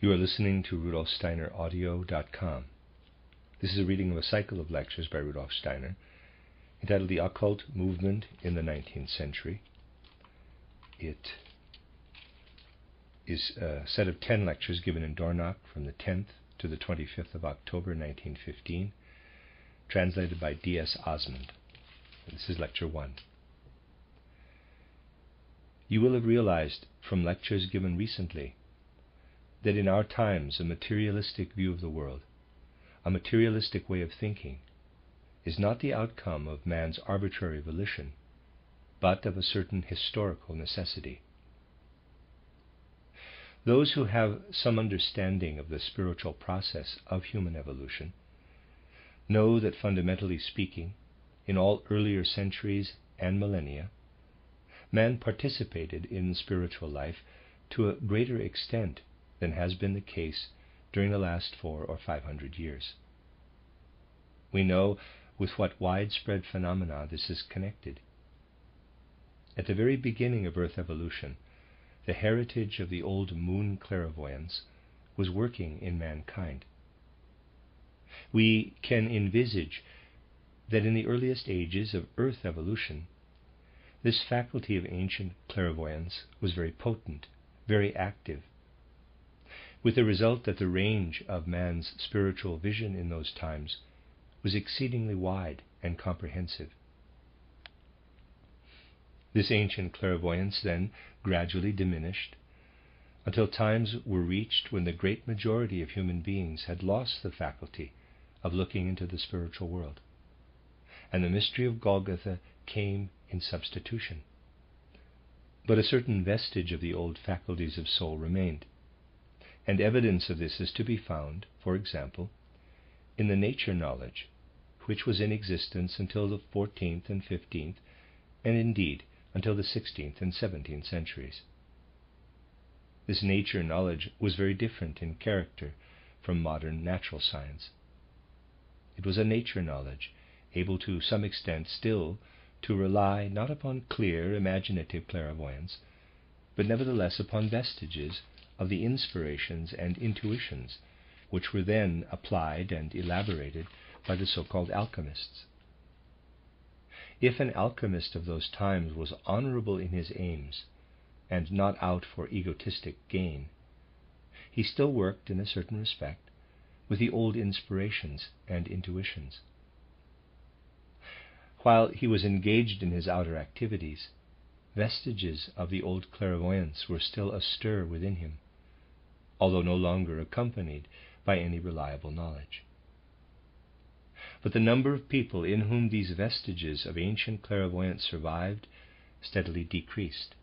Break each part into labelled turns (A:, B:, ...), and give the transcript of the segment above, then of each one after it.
A: You are listening to RudolfSteinerAudio.com. This is a reading of a cycle of lectures by Rudolf Steiner entitled The Occult Movement in the 19th Century. It is a set of 10 lectures given in Dornach from the 10th to the 25th of October 1915, translated by D.S. Osmond. This is Lecture 1. You will have realized from lectures given recently that in our times a materialistic view of the world, a materialistic way of thinking, is not the outcome of man's arbitrary volition, but of a certain historical necessity. Those who have some understanding of the spiritual process of human evolution know that, fundamentally speaking, in all earlier centuries and millennia, man participated in spiritual life to a greater extent than has been the case during the last 400 or 500 years. We know with what widespread phenomena this is connected. At the very beginning of Earth evolution, the heritage of the old moon clairvoyance was working in mankind. We can envisage that in the earliest ages of Earth evolution, this faculty of ancient clairvoyance was very potent, very active, with the result that the range of man's spiritual vision in those times was exceedingly wide and comprehensive. This ancient clairvoyance then gradually diminished until times were reached when the great majority of human beings had lost the faculty of looking into the spiritual world, and the mystery of Golgotha came in substitution. But a certain vestige of the old faculties of soul remained, and evidence of this is to be found, for example, in the nature knowledge which was in existence until the 14th and 15th, and indeed until the 16th and 17th centuries. This nature knowledge was very different in character from modern natural science. It was a nature knowledge able to some extent still to rely not upon clear, imaginative clairvoyance, but nevertheless upon vestiges of the inspirations and intuitions which were then applied and elaborated by the so-called alchemists. If an alchemist of those times was honorable in his aims and not out for egotistic gain, he still worked in a certain respect with the old inspirations and intuitions. While he was engaged in his outer activities, vestiges of the old clairvoyance were still astir within him, although no longer accompanied by any reliable knowledge. But the number of people in whom these vestiges of ancient clairvoyance survived steadily decreased.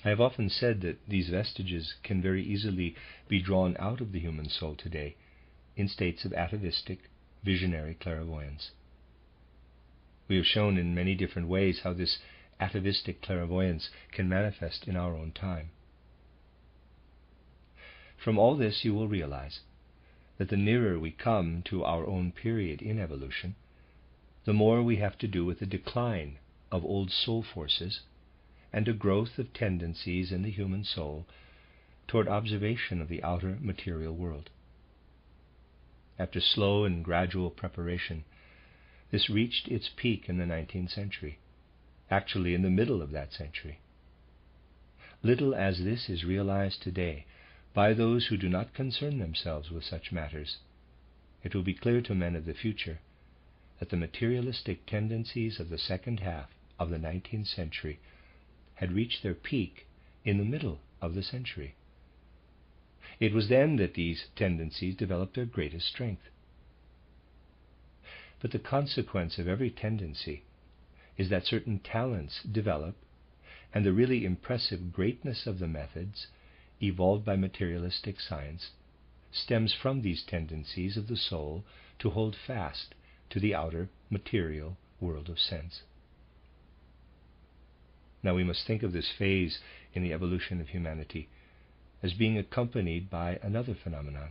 A: I have often said that these vestiges can very easily be drawn out of the human soul today in states of atavistic, visionary clairvoyance. We have shown in many different ways how this atavistic clairvoyance can manifest in our own time. From all this you will realize that the nearer we come to our own period in evolution, the more we have to do with the decline of old soul forces and a growth of tendencies in the human soul toward observation of the outer material world. After slow and gradual preparation, this reached its peak in the 19th century, actually in the middle of that century. Little as this is realized today by those who do not concern themselves with such matters, it will be clear to men of the future that the materialistic tendencies of the second half of the 19th century had reached their peak in the middle of the century. It was then that these tendencies developed their greatest strength. But the consequence of every tendency is that certain talents develop, and the really impressive greatness of the methods evolved by materialistic science stems from these tendencies of the soul to hold fast to the outer material world of sense. Now we must think of this phase in the evolution of humanity as being accompanied by another phenomenon.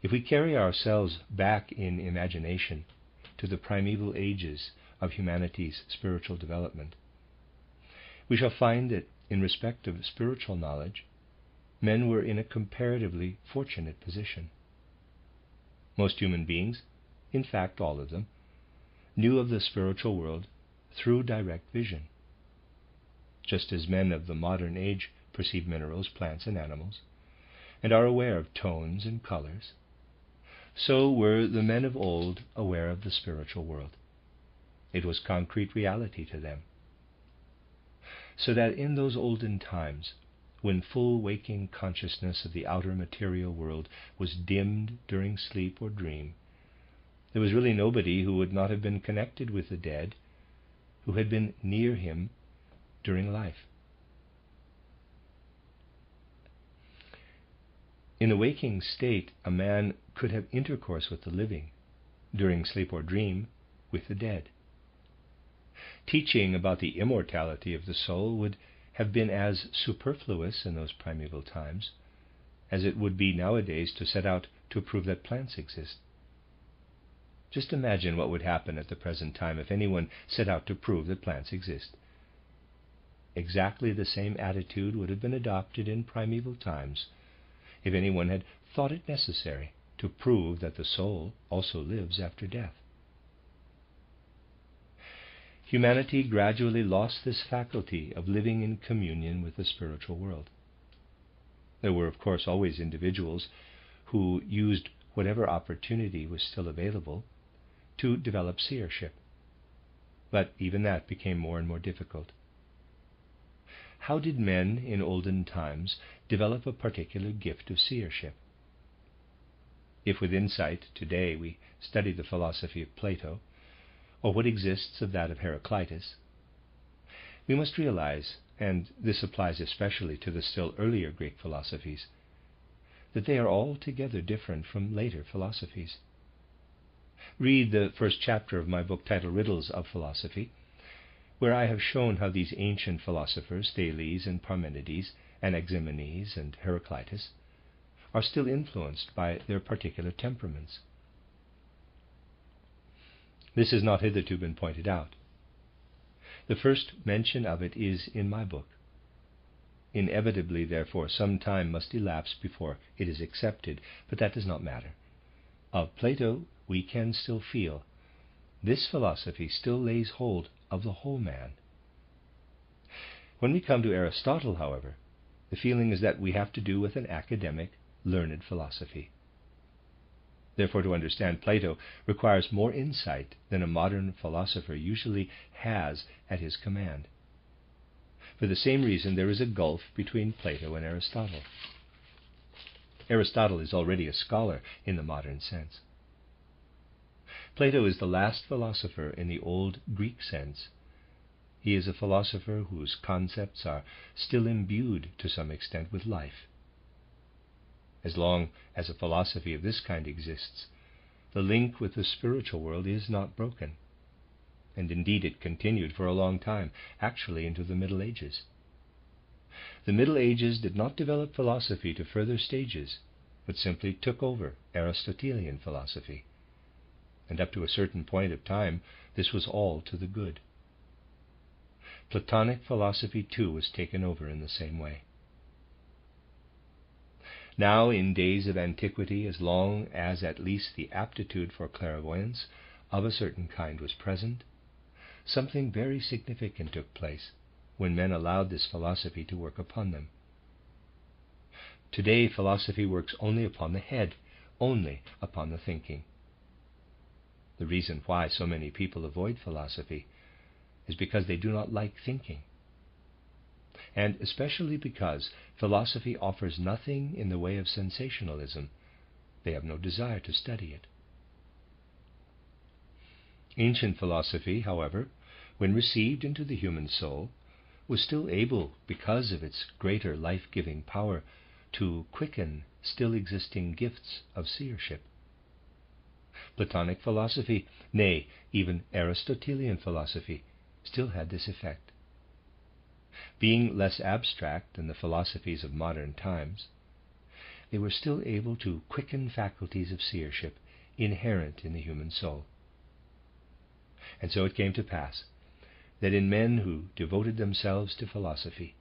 A: If we carry ourselves back in imagination to the primeval ages of humanity's spiritual development, we shall find that in respect of spiritual knowledge, men were in a comparatively fortunate position. Most human beings, in fact all of them, knew of the spiritual world through direct vision. Just as men of the modern age perceive minerals, plants, and animals, and are aware of tones and colors, so were the men of old aware of the spiritual world. It was concrete reality to them. So that in those olden times, when full waking consciousness of the outer material world was dimmed during sleep or dream, there was really nobody who would not have been connected with the dead, who had been near him during life. In a waking state, a man could have intercourse with the living, during sleep or dream, with the dead. Teaching about the immortality of the soul would have been as superfluous in those primeval times as it would be nowadays to set out to prove that plants exist. Just imagine what would happen at the present time if anyone set out to prove that plants exist. Exactly the same attitude would have been adopted in primeval times if anyone had thought it necessary to prove that the soul also lives after death. Humanity gradually lost this faculty of living in communion with the spiritual world. There were, of course, always individuals who used whatever opportunity was still available to develop seership, but even that became more and more difficult. How did men in olden times develop a particular gift of seership? If with insight today we study the philosophy of Plato, or what exists of that of Heraclitus, we must realize, and this applies especially to the still earlier Greek philosophies, that they are altogether different from later philosophies. Read the first chapter of my book titled Riddles of Philosophy, where I have shown how these ancient philosophers, Thales and Parmenides, Anaximenes and Heraclitus, are still influenced by their particular temperaments. This has not hitherto been pointed out. The first mention of it is in my book. Inevitably, therefore, some time must elapse before it is accepted, but that does not matter. Of Plato we can still feel this philosophy still lays hold of the whole man. When we come to Aristotle, however, the feeling is that we have to do with an academic, learned philosophy. Therefore, to understand Plato requires more insight than a modern philosopher usually has at his command. For the same reason, there is a gulf between Plato and Aristotle. Aristotle is already a scholar in the modern sense. Plato is the last philosopher in the old Greek sense. He is a philosopher whose concepts are still imbued to some extent with life. As long as a philosophy of this kind exists, the link with the spiritual world is not broken. And indeed it continued for a long time, actually into the Middle Ages. The Middle Ages did not develop philosophy to further stages, but simply took over Aristotelian philosophy. And up to a certain point of time, this was all to the good. Platonic philosophy, too, was taken over in the same way. Now, in days of antiquity, as long as at least the aptitude for clairvoyance of a certain kind was present, something very significant took place when men allowed this philosophy to work upon them. Today, philosophy works only upon the head, only upon the thinking. The reason why so many people avoid philosophy is because they do not like thinking, and especially because philosophy offers nothing in the way of sensationalism. They have no desire to study it. Ancient philosophy, however, when received into the human soul, was still able, because of its greater life-giving power, to quicken still existing gifts of seership. Platonic philosophy, nay, even Aristotelian philosophy, still had this effect. Being less abstract than the philosophies of modern times, they were still able to quicken faculties of seership inherent in the human soul. And so it came to pass that in men who devoted themselves to philosophy,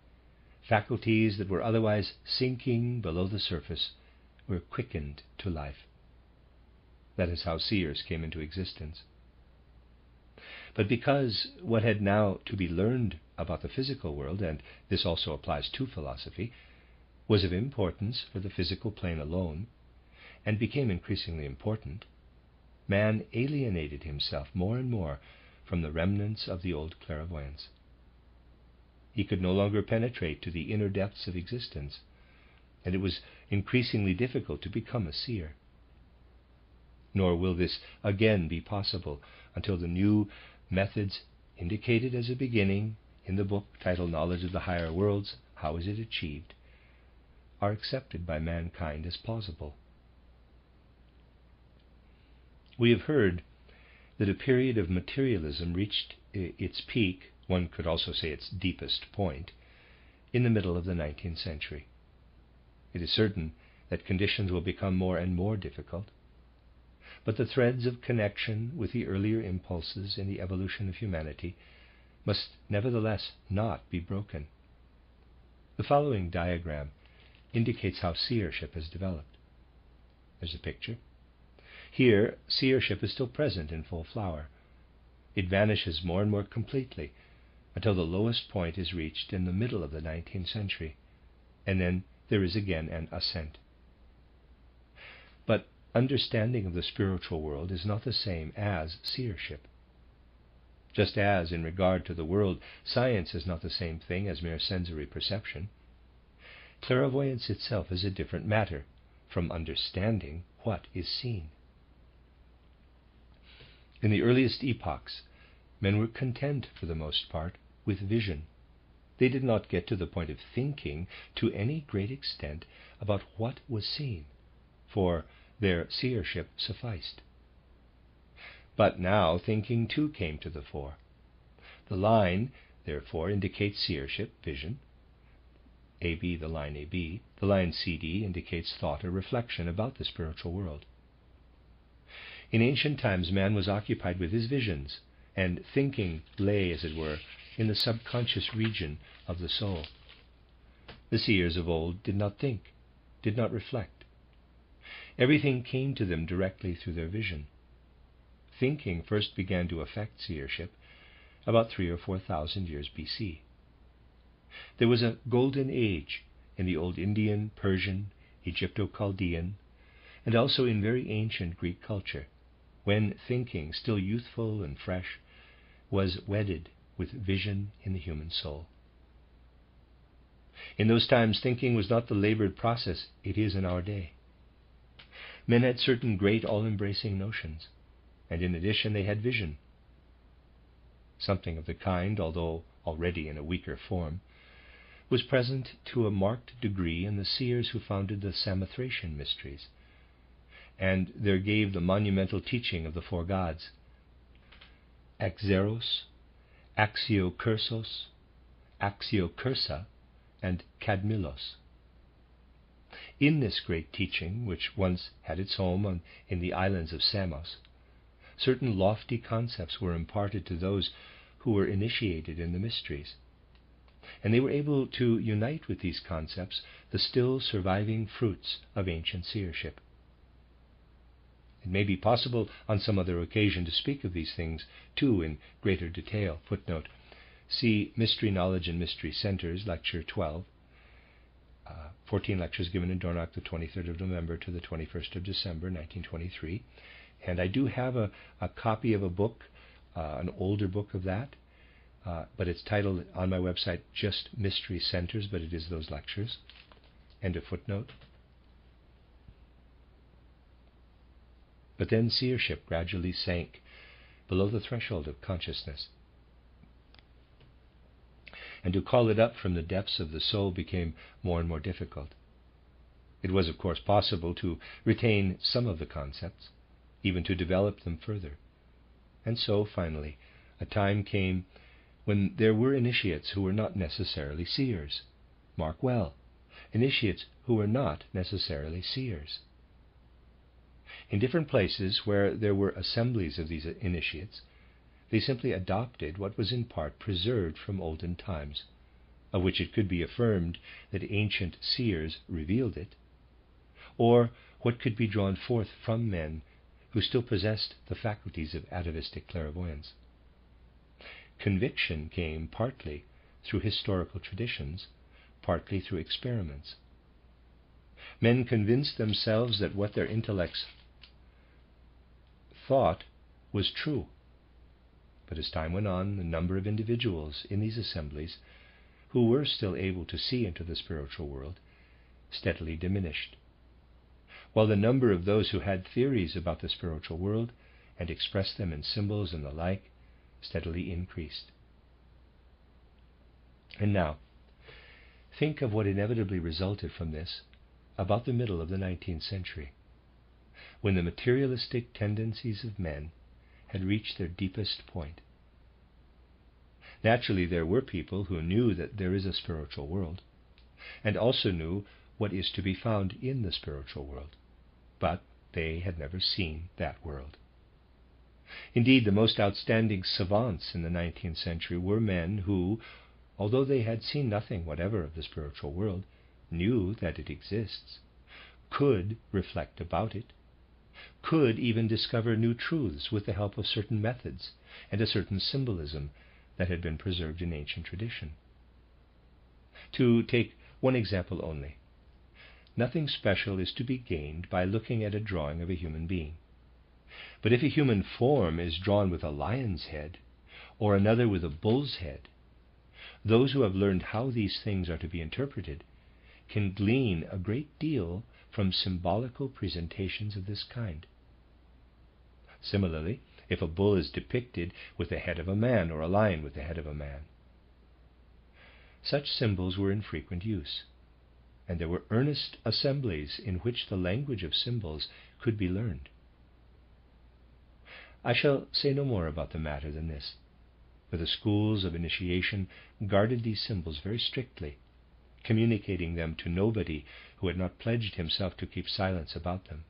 A: faculties that were otherwise sinking below the surface were quickened to life. That is how seers came into existence. But because what had now to be learned about the physical world, and this also applies to philosophy, was of importance for the physical plane alone, and became increasingly important, man alienated himself more and more from the remnants of the old clairvoyance. He could no longer penetrate to the inner depths of existence, and it was increasingly difficult to become a seer. Nor will this again be possible until the new methods indicated as a beginning in the book titled Knowledge of the Higher Worlds, How is it Achieved?, are accepted by mankind as plausible. We have heard that a period of materialism reached its peak, one could also say its deepest point, in the middle of the 19th century. It is certain that conditions will become more and more difficult, but the threads of connection with the earlier impulses in the evolution of humanity must nevertheless not be broken. The following diagram indicates how seership has developed. There's a picture. Here, seership is still present in full flower. It vanishes more and more completely until the lowest point is reached in the middle of the 19th century, and then there is again an ascent. But understanding of the spiritual world is not the same as seership. Just as, in regard to the world, science is not the same thing as mere sensory perception, clairvoyance itself is a different matter from understanding what is seen. In the earliest epochs, men were content, for the most part, with vision. They did not get to the point of thinking to any great extent about what was seen, for their seership sufficed. But now thinking too came to the fore. The line, therefore, indicates seership, vision, AB, the line AB. The line CD indicates thought or reflection about the spiritual world. In ancient times, man was occupied with his visions, and thinking lay, as it were, in the subconscious region of the soul. The seers of old did not think, did not reflect. Everything came to them directly through their vision. Thinking first began to affect seership about 3,000 or 4,000 years BC. There was a golden age in the old Indian, Persian, Egypto-Chaldean, and also in very ancient Greek culture, when thinking, still youthful and fresh, was wedded with vision in the human soul. In those times, thinking was not the labored process it is in our day. Men had certain great all-embracing notions, and in addition they had vision. Something of the kind, although already in a weaker form, was present to a marked degree in the seers who founded the Samothracian mysteries, and there gave the monumental teaching of the four gods, Axeros, Axiokursos, Axiokursa, and Cadmilos. In this great teaching, which once had its home in the islands of Samos, certain lofty concepts were imparted to those who were initiated in the mysteries, and they were able to unite with these concepts the still surviving fruits of ancient seership. It may be possible on some other occasion to speak of these things, too, in greater detail. Footnote: see Mystery Knowledge and Mystery Centers, Lecture 12, 14 lectures given in Dornach the 23rd of November to the 21st of December, 1923. And I do have a copy of a book, an older book of that, but it's titled on my website just Mystery Centers, but it is those lectures. End of footnote. But then seership gradually sank below the threshold of consciousness, and to call it up from the depths of the soul became more and more difficult. It was, of course, possible to retain some of the concepts, even to develop them further. And so, finally, a time came when there were initiates who were not necessarily seers. Mark well, initiates who were not necessarily seers. In different places where there were assemblies of these initiates, they simply adopted what was in part preserved from olden times, of which it could be affirmed that ancient seers revealed it, or what could be drawn forth from men who still possessed the faculties of atavistic clairvoyance. Conviction came partly through historical traditions, partly through experiments. Men convinced themselves that what their intellects thought was true. But as time went on, the number of individuals in these assemblies who were still able to see into the spiritual world steadily diminished, while the number of those who had theories about the spiritual world and expressed them in symbols and the like steadily increased. And now, think of what inevitably resulted from this about the middle of the 19th century, when the materialistic tendencies of men had reached their deepest point. Naturally, there were people who knew that there is a spiritual world, and also knew what is to be found in the spiritual world, but they had never seen that world. Indeed, the most outstanding savants in the 19th century were men who, although they had seen nothing whatever of the spiritual world, knew that it exists, could reflect about it, could even discover new truths with the help of certain methods and a certain symbolism that had been preserved in ancient tradition. To take one example only, nothing special is to be gained by looking at a drawing of a human being. But if a human form is drawn with a lion's head, or another with a bull's head, those who have learned how these things are to be interpreted can glean a great deal from symbolical presentations of this kind. Similarly, if a bull is depicted with the head of a man or a lion with the head of a man, such symbols were in frequent use, and there were earnest assemblies in which the language of symbols could be learned. I shall say no more about the matter than this, for the schools of initiation guarded these symbols very strictly, communicating them to nobody who had not pledged himself to keep silence about them.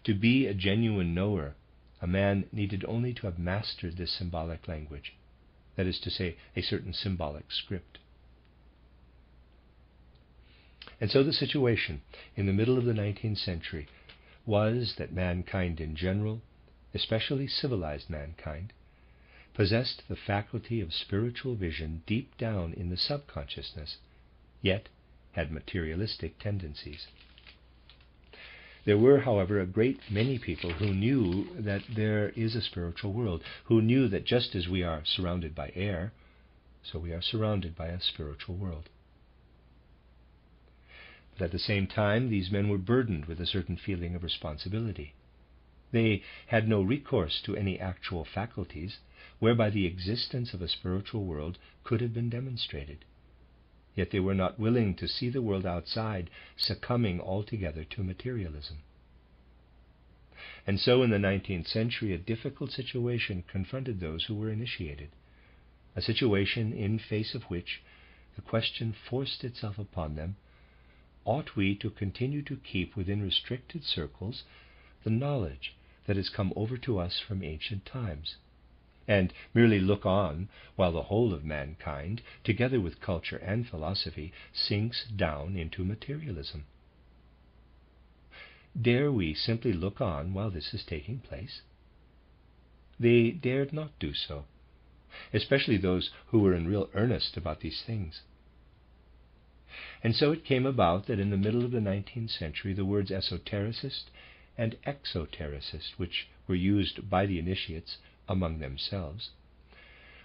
A: To be a genuine knower, a man needed only to have mastered this symbolic language, that is to say, a certain symbolic script. And so the situation in the middle of the 19th century was that mankind in general, especially civilized mankind, possessed the faculty of spiritual vision deep down in the subconsciousness, yet had materialistic tendencies. There were, however, a great many people who knew that there is a spiritual world, who knew that just as we are surrounded by air, so we are surrounded by a spiritual world. But at the same time, these men were burdened with a certain feeling of responsibility. They had no recourse to any actual faculties whereby the existence of a spiritual world could have been demonstrated. Yet they were not willing to see the world outside succumbing altogether to materialism. And so in the 19th century a difficult situation confronted those who were initiated, a situation in face of which the question forced itself upon them: ought we to continue to keep within restricted circles the knowledge that has come over to us from ancient times, and merely look on while the whole of mankind, together with culture and philosophy, sinks down into materialism? Dare we simply look on while this is taking place? They dared not do so, especially those who were in real earnest about these things. And so it came about that in the middle of the 19th century the words esotericist and exotericist, which were used by the initiates among themselves,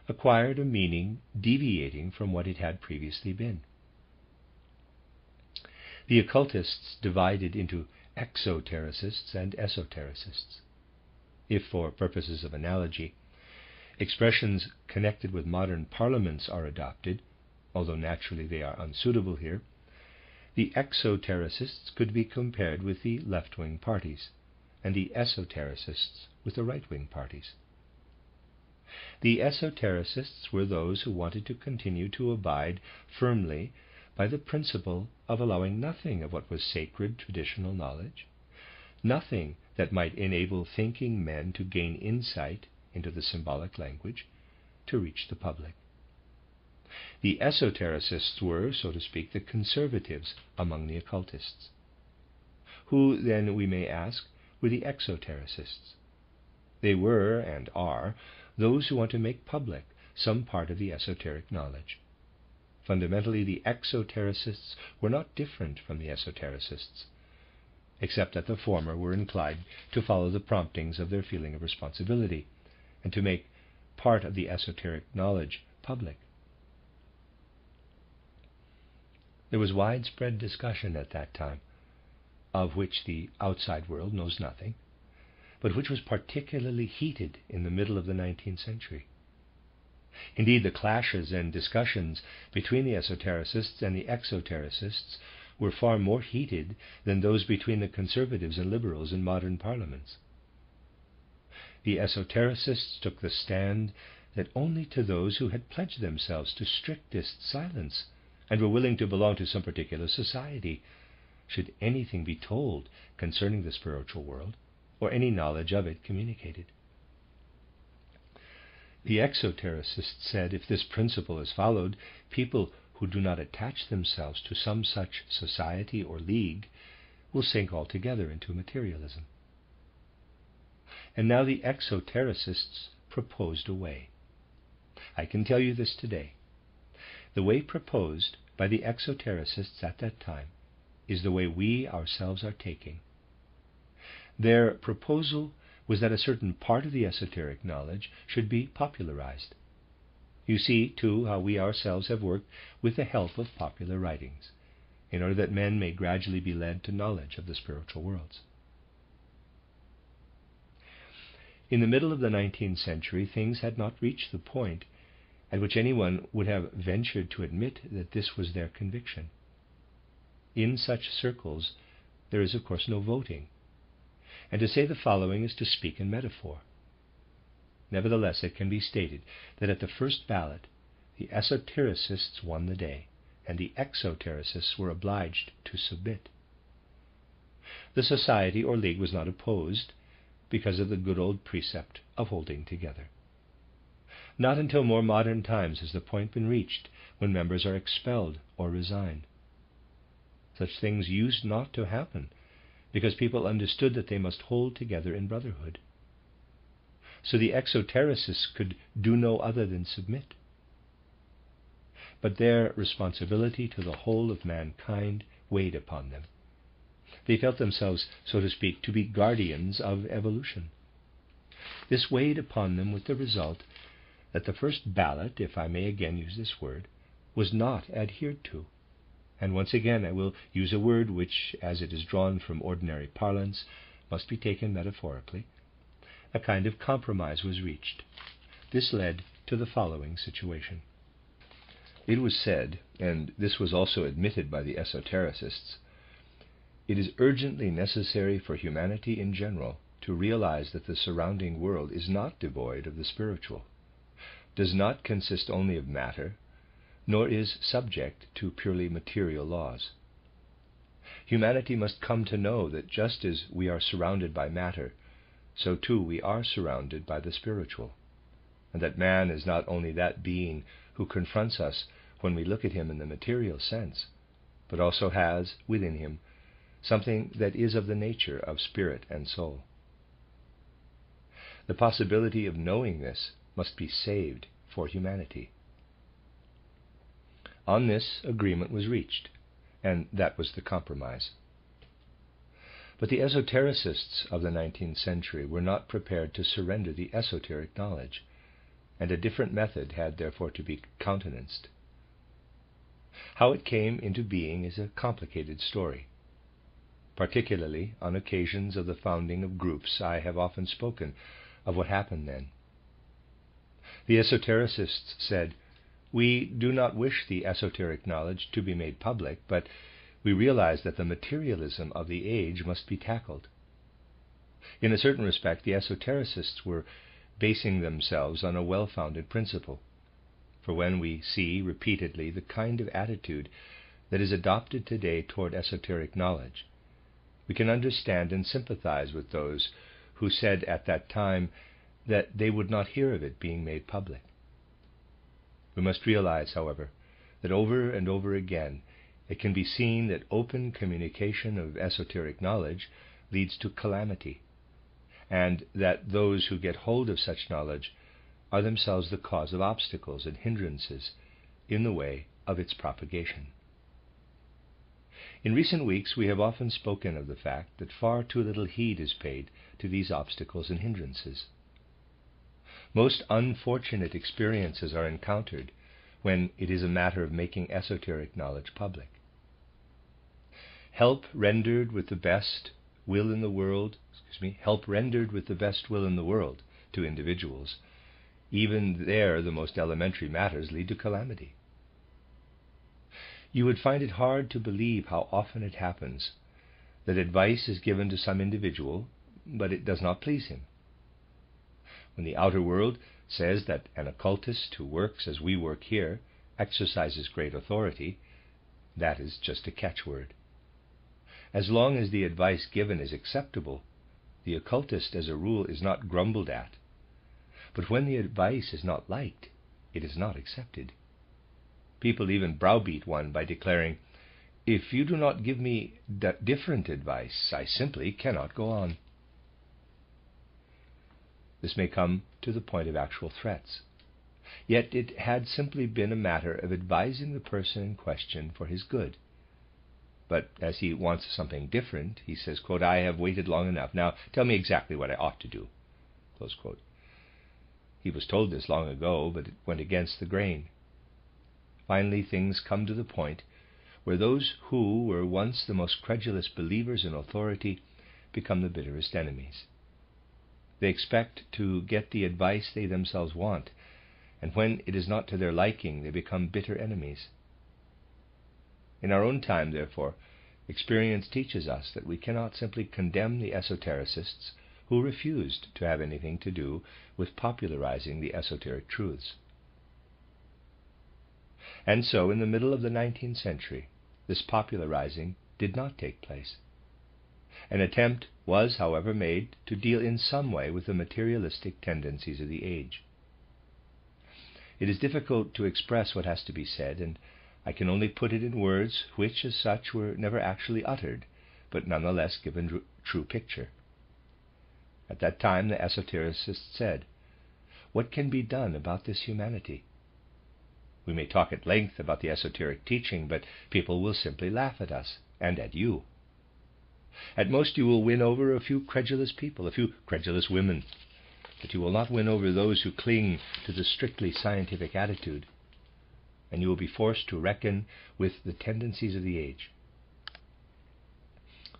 A: acquired a meaning deviating from what it had previously been. The occultists divided into exotericists and esotericists. If, for purposes of analogy, expressions connected with modern parliaments are adopted, although naturally they are unsuitable here, the exotericists could be compared with the left-wing parties, and the esotericists with the right-wing parties. The esotericists were those who wanted to continue to abide firmly by the principle of allowing nothing of what was sacred traditional knowledge, nothing that might enable thinking men to gain insight into the symbolic language, to reach the public. The esotericists were, so to speak, the conservatives among the occultists. Who, then, we may ask, were the exotericists? They were, and are, those who want to make public some part of the esoteric knowledge. Fundamentally, the exotericists were not different from the esotericists, except that the former were inclined to follow the promptings of their feeling of responsibility, and to make part of the esoteric knowledge public. There was widespread discussion at that time, of which the outside world knows nothing, but which was particularly heated in the middle of the 19th century. Indeed, the clashes and discussions between the esotericists and the exotericists were far more heated than those between the conservatives and liberals in modern parliaments. The esotericists took the stand that only to those who had pledged themselves to strictest silence and were willing to belong to some particular society should anything be told concerning the spiritual world, or any knowledge of it communicated. The exotericists said if this principle is followed, people who do not attach themselves to some such society or league will sink altogether into materialism. And now the exotericists proposed a way. I can tell you this today. The way proposed by the exotericists at that time is the way we ourselves are taking. Their proposal was that a certain part of the esoteric knowledge should be popularized. You see, too, how we ourselves have worked with the help of popular writings, in order that men may gradually be led to knowledge of the spiritual worlds. In the middle of the 19th century, things had not reached the point at which anyone would have ventured to admit that this was their conviction. In such circles, there is, of course, no voting, and to say the following is to speak in metaphor. Nevertheless, it can be stated that at the first ballot, the esotericists won the day, and the exotericists were obliged to submit. The society or league was not opposed, because of the good old precept of holding together. Not until more modern times has the point been reached when members are expelled or resign. Such things used not to happen, because people understood that they must hold together in brotherhood. So the exotericists could do no other than submit. But their responsibility to the whole of mankind weighed upon them. They felt themselves, so to speak, to be guardians of evolution. This weighed upon them with the result that the first ballot, if I may again use this word, was not adhered to. And once again I will use a word which, as it is drawn from ordinary parlance, must be taken metaphorically. A kind of compromise was reached. This led to the following situation. It was said, and this was also admitted by the esotericists, it is urgently necessary for humanity in general to realize that the surrounding world is not devoid of the spiritual, does not consist only of matter, nor is subject to purely material laws. Humanity must come to know that just as we are surrounded by matter, so too we are surrounded by the spiritual, and that man is not only that being who confronts us when we look at him in the material sense, but also has within him something that is of the nature of spirit and soul. The possibility of knowing this must be saved for humanity. On this, agreement was reached, and that was the compromise. But the esotericists of the 19th century were not prepared to surrender the esoteric knowledge, and a different method had therefore to be countenanced. How it came into being is a complicated story. Particularly on occasions of the founding of groups, I have often spoken of what happened then. The esotericists said, "We do not wish the esoteric knowledge to be made public, but we realize that the materialism of the age must be tackled." In a certain respect, the esotericists were basing themselves on a well-founded principle. For when we see repeatedly the kind of attitude that is adopted today toward esoteric knowledge, we can understand and sympathize with those who said at that time that they would not hear of it being made public. We must realize, however, that over and over again it can be seen that open communication of esoteric knowledge leads to calamity, and that those who get hold of such knowledge are themselves the cause of obstacles and hindrances in the way of its propagation. In recent weeks we have often spoken of the fact that far too little heed is paid to these obstacles and hindrances. Most unfortunate experiences are encountered when it is a matter of making esoteric knowledge public. Help rendered with the best will in the world to individuals, even there the most elementary matters lead to calamity. You would find it hard to believe how often it happens that advice is given to some individual, but it does not please him. When the outer world says that an occultist who works as we work here exercises great authority, that is just a catchword. As long as the advice given is acceptable, the occultist as a rule is not grumbled at. But when the advice is not liked, it is not accepted. People even browbeat one by declaring, "If you do not give me different advice, I simply cannot go on." This may come to the point of actual threats. Yet it had simply been a matter of advising the person in question for his good. But as he wants something different, he says, quote, "I have waited long enough. Now tell me exactly what I ought to do." Close quote. He was told this long ago, but it went against the grain. Finally, things come to the point where those who were once the most credulous believers in authority become the bitterest enemies. They expect to get the advice they themselves want, and when it is not to their liking, they become bitter enemies. In our own time, therefore, experience teaches us that we cannot simply condemn the esotericists who refused to have anything to do with popularizing the esoteric truths. And so, in the middle of the 19th century, this popularizing did not take place. An attempt was, however, made to deal in some way with the materialistic tendencies of the age. It is difficult to express what has to be said, and I can only put it in words which, as such, were never actually uttered, but nonetheless give a true picture. At that time, the esotericists said, "What can be done about this humanity? We may talk at length about the esoteric teaching, but people will simply laugh at us and at you. At most you will win over a few credulous people, a few credulous women, but you will not win over those who cling to the strictly scientific attitude, and you will be forced to reckon with the tendencies of the age."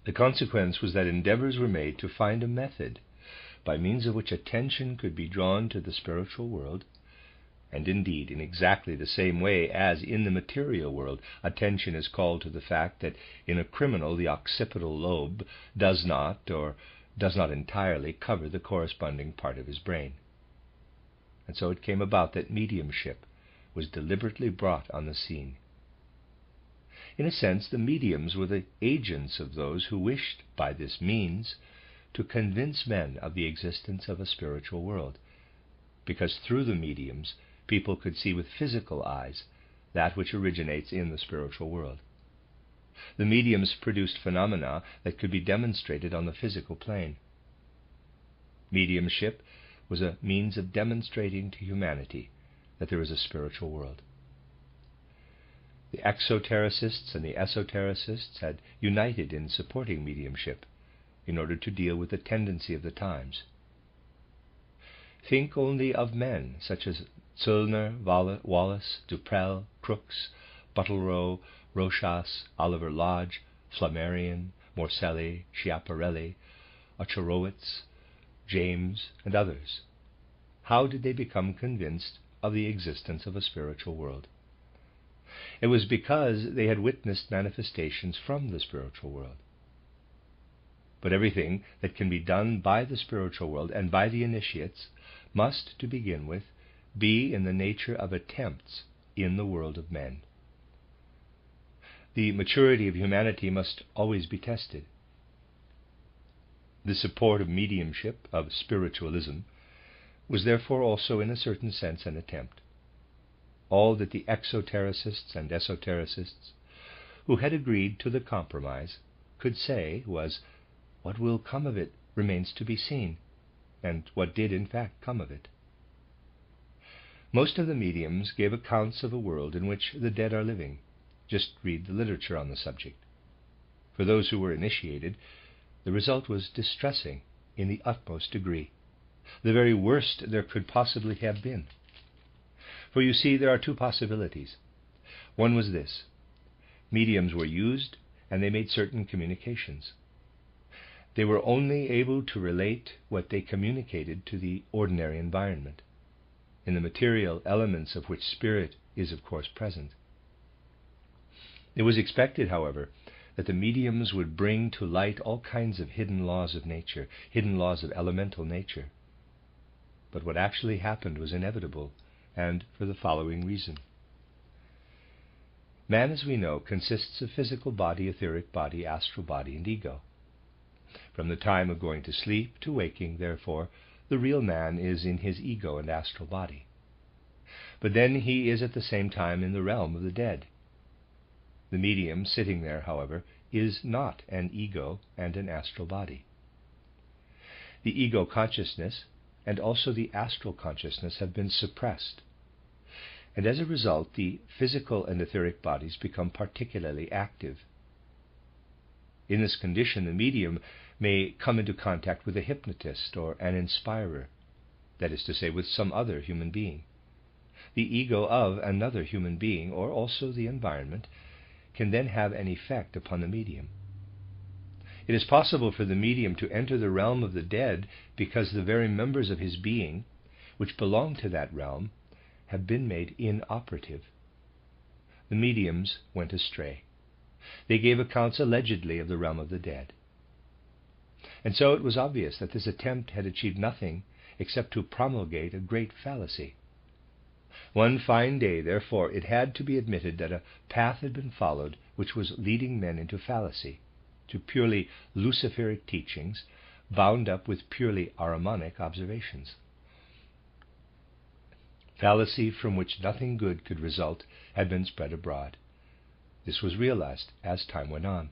A: The consequence was that endeavors were made to find a method by means of which attention could be drawn to the spiritual world, and indeed in exactly the same way as in the material world attention is called to the fact that in a criminal the occipital lobe does not entirely cover the corresponding part of his brain. And so it came about that mediumship was deliberately brought on the scene. In a sense, the mediums were the agents of those who wished by this means to convince men of the existence of a spiritual world, because through the mediums people could see with physical eyes that which originates in the spiritual world. The mediums produced phenomena that could be demonstrated on the physical plane. Mediumship was a means of demonstrating to humanity that there is a spiritual world. The exotericists and the esotericists had united in supporting mediumship in order to deal with the tendency of the times. Think only of men such as Zollner, Wallace, Duprel, Crookes, Buttelrow, Rochas, Oliver Lodge, Flammarion, Morselli, Schiaparelli, Ocharowitz, James, and others. How did they become convinced of the existence of a spiritual world? It was because they had witnessed manifestations from the spiritual world. But everything that can be done by the spiritual world and by the initiates must, to begin with, be in the nature of attempts in the world of men. The maturity of humanity must always be tested. The support of mediumship, of spiritualism, was therefore also in a certain sense an attempt. all that the exotericists and esotericists, who had agreed to the compromise, could say was, "What will come of it remains to be seen," and what did in fact come of it. Most of the mediums gave accounts of a world in which the dead are living. Just read the literature on the subject. For those who were initiated, the result was distressing in the utmost degree, the very worst there could possibly have been. For you see, there are two possibilities. One was this: mediums were used, and they made certain communications. They were only able to relate what they communicated to the ordinary environment, in the material elements of which spirit is of course present. It was expected, however, that the mediums would bring to light all kinds of hidden laws of nature, hidden laws of elemental nature. But what actually happened was inevitable, and for the following reason. Man, as we know, consists of physical body, etheric body, astral body, and ego. From the time of going to sleep to waking, therefore, the real man is in his ego and astral body. But then he is at the same time in the realm of the dead. The medium sitting there, however, is not an ego and an astral body. The ego consciousness and also the astral consciousness have been suppressed, and as a result the physical and etheric bodies become particularly active. In this condition, the medium may come into contact with a hypnotist or an inspirer, that is to say, with some other human being. The ego of another human being, or also the environment, can then have an effect upon the medium. It is possible for the medium to enter the realm of the dead because the very members of his being, which belong to that realm, have been made inoperative. The mediums went astray. They gave accounts allegedly of the realm of the dead. And so it was obvious that this attempt had achieved nothing except to promulgate a great fallacy. One fine day, therefore, it had to be admitted that a path had been followed which was leading men into fallacy, to purely Luciferic teachings bound up with purely Ahrimanic observations. Fallacy from which nothing good could result had been spread abroad. This was realized as time went on.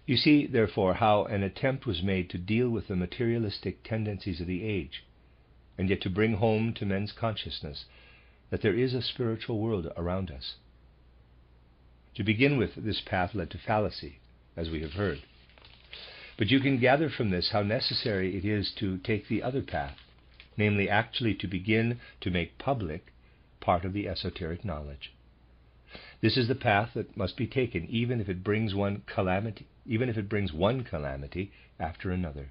A: You see, therefore, how an attempt was made to deal with the materialistic tendencies of the age, and yet to bring home to men's consciousness that there is a spiritual world around us. To begin with, this path led to fallacy, as we have heard. But you can gather from this how necessary it is to take the other path, namely actually to begin to make public part of the esoteric knowledge. This is the path that must be taken, even if it brings one calamity after another.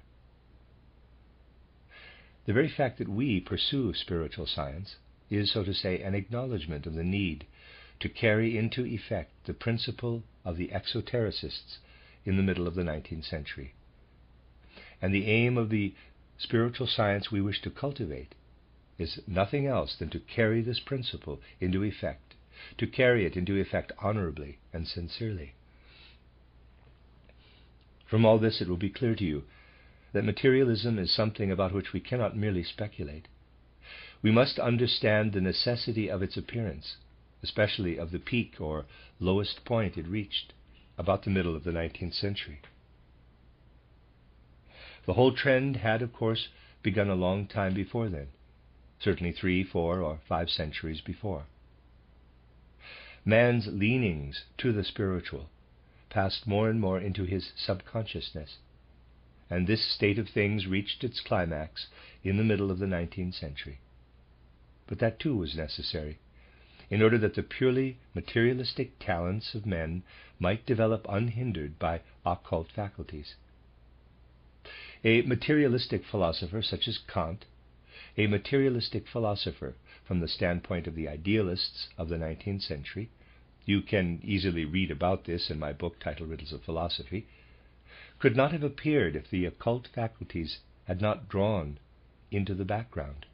A: The very fact that we pursue spiritual science is, so to say, an acknowledgement of the need to carry into effect the principle of the exotericists in the middle of the 19th century. And the aim of the spiritual science we wish to cultivate is nothing else than to carry this principle into effect, to carry it into effect honorably and sincerely. From all this it will be clear to you that materialism is something about which we cannot merely speculate. We must understand the necessity of its appearance, especially of the peak or lowest point it reached about the middle of the 19th century. The whole trend had, of course, begun a long time before then, certainly 3, 4, or 5 centuries before. Man's leanings to the spiritual passed more and more into his subconsciousness, and this state of things reached its climax in the middle of the 19th century. But that too was necessary, in order that the purely materialistic talents of men might develop unhindered by occult faculties. A materialistic philosopher such as Kant, a materialistic philosopher from the standpoint of the idealists of the 19th century, you can easily read about this in my book titled Riddles of Philosophy, could not have appeared if the occult faculties had not drawn into the background.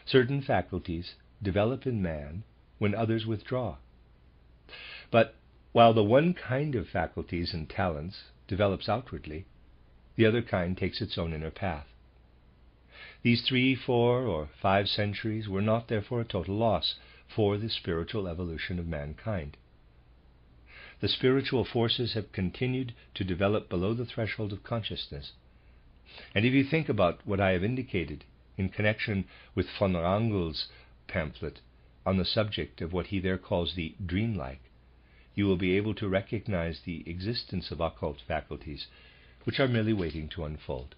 A: Certain faculties develop in man when others withdraw. But while the one kind of faculties and talents develops outwardly, the other kind takes its own inner path. These 3, 4, or 5 centuries were not therefore a total loss for the spiritual evolution of mankind. The spiritual forces have continued to develop below the threshold of consciousness. And if you think about what I have indicated in connection with von Wrangel's pamphlet on the subject of what he there calls the dreamlike, you will be able to recognize the existence of occult faculties which are merely waiting to unfold.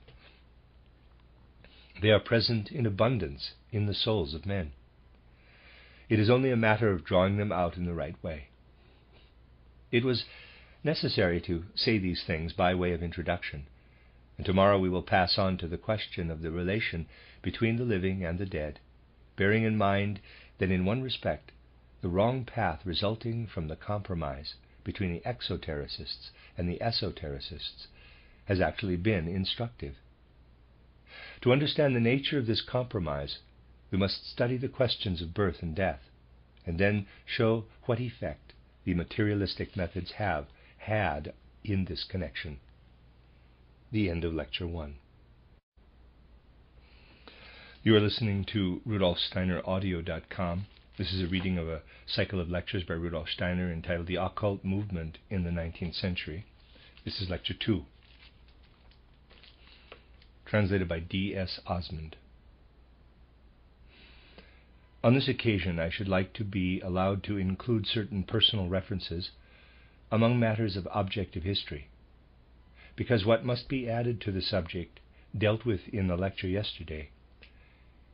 A: They are present in abundance in the souls of men. It is only a matter of drawing them out in the right way. It was necessary to say these things by way of introduction, and tomorrow we will pass on to the question of the relation between the living and the dead, bearing in mind that in one respect the wrong path resulting from the compromise between the exotericists and the esotericists has actually been instructive. To understand the nature of this compromise, we must study the questions of birth and death, and then show what effect the materialistic methods have had in this connection. The end of Lecture 1. You are listening to RudolfSteinerAudio.com. This is a reading of a cycle of lectures by Rudolf Steiner entitled The Occult Movement in the 19th Century. This is Lecture 2, translated by D.S. Osmond. On this occasion, I should like to be allowed to include certain personal references among matters of objective history, because what must be added to the subject dealt with in the lecture yesterday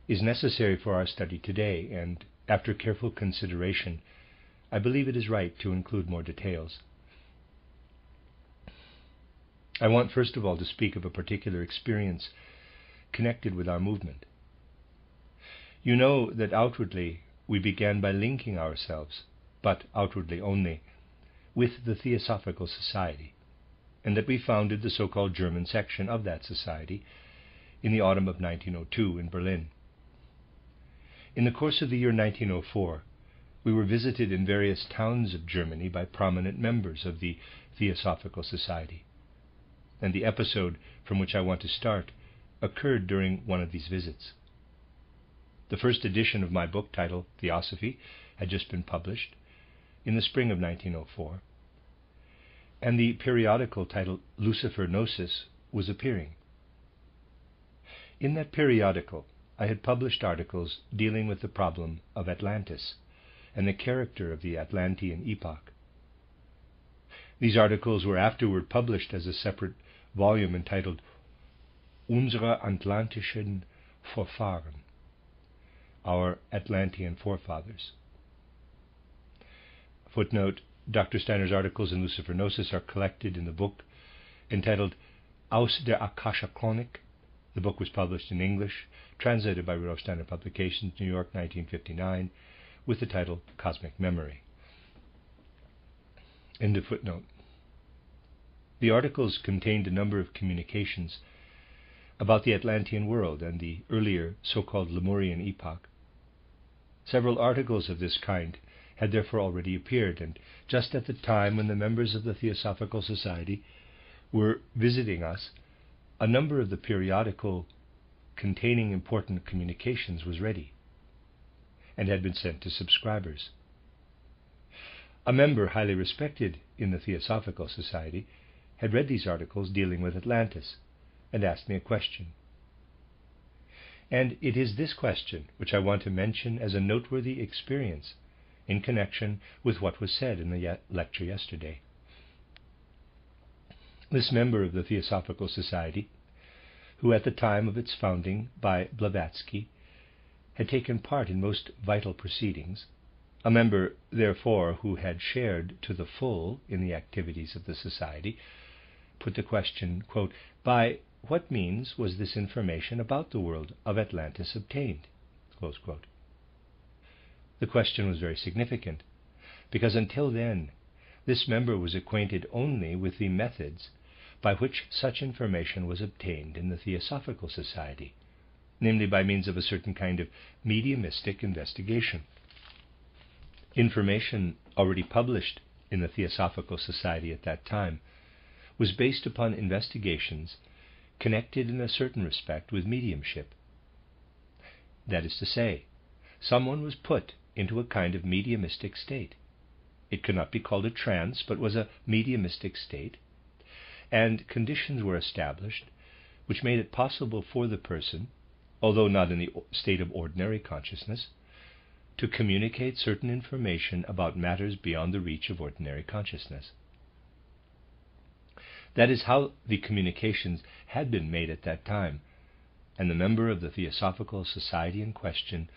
A: is necessary for our study today, and after careful consideration, I believe it is right to include more details. I want first of all to speak of a particular experience connected with our movement. You know that outwardly we began by linking ourselves, but outwardly only, with the Theosophical Society, and that we founded the so-called German section of that society in the autumn of 1902 in Berlin. In the course of the year 1904, we were visited in various towns of Germany by prominent members of the Theosophical Society, and the episode from which I want to start occurred during one of these visits. The first edition of my book titled Theosophy had just been published in the spring of 1904, and the periodical titled Lucifer Gnosis was appearing. In that periodical, I had published articles dealing with the problem of Atlantis and the character of the Atlantean epoch. These articles were afterward published as a separate volume entitled Unsere Atlantischen Vorfahren, Our Atlantean Forefathers. Footnote: Dr. Steiner's articles in Lucifer Gnosis are collected in the book entitled Aus der Akasha Chronik. The book was published in English, translated by Rudolf Steiner Publications, New York, 1959, with the title Cosmic Memory. End of footnote. The articles contained a number of communications about the Atlantean world and the earlier so-called Lemurian epoch. Several articles of this kind had therefore already appeared, and just at the time when the members of the Theosophical Society were visiting us, a number of the periodical containing important communications was ready and had been sent to subscribers. A member highly respected in the Theosophical Society had read these articles dealing with Atlantis and asked me a question. And it is this question which I want to mention as a noteworthy experience in connection with what was said in the lecture yesterday. This member of the Theosophical Society, who at the time of its founding by Blavatsky had taken part in most vital proceedings, a member, therefore, who had shared to the full in the activities of the Society, put the question, quote, by what means was this information about the world of Atlantis obtained? Close quote. The question was very significant, because until then, this member was acquainted only with the methods by which such information was obtained in the Theosophical Society, namely by means of a certain kind of mediumistic investigation. Information already published in the Theosophical Society at that time was based upon investigations connected in a certain respect with mediumship, That is to say, someone was put into a kind of mediumistic state. It could not be called a trance, but was a mediumistic state, and conditions were established which made it possible for the person, although not in the state of ordinary consciousness, to communicate certain information about matters beyond the reach of ordinary consciousness. That is how the communications had been made at that time, and the member of the Theosophical Society in question,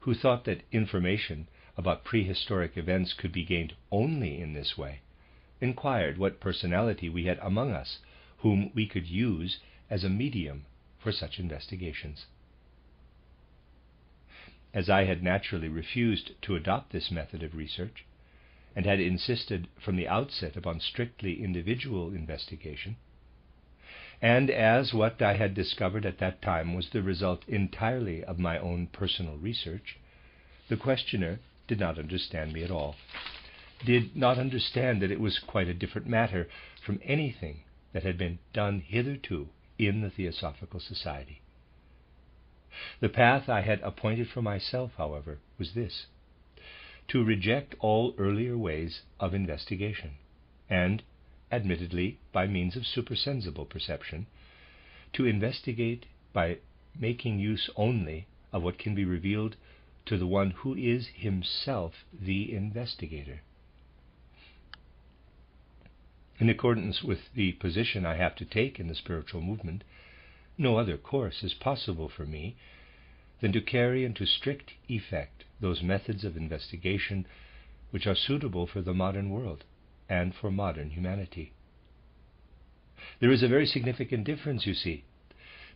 A: who thought that information about prehistoric events could be gained only in this way, inquired what personality we had among us whom we could use as a medium for such investigations. As I had naturally refused to adopt this method of research, and had insisted from the outset upon strictly individual investigation, and as what I had discovered at that time was the result entirely of my own personal research, the questioner did not understand me at all, did not understand that it was quite a different matter from anything that had been done hitherto in the Theosophical Society. The path I had appointed for myself, however, was this: to reject all earlier ways of investigation, and, admittedly by means of supersensible perception, to investigate by making use only of what can be revealed to the one who is himself the investigator. In accordance with the position I have to take in the spiritual movement, no other course is possible for me than to carry into strict effect those methods of investigation which are suitable for the modern world and for modern humanity. There is a very significant difference, you see,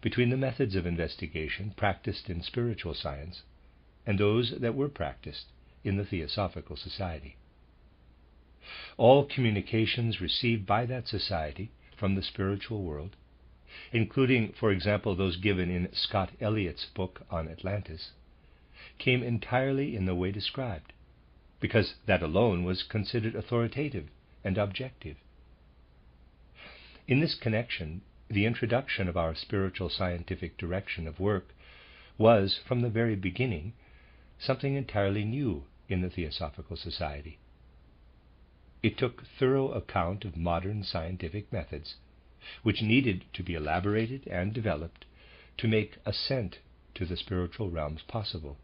A: between the methods of investigation practiced in spiritual science and those that were practiced in the Theosophical Society. All communications received by that society from the spiritual world, including, for example, those given in Scott Elliott's book on Atlantis, came entirely in the way described, because that alone was considered authoritative and objective. In this connection, the introduction of our spiritual scientific direction of work was, from the very beginning, something entirely new in the Theosophical Society. It took thorough account of modern scientific methods, which needed to be elaborated and developed to make ascent to the spiritual realms possible.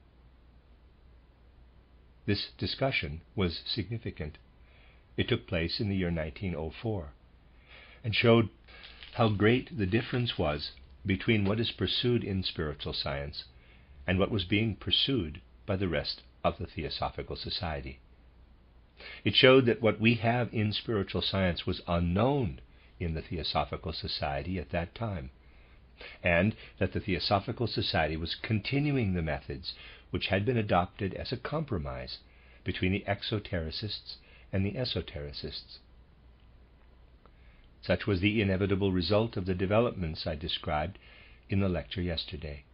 A: This discussion was significant. It took place in the year 1904, and showed how great the difference was between what is pursued in spiritual science and what was being pursued by the rest of the Theosophical Society. It showed that what we have in spiritual science was unknown in the Theosophical Society at that time, and that the Theosophical Society was continuing the methods which had been adopted as a compromise between the exotericists and the esotericists. Such was the inevitable result of the developments I described in the lecture yesterday.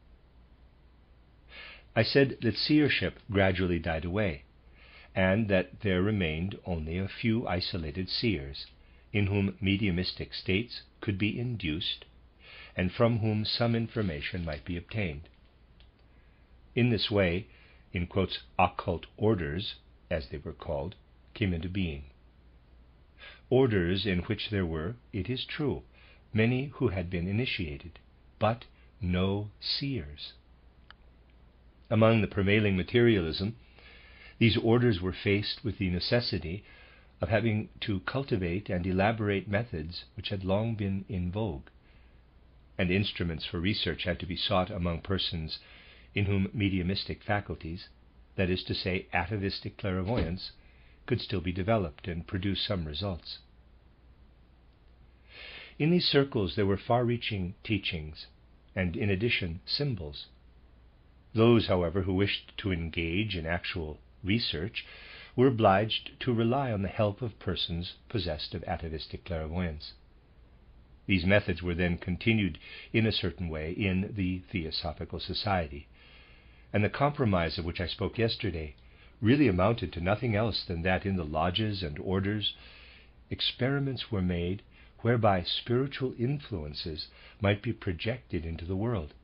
A: I said that seership gradually died away, and that there remained only a few isolated seers, in whom mediumistic states could be induced, and from whom some information might be obtained. In this way, in quotes, occult orders, as they were called, came into being. Orders in which there were, it is true, many who had been initiated, but no seers. Among the prevailing materialism, these orders were faced with the necessity of having to cultivate and elaborate methods which had long been in vogue, and instruments for research had to be sought among persons in whom mediumistic faculties, that is to say, atavistic clairvoyance, could still be developed and produce some results. In these circles there were far-reaching teachings, and in addition symbols. Those, however, who wished to engage in actual research were obliged to rely on the help of persons possessed of atavistic clairvoyance. These methods were then continued in a certain way in the Theosophical Society, and the compromise of which I spoke yesterday really amounted to nothing else than that in the lodges and orders experiments were made whereby spiritual influences might be projected into the world.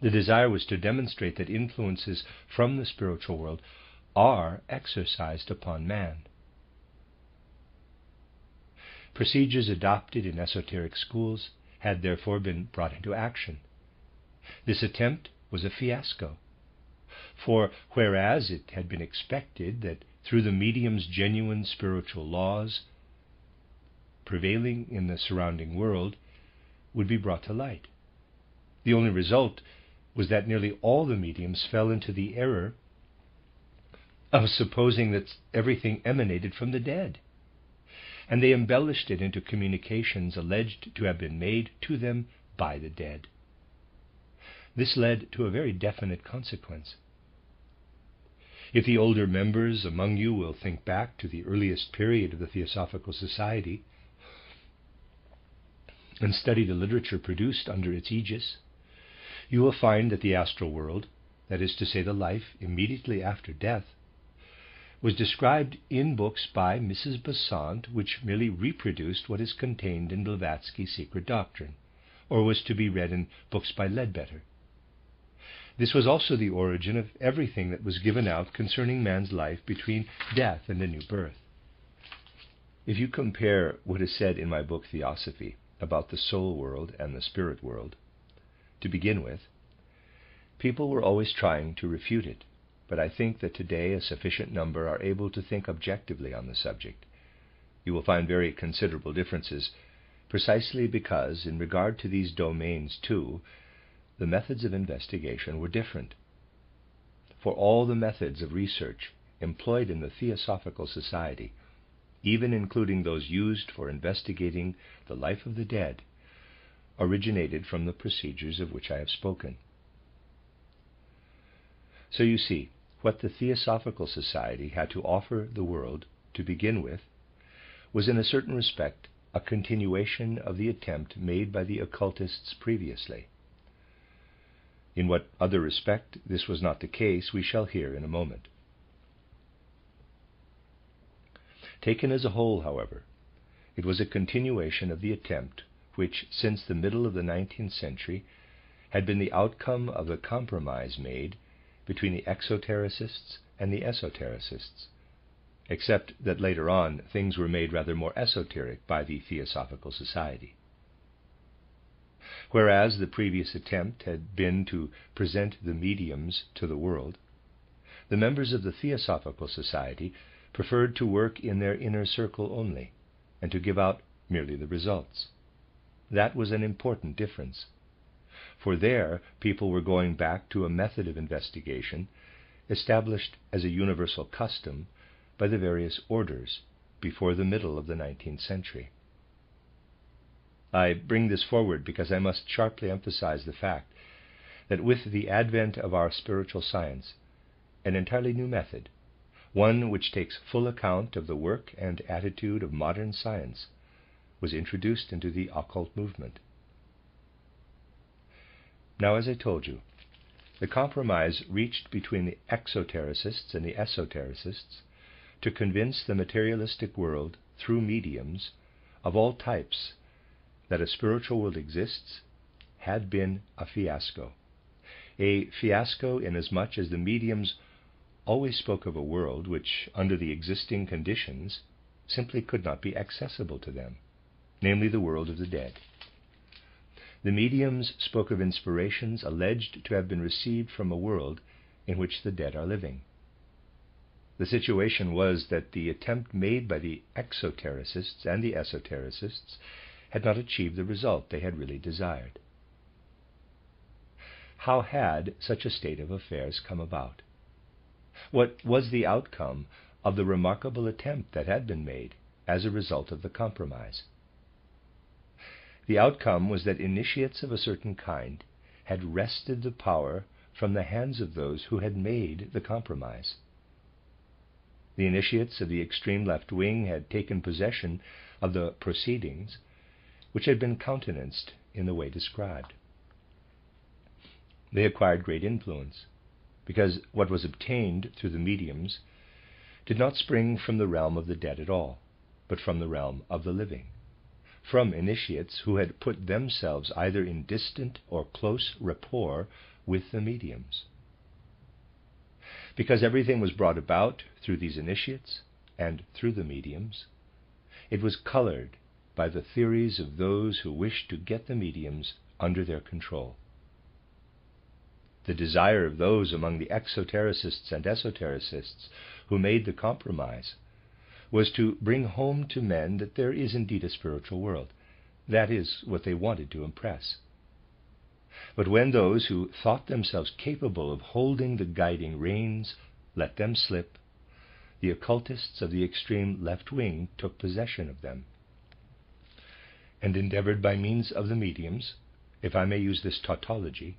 A: The desire was to demonstrate that influences from the spiritual world are exercised upon man. Procedures adopted in esoteric schools had therefore been brought into action. This attempt was a fiasco, for whereas it had been expected that through the medium's genuine spiritual laws prevailing in the surrounding world would be brought to light, the only result was that nearly all the mediums fell into the error of supposing that everything emanated from the dead, and they embellished it into communications alleged to have been made to them by the dead. This led to a very definite consequence. If the older members among you will think back to the earliest period of the Theosophical Society and study the literature produced under its aegis, you will find that the astral world, that is to say the life immediately after death, was described in books by Mrs. Besant which merely reproduced what is contained in Blavatsky's Secret Doctrine, or was to be read in books by Leadbetter. This was also the origin of everything that was given out concerning man's life between death and a new birth. If you compare what is said in my book Theosophy about the soul world and the spirit world, to begin with, people were always trying to refute it, but I think that today a sufficient number are able to think objectively on the subject. You will find very considerable differences, precisely because, in regard to these domains too, the methods of investigation were different. For all the methods of research employed in the Theosophical Society, even including those used for investigating the life of the dead, originated from the procedures of which I have spoken. So you see, what the Theosophical Society had to offer the world to begin with was in a certain respect a continuation of the attempt made by the occultists previously. In what other respect this was not the case, we shall hear in a moment. Taken as a whole, however, it was a continuation of the attempt which, since the middle of the 19th century, had been the outcome of the compromise made between the exotericists and the esotericists, except that later on things were made rather more esoteric by the Theosophical Society. Whereas the previous attempt had been to present the mediums to the world, the members of the Theosophical Society preferred to work in their inner circle only, and to give out merely the results. That was an important difference, for there people were going back to a method of investigation established as a universal custom by the various orders before the middle of the 19th century. I bring this forward because I must sharply emphasize the fact that with the advent of our spiritual science, an entirely new method, one which takes full account of the work and attitude of modern science, was introduced into the occult movement. Now, as I told you, the compromise reached between the exotericists and the esotericists to convince the materialistic world through mediums of all types that a spiritual world exists had been a fiasco. A fiasco inasmuch as the mediums always spoke of a world which, under the existing conditions, simply could not be accessible to them, namely the world of the dead. The mediums spoke of inspirations alleged to have been received from a world in which the dead are living. The situation was that the attempt made by the exotericists and the esotericists had not achieved the result they had really desired. How had such a state of affairs come about? What was the outcome of the remarkable attempt that had been made as a result of the compromise? The outcome was that initiates of a certain kind had wrested the power from the hands of those who had made the compromise. The initiates of the extreme left wing had taken possession of the proceedings which had been countenanced in the way described. They acquired great influence, because what was obtained through the mediums did not spring from the realm of the dead at all, but from the realm of the living, from initiates who had put themselves either in distant or close rapport with the mediums. Because everything was brought about through these initiates and through the mediums, it was colored by the theories of those who wished to get the mediums under their control. The desire of those among the exotericists and esotericists who made the compromise was to bring home to men that there is indeed a spiritual world. That is what they wanted to impress. But when those who thought themselves capable of holding the guiding reins let them slip, the occultists of the extreme left wing took possession of them and endeavored by means of the mediums, if I may use this tautology,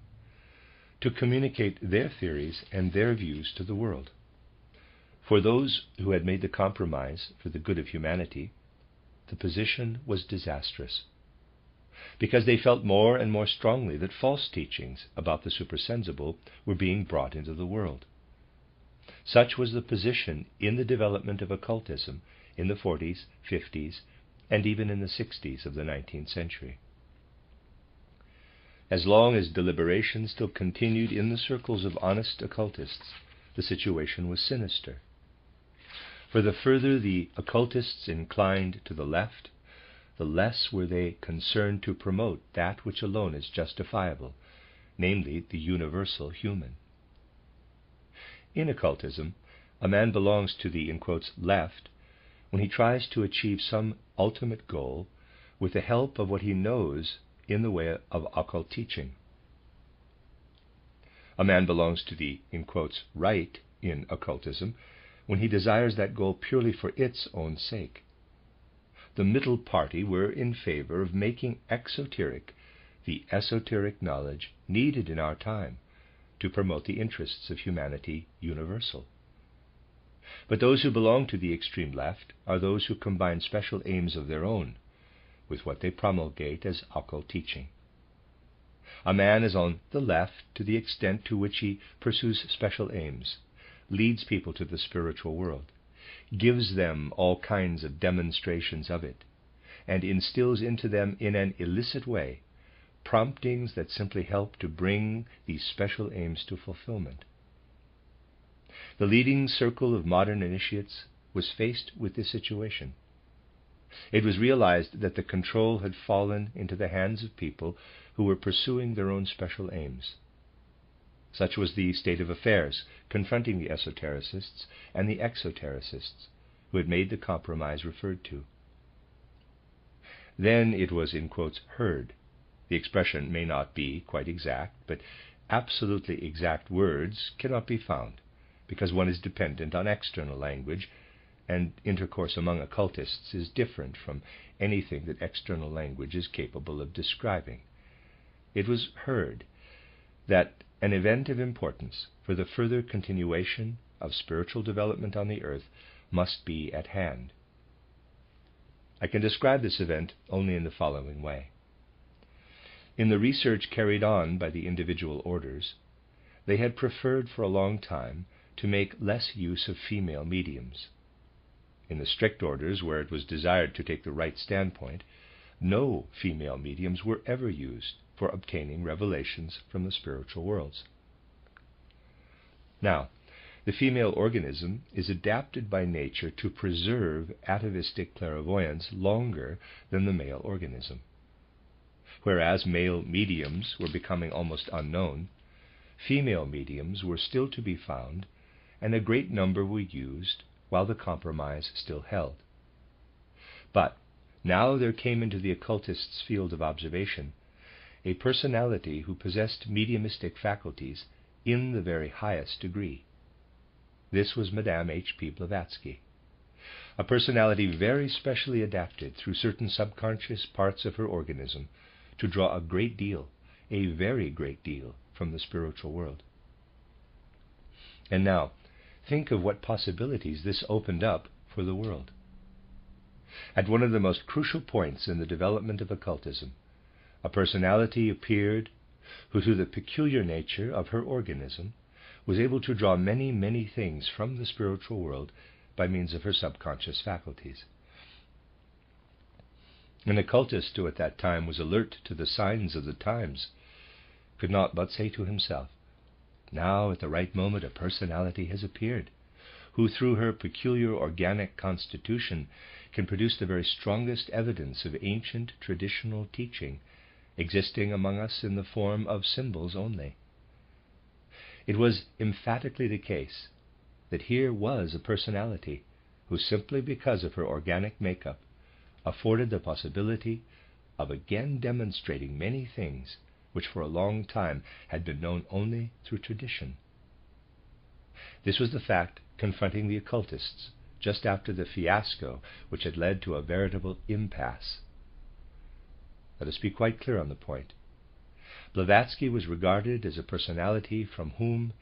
A: to communicate their theories and their views to the world. For those who had made the compromise for the good of humanity, the position was disastrous, because they felt more and more strongly that false teachings about the supersensible were being brought into the world. Such was the position in the development of occultism in the 40s, 50s, and even in the 60s of the 19th century. As long as deliberation still continued in the circles of honest occultists, the situation was sinister. For the further the occultists inclined to the left, the less were they concerned to promote that which alone is justifiable, namely the universal human. In occultism, a man belongs to the, in quotes, left when he tries to achieve some ultimate goal with the help of what he knows in the way of occult teaching. A man belongs to the, in quotes, right in occultism when he desires that goal purely for its own sake. The middle party were in favor of making exoteric the esoteric knowledge needed in our time to promote the interests of humanity universal. But those who belong to the extreme left are those who combine special aims of their own with what they promulgate as occult teaching. A man is on the left to the extent to which he pursues special aims, leads people to the spiritual world, gives them all kinds of demonstrations of it, and instills into them in an illicit way promptings that simply help to bring these special aims to fulfillment. The leading circle of modern initiates was faced with this situation. It was realized that the control had fallen into the hands of people who were pursuing their own special aims. Such was the state of affairs confronting the esotericists and the exotericists who had made the compromise referred to. Then it was, in quotes, heard. The expression may not be quite exact, but absolutely exact words cannot be found, because one is dependent on external language, and intercourse among occultists is different from anything that external language is capable of describing. It was heard that an event of importance for the further continuation of spiritual development on the earth must be at hand. I can describe this event only in the following way. In the research carried on by the individual orders, they had preferred for a long time to make less use of female mediums. In the strict orders, where it was desired to take the right standpoint, no female mediums were ever used for obtaining revelations from the spiritual worlds. Now, the female organism is adapted by nature to preserve atavistic clairvoyance longer than the male organism. Whereas male mediums were becoming almost unknown, female mediums were still to be found, and a great number were used while the compromise still held. But now there came into the occultist's field of observation a personality who possessed mediumistic faculties in the very highest degree. This was Madame H.P. Blavatsky, a personality very specially adapted through certain subconscious parts of her organism to draw a great deal, a very great deal, from the spiritual world. And now, think of what possibilities this opened up for the world. At one of the most crucial points in the development of occultism, a personality appeared who, through the peculiar nature of her organism, was able to draw many, many things from the spiritual world by means of her subconscious faculties. An occultist who at that time was alert to the signs of the times could not but say to himself, now at the right moment a personality has appeared, who through her peculiar organic constitution can produce the very strongest evidence of ancient traditional teaching, existing among us in the form of symbols only. It was emphatically the case that here was a personality who, simply because of her organic makeup, afforded the possibility of again demonstrating many things which for a long time had been known only through tradition. This was the fact confronting the occultists just after the fiasco which had led to a veritable impasse. Let us be quite clear on the point. Blavatsky was regarded as a personality from whom,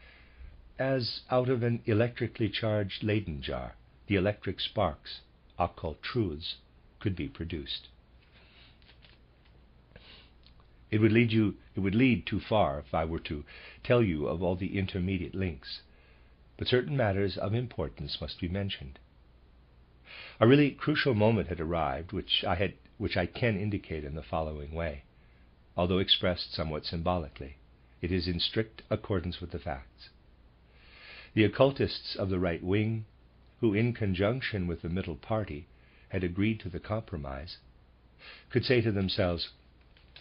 A: as out of an electrically charged Leyden jar, the electric sparks, occult truths, could be produced. It would lead too far if I were to tell you of all the intermediate links, but certain matters of importance must be mentioned. A really crucial moment had arrived, which I can indicate in the following way, although expressed somewhat symbolically. It is in strict accordance with the facts. The occultists of the right wing, who in conjunction with the middle party had agreed to the compromise, could say to themselves,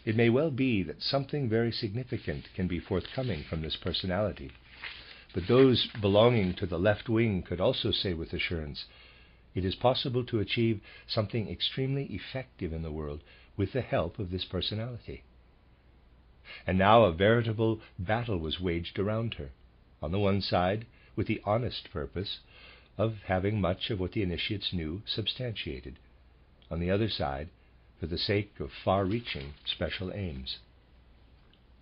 A: it may well be that something very significant can be forthcoming from this personality, but those belonging to the left wing could also say with assurance, it is possible to achieve something extremely effective in the world with the help of this personality. And now a veritable battle was waged around her, on the one side with the honest purpose of having much of what the initiates knew substantiated, on the other side for the sake of far-reaching special aims.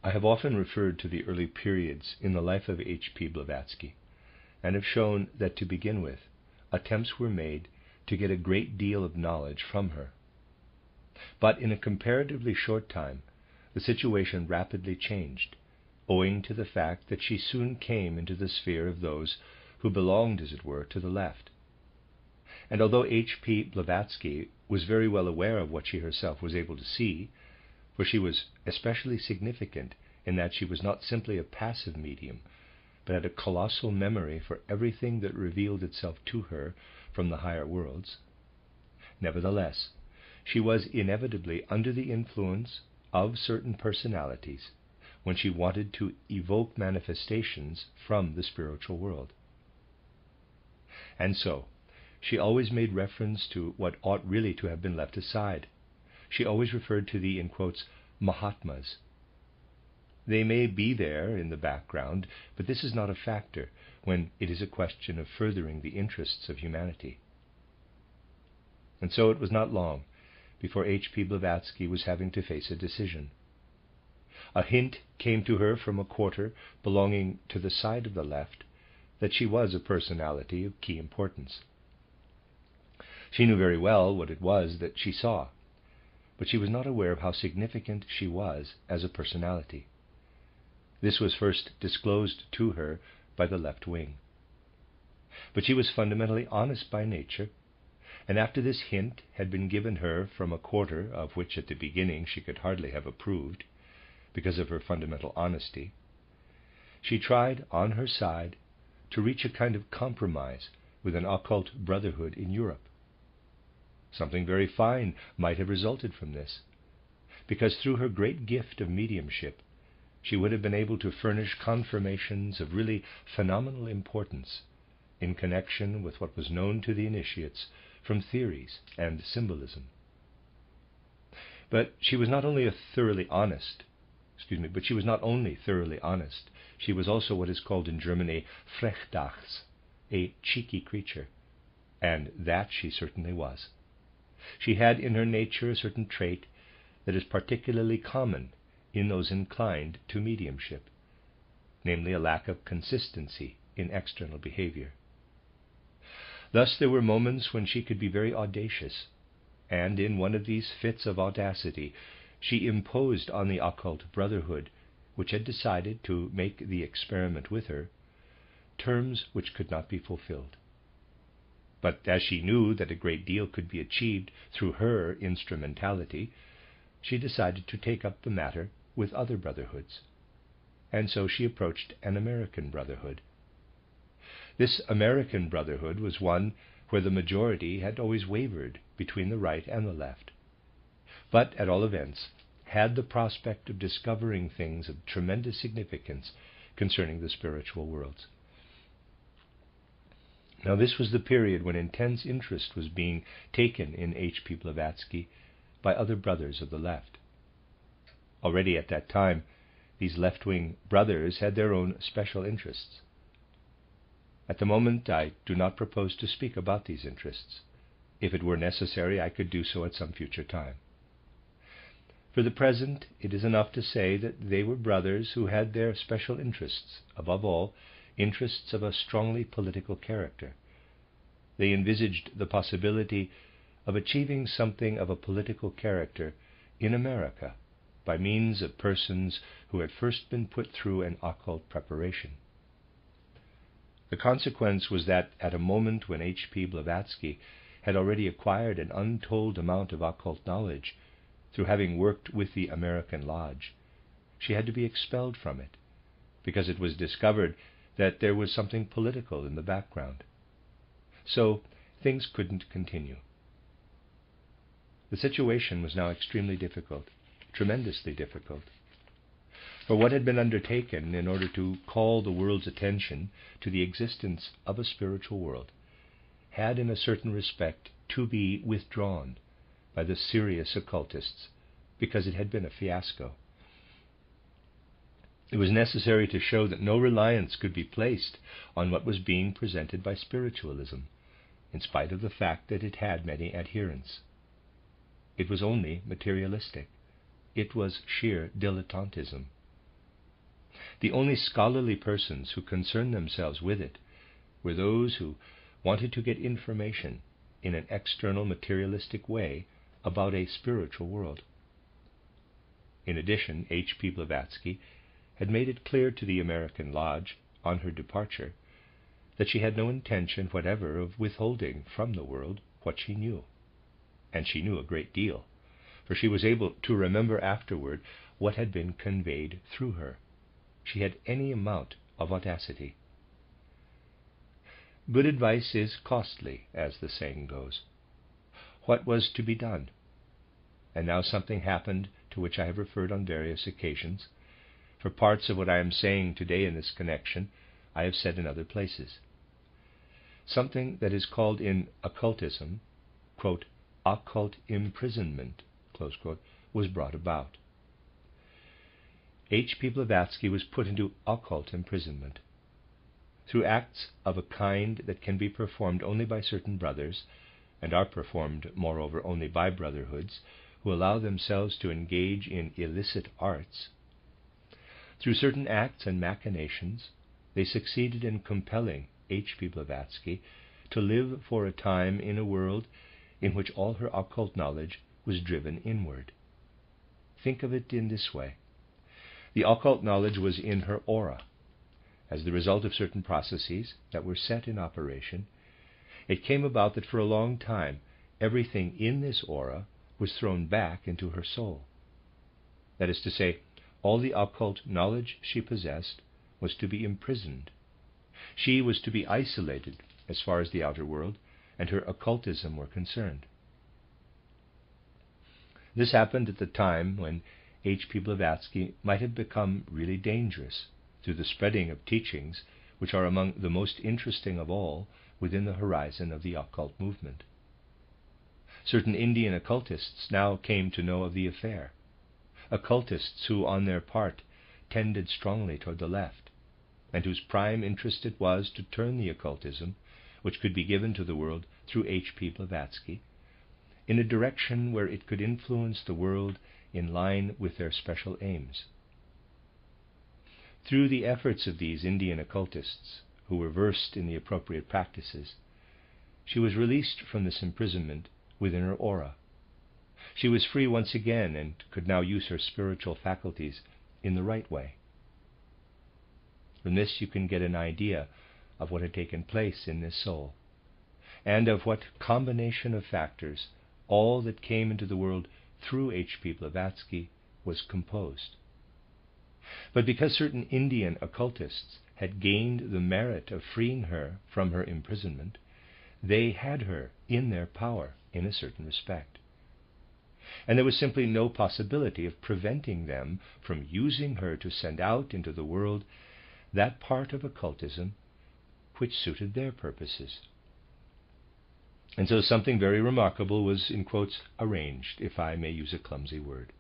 A: I have often referred to the early periods in the life of H.P. Blavatsky, and have shown that, to begin with, attempts were made to get a great deal of knowledge from her. But in a comparatively short time, the situation rapidly changed, owing to the fact that she soon came into the sphere of those who belonged, as it were, to the left. And although H.P. Blavatsky was very well aware of what she herself was able to see, for she was especially significant in that she was not simply a passive medium, but had a colossal memory for everything that revealed itself to her from the higher worlds. Nevertheless, she was inevitably under the influence of certain personalities when she wanted to evoke manifestations from the spiritual world. And so, she always made reference to what ought really to have been left aside. She always referred to the, in quotes, Mahatmas. They may be there in the background, but this is not a factor when it is a question of furthering the interests of humanity. And so it was not long before H.P. Blavatsky was having to face a decision. A hint came to her from a quarter belonging to the side of the left that she was a personality of key importance. She knew very well what it was that she saw, but she was not aware of how significant she was as a personality. This was first disclosed to her by the left wing. But she was fundamentally honest by nature, and after this hint had been given her from a quarter of which at the beginning she could hardly have approved, because of her fundamental honesty, she tried on her side to reach a kind of compromise with an occult brotherhood in Europe. Something very fine might have resulted from this, because through her great gift of mediumship, she would have been able to furnish confirmations of really phenomenal importance in connection with what was known to the initiates from theories and symbolism. But she was not only thoroughly honest, she was also what is called in German a Frechdachs, a cheeky creature, and that she certainly was. She had in her nature a certain trait that is particularly common in those inclined to mediumship, namely a lack of consistency in external behavior. Thus there were moments when she could be very audacious, and in one of these fits of audacity she imposed on the occult brotherhood, which had decided to make the experiment with her, terms which could not be fulfilled. But as she knew that a great deal could be achieved through her instrumentality, she decided to take up the matter with other brotherhoods. and so she approached an American brotherhood. This American brotherhood was one where the majority had always wavered between the right and the left, but at all events had the prospect of discovering things of tremendous significance concerning the spiritual worlds. Now, this was the period when intense interest was being taken in H.P. Blavatsky by other brothers of the left. Already at that time, these left-wing brothers had their own special interests. At the moment, I do not propose to speak about these interests. If it were necessary, I could do so at some future time. For the present, it is enough to say that they were brothers who had their special interests, above all, interests of a strongly political character. They envisaged the possibility of achieving something of a political character in America by means of persons who had first been put through an occult preparation. The consequence was that at a moment when H.P. Blavatsky had already acquired an untold amount of occult knowledge through having worked with the American Lodge, she had to be expelled from it, because it was discovered that there was something political in the background. So things couldn't continue. The situation was now extremely difficult, tremendously difficult. For what had been undertaken in order to call the world's attention to the existence of a spiritual world had in a certain respect to be withdrawn by the serious occultists, because it had been a fiasco. It was necessary to show that no reliance could be placed on what was being presented by spiritualism, in spite of the fact that it had many adherents. It was only materialistic. It was sheer dilettantism. The only scholarly persons who concerned themselves with it were those who wanted to get information in an external materialistic way about a spiritual world. In addition, H.P. Blavatsky had made it clear to the American Lodge on her departure that she had no intention whatever of withholding from the world what she knew. And she knew a great deal, for she was able to remember afterward what had been conveyed through her. She had any amount of audacity. Good advice is costly, as the saying goes. What was to be done? And now something happened to which I have referred on various occasions, for parts of what I am saying today in this connection I have said in other places. Something that is called in occultism, quote, occult imprisonment, close quote, was brought about. H.P. Blavatsky was put into occult imprisonment. Through acts of a kind that can be performed only by certain brothers, and are performed, moreover, only by brotherhoods who allow themselves to engage in illicit arts, through certain acts and machinations, they succeeded in compelling H.P. Blavatsky to live for a time in a world in which all her occult knowledge was driven inward. Think of it in this way. The occult knowledge was in her aura. As the result of certain processes that were set in operation, it came about that for a long time everything in this aura was thrown back into her soul. That is to say, all the occult knowledge she possessed was to be imprisoned. She was to be isolated as far as the outer world and her occultism were concerned. This happened at the time when H.P. Blavatsky might have become really dangerous through the spreading of teachings which are among the most interesting of all within the horizon of the occult movement. Certain Indian occultists now came to know of the affair, occultists who, on their part, tended strongly toward the left, and whose prime interest it was to turn the occultism, which could be given to the world through H.P. Blavatsky, in a direction where it could influence the world in line with their special aims. Through the efforts of these Indian occultists, who were versed in the appropriate practices, she was released from this imprisonment within her aura. She was free once again and could now use her spiritual faculties in the right way. From this you can get an idea of what had taken place in this soul, and of what combination of factors all that came into the world through H.P. Blavatsky was composed. But because certain Indian occultists had gained the merit of freeing her from her imprisonment, they had her in their power in a certain respect. And there was simply no possibility of preventing them from using her to send out into the world that part of occultism which suited their purposes. And so something very remarkable was, in quotes, arranged, if I may use a clumsy word.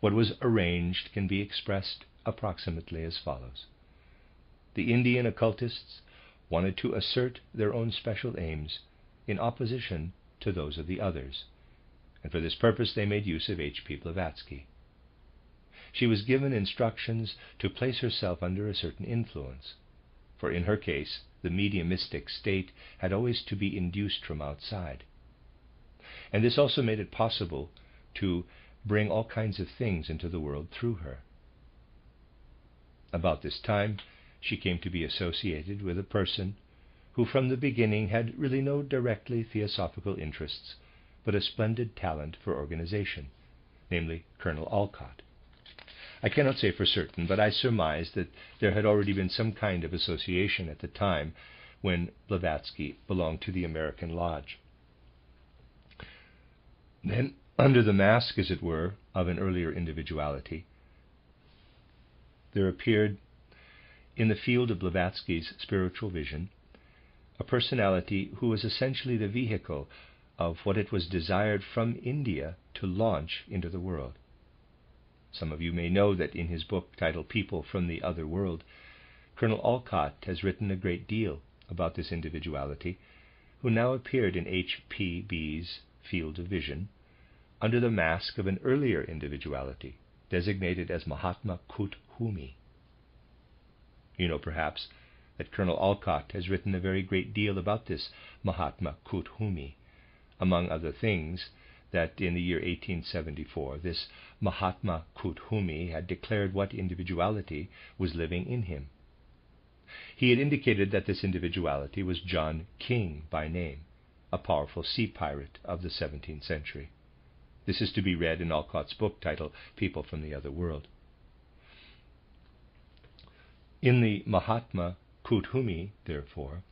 A: What was arranged can be expressed approximately as follows. The Indian occultists wanted to assert their own special aims in opposition to those of the others, and for this purpose they made use of H.P. Blavatsky. She was given instructions to place herself under a certain influence, for in her case the mediumistic state had always to be induced from outside. And this also made it possible to bring all kinds of things into the world through her. About this time, she came to be associated with a person who from the beginning had really no directly theosophical interests, but a splendid talent for organization, namely Colonel Olcott. I cannot say for certain, but I surmise that there had already been some kind of association at the time when Blavatsky belonged to the American Lodge. Then, under the mask, as it were, of an earlier individuality, there appeared in the field of Blavatsky's spiritual vision a personality who was essentially the vehicle of what it was desired from India to launch into the world. Some of you may know that in his book titled People from the Other World, Colonel Olcott has written a great deal about this individuality, who now appeared in H.P.B.'s field of vision under the mask of an earlier individuality, designated as Mahatma Kuthumi. You know perhaps that Colonel Olcott has written a very great deal about this Mahatma Kuthumi, among other things, that in the year 1874 this Mahatma Kuthumi had declared what individuality was living in him. He had indicated that this individuality was John King by name, a powerful sea pirate of the 17th century. This is to be read in Olcott's book titled People from the Other World. In the Mahatma Kuthumi, therefore,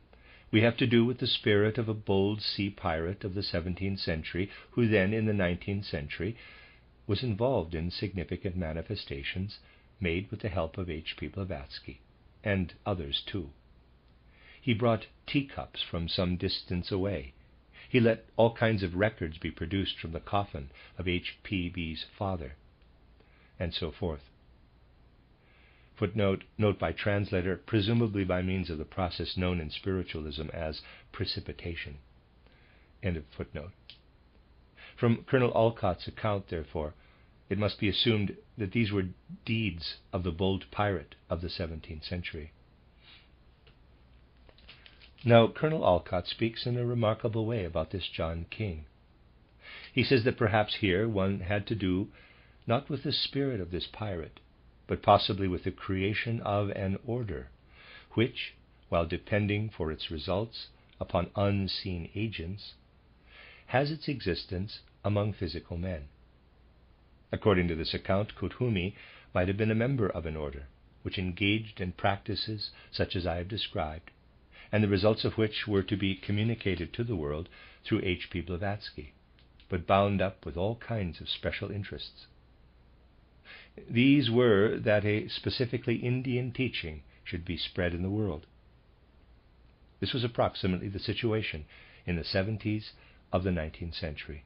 A: we have to do with the spirit of a bold sea pirate of the 17th century, who then, in the 19th century, was involved in significant manifestations made with the help of H.P. Blavatsky, and others too. He brought teacups from some distance away. He let all kinds of records be produced from the coffin of H.P.B.'s father, and so forth. Footnote, note by translator, presumably by means of the process known in spiritualism as precipitation. End of footnote. From Colonel Olcott's account, therefore, it must be assumed that these were deeds of the bold pirate of the 17th century. Now, Colonel Olcott speaks in a remarkable way about this John King. He says that perhaps here one had to do not with the spirit of this pirate, but possibly with the creation of an order, which, while depending for its results upon unseen agents, has its existence among physical men. According to this account, Kuthumi might have been a member of an order which engaged in practices such as I have described, and the results of which were to be communicated to the world through H.P. Blavatsky, but bound up with all kinds of special interests. These were that a specifically Indian teaching should be spread in the world. This was approximately the situation in the 70s of the 19th century.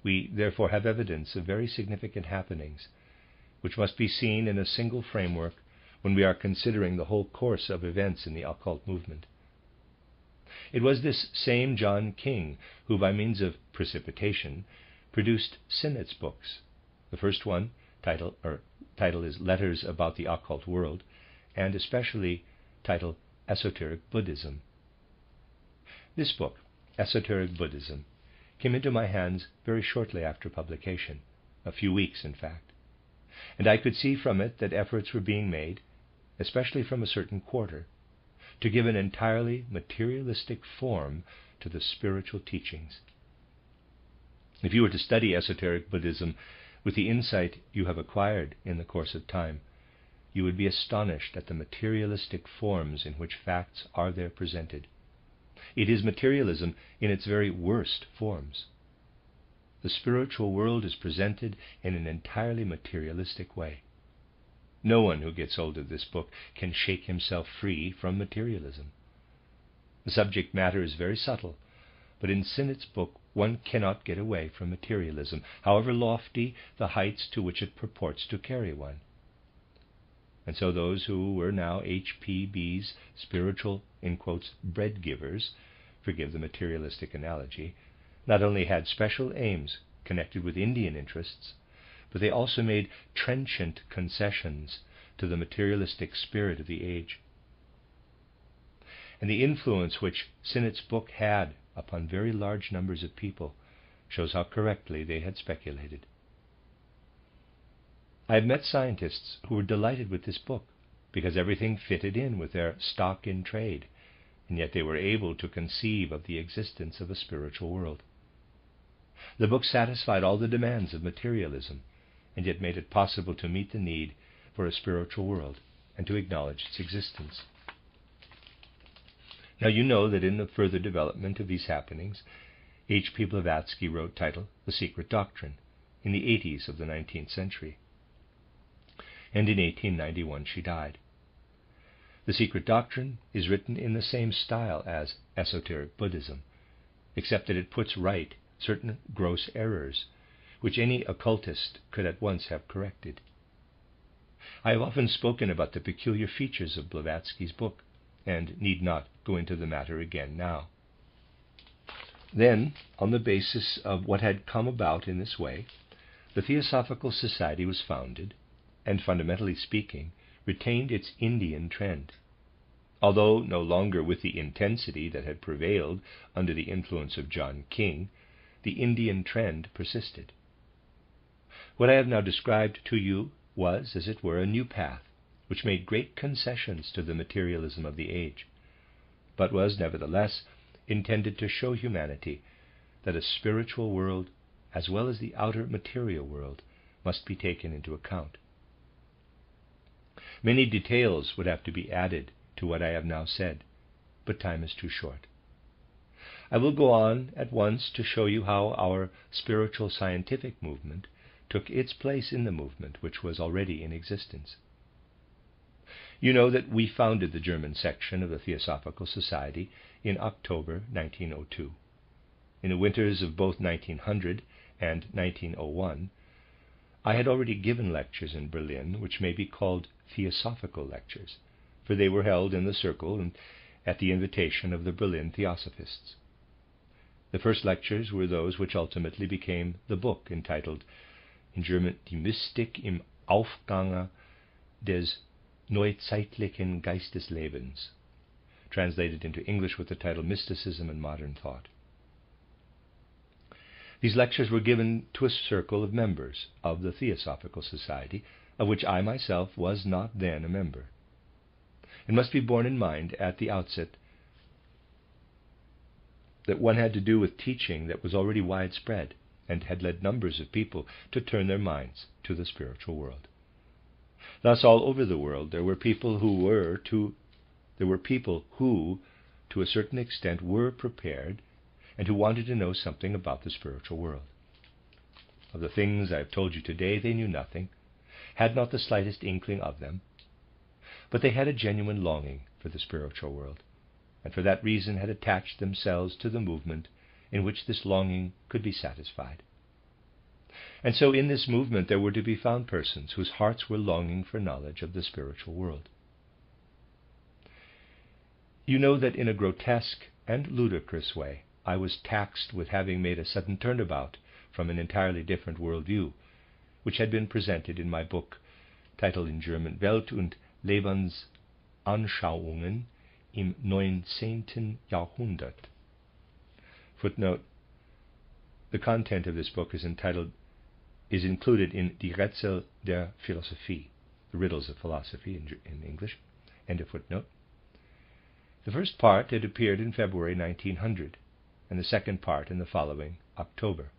A: We therefore have evidence of very significant happenings, which must be seen in a single framework when we are considering the whole course of events in the occult movement. It was this same John King who, by means of precipitation, produced Sinnett's books. The first one, title is Letters About the Occult World, and especially titled Esoteric Buddhism. This book, Esoteric Buddhism, came into my hands very shortly after publication, a few weeks in fact, and I could see from it that efforts were being made, especially from a certain quarter, to give an entirely materialistic form to the spiritual teachings. If you were to study esoteric Buddhism with the insight you have acquired in the course of time, you would be astonished at the materialistic forms in which facts are there presented. It is materialism in its very worst forms. The spiritual world is presented in an entirely materialistic way. No one who gets hold of this book can shake himself free from materialism. The subject matter is very subtle, but in Sinnett's book one cannot get away from materialism, however lofty the heights to which it purports to carry one. And so those who were now HPB's spiritual, in quotes, bread givers, forgive the materialistic analogy, not only had special aims connected with Indian interests, but they also made trenchant concessions to the materialistic spirit of the age. And the influence which Sinnett's book had upon very large numbers of people shows how correctly they had speculated. I have met scientists who were delighted with this book because everything fitted in with their stock in trade, and yet they were able to conceive of the existence of a spiritual world. The book satisfied all the demands of materialism, and yet made it possible to meet the need for a spiritual world and to acknowledge its existence. Now you know that in the further development of these happenings, H.P. Blavatsky wrote title The Secret Doctrine in the 80s of the 19th century. And in 1891 she died. The Secret Doctrine is written in the same style as Esoteric Buddhism, except that it puts right certain gross errors, which any occultist could at once have corrected. I have often spoken about the peculiar features of Blavatsky's book, and need not go into the matter again now. Then, on the basis of what had come about in this way, the Theosophical Society was founded, and fundamentally speaking, retained its Indian trend, although no longer with the intensity that had prevailed under the influence of John King. The Indian trend persisted. What I have now described to you was, as it were, a new path, which made great concessions to the materialism of the age, but was nevertheless intended to show humanity that a spiritual world, as well as the outer material world, must be taken into account. Many details would have to be added to what I have now said, but time is too short. I will go on at once to show you how our spiritual scientific movement took its place in the movement which was already in existence. You know that we founded the German section of the Theosophical Society in October 1902. In the winters of both 1900 and 1901, I had already given lectures in Berlin which may be called Theosophical lectures, for they were held in the circle and at the invitation of the Berlin Theosophists. The first lectures were those which ultimately became the book entitled, in German, Die Mystik im Aufgange des neuzeitlichen Geisteslebens, translated into English with the title Mysticism and Modern Thought. These lectures were given to a circle of members of the Theosophical Society, of which I myself was not then a member. It must be borne in mind at the outset that one had to do with teaching that was already widespread and had led numbers of people to turn their minds to the spiritual world. Thus, all over the world, there were people who, to a certain extent, were prepared and who wanted to know something about the spiritual world. Of the things I have told you today, they knew nothing, had not the slightest inkling of them, but they had a genuine longing for the spiritual world, and for that reason had attached themselves to the movement in which this longing could be satisfied. And so in this movement there were to be found persons whose hearts were longing for knowledge of the spiritual world. You know that in a grotesque and ludicrous way I was taxed with having made a sudden turnabout from an entirely different worldview, which had been presented in my book, titled in German Welt- und Lebensanschauungen im 19. Jahrhundert. Footnote: the content of this book is included in Die Rätsel der Philosophie, the riddles of philosophy in English. End of footnote. The first part had appeared in February 1900, and the second part in the following October.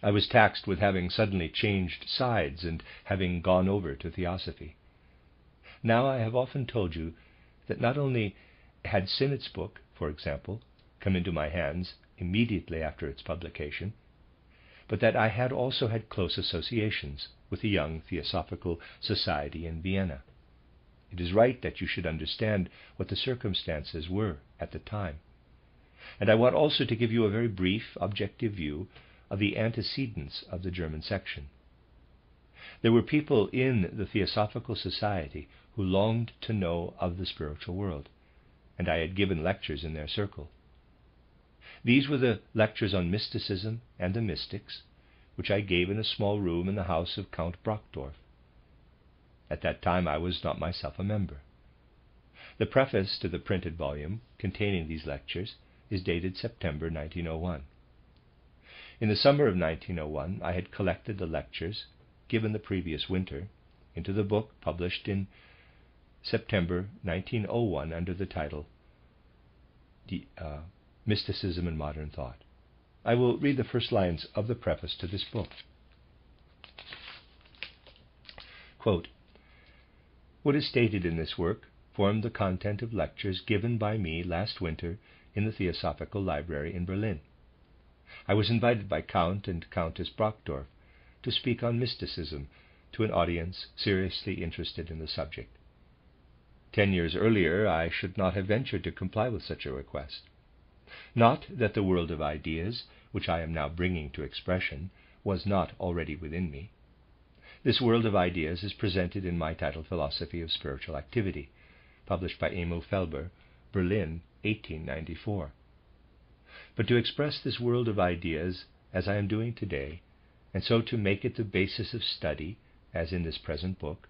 A: I was taxed with having suddenly changed sides and having gone over to Theosophy. Now I have often told you that not only had Sinnett's book, for example, come into my hands immediately after its publication, but that I had also had close associations with the Young Theosophical Society in Vienna. It is right that you should understand what the circumstances were at the time. And I want also to give you a very brief, objective view of the antecedents of the German section. There were people in the Theosophical Society who longed to know of the spiritual world, and I had given lectures in their circle. These were the lectures on mysticism and the mystics, which I gave in a small room in the house of Count Brockdorff. At that time I was not myself a member. The preface to the printed volume containing these lectures is dated September 1901. In the summer of 1901, I had collected the lectures given the previous winter into the book published in September 1901 under the title Mysticism and Modern Thought. I will read the first lines of the preface to this book. Quote, "What is stated in this work formed the content of lectures given by me last winter in the Theosophical Library in Berlin. I was invited by Count and Countess Brockdorff to speak on mysticism to an audience seriously interested in the subject. 10 years earlier, I should not have ventured to comply with such a request. Not that the world of ideas, which I am now bringing to expression, was not already within me. This world of ideas is presented in my title Philosophy of Spiritual Activity, published by Emil Felber, Berlin, 1894. But to express this world of ideas as I am doing today, and so to make it the basis of study, as in this present book,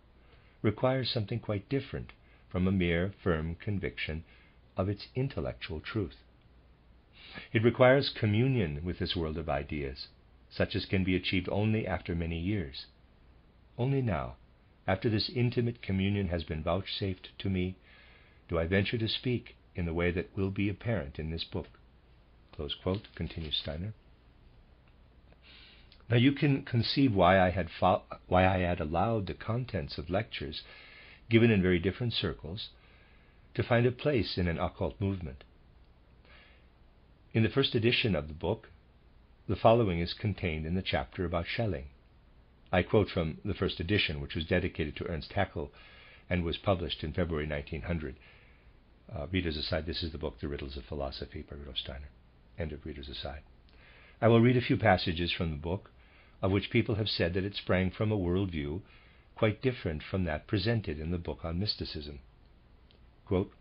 A: requires something quite different from a mere firm conviction of its intellectual truth. It requires communion with this world of ideas, such as can be achieved only after many years. Only now, after this intimate communion has been vouchsafed to me, do I venture to speak in the way that will be apparent in this book." Close quote, continues Steiner. Now you can conceive why I had allowed the contents of lectures given in very different circles to find a place in an occult movement. In the first edition of the book, the following is contained in the chapter about Schelling. I quote from the first edition, which was dedicated to Ernst Haeckel and was published in February 1900. Readers aside, this is the book The Riddles of Philosophy by Rudolf Steiner. End of readers aside. I will read a few passages from the book, of which people have said that it sprang from a worldview quite different from that presented in the book on mysticism. Quote,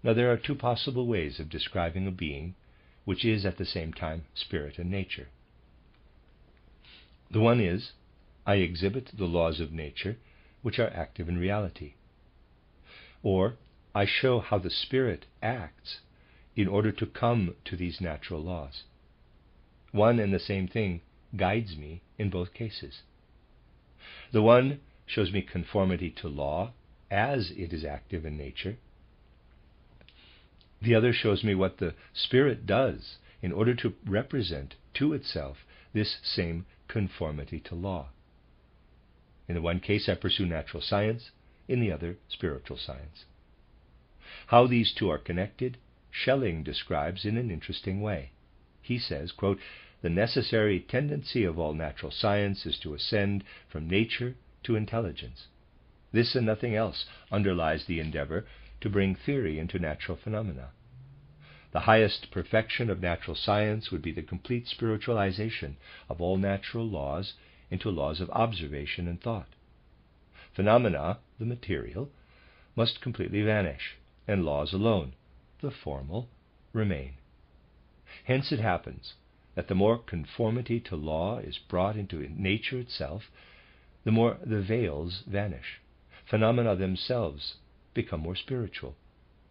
A: "Now there are two possible ways of describing a being which is at the same time spirit and nature. The one is, I exhibit the laws of nature which are active in reality. Or, I show how the spirit acts in order to come to these natural laws. One and the same thing guides me in both cases. The one shows me conformity to law as it is active in nature. The other shows me what the spirit does in order to represent to itself this same conformity to law. In the one case I pursue natural science, in the other spiritual science. How these two are connected, Schelling describes in an interesting way. He says, quote, "The necessary tendency of all natural science is to ascend from nature to intelligence. This and nothing else underlies the endeavor to bring theory into natural phenomena. The highest perfection of natural science would be the complete spiritualization of all natural laws into laws of observation and thought. Phenomena, the material, must completely vanish, and laws alone, the formal, remain. Hence it happens that the more conformity to law is brought into nature itself, the more the veils vanish. Phenomena themselves become more spiritual,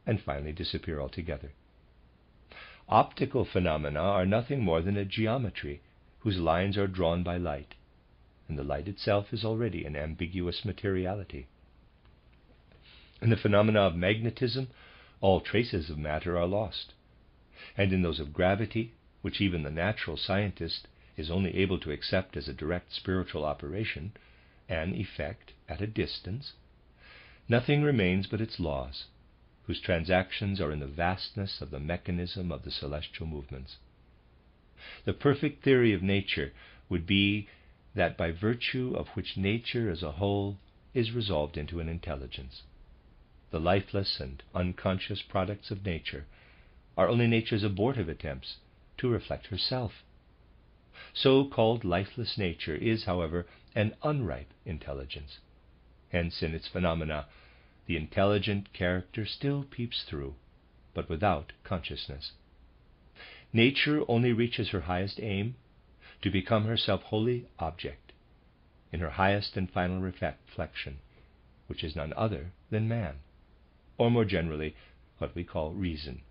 A: and finally disappear altogether. Optical phenomena are nothing more than a geometry whose lines are drawn by light, and the light itself is already an ambiguous materiality. In the phenomena of magnetism, all traces of matter are lost, and in those of gravity, which even the natural scientist is only able to accept as a direct spiritual operation an effect at a distance, nothing remains but its laws, whose transactions are in the vastness of the mechanism of the celestial movements. The perfect theory of nature would be that by virtue of which nature as a whole is resolved into an intelligence. The lifeless and unconscious products of nature are only nature's abortive attempts to reflect herself. So-called lifeless nature is, however, an unripe intelligence. Hence, in its phenomena, the intelligent character still peeps through, but without consciousness. Nature only reaches her highest aim, to become herself wholly object, in her highest and final reflection, which is none other than man, or more generally, what we call reason,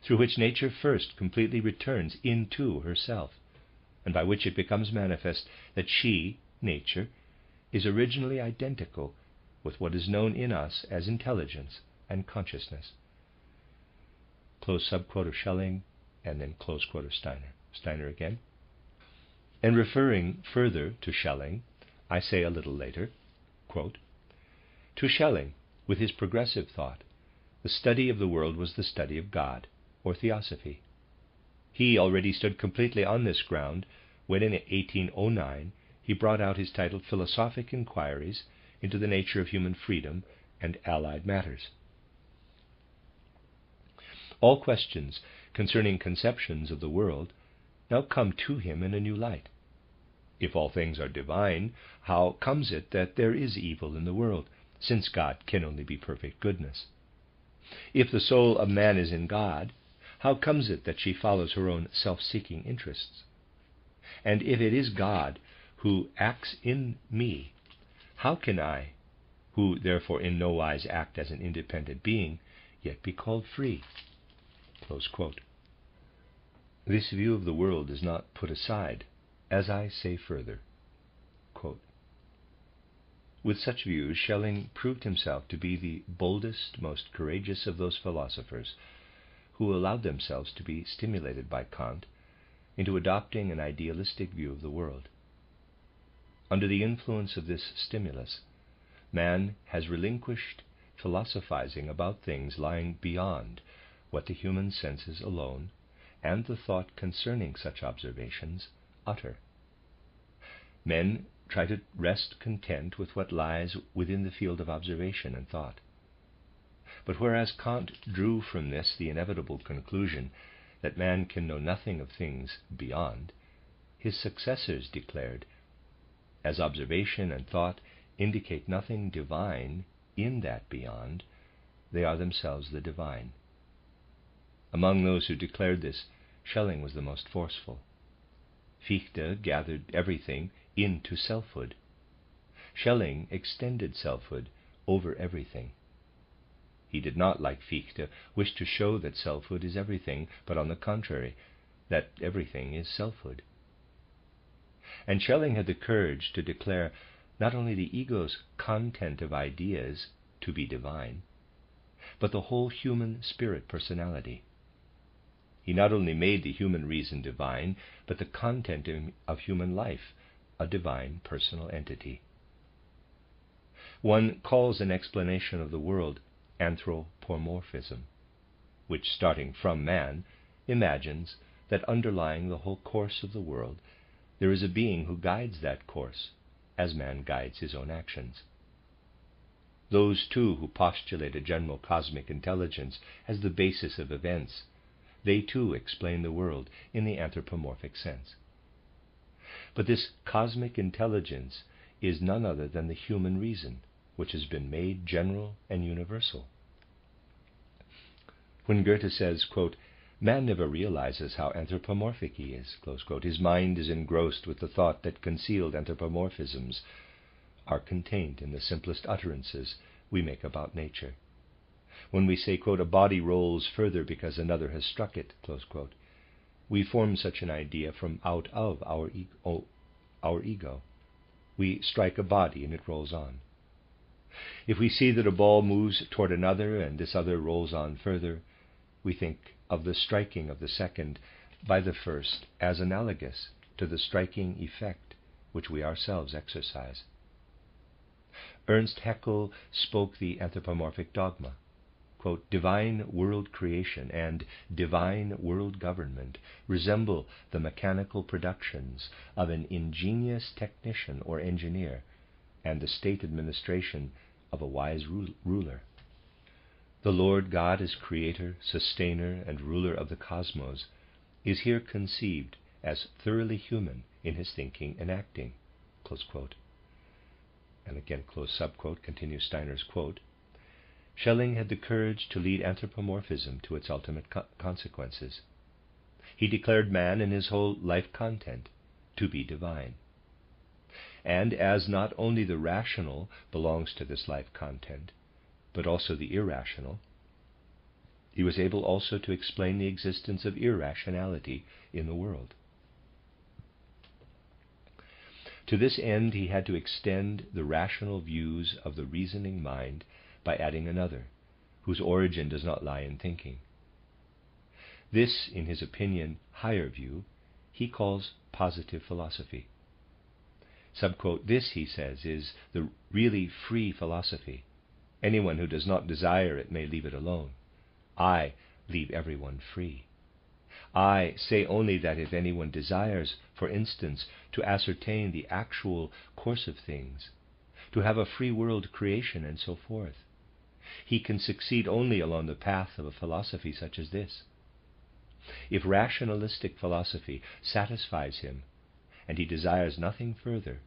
A: through which nature first completely returns into herself, and by which it becomes manifest that she, nature, is originally identical with what is known in us as intelligence and consciousness. Close subquote of Schelling, and then close quote of Steiner. Steiner again. And referring further to Schelling, I say a little later, quote, "To Schelling, with his progressive thought, the study of the world was the study of God, or theosophy. He already stood completely on this ground when in 1809 he brought out his titled Philosophic Inquiries into the Nature of Human Freedom and Allied Matters. All questions concerning conceptions of the world now come to him in a new light. If all things are divine, how comes it that there is evil in the world, since God can only be perfect goodness? If the soul of man is in God, how comes it that she follows her own self-seeking interests? And if it is God who acts in me, how can I, who therefore in no wise act as an independent being, yet be called free?" Close quote. This view of the world is not put aside, as I say further. Quote, "With such views, Schelling proved himself to be the boldest, most courageous of those philosophers who allowed themselves to be stimulated by Kant into adopting an idealistic view of the world. Under the influence of this stimulus, man has relinquished philosophizing about things lying beyond what the human senses alone, and the thought concerning such observations, utter. Men try to rest content with what lies within the field of observation and thought. But whereas Kant drew from this the inevitable conclusion that man can know nothing of things beyond, his successors declared, as observation and thought indicate nothing divine in that beyond, they are themselves the divine. Among those who declared this, Schelling was the most forceful. Fichte gathered everything into selfhood. Schelling extended selfhood over everything. He did not, like Fichte, wish to show that selfhood is everything, but on the contrary, that everything is selfhood. And Schelling had the courage to declare not only the ego's content of ideas to be divine, but the whole human spirit personality. He not only made the human reason divine, but the content of human life a divine personal entity. One calls an explanation of the world anthropomorphism, which, starting from man, imagines that underlying the whole course of the world there is a being who guides that course, as man guides his own actions. Those, too, who postulate a general cosmic intelligence as the basis of events, they too explain the world in the anthropomorphic sense. But this cosmic intelligence is none other than the human reason, which has been made general and universal. When Goethe says, quote, "Man never realizes how anthropomorphic he is," close quote, his mind is engrossed with the thought that concealed anthropomorphisms are contained in the simplest utterances we make about nature. When we say, quote, "a body rolls further because another has struck it," close quote, we form such an idea from out of our ego. We strike a body and it rolls on. If we see that a ball moves toward another and this other rolls on further, we think of the striking of the second by the first as analogous to the striking effect which we ourselves exercise. Ernst Haeckel spoke the anthropomorphic dogma. Quote, "Divine world creation and divine world government resemble the mechanical productions of an ingenious technician or engineer and the state administration of a wise ruler. The Lord God as creator, sustainer, and ruler of the cosmos is here conceived as thoroughly human in his thinking and acting." Close quote. And again, close subquote, continues Steiner's quote. Schelling had the courage to lead anthropomorphism to its ultimate consequences. He declared man in his whole life content to be divine. And as not only the rational belongs to this life content, but also the irrational, he was able also to explain the existence of irrationality in the world. To this end, he had to extend the rational views of the reasoning mind by adding another, whose origin does not lie in thinking. This, in his opinion, higher view, he calls positive philosophy. Subquote, "This," he says, "is the really free philosophy. Anyone who does not desire it may leave it alone. I leave everyone free. I say only that if anyone desires, for instance, to ascertain the actual course of things, to have a free world creation and so forth, he can succeed only along the path of a philosophy such as this. If rationalistic philosophy satisfies him, and he desires nothing further,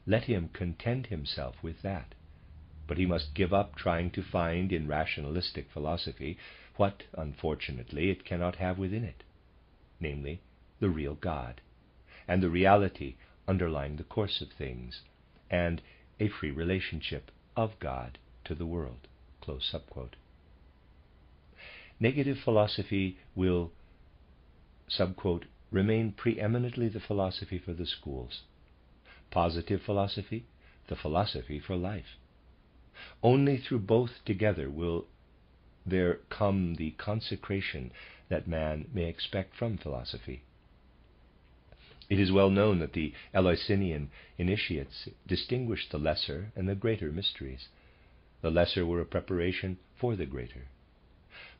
A: let him content himself with that. But he must give up trying to find in rationalistic philosophy what, unfortunately, it cannot have within it, namely, the real God, and the reality underlying the course of things, and a free relationship of God to the world." Close subquote. Negative philosophy will, subquote, "remain preeminently the philosophy for the schools. Positive philosophy, the philosophy for life. Only through both together will there come the consecration that man may expect from philosophy." It is well known that the Eleusinian initiates distinguished the lesser and the greater mysteries. The lesser were a preparation for the greater.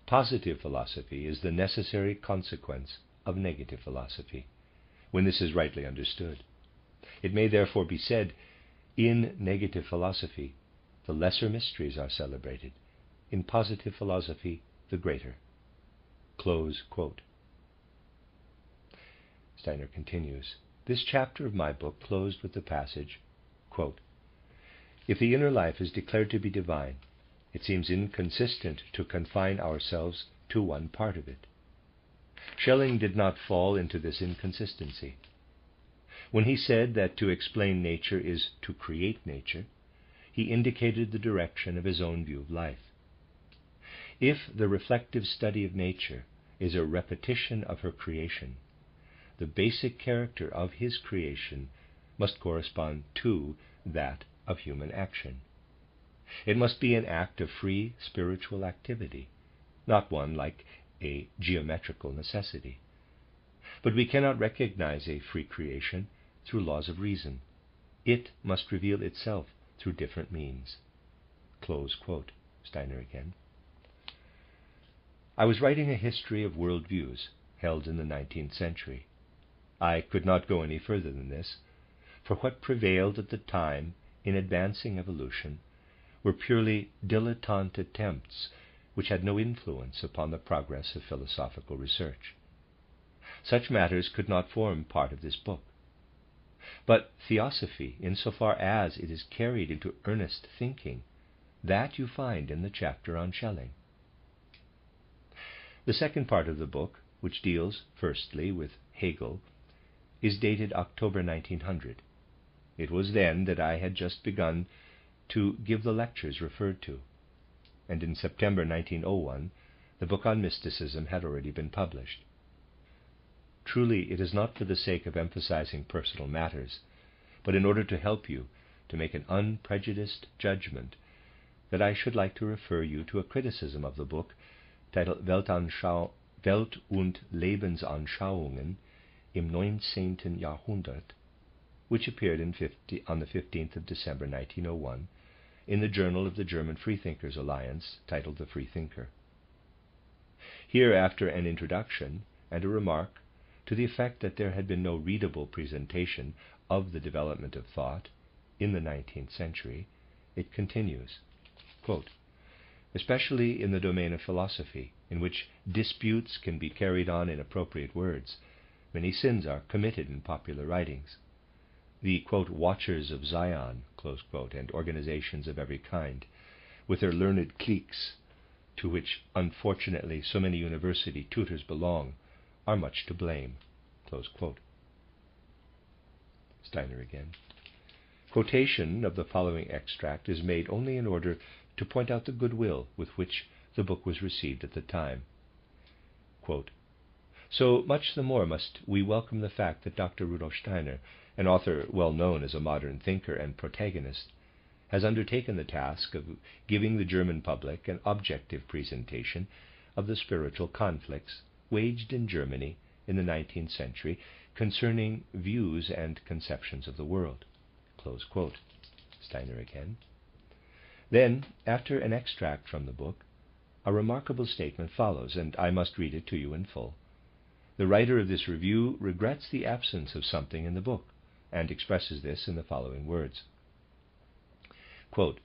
A: Positive philosophy is the necessary consequence of negative philosophy, when this is rightly understood. It may therefore be said, in negative philosophy, the lesser mysteries are celebrated, in positive philosophy, the greater. Close quote. Steiner continues, "This chapter of my book closed with the passage, quote, 'If the inner life is declared to be divine, it seems inconsistent to confine ourselves to one part of it.' Schelling did not fall into this inconsistency. When he said that to explain nature is to create nature, he indicated the direction of his own view of life. If the reflective study of nature is a repetition of her creation, the basic character of his creation must correspond to that of human action. It must be an act of free spiritual activity, not one like a geometrical necessity. But we cannot recognize a free creation through laws of reason. It must reveal itself through different means." Close quote. Steiner again. I was writing a history of world views held in the 19th century. I could not go any further than this, for what prevailed at the time in advancing evolution were purely dilettante attempts which had no influence upon the progress of philosophical research. Such matters could not form part of this book. But theosophy, insofar as it is carried into earnest thinking, that you find in the chapter on Schelling. The second part of the book, which deals, firstly, with Hegel, is dated October 1900. It was then that I had just begun to give the lectures referred to, and in September 1901 the book on mysticism had already been published. Truly, it is not for the sake of emphasizing personal matters, but in order to help you to make an unprejudiced judgment, that I should like to refer you to a criticism of the book titled Welt und Lebensanschauungen im 19. Jahrhundert, which appeared on the 15th of December 1901 in the Journal of the German Freethinkers Alliance, titled The Freethinker. Here, after an introduction and a remark to the effect that there had been no readable presentation of the development of thought in the 19th century, it continues, quote, especially in the domain of philosophy, in which disputes can be carried on in appropriate words, many sins are committed in popular writings. The, quote, Watchers of Zion, close quote, and organizations of every kind, with their learned cliques, to which unfortunately so many university tutors belong, are much to blame, close quote. Steiner again. Quotation of the following extract is made only in order to point out the goodwill with which the book was received at the time. Quote, so much the more must we welcome the fact that Dr. Rudolf Steiner, an author well known as a modern thinker and protagonist, has undertaken the task of giving the German public an objective presentation of the spiritual conflicts waged in Germany in the 19th century concerning views and conceptions of the world. Close quote. Steiner again. Then, after an extract from the book, a remarkable statement follows, and I must read it to you in full. The writer of this review regrets the absence of something in the book, and expresses this in the following words. Quote,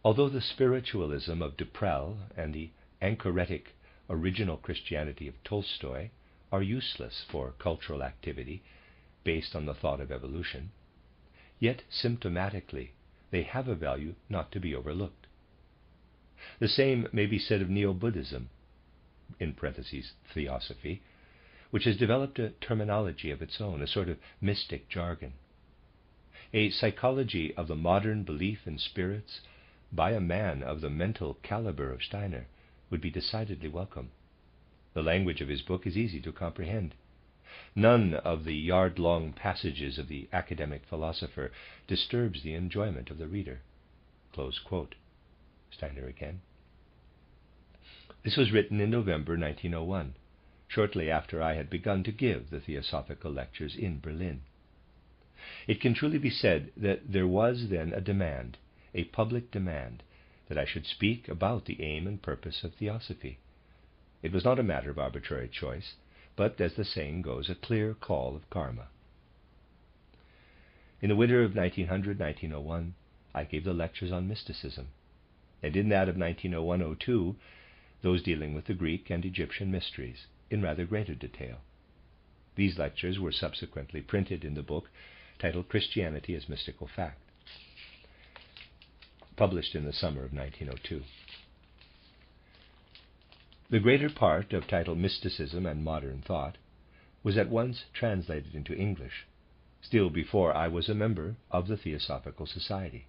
A: although the spiritualism of Duprel and the anchoretic original Christianity of Tolstoy are useless for cultural activity based on the thought of evolution, yet symptomatically they have a value not to be overlooked. The same may be said of Neo-Buddhism, in parentheses, theosophy, which has developed a terminology of its own, a sort of mystic jargon. A psychology of the modern belief in spirits by a man of the mental caliber of Steiner would be decidedly welcome. The language of his book is easy to comprehend. None of the yard-long passages of the academic philosopher disturbs the enjoyment of the reader. Close quote. Steiner again. This was written in November 1901, shortly after I had begun to give the Theosophical lectures in Berlin. It can truly be said that there was then a demand, a public demand, that I should speak about the aim and purpose of Theosophy. It was not a matter of arbitrary choice, but, as the saying goes, a clear call of karma. In the winter of 1900-1901, I gave the lectures on mysticism, and in that of 1901-02, those dealing with the Greek and Egyptian mysteries, in rather greater detail. These lectures were subsequently printed in the book titled Christianity as Mystical Fact, published in the summer of 1902. The greater part of titled Mysticism and Modern Thought was at once translated into English, still before I was a member of the Theosophical Society.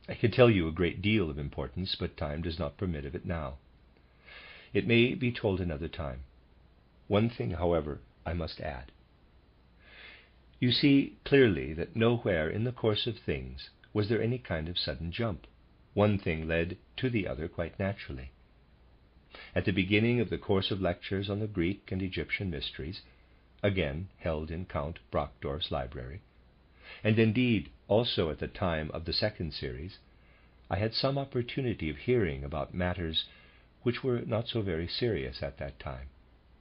A: I could tell you a great deal of importance, but time does not permit of it now. It may be told another time. One thing, however, I must add. You see clearly that nowhere in the course of things was there any kind of sudden jump. One thing led to the other quite naturally. At the beginning of the course of lectures on the Greek and Egyptian mysteries, again held in Count Brockdorff's library, and indeed also at the time of the second series, I had some opportunity of hearing about matters which were not so very serious at that time,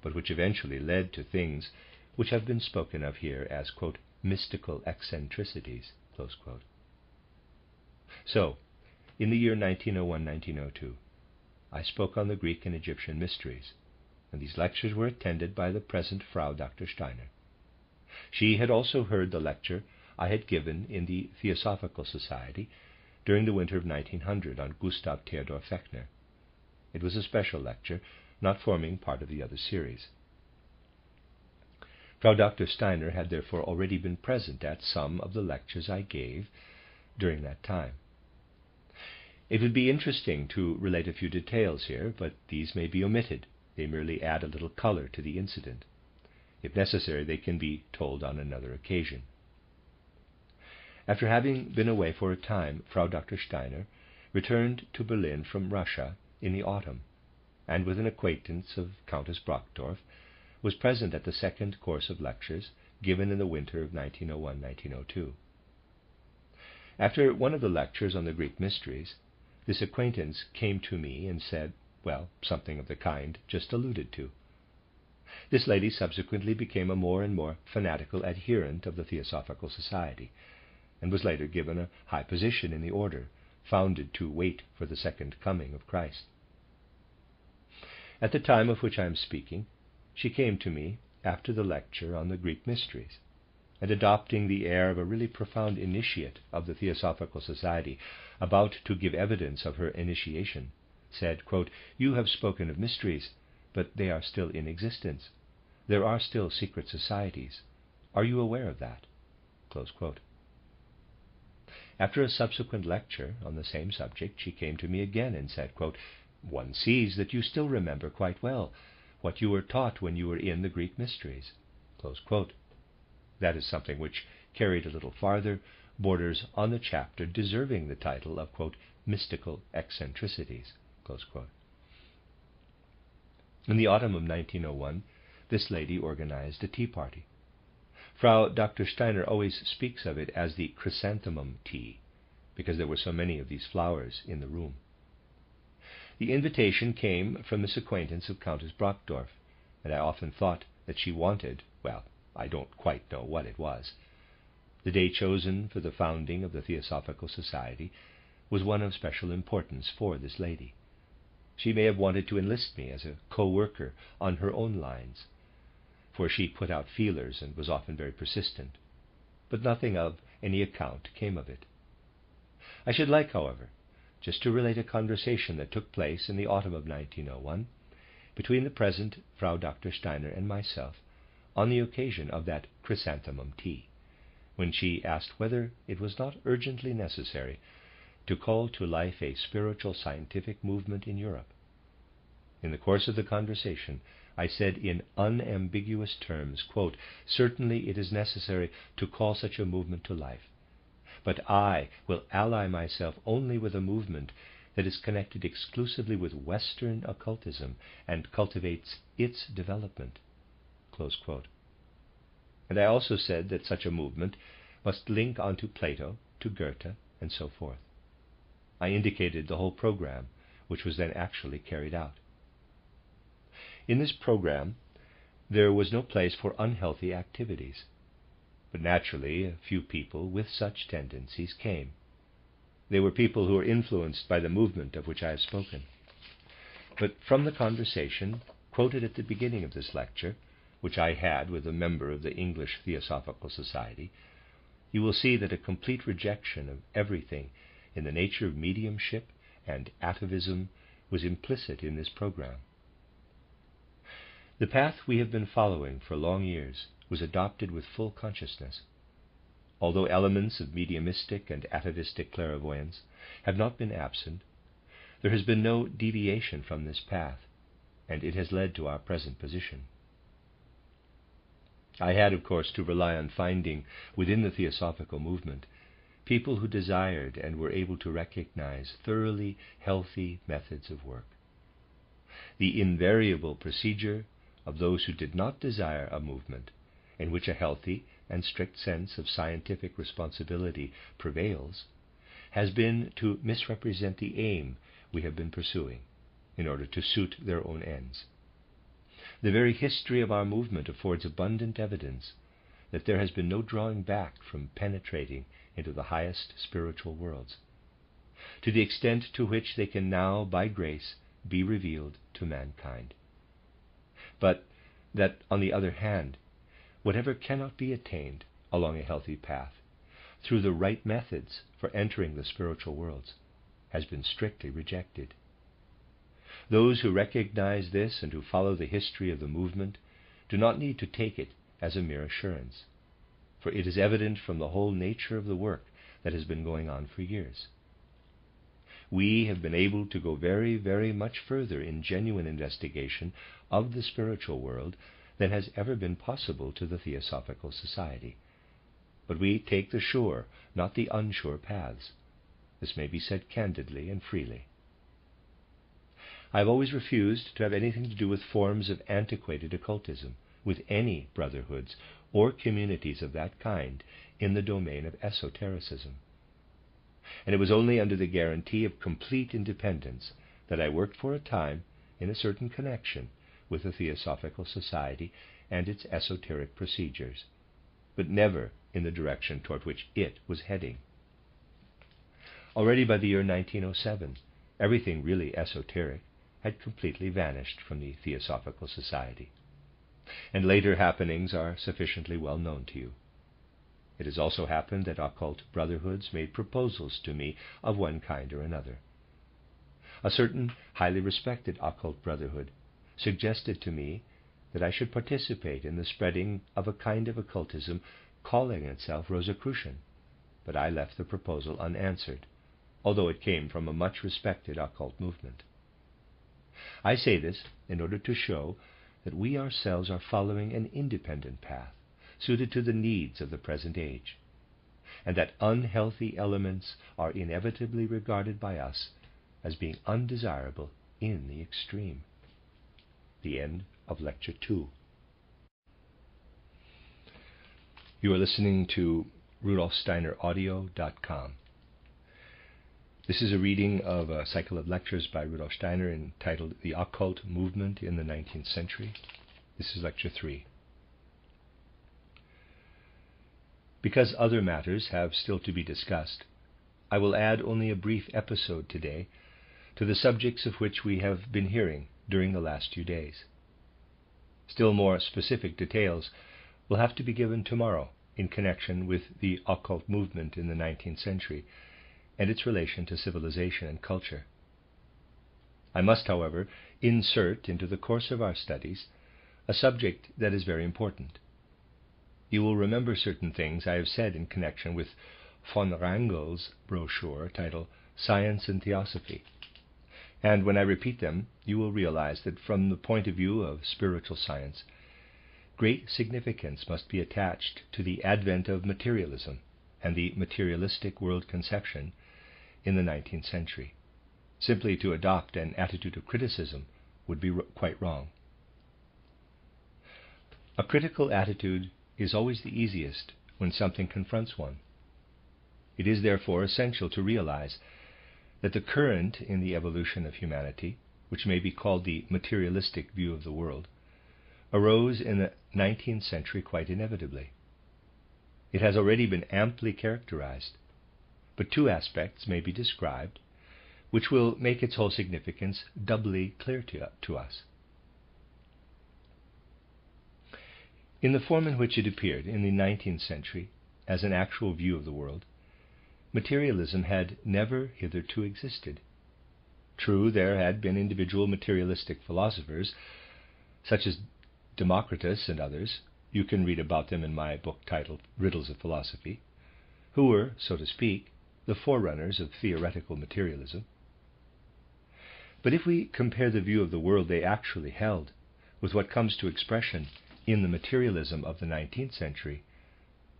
A: but which eventually led to things which have been spoken of here as, quote, mystical eccentricities, close quote. So, in the year 1901-1902, I spoke on the Greek and Egyptian mysteries, and these lectures were attended by the present Frau Dr. Steiner. She had also heard the lecture I had given in the Theosophical Society during the winter of 1900 on Gustav Theodor Fechner. It was a special lecture, not forming part of the other series. Frau Dr. Steiner had therefore already been present at some of the lectures I gave during that time. It would be interesting to relate a few details here, but these may be omitted. They merely add a little color to the incident. If necessary, they can be told on another occasion. After having been away for a time, Frau Dr. Steiner returned to Berlin from Russia in the autumn, and with an acquaintance of Countess Brockdorff, was present at the second course of lectures given in the winter of 1901-1902. After one of the lectures on the Greek mysteries, this acquaintance came to me and said, well, something of the kind just alluded to. This lady subsequently became a more and more fanatical adherent of the Theosophical Society, and was later given a high position in the order, founded to wait for the second coming of Christ. At the time of which I am speaking, she came to me after the lecture on the Greek mysteries, and adopting the air of a really profound initiate of the Theosophical Society, about to give evidence of her initiation, said, quote, "You have spoken of mysteries, but they are still in existence. There are still secret societies. Are you aware of that?" Close quote. After a subsequent lecture on the same subject, she came to me again and said, quote, "One sees that you still remember quite well what you were taught when you were in the Greek mysteries." Close quote. That is something which, carried a little farther, borders on the chapter deserving the title of, quote, "Mystical Eccentricities." Close quote. In the autumn of 1901, this lady organized a tea party. Frau Dr. Steiner always speaks of it as the chrysanthemum tea, because there were so many of these flowers in the room. The invitation came from this acquaintance of Countess Brockdorff, and I often thought that she wanted, well, I don't quite know what it was. The day chosen for the founding of the Theosophical Society was one of special importance for this lady. She may have wanted to enlist me as a co-worker on her own lines, for she put out feelers and was often very persistent, but nothing of any account came of it. I should like, however, just to relate a conversation that took place in the autumn of 1901 between the present Frau Dr. Steiner and myself on the occasion of that chrysanthemum tea, when she asked whether it was not urgently necessary to call to life a spiritual scientific movement in Europe. In the course of the conversation, I said in unambiguous terms, quote, "Certainly it is necessary to call such a movement to life, but I will ally myself only with a movement that is connected exclusively with Western occultism and cultivates its development." Close quote. And I also said that such a movement must link onto Plato, to Goethe, and so forth. I indicated the whole program, which was then actually carried out. In this program, there was no place for unhealthy activities, but naturally a few people with such tendencies came. They were people who were influenced by the movement of which I have spoken. But from the conversation quoted at the beginning of this lecture, which I had with a member of the English Theosophical Society, you will see that a complete rejection of everything in the nature of mediumship and atavism was implicit in this program. The path we have been following for long years was adopted with full consciousness. Although elements of mediumistic and atavistic clairvoyance have not been absent, there has been no deviation from this path, and it has led to our present position. I had, of course, to rely on finding within the Theosophical movement people who desired and were able to recognize thoroughly healthy methods of work. The invariable procedure of those who did not desire a movement in which a healthy and strict sense of scientific responsibility prevails has been to misrepresent the aim we have been pursuing in order to suit their own ends. The very history of our movement affords abundant evidence that there has been no drawing back from penetrating into the highest spiritual worlds, to the extent to which they can now, by grace, be revealed to mankind. But that, on the other hand, whatever cannot be attained along a healthy path, through the right methods for entering the spiritual worlds, has been strictly rejected. Those who recognize this and who follow the history of the movement do not need to take it as a mere assurance, for it is evident from the whole nature of the work that has been going on for years. We have been able to go very, very much further in genuine investigation of the spiritual world than has ever been possible to the Theosophical Society. But we take the sure, not the unsure paths. This may be said candidly and freely. I have always refused to have anything to do with forms of antiquated occultism, with any brotherhoods or communities of that kind in the domain of esotericism. And it was only under the guarantee of complete independence that I worked for a time in a certain connection with the Theosophical Society and its esoteric procedures, but never in the direction toward which it was heading. Already by the year 1907, everything really esoteric had completely vanished from the Theosophical Society, and later happenings are sufficiently well known to you. It has also happened that occult brotherhoods made proposals to me of one kind or another. A certain highly respected occult brotherhood suggested to me that I should participate in the spreading of a kind of occultism calling itself Rosicrucian, but I left the proposal unanswered, although it came from a much respected occult movement. I say this in order to show that we ourselves are following an independent path, suited to the needs of the present age, and that unhealthy elements are inevitably regarded by us as being undesirable in the extreme. The end of Lecture 2. You are listening to RudolfSteinerAudio.com. This is a reading of a cycle of lectures by Rudolf Steiner entitled The Occult Movement in the 19th Century. This is Lecture 3. Because other matters have still to be discussed, I will add only a brief episode today to the subjects of which we have been hearing during the last few days. Still more specific details will have to be given tomorrow in connection with the occult movement in the 19th century and its relation to civilization and culture. I must, however, insert into the course of our studies a subject that is very important. You will remember certain things I have said in connection with von Wrangel's brochure titled Science and Theosophy, and when I repeat them, you will realize that from the point of view of spiritual science, great significance must be attached to the advent of materialism and the materialistic world conception in the 19th century. Simply to adopt an attitude of criticism would be quite wrong. A critical attitude is always the easiest when something confronts one. It is therefore essential to realize that the current in the evolution of humanity, which may be called the materialistic view of the world, arose in the 19th century quite inevitably. It has already been amply characterized, but two aspects may be described which will make its whole significance doubly clear to us. In the form in which it appeared in the 19th century as an actual view of the world, materialism had never hitherto existed. True, there had been individual materialistic philosophers, such as Democritus and others, you can read about them in my book titled Riddles of Philosophy, who were, so to speak, the forerunners of theoretical materialism. But if we compare the view of the world they actually held with what comes to expression in the materialism of the 19th century,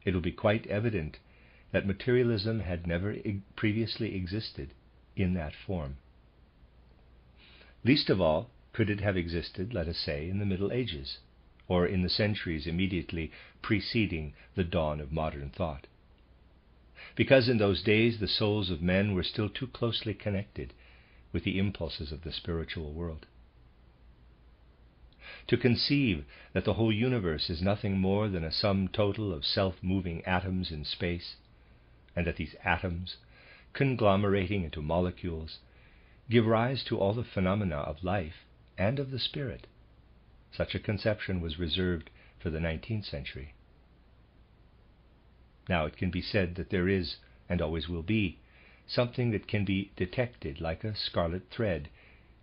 A: it will be quite evident that materialism had never previously existed in that form. Least of all could it have existed, let us say, in the Middle Ages, or in the centuries immediately preceding the dawn of modern thought. Because in those days the souls of men were still too closely connected with the impulses of the spiritual world. To conceive that the whole universe is nothing more than a sum total of self-moving atoms in space, and that these atoms, conglomerating into molecules, give rise to all the phenomena of life and of the spirit, such a conception was reserved for the 19th century. Now it can be said that there is, and always will be, something that can be detected like a scarlet thread,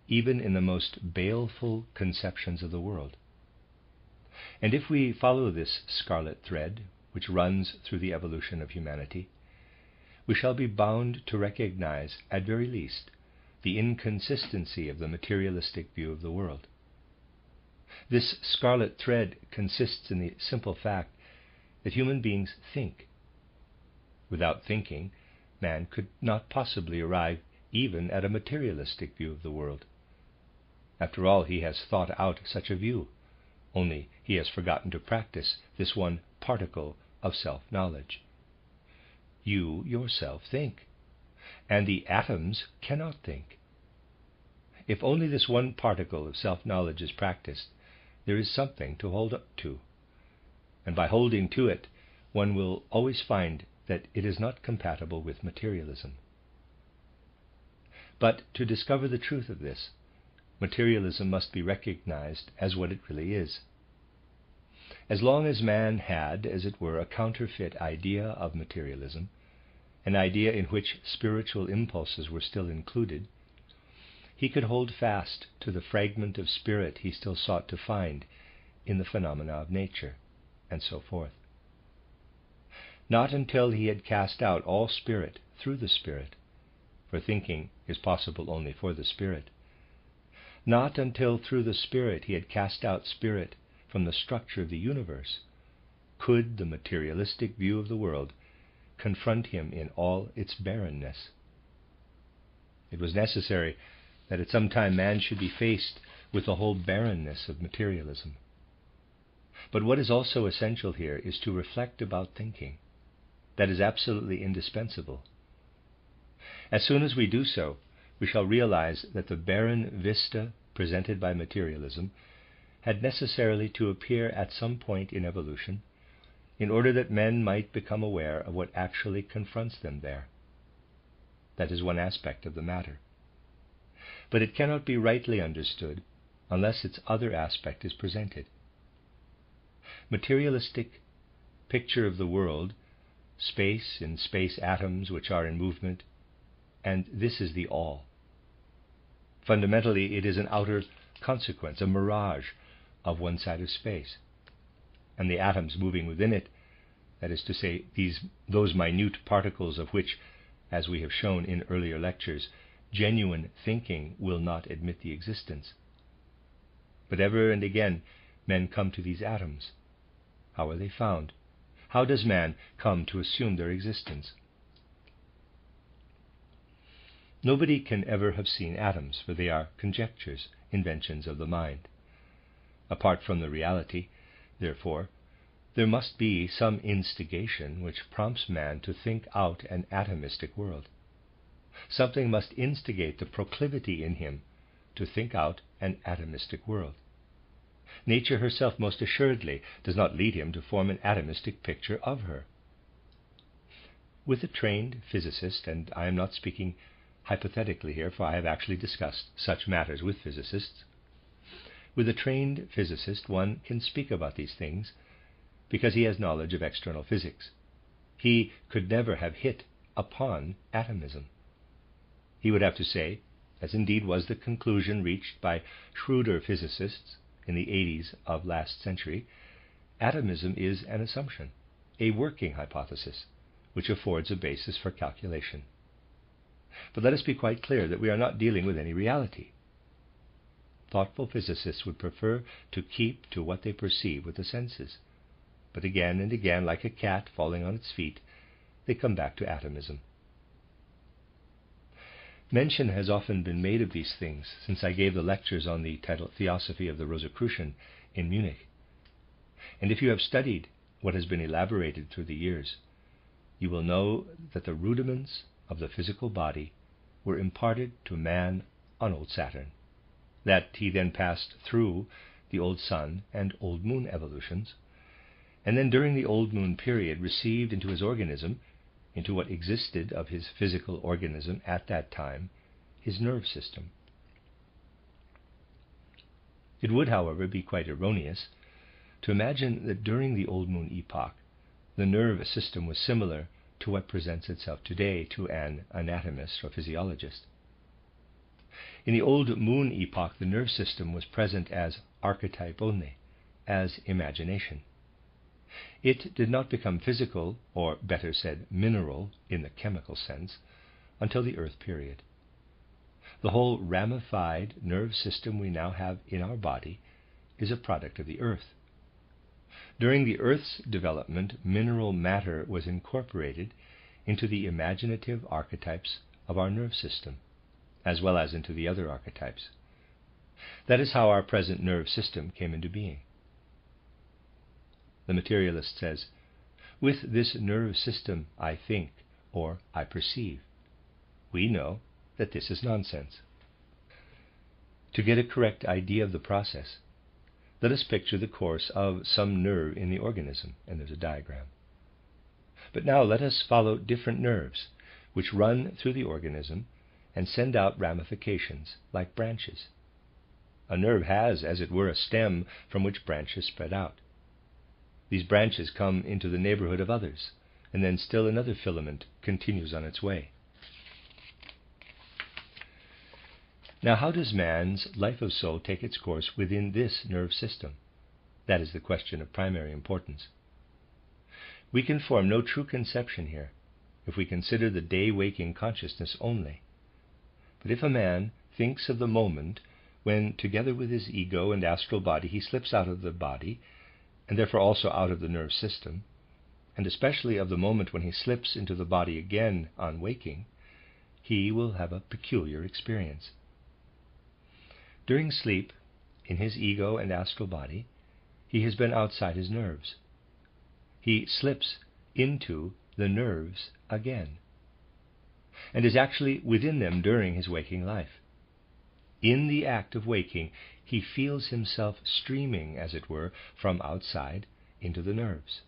A: even in the most baleful conceptions of the world. And if we follow this scarlet thread, which runs through the evolution of humanity, we shall be bound to recognize, at very least, the inconsistency of the materialistic view of the world. This scarlet thread consists in the simple fact that human beings think. Without thinking, man could not possibly arrive even at a materialistic view of the world. After all, he has thought out such a view, only he has forgotten to practice this one particle of self-knowledge. You yourself think, and the atoms cannot think. If only this one particle of self-knowledge is practiced, there is something to hold up to. And by holding to it, one will always find that it is not compatible with materialism. But to discover the truth of this, materialism must be recognized as what it really is. As long as man had, as it were, a counterfeit idea of materialism, an idea in which spiritual impulses were still included, he could hold fast to the fragment of spirit he still sought to find in the phenomena of nature, and so forth. Not until he had cast out all spirit through the spirit, for thinking is possible only for the spirit, not until through the spirit he had cast out spirit from the structure of the universe, could the materialistic view of the world confront him in all its barrenness. It was necessary that at some time man should be faced with the whole barrenness of materialism. But what is also essential here is to reflect about thinking. That is absolutely indispensable. As soon as we do so, we shall realize that the barren vista presented by materialism had necessarily to appear at some point in evolution in order that men might become aware of what actually confronts them there. That is one aspect of the matter. But it cannot be rightly understood unless its other aspect is presented. Materialistic picture of the world, space and space atoms which are in movement, and this is the all. Fundamentally, it is an outer consequence, a mirage of one side of space, and the atoms moving within it, that is to say, those minute particles of which, as we have shown in earlier lectures, genuine thinking will not admit the existence. But ever and again men come to these atoms. How are they found? How does man come to assume their existence? Nobody can ever have seen atoms, for they are conjectures, inventions of the mind. Apart from the reality, therefore, there must be some instigation which prompts man to think out an atomistic world. Something must instigate the proclivity in him to think out an atomistic world. Nature herself most assuredly does not lead him to form an atomistic picture of her. With a trained physicist, and I am not speaking hypothetically here, for I have actually discussed such matters with physicists, with a trained physicist one can speak about these things because he has knowledge of external physics. He could never have hit upon atomism. He would have to say, as indeed was the conclusion reached by shrewder physicists in the 80s of last century, atomism is an assumption, a working hypothesis, which affords a basis for calculation. But let us be quite clear that we are not dealing with any reality. Thoughtful physicists would prefer to keep to what they perceive with the senses. But again and again, like a cat falling on its feet, they come back to atomism. Mention has often been made of these things since I gave the lectures on the titled Theosophy of the Rosicrucian in Munich. And if you have studied what has been elaborated through the years, you will know that the rudiments of the physical body were imparted to man on old Saturn, that he then passed through the old sun and old moon evolutions, and then during the old moon period received into his organism, into what existed of his physical organism at that time, his nerve system. It would, however, be quite erroneous to imagine that during the old moon epoch the nerve system was similar to what presents itself today to an anatomist or physiologist. In the old moon epoch, the nerve system was present as archetype only, as imagination. It did not become physical, or better said, mineral in the chemical sense, until the Earth period. The whole ramified nerve system we now have in our body is a product of the Earth. During the Earth's development, mineral matter was incorporated into the imaginative archetypes of our nerve system, as well as into the other archetypes. That is how our present nerve system came into being. The materialist says, "With this nerve system I think," or "I perceive." We know that this is nonsense. To get a correct idea of the process, let us picture the course of some nerve in the organism, and there's a diagram. But now let us follow different nerves, which run through the organism and send out ramifications, like branches. A nerve has, as it were, a stem from which branches spread out. These branches come into the neighborhood of others, and then still another filament continues on its way. Now, how does man's life of soul take its course within this nerve system? That is the question of primary importance. We can form no true conception here if we consider the day-waking consciousness only. But if a man thinks of the moment when, together with his ego and astral body, he slips out of the body, and therefore also out of the nerve system, and especially of the moment when he slips into the body again on waking, he will have a peculiar experience. During sleep, in his ego and astral body, he has been outside his nerves. He slips into the nerves again, and is actually within them during his waking life. In the act of waking, he feels himself streaming, as it were, from outside into the nerves.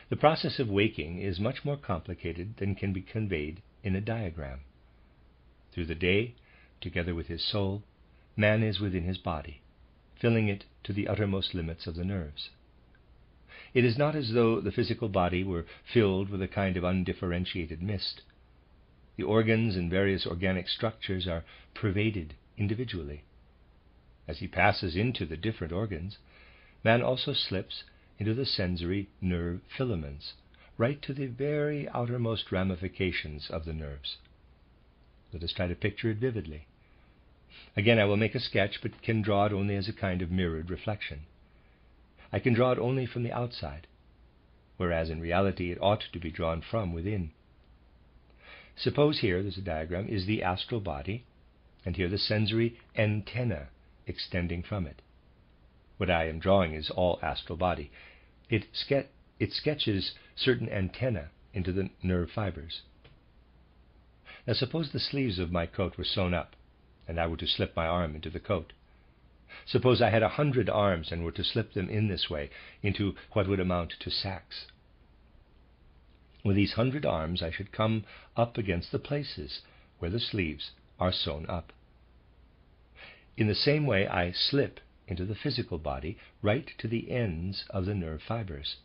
A: The process of waking is much more complicated than can be conveyed in a diagram. Through the day, together with his soul, man is within his body, filling it to the uttermost limits of the nerves. It is not as though the physical body were filled with a kind of undifferentiated mist. The organs and various organic structures are pervaded individually. As he passes into the different organs, man also slips into the sensory nerve filaments, right to the very outermost ramifications of the nerves. Let us try to picture it vividly. Again, I will make a sketch, but can draw it only as a kind of mirrored reflection. I can draw it only from the outside, whereas in reality it ought to be drawn from within. Suppose here, there's a diagram, is the astral body, and here the sensory antenna extending from it. What I am drawing is all astral body. It sketches certain antennae into the nerve fibers. Now suppose the sleeves of my coat were sewn up, and I were to slip my arm into the coat. Suppose I had 100 arms and were to slip them in this way into what would amount to sacks. With these 100 arms, I should come up against the places where the sleeves are sewn up. In the same way, I slip into the physical body right to the ends of the nerve fibers.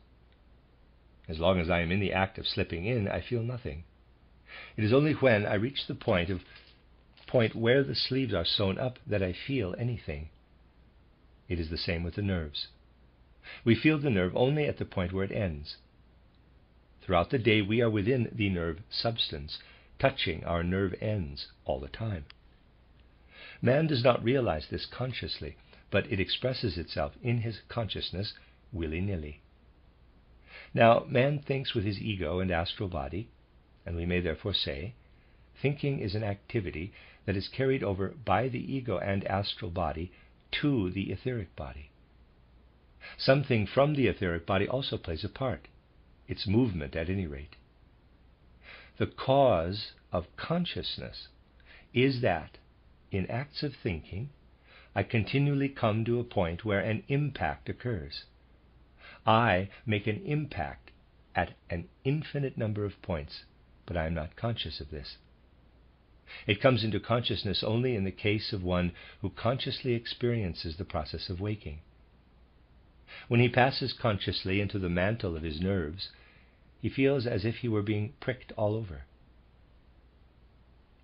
A: As long as I am in the act of slipping in, I feel nothing. It is only when I reach the point where the sleeves are sewn up that I feel anything. It is the same with the nerves. We feel the nerve only at the point where it ends. Throughout the day, we are within the nerve substance, touching our nerve ends all the time. Man does not realize this consciously, but it expresses itself in his consciousness willy-nilly. Now, man thinks with his ego and astral body, and we may therefore say, thinking is an activity that is carried over by the ego and astral body to the etheric body. Something from the etheric body also plays a part, its movement at any rate. The cause of consciousness is that, in acts of thinking, I continually come to a point where an impact occurs. I make an impact at an infinite number of points, but I am not conscious of this. It comes into consciousness only in the case of one who consciously experiences the process of waking. When he passes consciously into the mantle of his nerves, he feels as if he were being pricked all over.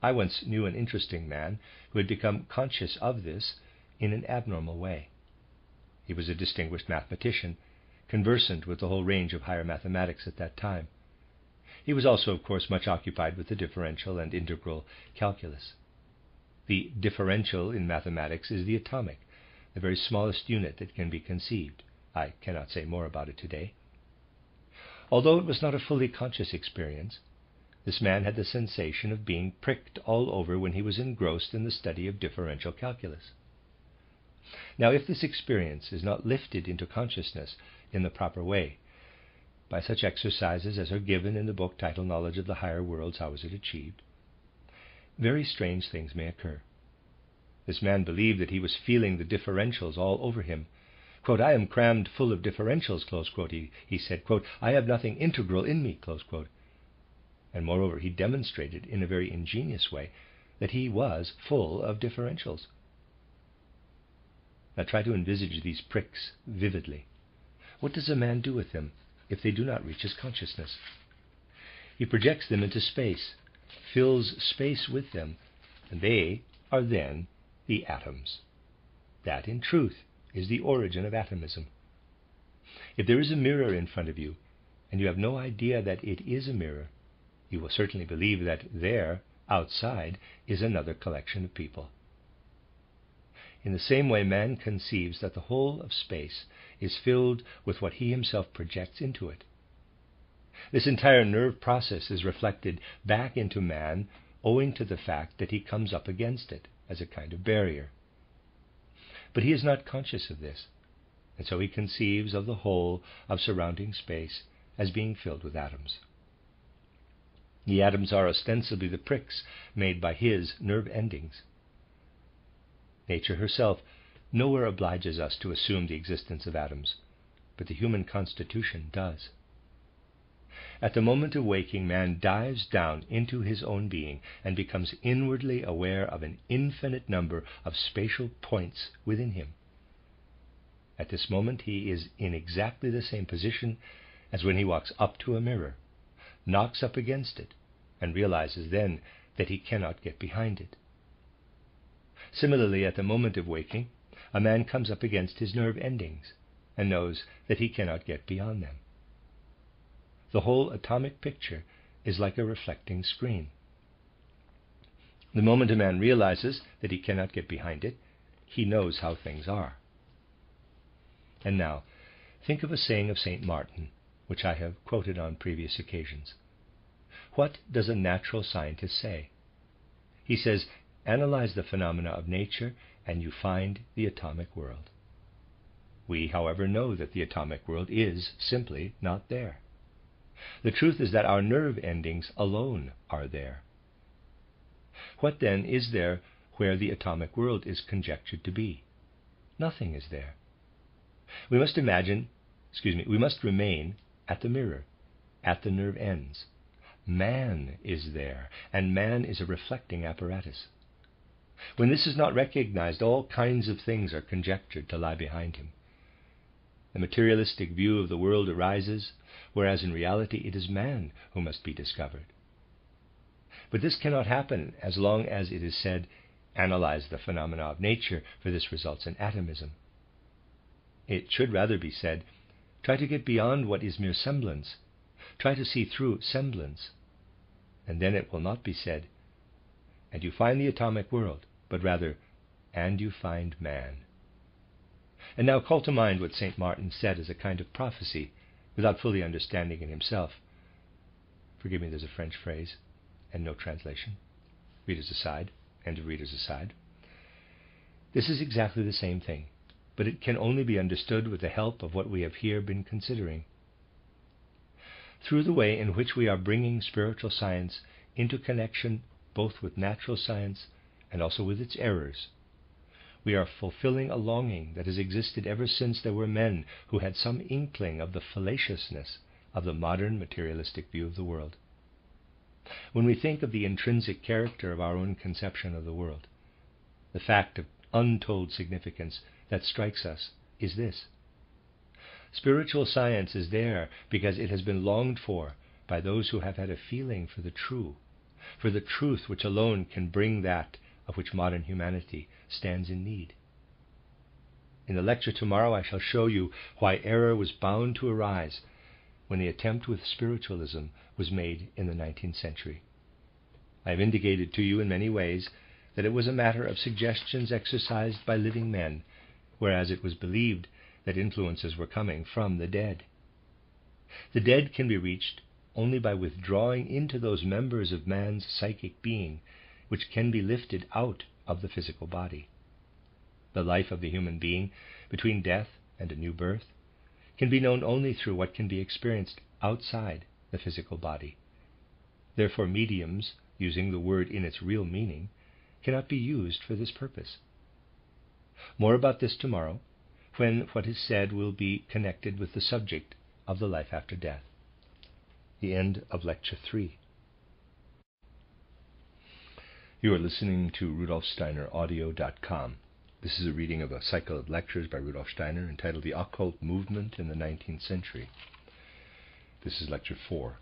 A: I once knew an interesting man who had become conscious of this in an abnormal way. He was a distinguished mathematician, conversant with the whole range of higher mathematics at that time. He was also, of course, much occupied with the differential and integral calculus. The differential in mathematics is the atomic, the very smallest unit that can be conceived. I cannot say more about it today. Although it was not a fully conscious experience, this man had the sensation of being pricked all over when he was engrossed in the study of differential calculus. Now, if this experience is not lifted into consciousness in the proper way, by such exercises as are given in the book titled Knowledge of the Higher Worlds, How Is It Achieved?, very strange things may occur. This man believed that he was feeling the differentials all over him. Quote, "I am crammed full of differentials," close quote, he said, quote, "I have nothing integral in me," close quote. And moreover, he demonstrated in a very ingenious way that he was full of differentials. Now try to envisage these pricks vividly. What does a man do with them if they do not reach his consciousness? He projects them into space, fills space with them, and they are then the atoms. That, in truth, is the origin of atomism. If there is a mirror in front of you, and you have no idea that it is a mirror, you will certainly believe that there, outside, is another collection of people. In the same way, man conceives that the whole of space is filled with what he himself projects into it. This entire nerve process is reflected back into man owing to the fact that he comes up against it as a kind of barrier. But he is not conscious of this, and so he conceives of the whole of surrounding space as being filled with atoms. The atoms are ostensibly the pricks made by his nerve endings. Nature herself nowhere obliges us to assume the existence of atoms, but the human constitution does. At the moment of waking, man dives down into his own being and becomes inwardly aware of an infinite number of spatial points within him. At this moment, he is in exactly the same position as when he walks up to a mirror, knocks up against it, and realizes then that he cannot get behind it. Similarly, at the moment of waking, a man comes up against his nerve endings and knows that he cannot get beyond them. The whole atomic picture is like a reflecting screen. The moment a man realizes that he cannot get behind it, he knows how things are. And now, think of a saying of St. Martin, which I have quoted on previous occasions. What does a natural scientist say? He says, analyze the phenomena of nature and you find the atomic world. We, however, know that the atomic world is simply not there. The truth is that our nerve endings alone are there. What then is there where the atomic world is conjectured to be? Nothing is there. We must remain at the mirror, at the nerve ends. Man is there, and man is a reflecting apparatus. When this is not recognized, all kinds of things are conjectured to lie behind him. The materialistic view of the world arises, whereas in reality it is man who must be discovered. But this cannot happen as long as it is said, analyze the phenomena of nature, for this results in atomism. It should rather be said, try to get beyond what is mere semblance. Try to see through semblance. And then it will not be said, and you find the atomic world, but rather, and you find man. And now call to mind what St. Martin said as a kind of prophecy, without fully understanding it himself. Forgive me, there's a French phrase, and no translation. Readers aside, end of readers aside. This is exactly the same thing, but it can only be understood with the help of what we have here been considering. Through the way in which we are bringing spiritual science into connection both with natural science and also with its errors, we are fulfilling a longing that has existed ever since there were men who had some inkling of the fallaciousness of the modern materialistic view of the world. When we think of the intrinsic character of our own conception of the world, the fact of untold significance that strikes us is this. Spiritual science is there because it has been longed for by those who have had a feeling for the truth which alone can bring that of which modern humanity stands in need. In the lecture tomorrow I shall show you why error was bound to arise when the attempt with spiritualism was made in the 19th century. I have indicated to you in many ways that it was a matter of suggestions exercised by living men, whereas it was believed that influences were coming from the dead. The dead can be reached only by withdrawing into those members of man's psychic being which can be lifted out of the physical body. the life of the human being between death and a new birth, can be known only through what can be experienced outside the physical body. Therefore, mediums, using the word in its real meaning, cannot be used for this purpose. More about this tomorrow, when what is said will be connected with the subject of the life after death. The end of Lecture 3. You are listening to RudolfSteinerAudio.com. This is a reading of a cycle of lectures by Rudolf Steiner entitled The Occult Movement in the 19th Century. This is Lecture 4.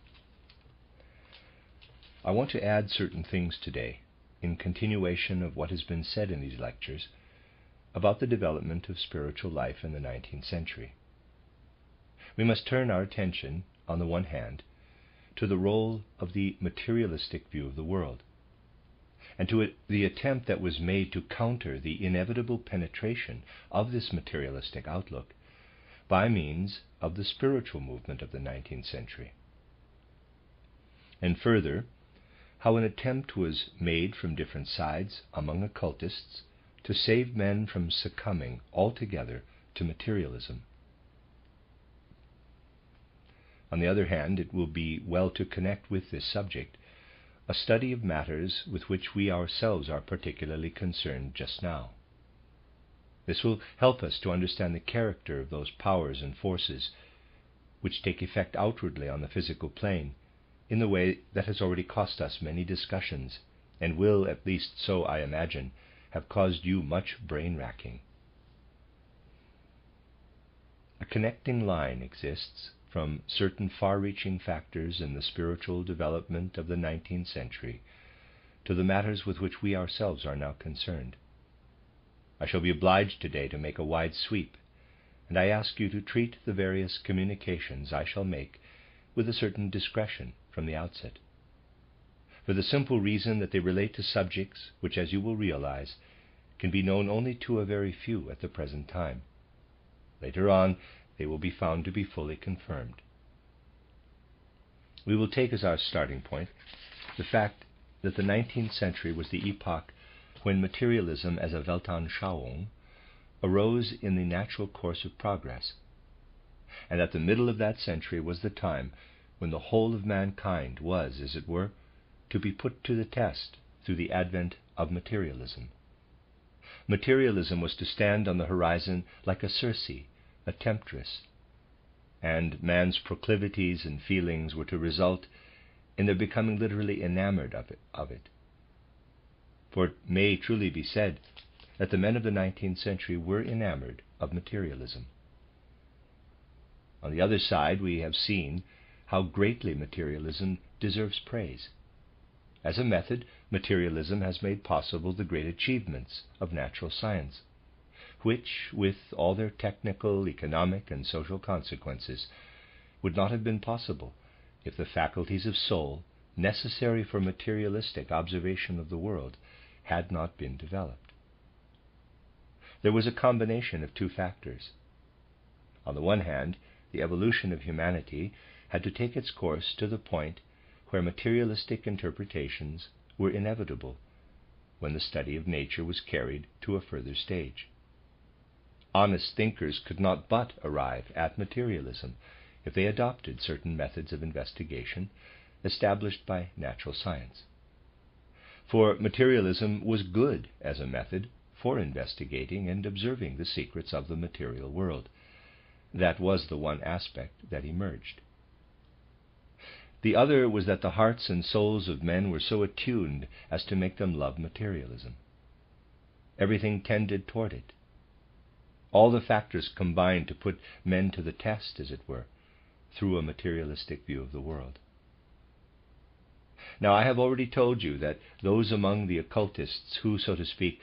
A: I want to add certain things today, in continuation of what has been said in these lectures, about the development of spiritual life in the 19th century. We must turn our attention, on the one hand, to the role of the materialistic view of the world, and to the attempt that was made to counter the inevitable penetration of this materialistic outlook by means of the spiritual movement of the 19th century. And further, how an attempt was made from different sides among occultists to save men from succumbing altogether to materialism. On the other hand, it will be well to connect with this subject a study of matters with which we ourselves are particularly concerned just now. This will help us to understand the character of those powers and forces which take effect outwardly on the physical plane in the way that has already cost us many discussions, and will, at least so I imagine, have caused you much brain-racking. A connecting line exists from certain far-reaching factors in the spiritual development of the 19th century to the matters with which we ourselves are now concerned. I shall be obliged today to make a wide sweep, and I ask you to treat the various communications I shall make with a certain discretion from the outset, for the simple reason that they relate to subjects which, as you will realize, can be known only to a very few at the present time. Later on, they will be found to be fully confirmed. We will take as our starting point the fact that the 19th century was the epoch when materialism as a Weltanschauung arose in the natural course of progress, and that the middle of that century was the time when the whole of mankind was, as it were, to be put to the test through the advent of materialism. Materialism was to stand on the horizon like a Circe, a temptress, and man's proclivities and feelings were to result in their becoming literally enamored of it. For it may truly be said that the men of the 19th century were enamored of materialism. On the other side, we have seen how greatly materialism deserves praise. As a method, materialism has made possible the great achievements of natural science, which, with all their technical, economic, and social consequences, would not have been possible if the faculties of soul necessary for materialistic observation of the world had not been developed. There was a combination of two factors. On the one hand, the evolution of humanity had to take its course to the point where materialistic interpretations were inevitable, when the study of nature was carried to a further stage. Honest thinkers could not but arrive at materialism if they adopted certain methods of investigation established by natural science. For materialism was good as a method for investigating and observing the secrets of the material world. That was the one aspect that emerged. The other was that the hearts and souls of men were so attuned as to make them love materialism. Everything tended toward it. All the factors combined to put men to the test, as it were, through a materialistic view of the world. Now, I have already told you that those among the occultists who, so to speak,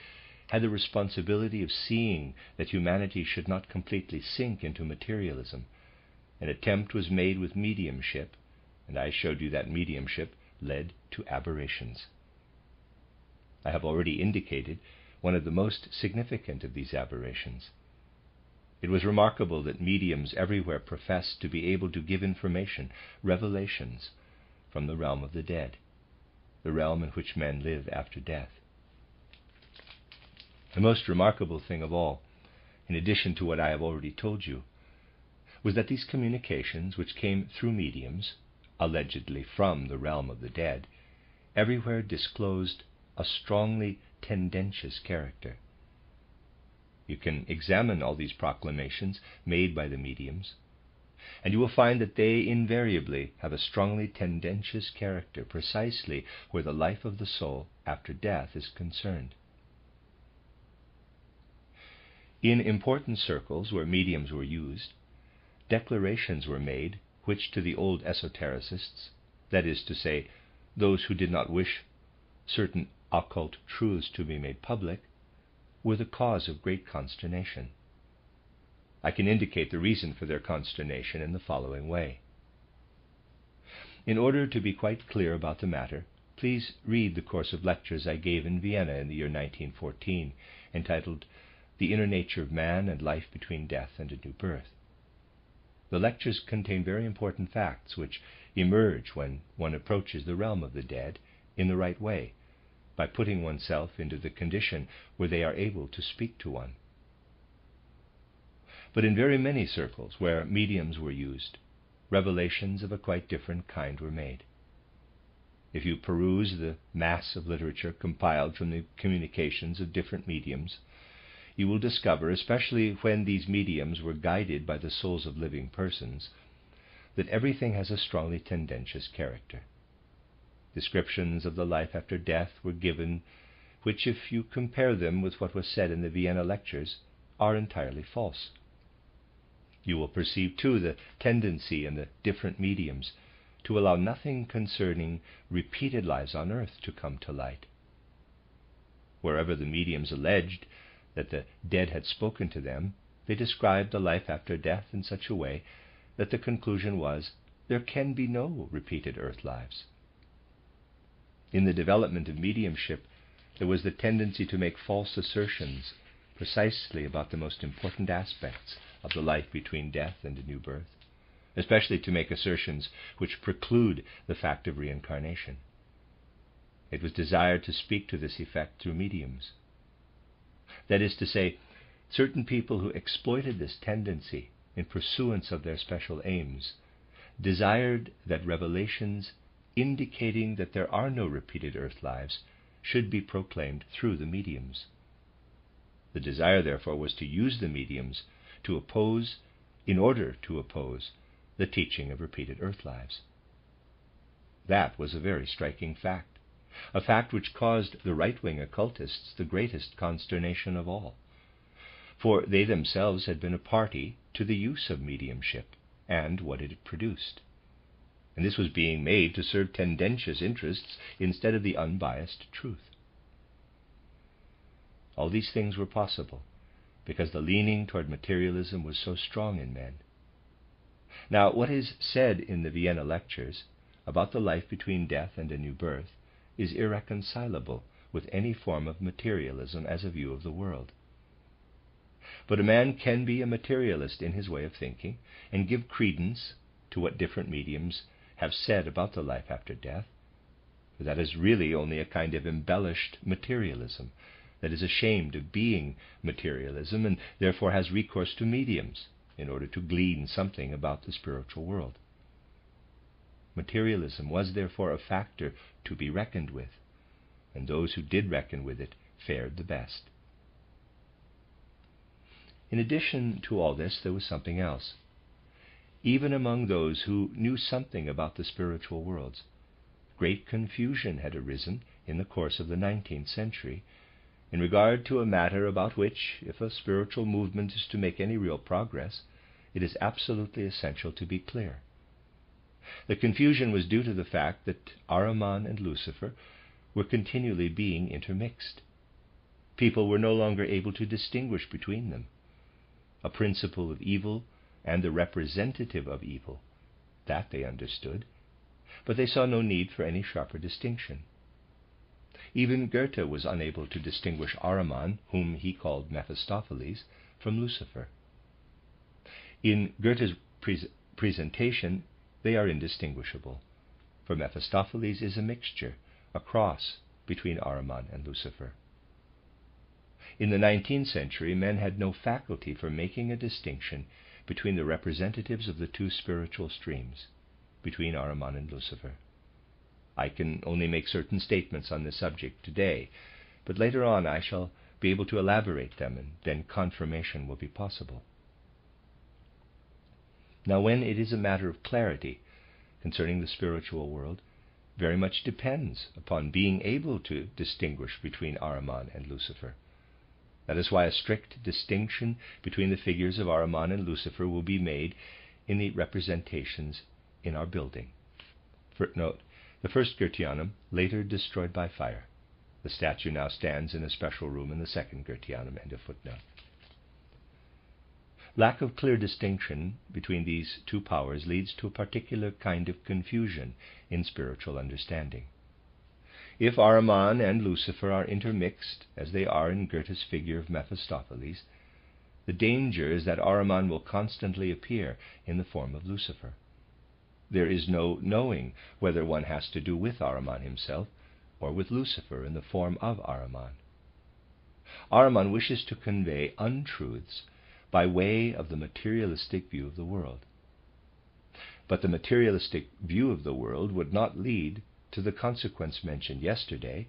A: had the responsibility of seeing that humanity should not completely sink into materialism, an attempt was made with mediumship, and I showed you that mediumship led to aberrations. I have already indicated one of the most significant of these aberrations. It was remarkable that mediums everywhere professed to be able to give information, revelations, from the realm of the dead, the realm in which men live after death. The most remarkable thing of all, in addition to what I have already told you, was that these communications, which came through mediums, allegedly from the realm of the dead, everywhere disclosed a strongly tendentious character. You can examine all these proclamations made by the mediums, and you will find that they invariably have a strongly tendentious character precisely where the life of the soul after death is concerned. In important circles where mediums were used, declarations were made which to the old esotericists, that is to say, those who did not wish certain occult truths to be made public, were the cause of great consternation. I can indicate the reason for their consternation in the following way. In order to be quite clear about the matter, please read the course of lectures I gave in Vienna in the year 1914, entitled The Inner Nature of Man and Life Between Death and a New Birth. The lectures contain very important facts which emerge when one approaches the realm of the dead in the right way, by putting oneself into the condition where they are able to speak to one. But in very many circles where mediums were used, revelations of a quite different kind were made. If you peruse the mass of literature compiled from the communications of different mediums, you will discover, especially when these mediums were guided by the souls of living persons, that everything has a strongly tendentious character. Descriptions of the life after death were given, which, if you compare them with what was said in the Vienna lectures, are entirely false. You will perceive, too, the tendency in the different mediums to allow nothing concerning repeated lives on earth to come to light. Wherever the mediums alleged that the dead had spoken to them, they described the life after death in such a way that the conclusion was, there can be no repeated earth lives. In the development of mediumship, there was the tendency to make false assertions precisely about the most important aspects of the life between death and a new birth, especially to make assertions which preclude the fact of reincarnation. It was desired to speak to this effect through mediums. That is to say, certain people who exploited this tendency in pursuance of their special aims desired that revelations indicating that there are no repeated earth lives should be proclaimed through the mediums. The desire, therefore, was to use the mediums in order to oppose the teaching of repeated earth lives. That was a very striking fact, a fact which caused the right-wing occultists the greatest consternation of all, for they themselves had been a party to the use of mediumship and what it had produced. And this was being made to serve tendentious interests instead of the unbiased truth. All these things were possible because the leaning toward materialism was so strong in men. Now, what is said in the Vienna lectures about the life between death and a new birth is irreconcilable with any form of materialism as a view of the world. But a man can be a materialist in his way of thinking and give credence to what different mediums have said about the life after death, for that is really only a kind of embellished materialism that is ashamed of being materialism and therefore has recourse to mediums in order to glean something about the spiritual world. Materialism was therefore a factor to be reckoned with, and those who did reckon with it fared the best. In addition to all this, there was something else. Even among those who knew something about the spiritual worlds, great confusion had arisen in the course of the 19th century in regard to a matter about which, if a spiritual movement is to make any real progress, it is absolutely essential to be clear. The confusion was due to the fact that Ahriman and Lucifer were continually being intermixed. People were no longer able to distinguish between them. A principle of evil and the representative of evil, that they understood, but they saw no need for any sharper distinction. Even Goethe was unable to distinguish Ahriman, whom he called Mephistopheles, from Lucifer. In Goethe's presentation, they are indistinguishable, for Mephistopheles is a mixture, a cross between Ahriman and Lucifer. In the 19th century, men had no faculty for making a distinction between the representatives of the two spiritual streams, between Ahriman and Lucifer. I can only make certain statements on this subject today, but later on I shall be able to elaborate them, and then confirmation will be possible. Now, when it is a matter of clarity concerning the spiritual world, very much depends upon being able to distinguish between Ahriman and Lucifer. That is why a strict distinction between the figures of Ahriman and Lucifer will be made in the representations in our building. Footnote: the first Goetheanum, later destroyed by fire. The statue now stands in a special room in the second Goetheanum. End of footnote. Lack of clear distinction between these two powers leads to a particular kind of confusion in spiritual understanding. If Ahriman and Lucifer are intermixed, as they are in Goethe's figure of Mephistopheles, the danger is that Ahriman will constantly appear in the form of Lucifer. There is no knowing whether one has to do with Ahriman himself or with Lucifer in the form of Ahriman. Ahriman wishes to convey untruths by way of the materialistic view of the world. But the materialistic view of the world would not lead to the consequence mentioned yesterday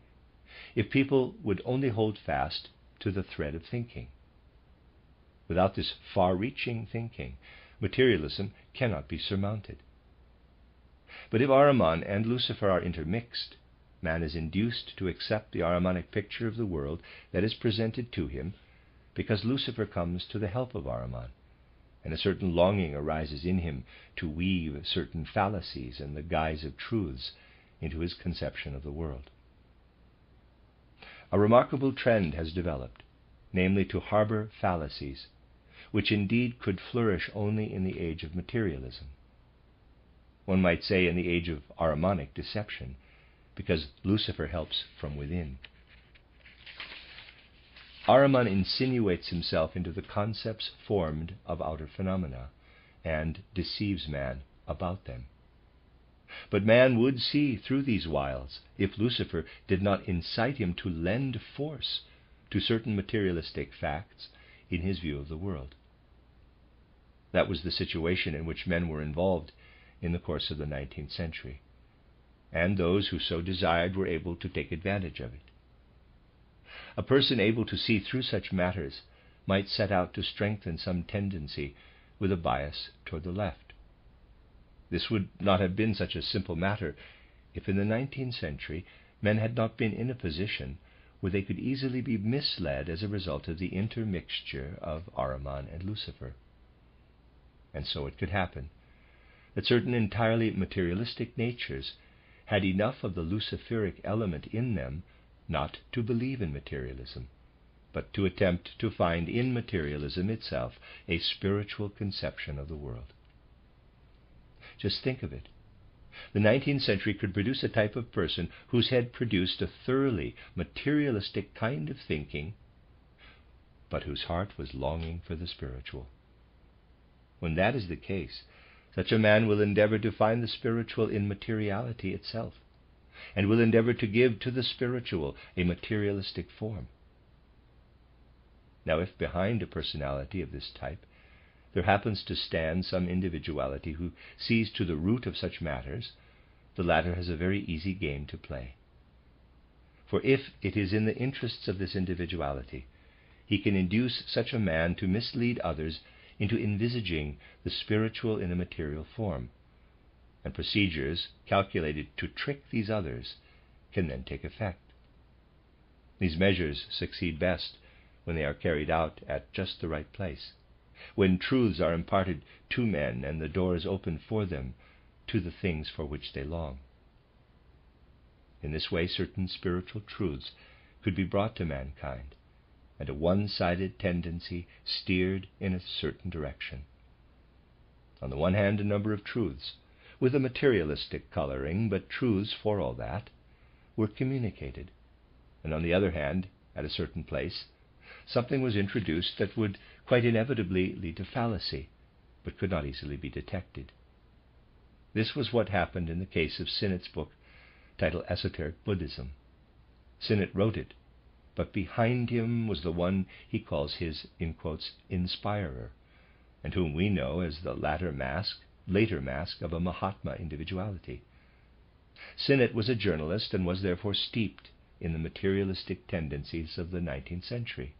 A: if people would only hold fast to the thread of thinking. Without this far-reaching thinking, materialism cannot be surmounted. But if Ahriman and Lucifer are intermixed, man is induced to accept the Ahrimanic picture of the world that is presented to him, because Lucifer comes to the help of Ahriman, and a certain longing arises in him to weave certain fallacies in the guise of truths into his conception of the world. A remarkable trend has developed, namely to harbor fallacies, which indeed could flourish only in the age of materialism. One might say in the age of Ahrimanic deception, because Lucifer helps from within. Ahriman insinuates himself into the concepts formed of outer phenomena and deceives man about them. But man would see through these wiles if Lucifer did not incite him to lend force to certain materialistic facts in his view of the world. That was the situation in which men were involved in the course of the 19th century, and those who so desired were able to take advantage of it. A person able to see through such matters might set out to strengthen some tendency with a bias toward the left. This would not have been such a simple matter if in the 19th century men had not been in a position where they could easily be misled as a result of the intermixture of Ahriman and Lucifer. And so it could happen that certain entirely materialistic natures had enough of the Luciferic element in them not to believe in materialism, but to attempt to find in materialism itself a spiritual conception of the world. Just think of it. The 19th century could produce a type of person whose head produced a thoroughly materialistic kind of thinking, but whose heart was longing for the spiritual. When that is the case, such a man will endeavor to find the spiritual in materiality itself, and will endeavor to give to the spiritual a materialistic form. Now, if behind a personality of this type there happens to stand some individuality who sees to the root of such matters, the latter has a very easy game to play. For if it is in the interests of this individuality, he can induce such a man to mislead others into envisaging the spiritual in a material form, and procedures calculated to trick these others can then take effect. These measures succeed best when they are carried out at just the right place, when truths are imparted to men and the doors open for them to the things for which they long. In this way, certain spiritual truths could be brought to mankind, and a one-sided tendency steered in a certain direction. On the one hand, a number of truths, with a materialistic coloring, but truths for all that, were communicated, and on the other hand, at a certain place, something was introduced that would quite inevitably lead to fallacy, but could not easily be detected. This was what happened in the case of Sinnett's book titled Esoteric Buddhism. Sinnett wrote it but behind him was the one he calls his, in quotes, inspirer, and whom we know as the later mask of a Mahatma individuality. Sinnett was a journalist and was therefore steeped in the materialistic tendencies of the 19th century.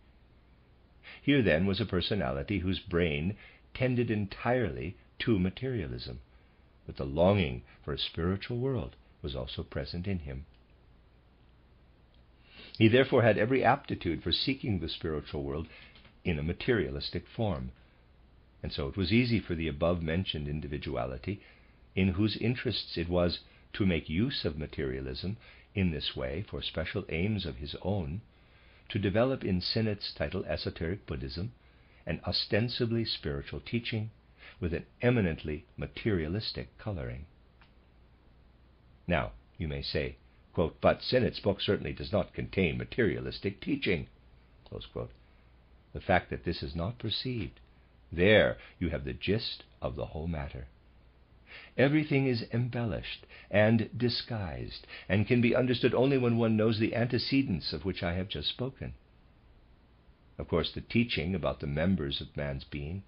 A: Here then was a personality whose brain tended entirely to materialism, but the longing for a spiritual world was also present in him. He therefore had every aptitude for seeking the spiritual world in a materialistic form, and so it was easy for the above-mentioned individuality, in whose interests it was to make use of materialism in this way for special aims of his own, to develop in Sinnett's title Esoteric Buddhism an ostensibly spiritual teaching with an eminently materialistic coloring. Now, you may say, quote, but Sinnett's book certainly does not contain materialistic teaching, close quote. The fact that this is not perceived, there you have the gist of the whole matter. Everything is embellished and disguised, and can be understood only when one knows the antecedents of which I have just spoken. Of course, the teaching about the members of man's being,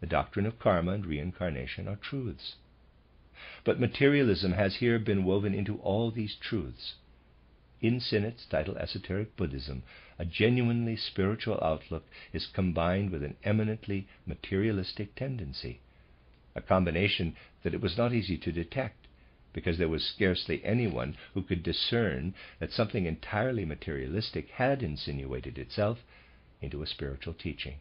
A: the doctrine of karma and reincarnation, are truths. But materialism has here been woven into all these truths. In Sinnett's title Esoteric Buddhism, a genuinely spiritual outlook is combined with an eminently materialistic tendency, a combination that it was not easy to detect, because there was scarcely anyone who could discern that something entirely materialistic had insinuated itself into a spiritual teaching.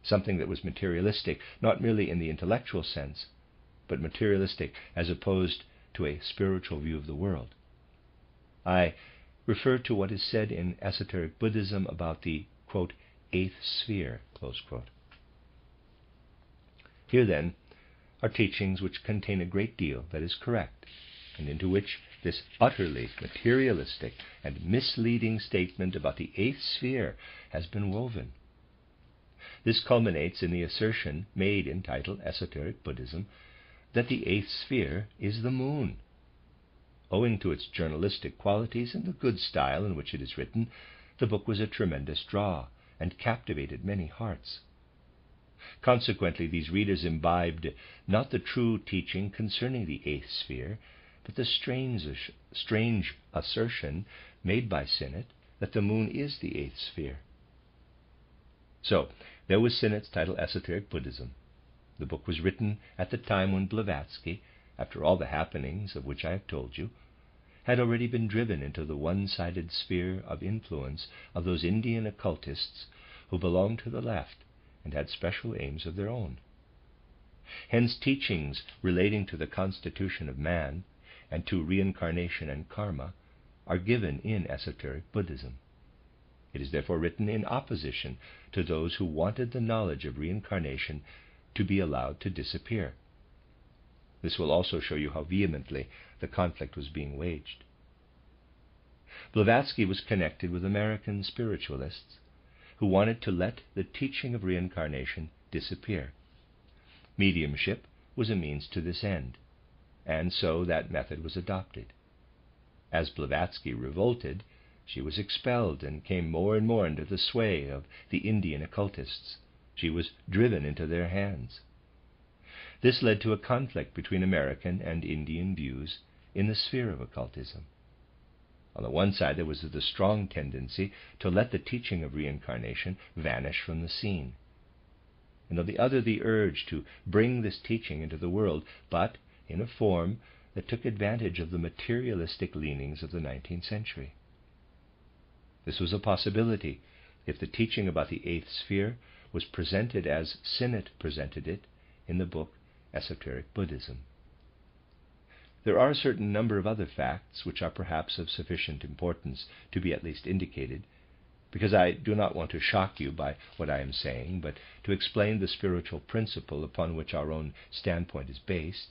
A: Something that was materialistic not merely in the intellectual sense, but materialistic as opposed to a spiritual view of the world. I refer to what is said in Esoteric Buddhism about the, quote, eighth sphere, close quote. Here, then, are teachings which contain a great deal that is correct, and into which this utterly materialistic and misleading statement about the eighth sphere has been woven. This culminates in the assertion made in title Esoteric Buddhism that the eighth sphere is the moon. Owing to its journalistic qualities and the good style in which it is written, the book was a tremendous draw and captivated many hearts. Consequently, these readers imbibed not the true teaching concerning the eighth sphere, but the strange assertion made by Sinnett that the moon is the eighth sphere. So, there was Sinnett's title Esoteric Buddhism. The book was written at the time when Blavatsky, after all the happenings of which I have told you, had already been driven into the one-sided sphere of influence of those Indian occultists who belonged to the left and had special aims of their own. Hence, teachings relating to the constitution of man and to reincarnation and karma are given in Esoteric Buddhism. It is therefore written in opposition to those who wanted the knowledge of reincarnation to be allowed to disappear. This will also show you how vehemently the conflict was being waged. Blavatsky was connected with American spiritualists who wanted to let the teaching of reincarnation disappear. Mediumship was a means to this end, and so that method was adopted. As Blavatsky revolted, she was expelled and came more and more under the sway of the Indian occultists. She was driven into their hands. This led to a conflict between American and Indian views in the sphere of occultism. On the one side, there was the strong tendency to let the teaching of reincarnation vanish from the scene, and on the other, the urge to bring this teaching into the world, but in a form that took advantage of the materialistic leanings of the 19th century. This was a possibility if the teaching about the eighth sphere was presented as Sinnett presented it in the book Esoteric Buddhism. There are a certain number of other facts which are perhaps of sufficient importance to be at least indicated, because I do not want to shock you by what I am saying, but to explain the spiritual principle upon which our own standpoint is based.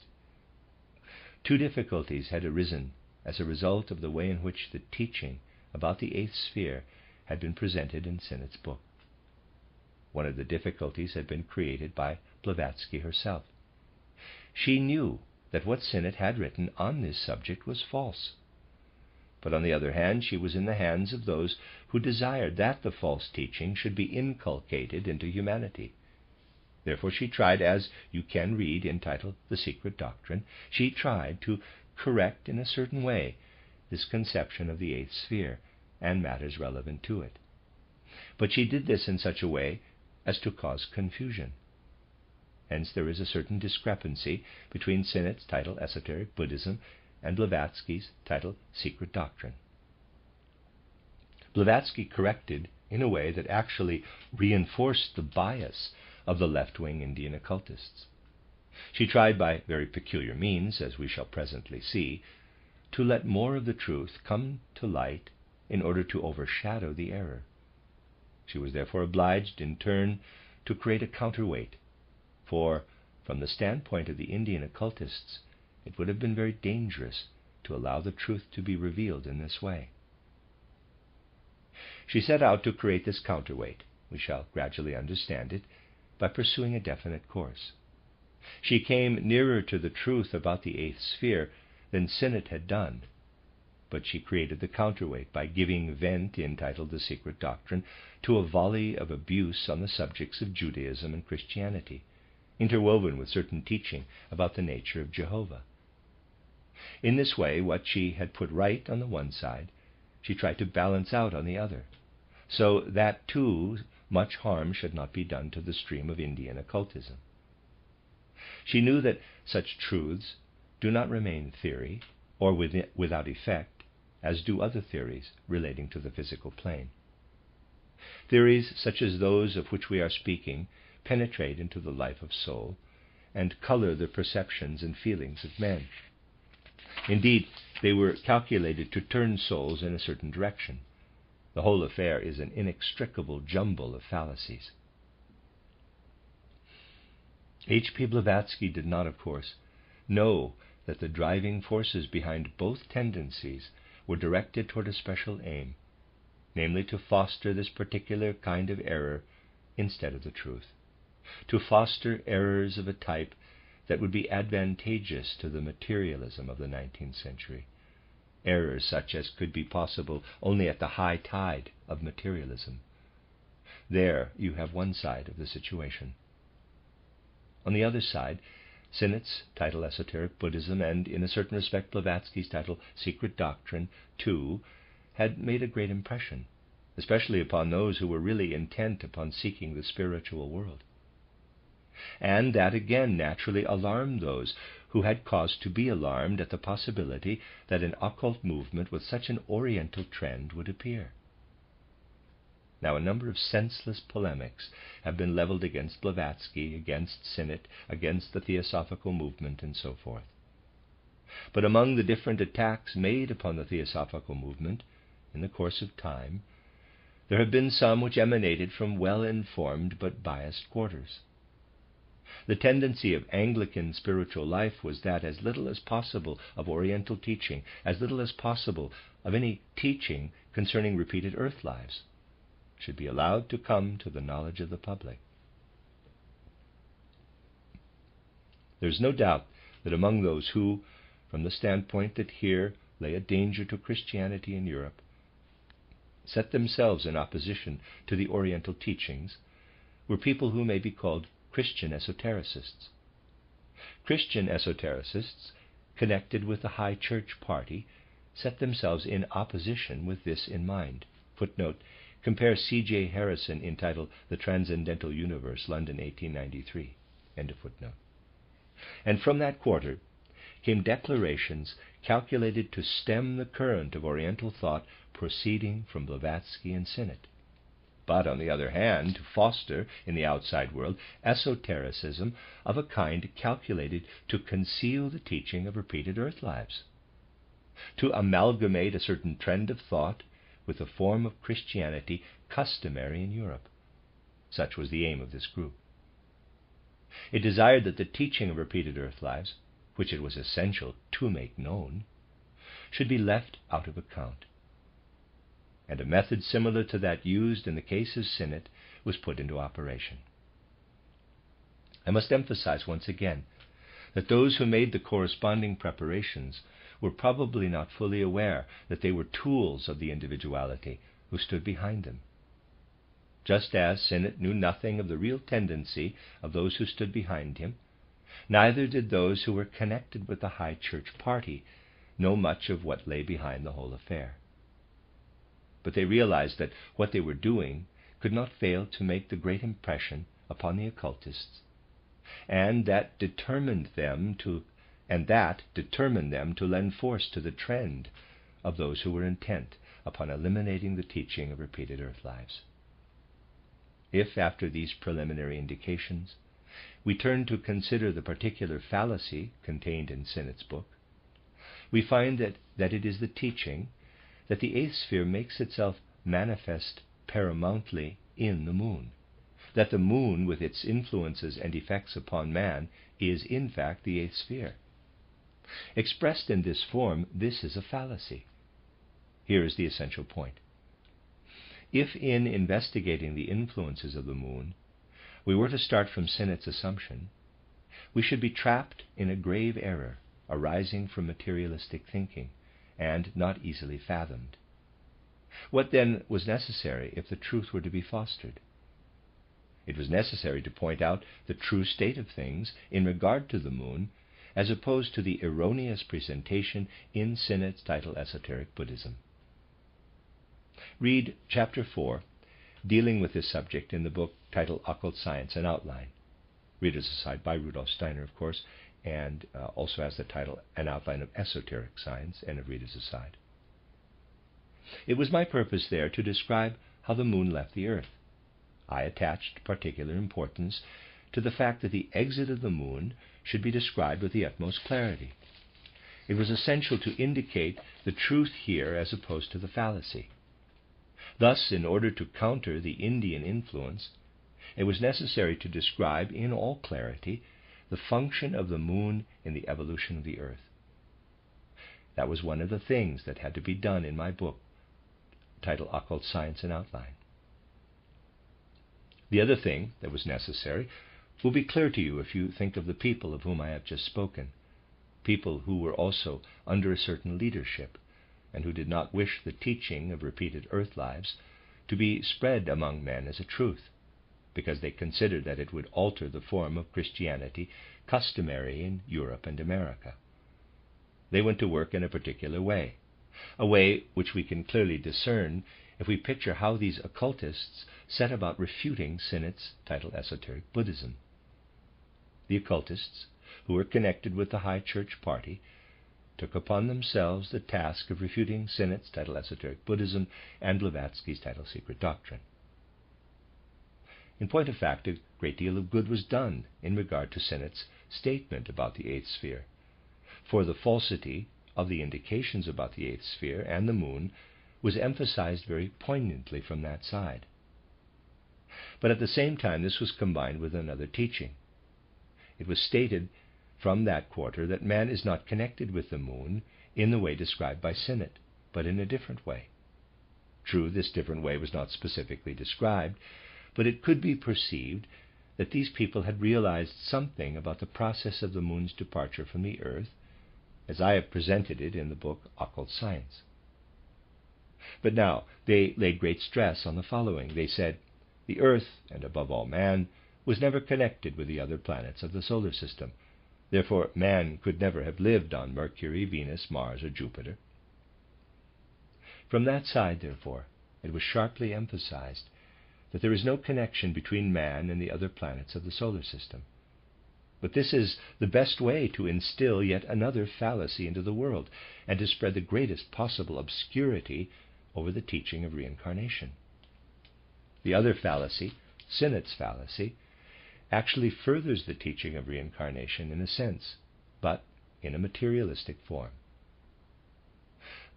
A: Two difficulties had arisen as a result of the way in which the teaching about the eighth sphere had been presented in Sinnett's book. One of the difficulties had been created by Blavatsky herself. She knew that what Sinnett had written on this subject was false. But on the other hand, she was in the hands of those who desired that the false teaching should be inculcated into humanity. Therefore she tried, as you can read entitled The Secret Doctrine, she tried to correct in a certain way this conception of the eighth sphere and matters relevant to it. But she did this in such a way as to cause confusion. Hence there is a certain discrepancy between Sinnott's title Esoteric Buddhism and Blavatsky's title Secret Doctrine. Blavatsky corrected in a way that actually reinforced the bias of the left-wing Indian occultists. She tried by very peculiar means, as we shall presently see, to let more of the truth come to light in order to overshadow the error. She was therefore obliged in turn to create a counterweight, for from the standpoint of the Indian occultists it would have been very dangerous to allow the truth to be revealed in this way. She set out to create this counterweight. We shall gradually understand it by pursuing a definite course. She came nearer to the truth about the eighth sphere than Sinnott had done, but she created the counterweight by giving vent, entitled The Secret Doctrine, to a volley of abuse on the subjects of Judaism and Christianity, interwoven with certain teaching about the nature of Jehovah. In this way, what she had put right on the one side, she tried to balance out on the other, so that too much harm should not be done to the stream of Indian occultism. She knew that such truths do not remain theory or without effect, as do other theories relating to the physical plane. Theories such as those of which we are speaking penetrate into the life of soul and color the perceptions and feelings of men. Indeed, they were calculated to turn souls in a certain direction. The whole affair is an inextricable jumble of fallacies. H.P. Blavatsky did not, of course, know that the driving forces behind both tendencies were directed toward a special aim, namely to foster this particular kind of error instead of the truth, to foster errors of a type that would be advantageous to the materialism of the 19th century, errors such as could be possible only at the high tide of materialism. There you have one side of the situation. On the other side, Sinnott's title Esoteric Buddhism and, in a certain respect, Blavatsky's title Secret Doctrine, too, had made a great impression, especially upon those who were really intent upon seeking the spiritual world. And that again naturally alarmed those who had cause to be alarmed at the possibility that an occult movement with such an Oriental trend would appear. Now, a number of senseless polemics have been leveled against Blavatsky, against Sinnott, against the Theosophical movement, and so forth. But among the different attacks made upon the Theosophical movement in the course of time, there have been some which emanated from well-informed but biased quarters. The tendency of Anglican spiritual life was that as little as possible of Oriental teaching, as little as possible of any teaching concerning repeated earth lives, should be allowed to come to the knowledge of the public. There is no doubt that among those who, from the standpoint that here lay a danger to Christianity in Europe, set themselves in opposition to the Oriental teachings, were people who may be called Christian esotericists. Christian esotericists, connected with the High Church party, set themselves in opposition with this in mind. Footnote: compare C.J. Harrison entitled The Transcendental Universe, London, 1893. End of footnote. And from that quarter came declarations calculated to stem the current of Oriental thought proceeding from Blavatsky and Sinnott, but, on the other hand, to foster in the outside world esotericism of a kind calculated to conceal the teaching of repeated earth lives, to amalgamate a certain trend of thought with a form of Christianity customary in Europe. Such was the aim of this group. It desired that the teaching of repeated earth lives, which it was essential to make known, should be left out of account. And a method similar to that used in the case of Sinnott was put into operation. I must emphasize once again that those who made the corresponding preparations were probably not fully aware that they were tools of the individuality who stood behind them. Just as Sinnett knew nothing of the real tendency of those who stood behind him, neither did those who were connected with the High Church party know much of what lay behind the whole affair. But they realized that what they were doing could not fail to make the great impression upon the occultists, and that determined them to lend force to the trend of those who were intent upon eliminating the teaching of repeated earth lives. If, after these preliminary indications, we turn to consider the particular fallacy contained in Sinnett's book, we find that it is the teaching that the eighth sphere makes itself manifest paramountly in the moon, that the moon, with its influences and effects upon man, is in fact the eighth sphere. Expressed in this form, this is a fallacy. Here is the essential point. If in investigating the influences of the moon, we were to start from Sinnett's assumption, we should be trapped in a grave error arising from materialistic thinking and not easily fathomed. What then was necessary if the truth were to be fostered? It was necessary to point out the true state of things in regard to the moon, as opposed to the erroneous presentation in Sinnett's title Esoteric Buddhism. Read Chapter 4, dealing with this subject, in the book titled Occult Science, an Outline. Reader's Aside by Rudolf Steiner, of course, and also has the title An Outline of Esoteric Science, and of Reader's Aside. It was my purpose there to describe how the moon left the earth. I attached particular importance to the fact that the exit of the moon should be described with the utmost clarity. It was essential to indicate the truth here as opposed to the fallacy. Thus, in order to counter the Indian influence, it was necessary to describe in all clarity the function of the moon in the evolution of the earth. That was one of the things that had to be done in my book, titled Occult Science, an Outline. The other thing that was necessary will be clear to you if you think of the people of whom I have just spoken, people who were also under a certain leadership, and who did not wish the teaching of repeated earth lives to be spread among men as a truth, because they considered that it would alter the form of Christianity customary in Europe and America. They went to work in a particular way, a way which we can clearly discern if we picture how these occultists set about refuting Sinnett's title Esoteric Buddhism. The occultists, who were connected with the High Church party, took upon themselves the task of refuting Sinnett's title Esoteric Buddhism and Blavatsky's title Secret Doctrine. In point of fact, a great deal of good was done in regard to Sinnett's statement about the eighth sphere, for the falsity of the indications about the eighth sphere and the moon was emphasized very poignantly from that side. But at the same time, this was combined with another teaching. It was stated from that quarter that man is not connected with the moon in the way described by Sinnett, but in a different way. True, this different way was not specifically described, but it could be perceived that these people had realized something about the process of the moon's departure from the earth, as I have presented it in the book Occult Science. But now they laid great stress on the following. They said, the earth, and above all man, was never connected with the other planets of the solar system. Therefore, man could never have lived on Mercury, Venus, Mars, or Jupiter. From that side, therefore, it was sharply emphasized that there is no connection between man and the other planets of the solar system. But this is the best way to instill yet another fallacy into the world, and to spread the greatest possible obscurity over the teaching of reincarnation. The other fallacy, Sinnett's fallacy, actually furthers the teaching of reincarnation in a sense, but in a materialistic form.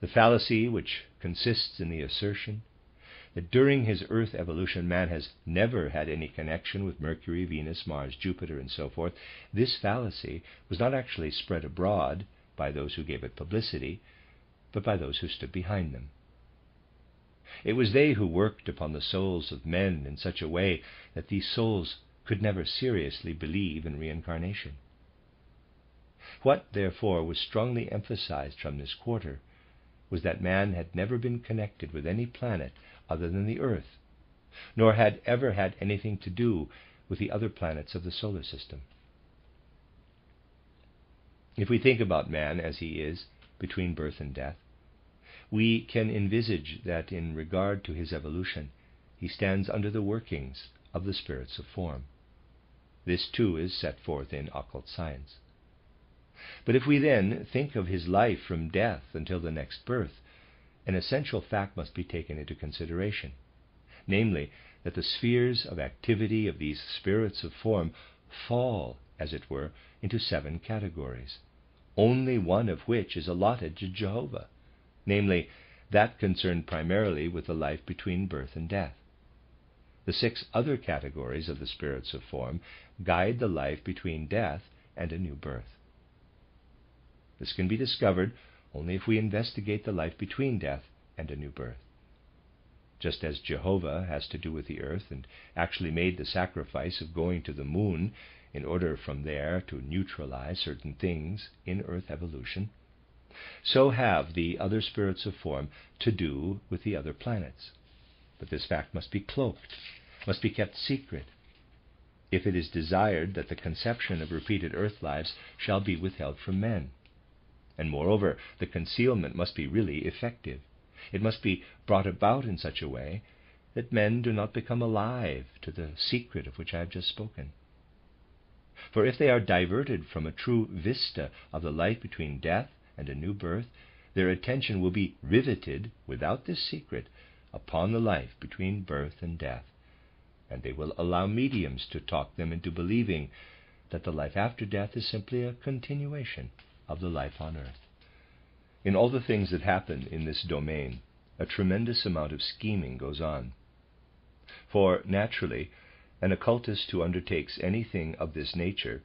A: The fallacy, which consists in the assertion that during his Earth evolution man has never had any connection with Mercury, Venus, Mars, Jupiter, and so forth, this fallacy was not actually spread abroad by those who gave it publicity, but by those who stood behind them. It was they who worked upon the souls of men in such a way that these souls could never seriously believe in reincarnation. What, therefore, was strongly emphasized from this quarter was that man had never been connected with any planet other than the Earth, nor had ever had anything to do with the other planets of the solar system. If we think about man as he is between birth and death, we can envisage that in regard to his evolution, he stands under the workings of the spirits of form. This too is set forth in occult science. But if we then think of his life from death until the next birth, an essential fact must be taken into consideration, namely, that the spheres of activity of these spirits of form fall, as it were, into 7 categories, only one of which is allotted to Jehovah, namely, that concerned primarily with the life between birth and death. The 6 other categories of the spirits of form guide the life between death and a new birth. This can be discovered only if we investigate the life between death and a new birth. Just as Jehovah has to do with the earth and actually made the sacrifice of going to the moon in order from there to neutralize certain things in earth evolution, so have the other spirits of form to do with the other planets. But this fact must be cloaked, must be kept secret, if it is desired that the conception of repeated earth lives shall be withheld from men. And moreover, the concealment must be really effective. It must be brought about in such a way that men do not become alive to the secret of which I have just spoken. For if they are diverted from a true vista of the life between death and a new birth, their attention will be riveted, without this secret, upon the life between birth and death, and they will allow mediums to talk them into believing that the life after death is simply a continuation of the life on earth. In all the things that happen in this domain, a tremendous amount of scheming goes on. For, naturally, an occultist who undertakes anything of this nature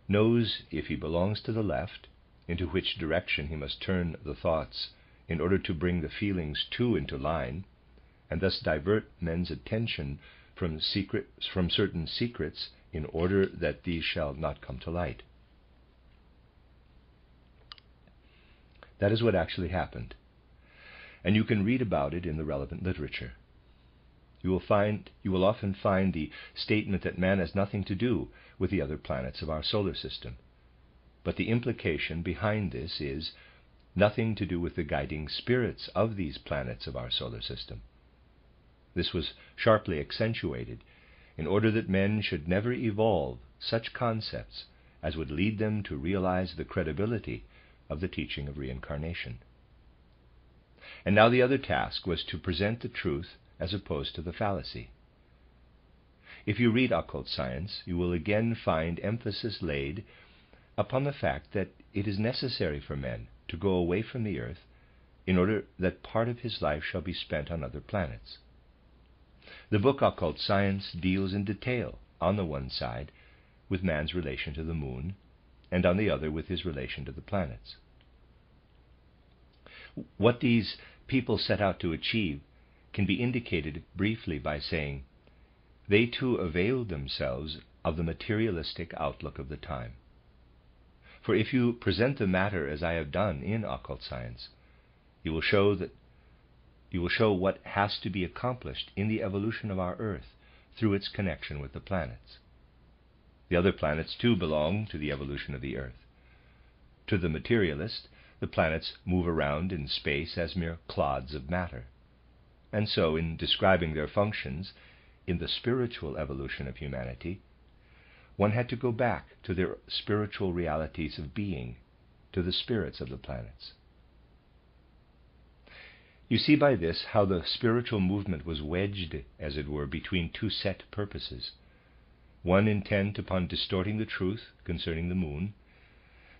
A: knows, if he belongs to the left, into which direction he must turn the thoughts in order to bring the feelings too into line, and thus divert men's attention from certain secrets in order that these shall not come to light. That is what actually happened, and you can read about it in the relevant literature. You will often find the statement that man has nothing to do with the other planets of our solar system, but the implication behind this is nothing to do with the guiding spirits of these planets of our solar system. This was sharply accentuated in order that men should never evolve such concepts as would lead them to realize the credibility of the teaching of reincarnation. And now the other task was to present the truth as opposed to the fallacy. If you read occult science, you will again find emphasis laid upon the fact that it is necessary for men to go away from the earth in order that part of his life shall be spent on other planets. The book Occult Science deals in detail, on the one side, with man's relation to the moon, and on the other with his relation to the planets. What these people set out to achieve can be indicated briefly by saying, they too availed themselves of the materialistic outlook of the time. For if you present the matter as I have done in occult science, you will show what has to be accomplished in the evolution of our Earth through its connection with the planets. The other planets too belong to the evolution of the Earth. To the materialist, the planets move around in space as mere clods of matter. And so, in describing their functions in the spiritual evolution of humanity, one had to go back to their spiritual realities of being, to the spirits of the planets. You see by this how the spiritual movement was wedged, as it were, between 2 set purposes, one intent upon distorting the truth concerning the moon,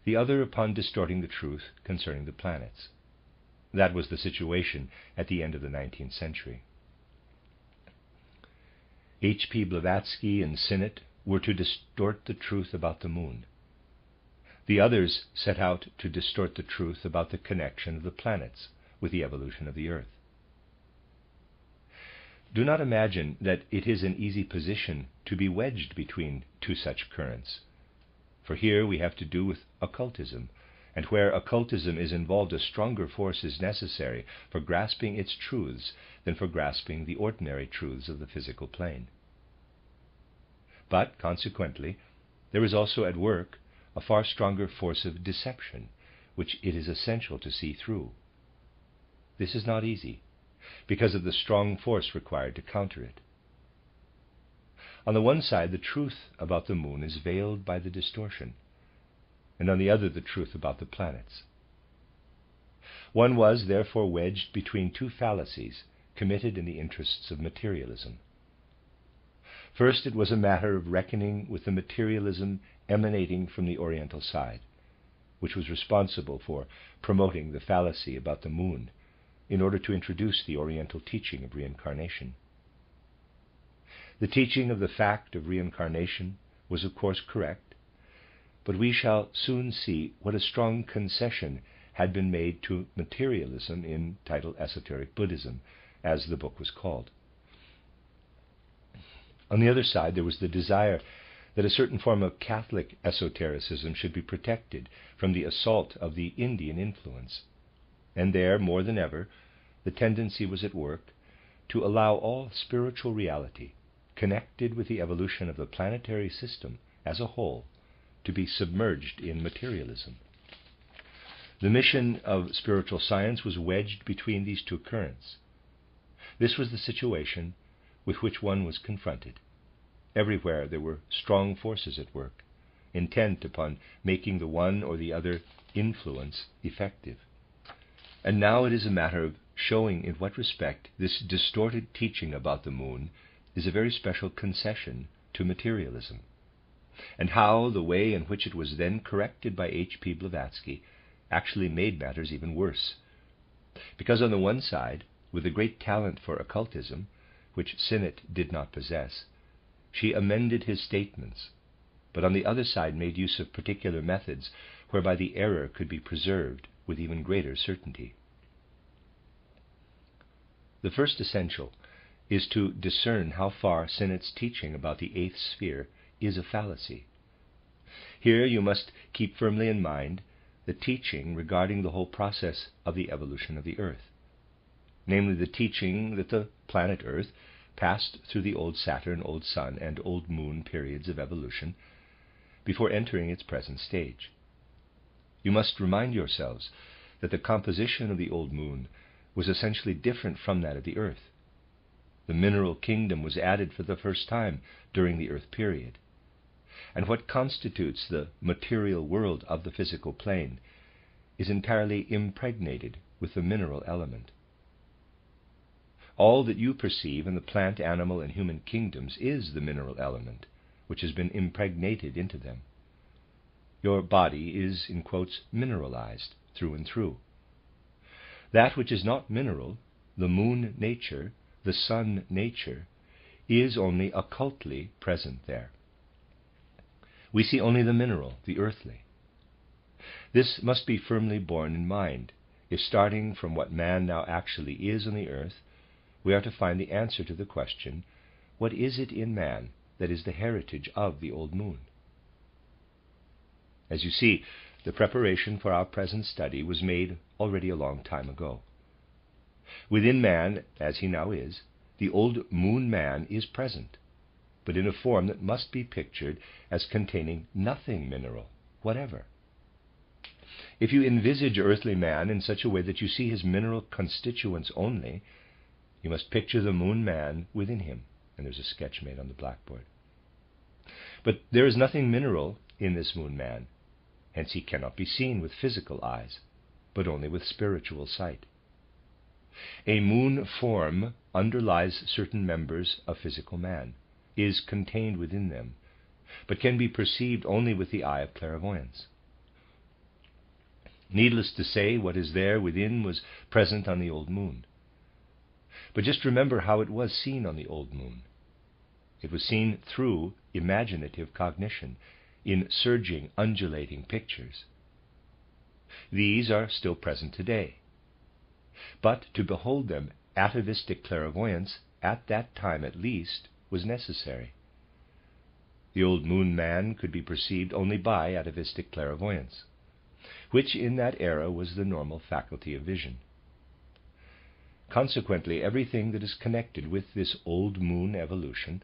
A: the other upon distorting the truth concerning the planets. That was the situation at the end of the 19th century. H.P. Blavatsky and Sinnett were to distort the truth about the moon. The others set out to distort the truth about the connection of the planets with the evolution of the Earth. Do not imagine that it is an easy position to be wedged between 2 such currents, for here we have to do with occultism, and where occultism is involved, a stronger force is necessary for grasping its truths than for grasping the ordinary truths of the physical plane. But, consequently, there is also at work a far stronger force of deception, which it is essential to see through. This is not easy, because of the strong force required to counter it. On the one side, the truth about the moon is veiled by the distortion, and on the other, the truth about the planets. One was therefore wedged between two fallacies committed in the interests of materialism. First, it was a matter of reckoning with the materialism emanating from the Oriental side, which was responsible for promoting the fallacy about the moon in order to introduce the Oriental teaching of reincarnation. The teaching of the fact of reincarnation was of course correct, but we shall soon see what a strong concession had been made to materialism in titled Esoteric Buddhism, as the book was called. On the other side, there was the desire that a certain form of Catholic esotericism should be protected from the assault of the Indian influence. And there, more than ever, the tendency was at work to allow all spiritual reality connected with the evolution of the planetary system as a whole to be submerged in materialism. The mission of spiritual science was wedged between these two currents. This was the situation with which one was confronted. Everywhere there were strong forces at work, intent upon making the one or the other influence effective. And now it is a matter of showing in what respect this distorted teaching about the moon is a very special concession to materialism, and how the way in which it was then corrected by H.P. Blavatsky actually made matters even worse. Because on the one side, with a great talent for occultism, which Sinnett did not possess, she amended his statements, but on the other side made use of particular methods whereby the error could be preserved with even greater certainty. The first essential is to discern how far Sinnett's teaching about the eighth sphere is a fallacy. Here you must keep firmly in mind the teaching regarding the whole process of the evolution of the Earth, namely the teaching that the planet Earth passed through the old Saturn, old Sun, and old Moon periods of evolution before entering its present stage. You must remind yourselves that the composition of the old Moon was essentially different from that of the Earth. The mineral kingdom was added for the first time during the Earth period, and what constitutes the material world of the physical plane is entirely impregnated with the mineral element. All that you perceive in the plant, animal, and human kingdoms is the mineral element, which has been impregnated into them. Your body is, in quotes, mineralized through and through. That which is not mineral, the moon nature, the sun nature, is only occultly present there. We see only the mineral, the earthly. This must be firmly borne in mind, if starting from what man now actually is on the earth, we are to find the answer to the question, what is it in man that is the heritage of the old moon? As you see, the preparation for our present study was made already a long time ago. Within man, as he now is, the old moon man is present, but in a form that must be pictured as containing nothing mineral whatever. If you envisage earthly man in such a way that you see his mineral constituents only, you must picture the moon man within him, and there's a sketch made on the blackboard. But there is nothing mineral in this moon man, hence he cannot be seen with physical eyes, but only with spiritual sight. A moon form underlies certain members of physical man, is contained within them, but can be perceived only with the eye of clairvoyance. Needless to say, what is there within was present on the old moon. But just remember how it was seen on the old moon. It was seen through imaginative cognition, in surging, undulating pictures. These are still present today. But to behold them, atavistic clairvoyance, at that time at least, was necessary. the old moon man could be perceived only by atavistic clairvoyance, which in that era was the normal faculty of vision. Consequently, everything that is connected with this old moon evolution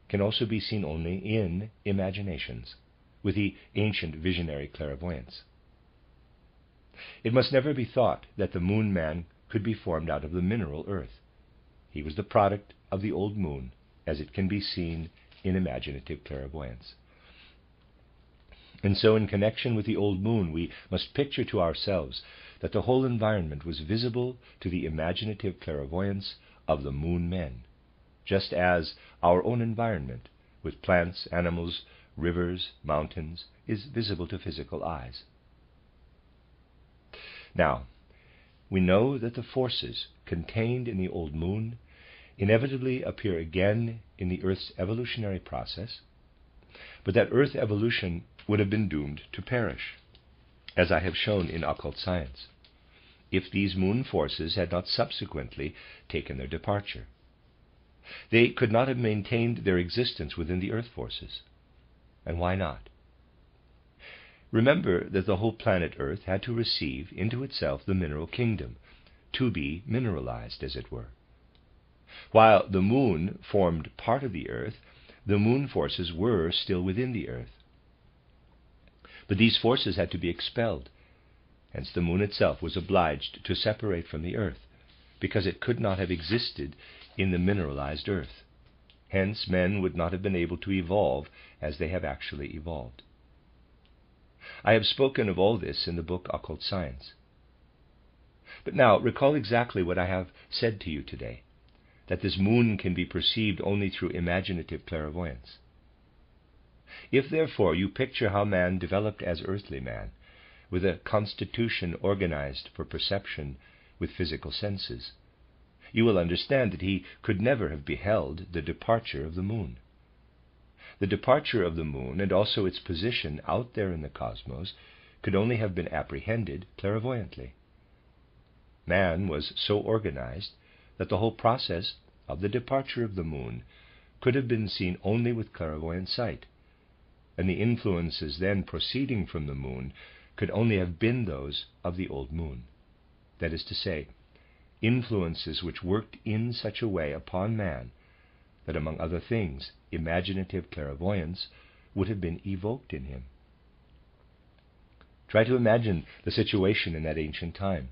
A: can also be seen only in imaginations, with the ancient visionary clairvoyance. It must never be thought that the moon man could be formed out of the mineral earth. He was the product of the old moon, as it can be seen in imaginative clairvoyance. And so, in connection with the old moon, we must picture to ourselves that the whole environment was visible to the imaginative clairvoyance of the moon men, just as our own environment, with plants, animals, rivers, mountains, is visible to physical eyes. Now, we know that the forces contained in the old moon inevitably appear again in the Earth's evolutionary process, but that Earth evolution would have been doomed to perish, as I have shown in occult science, if these moon forces had not subsequently taken their departure. They could not have maintained their existence within the Earth forces. And why not? Remember that the whole planet Earth had to receive into itself the mineral kingdom, to be mineralized, as it were. While the moon formed part of the Earth, the moon forces were still within the Earth. But these forces had to be expelled. Hence the moon itself was obliged to separate from the Earth, because it could not have existed in the mineralized Earth. Hence men would not have been able to evolve as they have actually evolved. I have spoken of all this in the book Occult Science. But now recall exactly what I have said to you today, that this moon can be perceived only through imaginative clairvoyance. If therefore you picture how man developed as earthly man, with a constitution organized for perception with physical senses, you will understand that he could never have beheld the departure of the moon. The departure of the moon, and also its position out there in the cosmos, could only have been apprehended clairvoyantly. Man was so organized that the whole process of the departure of the moon could have been seen only with clairvoyant sight, and the influences then proceeding from the moon could only have been those of the old moon. That is to say, influences which worked in such a way upon man that, among other things, imaginative clairvoyance would have been evoked in him. Try to imagine the situation in that ancient time.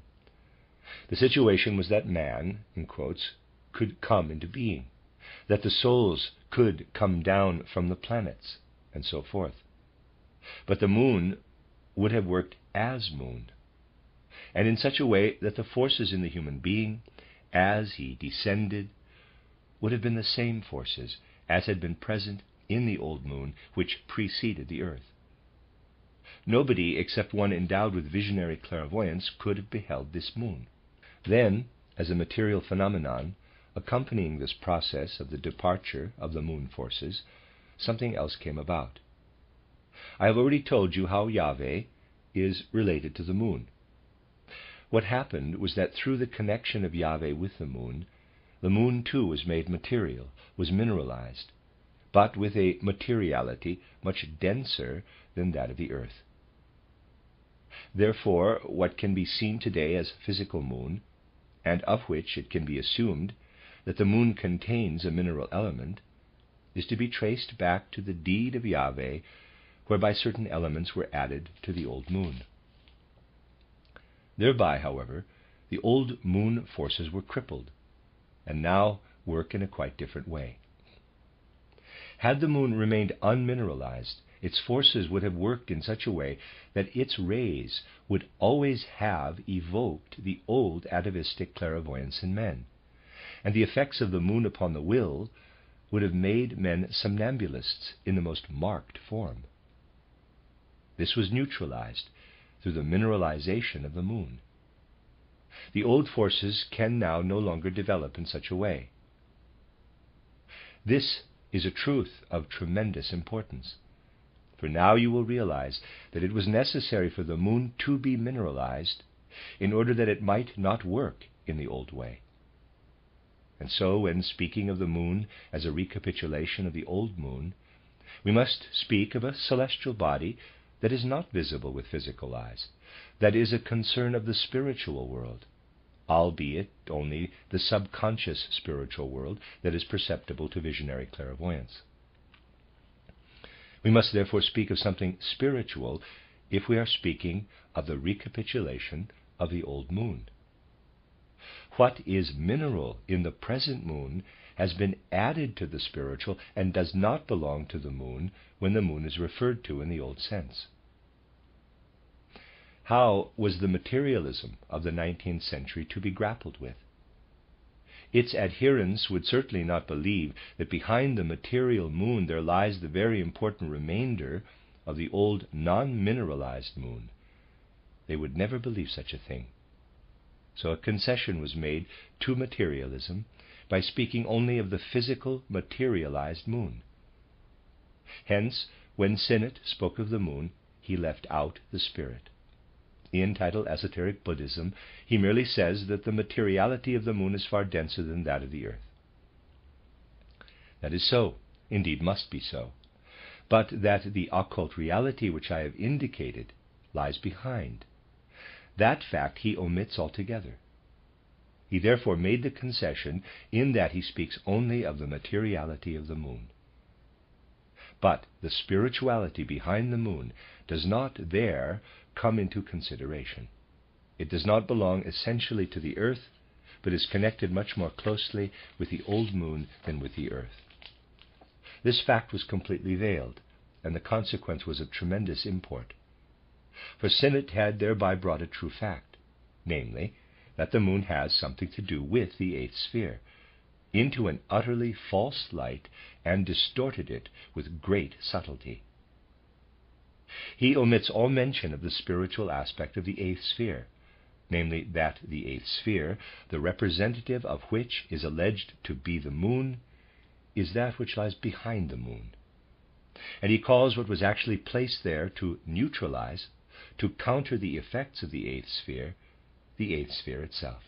A: The situation was that man, in quotes, could come into being, that the souls could come down from the planets, and so forth. But the moon would have worked as moon, and in such a way that the forces in the human being, as he descended, would have been the same forces as had been present in the old moon which preceded the earth. Nobody except one endowed with visionary clairvoyance could have beheld this moon. Then, as a material phenomenon, accompanying this process of the departure of the moon forces, something else came about. I have already told you how Yahweh is related to the moon. What happened was that through the connection of Yahweh with the moon too was made material, was mineralized, but with a materiality much denser than that of the earth. Therefore, what can be seen today as physical moon, and of which it can be assumed that the moon contains a mineral element, is to be traced back to the deed of Yahweh, whereby certain elements were added to the old moon. Thereby, however, the old moon forces were crippled, and now work in a quite different way. Had the moon remained unmineralized, its forces would have worked in such a way that its rays would always have evoked the old atavistic clairvoyance in men, and the effects of the moon upon the will would have made men somnambulists in the most marked form. This was neutralized through the mineralization of the moon. The old forces can now no longer develop in such a way. This is a truth of tremendous importance, for now you will realize that it was necessary for the moon to be mineralized in order that it might not work in the old way. And so, when speaking of the moon as a recapitulation of the old moon, We must speak of a celestial body that is not visible with physical eyes, that is a concern of the spiritual world, albeit only the subconscious spiritual world that is perceptible to visionary clairvoyance. We must therefore speak of something spiritual if we are speaking of the recapitulation of the old moon. What is mineral in the present moon has been added to the spiritual and does not belong to the moon when the moon is referred to in the old sense. How was the materialism of the 19th century to be grappled with? Its adherents would certainly not believe that behind the material moon there lies the very important remainder of the old non-mineralized moon. They would never believe such a thing. So a concession was made to materialism by speaking only of the physical materialized moon. Hence, when Sinnett spoke of the moon, he left out the spirit. In Untitled Esoteric Buddhism, he merely says that the materiality of the moon is far denser than that of the earth. That is so, indeed must be so, but that the occult reality which I have indicated lies behind. That fact he omits altogether. He therefore made the concession in that he speaks only of the materiality of the moon. But the spirituality behind the moon does not there come into consideration. It does not belong essentially to the earth, but is connected much more closely with the old moon than with the earth. This fact was completely veiled, and the consequence was of tremendous import. For Sinnett had thereby brought a true fact, namely, that the moon has something to do with the eighth sphere, into an utterly false light, and distorted it with great subtlety. He omits all mention of the spiritual aspect of the eighth sphere, namely that the eighth sphere, the representative of which is alleged to be the moon, is that which lies behind the moon. And he calls what was actually placed there to neutralize, to counter the effects of the eighth sphere itself.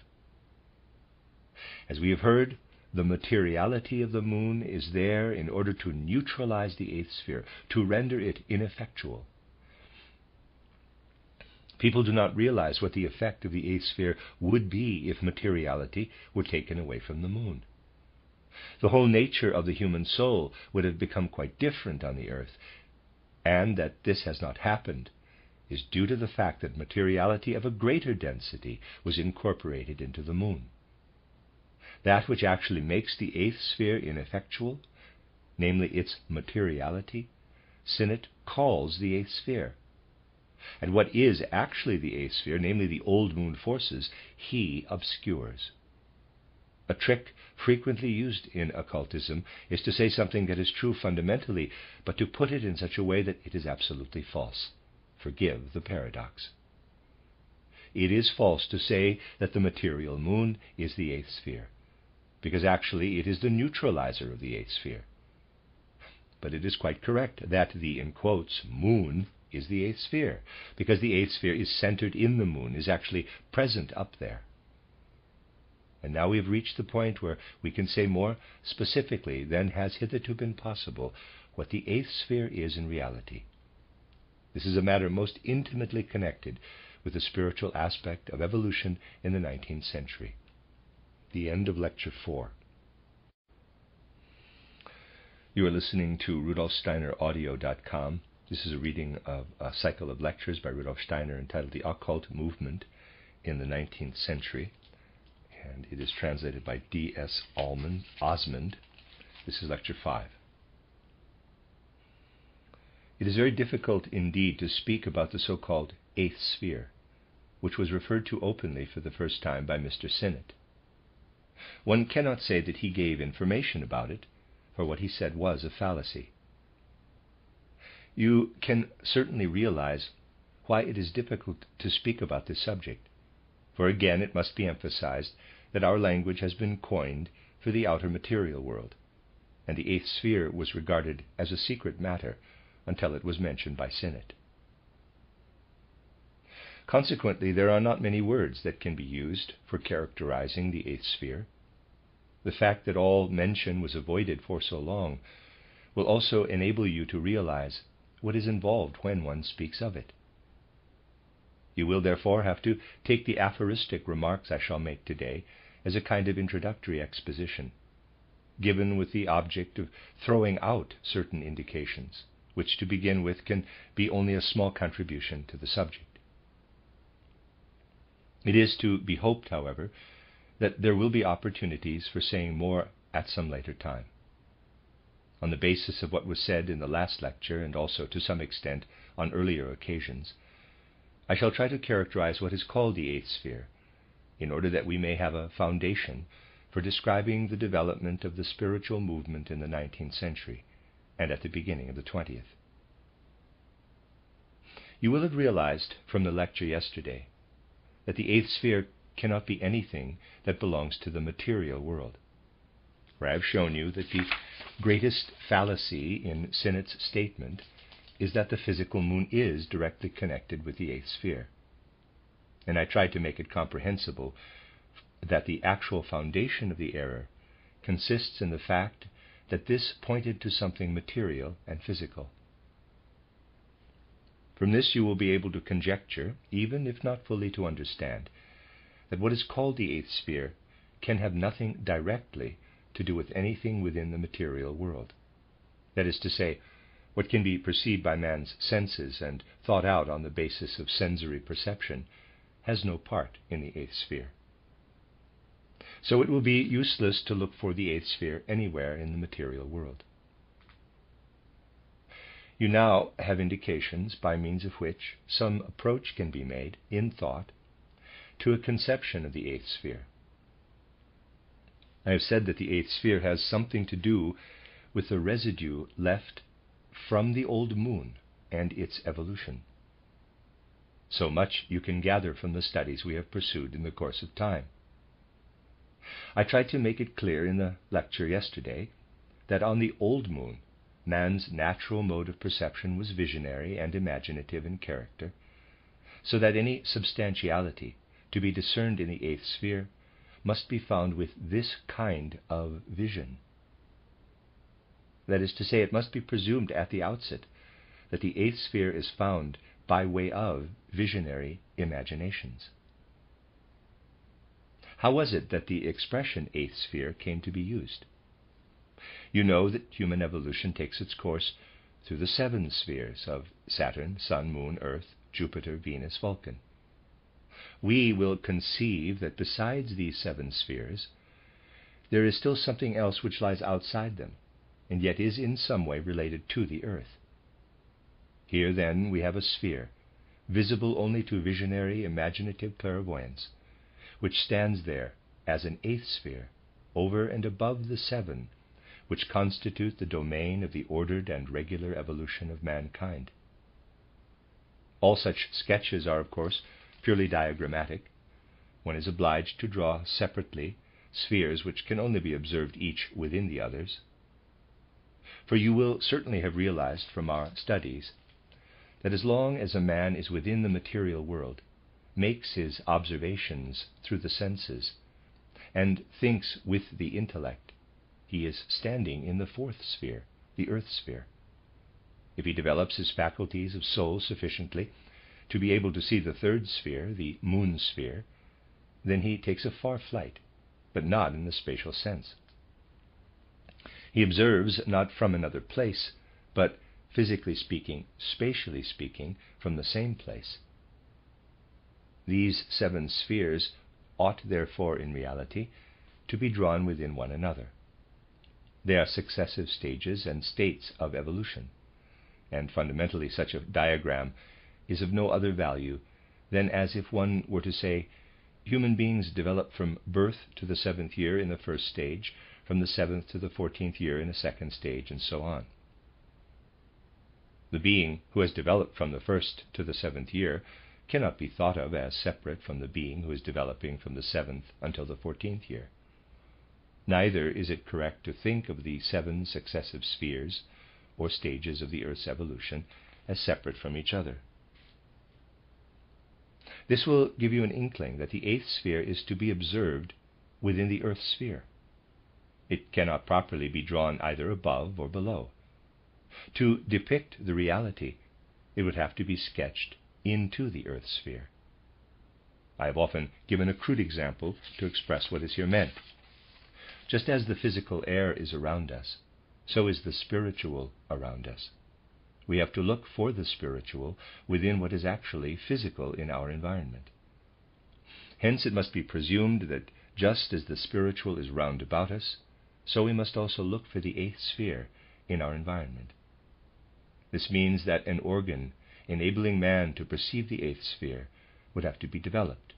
A: As we have heard, the materiality of the moon is there in order to neutralize the eighth sphere, to render it ineffectual. People do not realize what the effect of the eighth sphere would be if materiality were taken away from the moon. The whole nature of the human soul would have become quite different on the earth, and that this has not happened is due to the fact that materiality of a greater density was incorporated into the moon. That which actually makes the eighth sphere ineffectual, namely its materiality, Sinnett calls the eighth sphere. And what is actually the eighth sphere, namely the old moon forces, he obscures. A trick frequently used in occultism is to say something that is true fundamentally, but to put it in such a way that it is absolutely false. Forgive the paradox. It is false to say that the material moon is the eighth sphere, because actually it is the neutralizer of the eighth sphere. But it is quite correct that the, in quotes, moon is the eighth sphere, because the eighth sphere is centered in the moon, is actually present up there. And now we have reached the point where we can say more specifically than has hitherto been possible what the eighth sphere is in reality. This is a matter most intimately connected with the spiritual aspect of evolution in the 19th century. The end of Lecture 4. You are listening to RudolfSteinerAudio.com. This is a reading of a cycle of lectures by Rudolf Steiner entitled The Occult Movement in the 19th Century, and it is translated by D.S. Osmond. This is Lecture 5. It is very difficult indeed to speak about the so-called eighth sphere, which was referred to openly for the first time by Mr. Sinnett. One cannot say that he gave information about it, for what he said was a fallacy. You can certainly realize why it is difficult to speak about this subject, for again it must be emphasized that our language has been coined for the outer material world, and the eighth sphere was regarded as a secret matter until it was mentioned by Sinnett. Consequently, there are not many words that can be used for characterizing the eighth sphere. The fact that all mention was avoided for so long will also enable you to realize what is involved when one speaks of it. You will therefore have to take the aphoristic remarks I shall make today as a kind of introductory exposition, given with the object of throwing out certain indications, which to begin with can be only a small contribution to the subject. It is to be hoped, however, that there will be opportunities for saying more at some later time. On the basis of what was said in the last lecture, and also to some extent on earlier occasions, I shall try to characterize what is called the eighth sphere, in order that we may have a foundation for describing the development of the spiritual movement in the 19th century and at the beginning of the 20th. You will have realized from the lecture yesterday that the eighth sphere cannot be anything that belongs to the material world. For I have shown you that the greatest fallacy in Sinnett's statement is that the physical moon is directly connected with the eighth sphere. And I tried to make it comprehensible that the actual foundation of the error consists in the fact that this pointed to something material and physical. From this you will be able to conjecture, even if not fully to understand, that what is called the eighth sphere can have nothing directly to do with anything within the material world. That is to say, what can be perceived by man's senses and thought out on the basis of sensory perception has no part in the eighth sphere. So it will be useless to look for the eighth sphere anywhere in the material world. You now have indications by means of which some approach can be made, in thought, to a conception of the eighth sphere. I have said that the eighth sphere has something to do with the residue left from the old moon and its evolution. So much you can gather from the studies we have pursued in the course of time. I tried to make it clear in the lecture yesterday that on the old moon, man's natural mode of perception was visionary and imaginative in character, so that any substantiality to be discerned in the eighth sphere must be found with this kind of vision. That is to say, it must be presumed at the outset that the eighth sphere is found by way of visionary imaginations. How was it that the expression eighth sphere came to be used? You know that human evolution takes its course through the seven spheres of Saturn, Sun, Moon, Earth, Jupiter, Venus, Vulcan. We will conceive that besides these seven spheres, there is still something else which lies outside them, and yet is in some way related to the Earth. Here, then, we have a sphere, visible only to visionary, imaginative clairvoyance, which stands there as an eighth sphere, over and above the seven, which constitute the domain of the ordered and regular evolution of mankind. All such sketches are, of course, purely diagrammatic. One is obliged to draw separately spheres which can only be observed each within the others. For you will certainly have realized from our studies that as long as a man is within the material world, makes his observations through the senses, and thinks with the intellect, he is standing in the fourth sphere, the earth sphere. If he develops his faculties of soul sufficiently to be able to see the third sphere, the moon sphere, then he takes a far flight, but not in the spatial sense. He observes not from another place, but, physically speaking, spatially speaking, from the same place. These seven spheres ought therefore, in reality, to be drawn within one another. They are successive stages and states of evolution, and fundamentally such a diagram is of no other value than as if one were to say, human beings develop from birth to the 7th year in the first stage, from the 7th to the 14th year in the second stage, and so on. The being who has developed from the 1st to the 7th year cannot be thought of as separate from the being who is developing from the 7th until the 14th year. Neither is it correct to think of the 7 successive spheres or stages of the Earth's evolution as separate from each other. This will give you an inkling that the 8th sphere is to be observed within the Earth sphere. It cannot properly be drawn either above or below, To depict the reality, it would have to be sketched into the earth sphere. I have often given a crude example to express what is here meant. Just as the physical air is around us, so is the spiritual around us. We have to look for the spiritual within what is actually physical in our environment. Hence it must be presumed that just as the spiritual is round about us, so we must also look for the eighth sphere in our environment. This means that an organ enabling man to perceive the eighth sphere would have to be developed,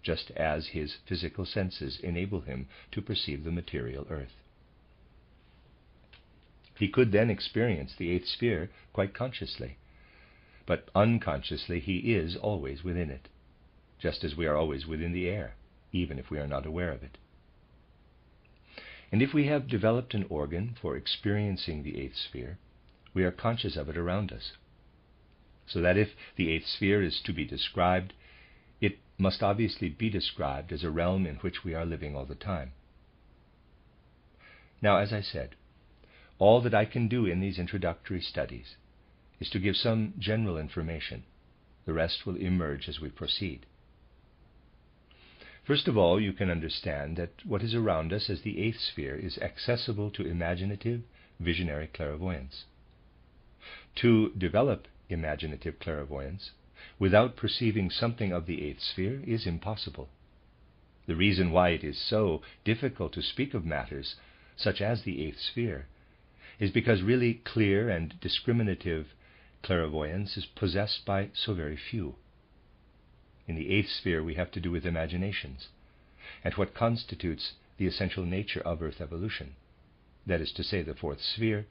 A: just as his physical senses enable him to perceive the material earth. He could then experience the eighth sphere quite consciously, but unconsciously he is always within it, just as we are always within the air, even if we are not aware of it. And if we have developed an organ for experiencing the eighth sphere, we are conscious of it around us, so that if the eighth sphere is to be described, it must obviously be described as a realm in which we are living all the time. Now, as I said, all that I can do in these introductory studies is to give some general information. The rest will emerge as we proceed. First of all, you can understand that what is around us as the eighth sphere is accessible to imaginative, visionary clairvoyance. To develop imaginative clairvoyance without perceiving something of the eighth sphere is impossible. The reason why it is so difficult to speak of matters such as the eighth sphere is because really clear and discriminative clairvoyance is possessed by so very few. In the eighth sphere we have to do with imaginations, and what constitutes the essential nature of Earth evolution, that is to say, the fourth sphere,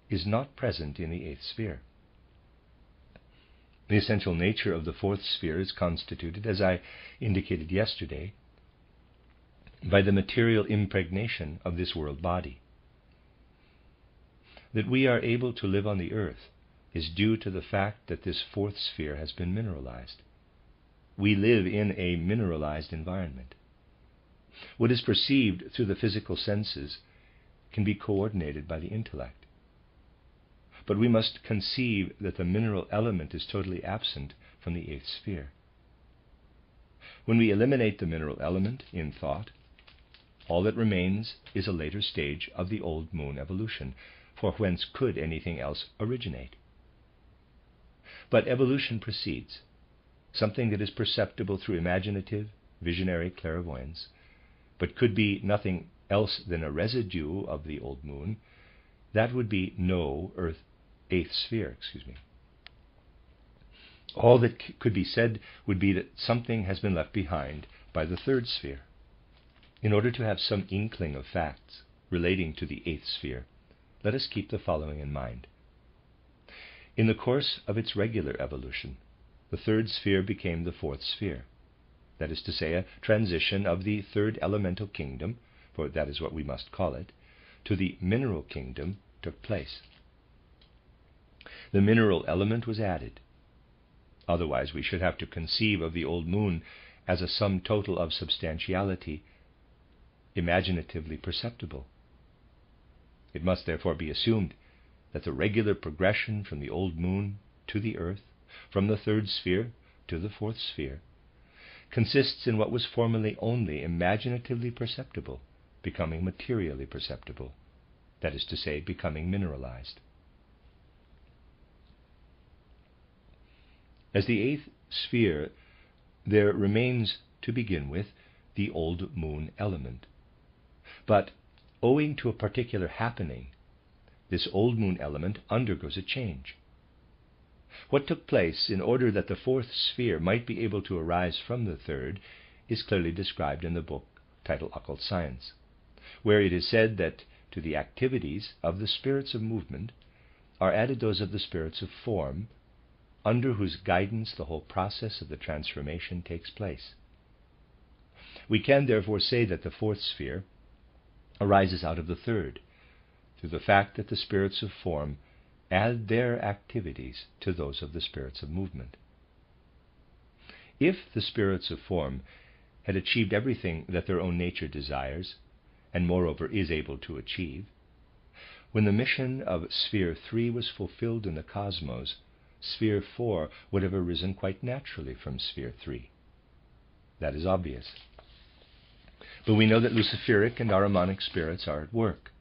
A: is not present in the eighth sphere. The essential nature of the fourth sphere is constituted, as I indicated yesterday, by the material impregnation of this world body. That we are able to live on the earth is due to the fact that this fourth sphere has been mineralized. We live in a mineralized environment. What is perceived through the physical senses can be coordinated by the intellect. But we must conceive that the mineral element is totally absent from the eighth sphere. When we eliminate the mineral element in thought, all that remains is a later stage of the old moon evolution, for whence could anything else originate? But evolution proceeds, something that is perceptible through imaginative, visionary clairvoyance, but could be nothing else than a residue of the old moon. That would be no eighth sphere. All that could be said would be that something has been left behind by the third sphere. In order to have some inkling of facts relating to the eighth sphere, let us keep the following in mind. In the course of its regular evolution, the third sphere became the fourth sphere. That is to say, a transition of the third elemental kingdom, for that is what we must call it, to the mineral kingdom took place. The mineral element was added. Otherwise, we should have to conceive of the old moon as a sum total of substantiality, imaginatively perceptible. It must therefore be assumed that the regular progression from the old moon to the earth, from the third sphere to the fourth sphere, consists in what was formerly only imaginatively perceptible, becoming materially perceptible, that is to say, becoming mineralized. As the eighth sphere, there remains, to begin with, the old moon element. But owing to a particular happening, this old moon element undergoes a change. What took place in order that the fourth sphere might be able to arise from the third is clearly described in the book titled Occult Science, where it is said that to the activities of the spirits of movement are added those of the spirits of form, under whose guidance the whole process of the transformation takes place. We can therefore say that the fourth sphere arises out of the third, through the fact that the spirits of form add their activities to those of the spirits of movement. If the spirits of form had achieved everything that their own nature desires, and moreover is able to achieve, When the mission of Sphere 3 was fulfilled in the cosmos, Sphere 4 would have arisen quite naturally from Sphere 3. That is obvious. But we know that Luciferic and Ahrimanic spirits are at work,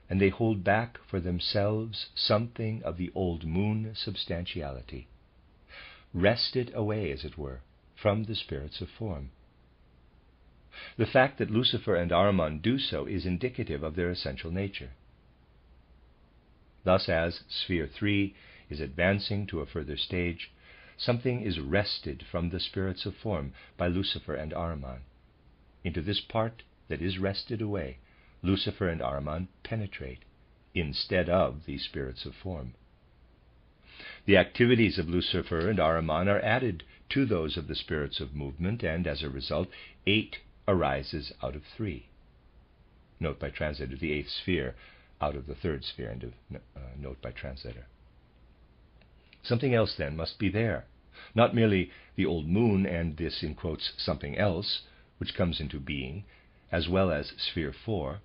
A: and they hold back for themselves something of the old moon substantiality, wrested away, as it were, from the spirits of form. The fact that Lucifer and Ahriman do so is indicative of their essential nature. Thus, as Sphere 3 is advancing to a further stage, something is wrested from the spirits of form by Lucifer and Ahriman. Into this part that is wrested away, Lucifer and Ahriman penetrate, instead of these spirits of form. The activities of Lucifer and Ahriman are added to those of the spirits of movement, and as a result, 8 arises out of 3. Note by translator, the 8th sphere out of the 3rd sphere, end of note by translator. Something else, then, must be there. Not merely the old moon and this, in quotes, something else, which comes into being, as well as Sphere 4,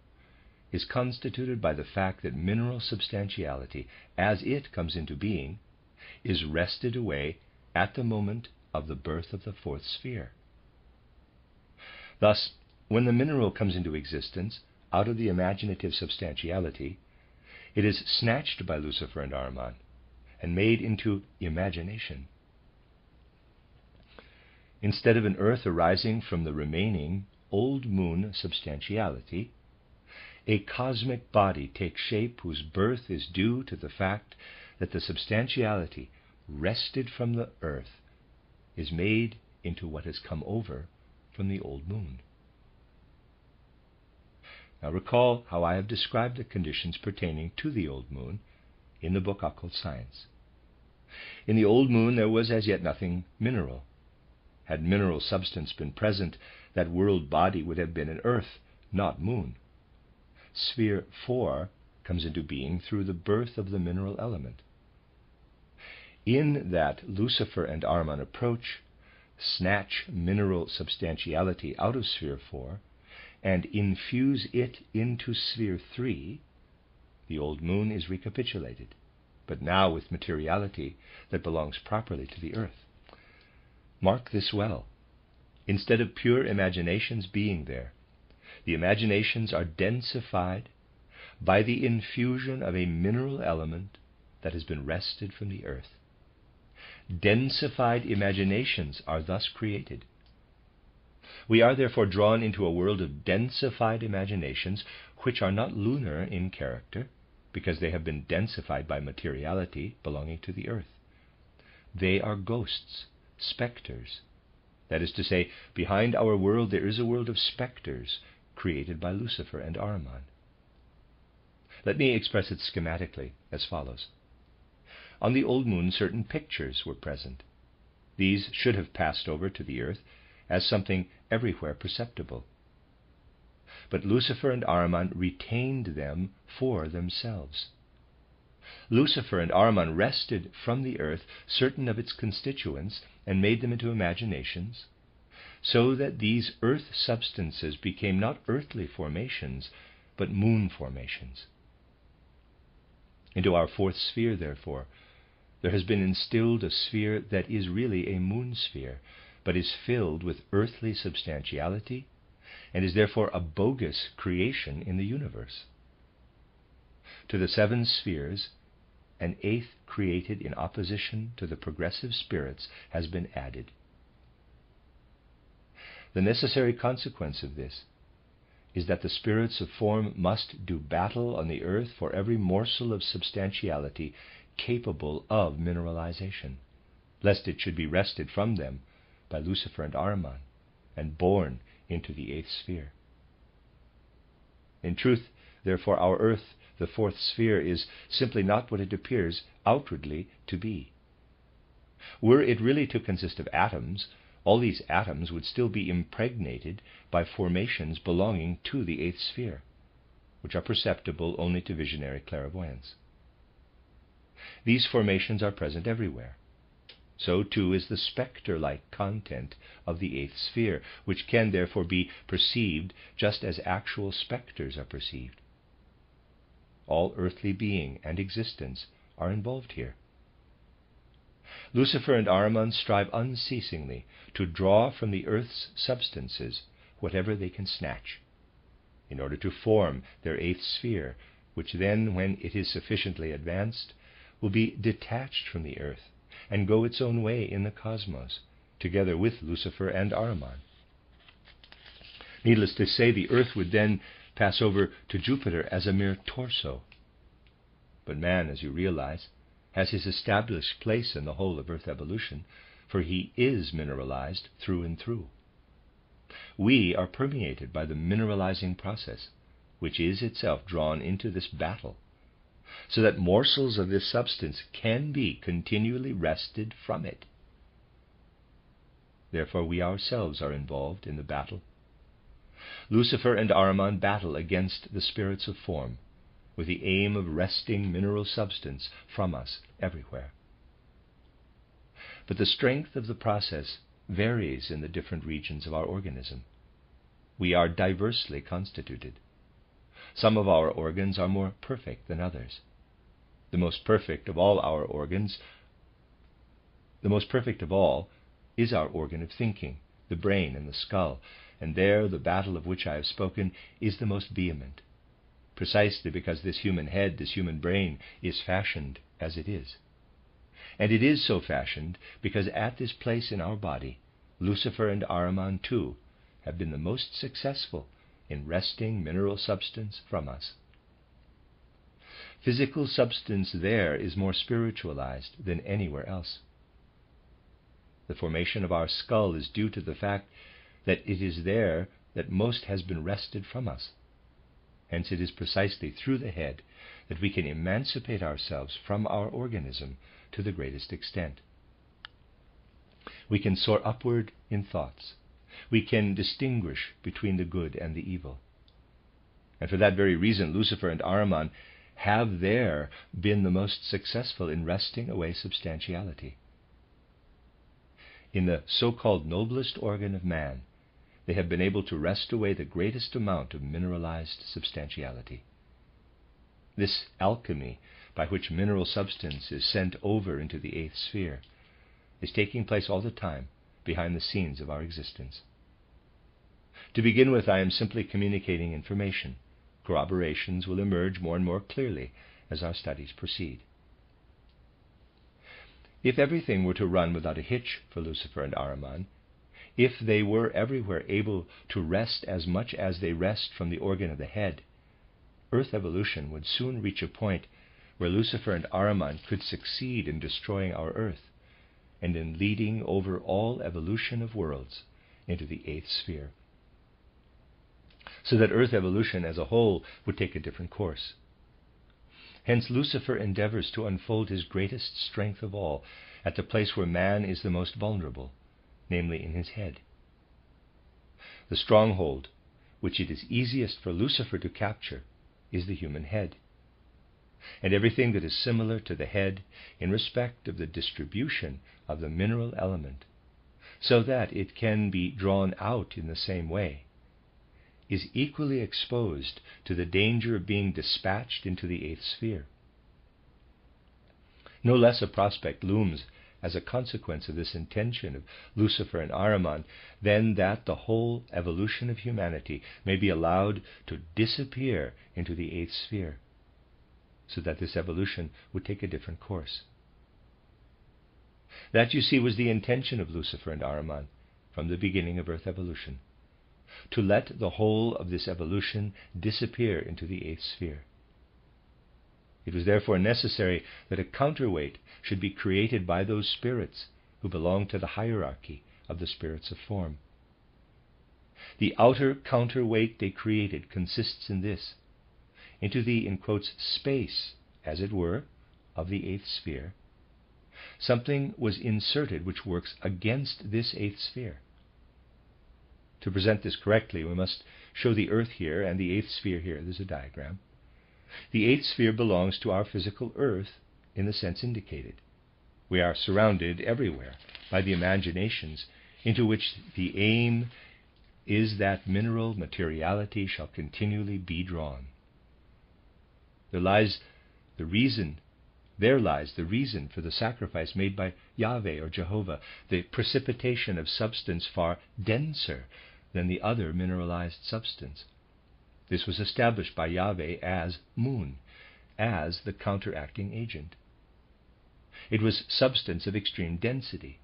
A: is constituted by the fact that mineral substantiality, as it comes into being, is wrested away at the moment of the birth of the 4th sphere. Thus, when the mineral comes into existence out of the imaginative substantiality, it is snatched by Lucifer and Ahriman and made into imagination. Instead of an earth arising from the remaining old moon substantiality, a cosmic body takes shape whose birth is due to the fact that the substantiality wrested from the earth is made into what has come over from the old moon. Now recall how I have described the conditions pertaining to the old moon in the book Occult Science. In the old moon there was as yet nothing mineral. Had mineral substance been present, that world body would have been an earth, not moon. Sphere 4 comes into being through the birth of the mineral element. In that Lucifer and Ahriman approach, snatch mineral substantiality out of Sphere 4, and infuse it into Sphere 3, the old moon is recapitulated, but now with materiality that belongs properly to the earth. Mark this well. Instead of pure imaginations being there, the imaginations are densified by the infusion of a mineral element that has been wrested from the earth. Densified imaginations are thus created. We are therefore drawn into a world of densified imaginations which are not lunar in character, because they have been densified by materiality belonging to the earth. They are ghosts, specters. That is to say, behind our world there is a world of specters created by Lucifer and Ahriman. Let me express it schematically as follows. On the old moon, certain pictures were present. These should have passed over to the earth as something everywhere perceptible. But Lucifer and Ahriman retained them for themselves. Lucifer and Ahriman wrested from the earth certain of its constituents and made them into imaginations, so that these earth substances became not earthly formations, but moon formations. Into our 4th sphere, therefore, there has been instilled a sphere that is really a moon sphere, but is filled with earthly substantiality, and is therefore a bogus creation in the universe. To the 7 spheres, an 8th created in opposition to the progressive spirits has been added. The necessary consequence of this is that the spirits of form must do battle on the earth for every morsel of substantiality capable of mineralization, lest it should be wrested from them by Lucifer and Ahriman and born into the 8th sphere. In truth, therefore, our earth, the 4th sphere, is simply not what it appears outwardly to be. Were it really to consist of atoms, all these atoms would still be impregnated by formations belonging to the 8th sphere, which are perceptible only to visionary clairvoyance. These formations are present everywhere. So too is the spectre-like content of the 8th sphere, which can therefore be perceived just as actual specters are perceived. all earthly being and existence are involved here. Lucifer and Ahriman strive unceasingly to draw from the earth's substances whatever they can snatch, in order to form their eighth sphere, which then, when it is sufficiently advanced, will be detached from the earth and go its own way in the cosmos, together with Lucifer and Ahriman. Needless to say, the earth would then pass over to Jupiter as a mere torso. But man, as you realize, has his established place in the whole of earth evolution, for he is mineralized through and through. We are permeated by the mineralizing process, which is itself drawn into this battle, so that morsels of this substance can be continually wrested from it. Therefore we ourselves are involved in the battle. Lucifer and Ahriman battle against the spirits of form, with the aim of wresting mineral substance from us everywhere. But the strength of the process varies in the different regions of our organism. We are diversely constituted. Some of our organs are more perfect than others. The most perfect of all is our organ of thinking, the brain and the skull, and there the battle of which I have spoken is the most vehement, precisely because this human head, this human brain, is fashioned as it is. And it is so fashioned because at this place in our body, Lucifer and Ahriman too have been the most successful in wresting mineral substance from us. Physical substance there is more spiritualized than anywhere else. The formation of our skull is due to the fact that it is there that most has been wrested from us. Hence it is precisely through the head that we can emancipate ourselves from our organism to the greatest extent. We can soar upward in thoughts. We can distinguish between the good and the evil. And for that very reason, Lucifer and Ahriman have there been the most successful in wresting away substantiality. In the so-called noblest organ of man, they have been able to wrest away the greatest amount of mineralized substantiality. This alchemy, by which mineral substance is sent over into the eighth sphere, is taking place all the time behind the scenes of our existence. To begin with, I am simply communicating information. Corroborations will emerge more and more clearly as our studies proceed. If everything were to run without a hitch for Lucifer and Ahriman, if they were everywhere able to wrest as much as they wrest from the organ of the head, earth evolution would soon reach a point where Lucifer and Ahriman could succeed in destroying our earth and in leading over all evolution of worlds into the eighth sphere, so that earth evolution as a whole would take a different course. Hence Lucifer endeavors to unfold his greatest strength of all at the place where man is the most vulnerable, namely in his head. The stronghold which it is easiest for Lucifer to capture is the human head, and everything that is similar to the head in respect of the distribution of the mineral element, so that it can be drawn out in the same way, is equally exposed to the danger of being dispatched into the eighth sphere. No less a prospect looms as a consequence of this intention of Lucifer and Ahriman than that the whole evolution of humanity may be allowed to disappear into the eighth sphere, so that this evolution would take a different course. That, you see, was the intention of Lucifer and Ahriman from the beginning of earth evolution, to let the whole of this evolution disappear into the eighth sphere. It was therefore necessary that a counterweight should be created by those spirits who belong to the hierarchy of the spirits of form. The outer counterweight they created consists in this: into the, in quotes, space, as it were, of the eighth sphere, something was inserted which works against this eighth sphere. To present this correctly, we must show the earth here and the eighth sphere here. There's a diagram. The eighth sphere belongs to our physical earth in the sense indicated. We are surrounded everywhere by the imaginations into which the aim is that mineral materiality shall continually be drawn. There lies the reason for the sacrifice made by Yahweh or Jehovah, the precipitation of substance far denser than the other mineralized substance. This was established by Yahweh as moon, as the counteracting agent. It was substance of extreme density,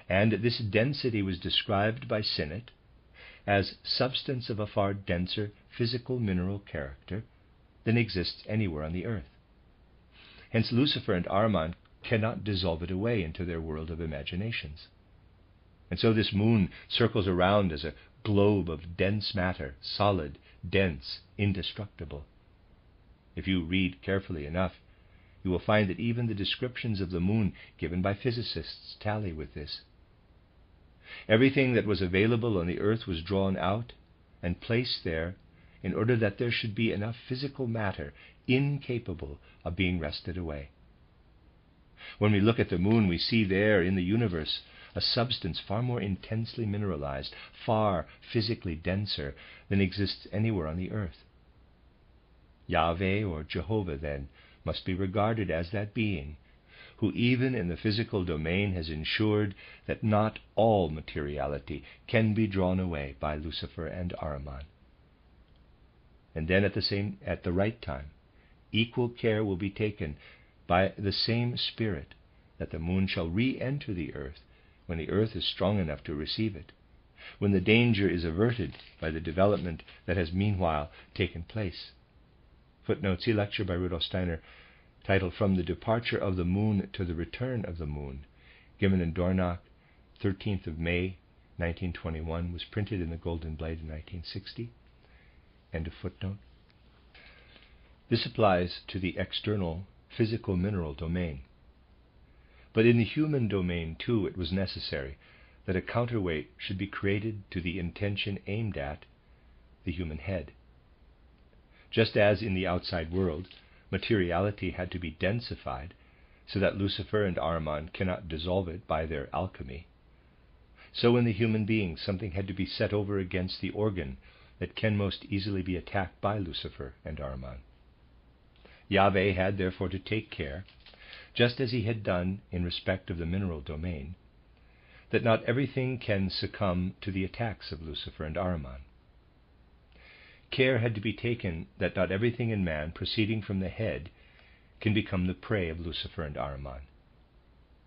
A: and this density was described by Sinnett as substance of a far denser physical mineral character than exists anywhere on the earth. Hence Lucifer and Ahriman cannot dissolve it away into their world of imaginations. And so this moon circles around as a globe of dense matter, solid, dense, indestructible. If you read carefully enough, you will find that even the descriptions of the moon given by physicists tally with this. Everything that was available on the earth was drawn out and placed there in order that there should be enough physical matter incapable of being wrested away. When we look at the moon, we see there in the universe a substance far more intensely mineralized, far physically denser than exists anywhere on the earth. Yahweh or Jehovah, then, must be regarded as that being who even in the physical domain has ensured that not all materiality can be drawn away by Lucifer and Ahriman. And then at the right time, equal care will be taken by the same Spirit that the moon shall re-enter the earth when the earth is strong enough to receive it, when the danger is averted by the development that has meanwhile taken place. Footnote, see lecture by Rudolf Steiner titled From the Departure of the Moon to the Return of the Moon, given in Dornach, 13th of May, 1921, was printed in the Golden Blade in 1960. End of footnote. This applies to the external physical mineral domain. But in the human domain, too, it was necessary that a counterweight should be created to the intention aimed at the human head. Just as in the outside world, materiality had to be densified so that Lucifer and Ahriman cannot dissolve it by their alchemy, so in the human being something had to be set over against the organ that can most easily be attacked by Lucifer and Ahriman. Yahweh had therefore to take care, just as he had done in respect of the mineral domain, that not everything can succumb to the attacks of Lucifer and Ahriman. Care had to be taken that not everything in man proceeding from the head can become the prey of Lucifer and Ahriman,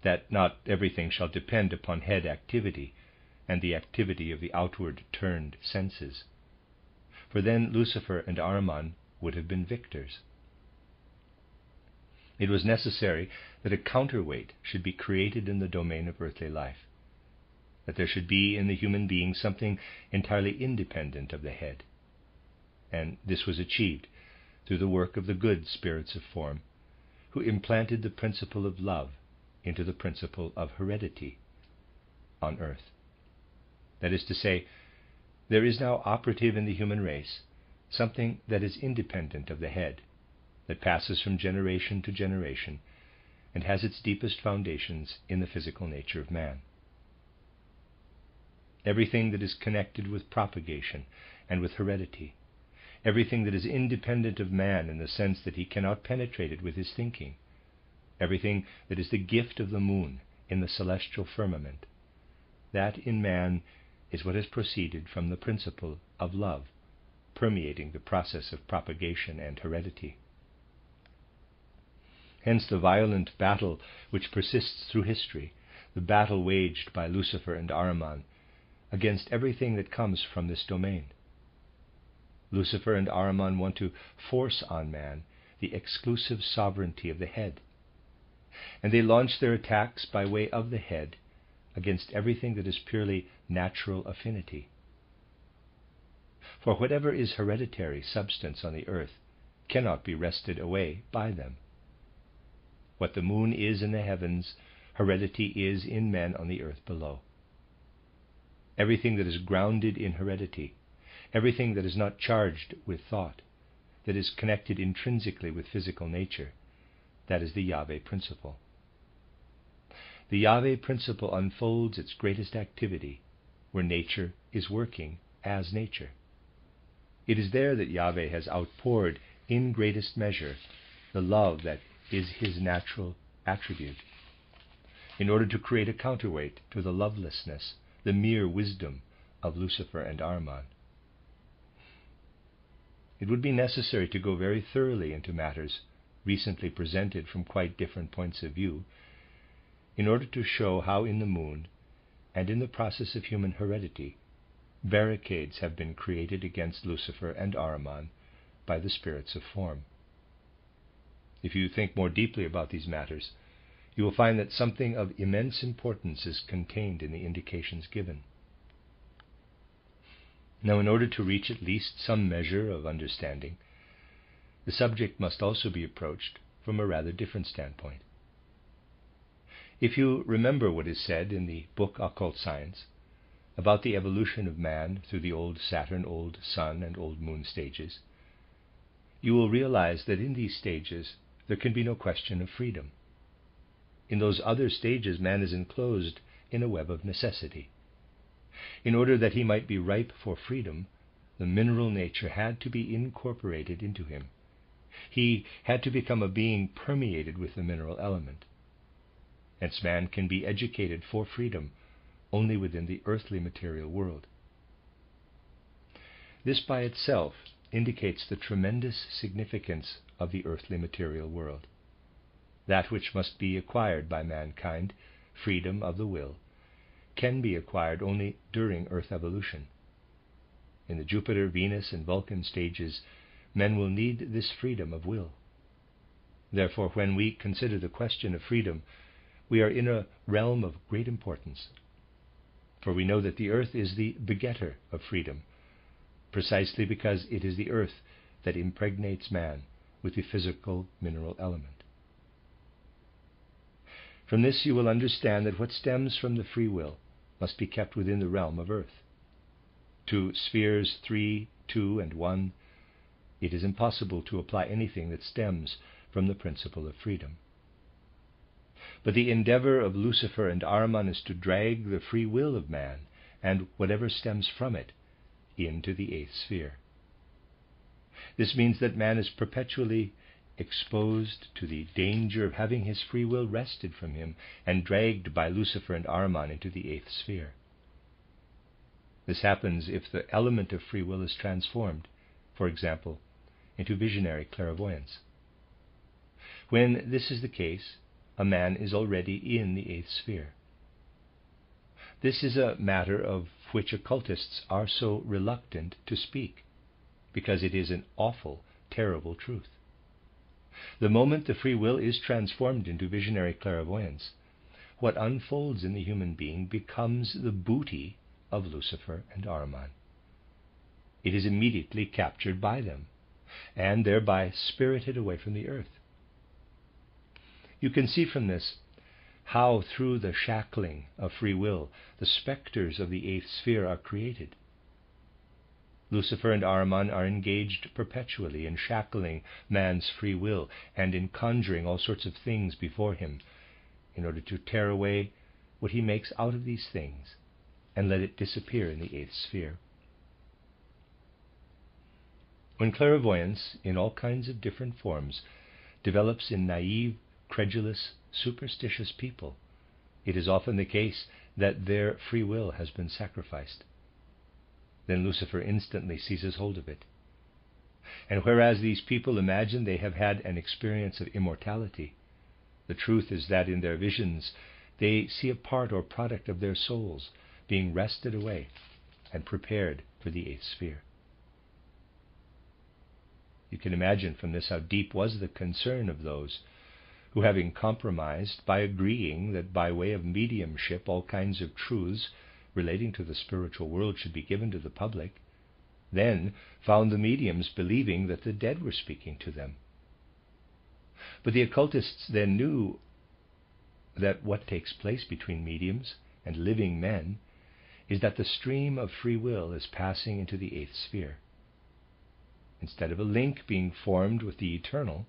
A: that not everything shall depend upon head activity and the activity of the outward turned senses, for then Lucifer and Ahriman would have been victors. It was necessary that a counterweight should be created in the domain of earthly life, that there should be in the human being something entirely independent of the head. And this was achieved through the work of the good spirits of form, who implanted the principle of love into the principle of heredity on earth. That is to say, there is now operative in the human race something that is independent of the head, that passes from generation to generation, and has its deepest foundations in the physical nature of man. Everything that is connected with propagation and with heredity, everything that is independent of man in the sense that he cannot penetrate it with his thinking, everything that is the gift of the moon in the celestial firmament, that in man is what has proceeded from the principle of love, permeating the process of propagation and heredity. Hence the violent battle which persists through history, the battle waged by Lucifer and Ahriman against everything that comes from this domain. Lucifer and Ahriman want to force on man the exclusive sovereignty of the head, and they launch their attacks by way of the head against everything that is purely natural affinity. For whatever is hereditary substance on the earth cannot be wrested away by them. What the moon is in the heavens, heredity is in men on the earth below. Everything that is grounded in heredity, everything that is not charged with thought, that is connected intrinsically with physical nature, that is the Yahweh principle. The Yahweh principle unfolds its greatest activity where nature is working as nature. It is there that Yahweh has outpoured in greatest measure, the love that is his natural attribute, in order to create a counterweight to the lovelessness, the mere wisdom of Lucifer and Ahriman. It would be necessary to go very thoroughly into matters recently presented from quite different points of view, in order to show how in the moon, and in the process of human heredity, barricades have been created against Lucifer and Ahriman by the spirits of form. If you think more deeply about these matters, you will find that something of immense importance is contained in the indications given. Now, in order to reach at least some measure of understanding, the subject must also be approached from a rather different standpoint. If you remember what is said in the book Occult Science about the evolution of man through the old Saturn, old Sun, and old Moon stages, you will realize that in these stages there can be no question of freedom. In those other stages, man is enclosed in a web of necessity. In order that he might be ripe for freedom, the mineral nature had to be incorporated into him. He had to become a being permeated with the mineral element. Hence man can be educated for freedom only within the earthly material world. This by itself indicates the tremendous significance of the earthly material world. That which must be acquired by mankind, freedom of the will, can be acquired only during Earth evolution. In the Jupiter, Venus, and Vulcan stages, men will need this freedom of will. Therefore, when we consider the question of freedom, we are in a realm of great importance. For we know that the earth is the begetter of freedom, precisely because it is the earth that impregnates man with the physical mineral element. From this you will understand that what stems from the free will must be kept within the realm of earth. To spheres 3, 2, and 1, it is impossible to apply anything that stems from the principle of freedom. But the endeavor of Lucifer and Ahriman is to drag the free will of man, and whatever stems from it, into the 8th sphere. This means that man is perpetually exposed to the danger of having his free will wrested from him and dragged by Lucifer and Ahriman into the 8th sphere. This happens if the element of free will is transformed, for example, into visionary clairvoyance. When this is the case, a man is already in the 8th sphere. This is a matter of which occultists are so reluctant to speak, because it is an awful, terrible truth. The moment the free will is transformed into visionary clairvoyance, what unfolds in the human being becomes the booty of Lucifer and Ahriman. It is immediately captured by them, and thereby spirited away from the earth. You can see from this how through the shackling of free will, the specters of the 8th sphere are created. Lucifer and Ahriman are engaged perpetually in shackling man's free will and in conjuring all sorts of things before him in order to tear away what he makes out of these things and let it disappear in the 8th sphere. When clairvoyance, in all kinds of different forms, develops in naive, credulous, superstitious people, it is often the case that their free will has been sacrificed. Then Lucifer instantly seizes hold of it. And whereas these people imagine they have had an experience of immortality, the truth is that in their visions they see a part or product of their souls being wrested away and prepared for the 8th sphere. You can imagine from this how deep was the concern of those who, having compromised by agreeing that by way of mediumship all kinds of truths relating to the spiritual world should be given to the public, then found the mediums believing that the dead were speaking to them. But the occultists then knew that what takes place between mediums and living men is that the stream of free will is passing into the 8th sphere. Instead of a link being formed with the eternal,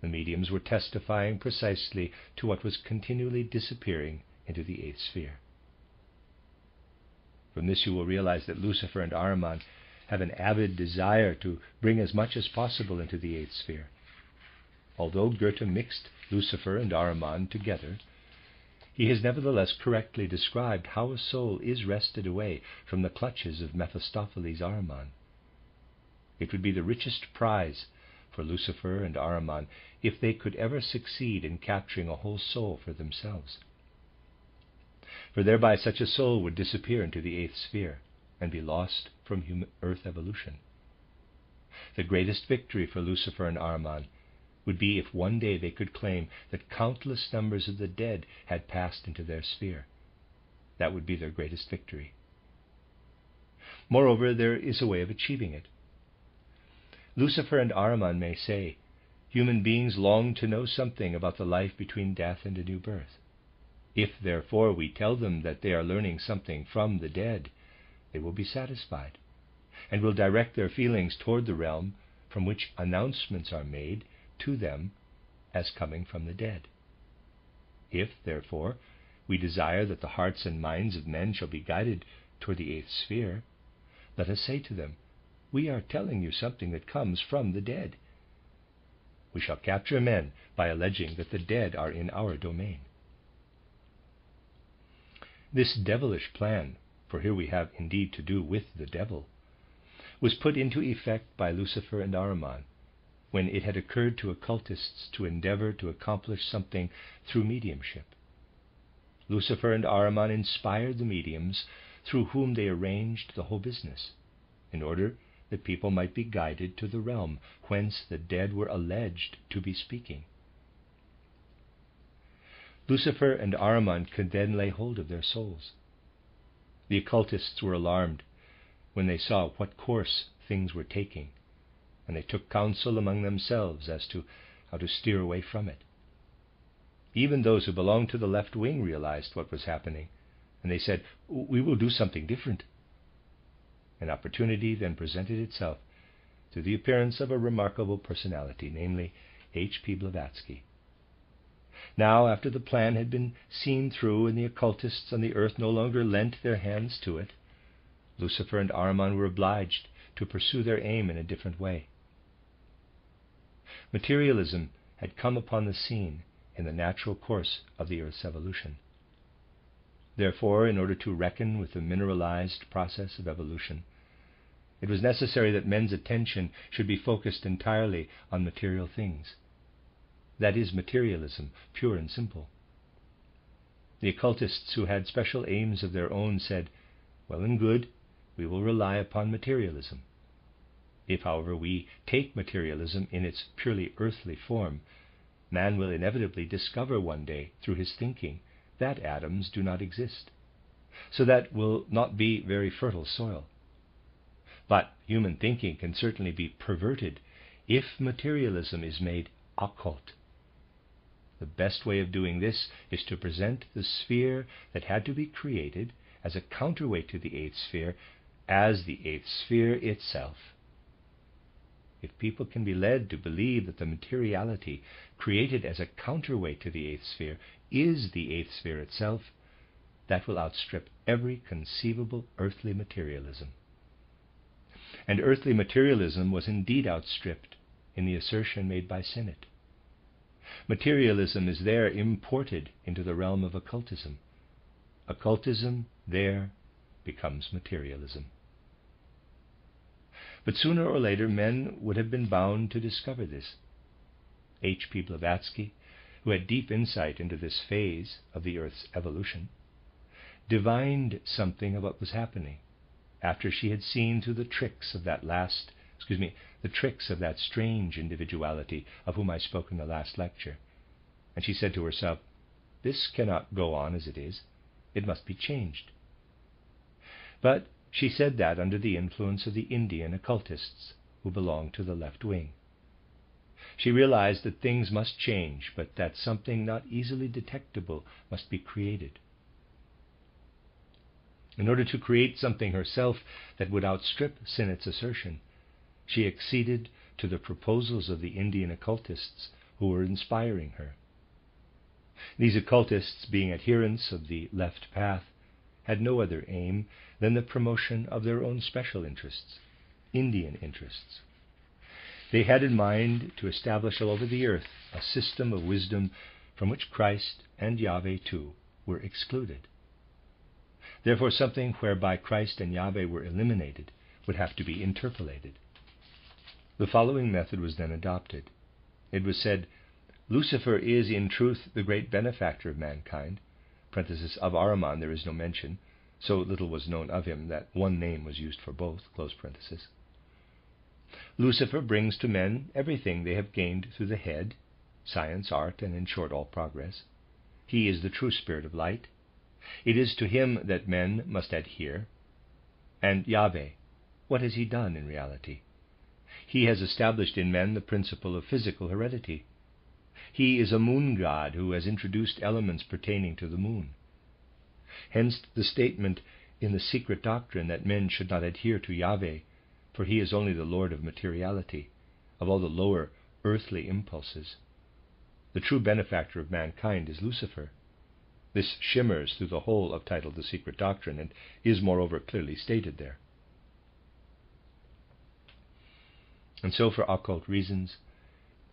A: the mediums were testifying precisely to what was continually disappearing into the 8th sphere. From this you will realize that Lucifer and Ahriman have an avid desire to bring as much as possible into the eighth sphere. Although Goethe mixed Lucifer and Ahriman together, he has nevertheless correctly described how a soul is wrested away from the clutches of Mephistopheles Ahriman. It would be the richest prize for Lucifer and Ahriman if they could ever succeed in capturing a whole soul for themselves. For thereby such a soul would disappear into the eighth sphere and be lost from earth evolution. The greatest victory for Lucifer and Ahriman would be if one day they could claim that countless numbers of the dead had passed into their sphere. That would be their greatest victory. Moreover, there is a way of achieving it. Lucifer and Ahriman may say, human beings long to know something about the life between death and a new birth. If, therefore, we tell them that they are learning something from the dead, they will be satisfied, and will direct their feelings toward the realm from which announcements are made to them as coming from the dead. If, therefore, we desire that the hearts and minds of men shall be guided toward the eighth sphere, let us say to them, we are telling you something that comes from the dead. We shall capture men by alleging that the dead are in our domain. This devilish plan, for here we have indeed to do with the devil, was put into effect by Lucifer and Ahriman, when it had occurred to occultists to endeavor to accomplish something through mediumship. Lucifer and Ahriman inspired the mediums through whom they arranged the whole business, in order that people might be guided to the realm whence the dead were alleged to be speaking. Lucifer and Ahriman could then lay hold of their souls. The occultists were alarmed when they saw what course things were taking, and they took counsel among themselves as to how to steer away from it. Even those who belonged to the left wing realized what was happening, and they said, we will do something different. An opportunity then presented itself through the appearance of a remarkable personality, namely H.P. Blavatsky. Now, after the plan had been seen through and the occultists on the earth no longer lent their hands to it, Lucifer and Ahriman were obliged to pursue their aim in a different way. Materialism had come upon the scene in the natural course of the earth's evolution. Therefore, in order to reckon with the mineralized process of evolution, it was necessary that men's attention should be focused entirely on material things. That is materialism, pure and simple. The occultists who had special aims of their own said, well and good, we will rely upon materialism. If, however, we take materialism in its purely earthly form, man will inevitably discover one day, through his thinking, that atoms do not exist. So that will not be very fertile soil. But human thinking can certainly be perverted if materialism is made occult. The best way of doing this is to present the sphere that had to be created as a counterweight to the eighth sphere as the eighth sphere itself. If people can be led to believe that the materiality created as a counterweight to the eighth sphere is the eighth sphere itself, that will outstrip every conceivable earthly materialism. And earthly materialism was indeed outstripped in the assertion made by Sinnett. Materialism is there imported into the realm of occultism. Occultism there becomes materialism. But sooner or later men would have been bound to discover this. H.P. Blavatsky, who had deep insight into this phase of the Earth's evolution, divined something of what was happening after she had seen through the tricks of that strange individuality of whom I spoke in the last lecture. And she said to herself, this cannot go on as it is. It must be changed. But she said that under the influence of the Indian occultists who belonged to the left wing. She realized that things must change, but that something not easily detectable must be created. In order to create something herself that would outstrip Sinnett's assertion, she acceded to the proposals of the Indian occultists who were inspiring her. These occultists, being adherents of the left path, had no other aim than the promotion of their own special interests. Indian interests. They had in mind to establish all over the earth a system of wisdom from which Christ and Yahweh too were excluded. Therefore, something whereby Christ and Yahweh were eliminated would have to be interpolated. The following method was then adopted. It was said, Lucifer is in truth the great benefactor of mankind. Parenthesis, of Ahriman there is no mention. So little was known of him that one name was used for both. Close parenthesis. Lucifer brings to men everything they have gained through the head, science, art, and in short all progress. He is the true spirit of light. It is to him that men must adhere. And Yahweh, what has he done in reality? He has established in men the principle of physical heredity. He is a moon god who has introduced elements pertaining to the moon. Hence the statement in the secret doctrine that men should not adhere to Yahweh, for he is only the Lord of materiality, of all the lower earthly impulses. The true benefactor of mankind is Lucifer. This shimmers through the whole of titled The Secret Doctrine, and is moreover clearly stated there. And so, for occult reasons,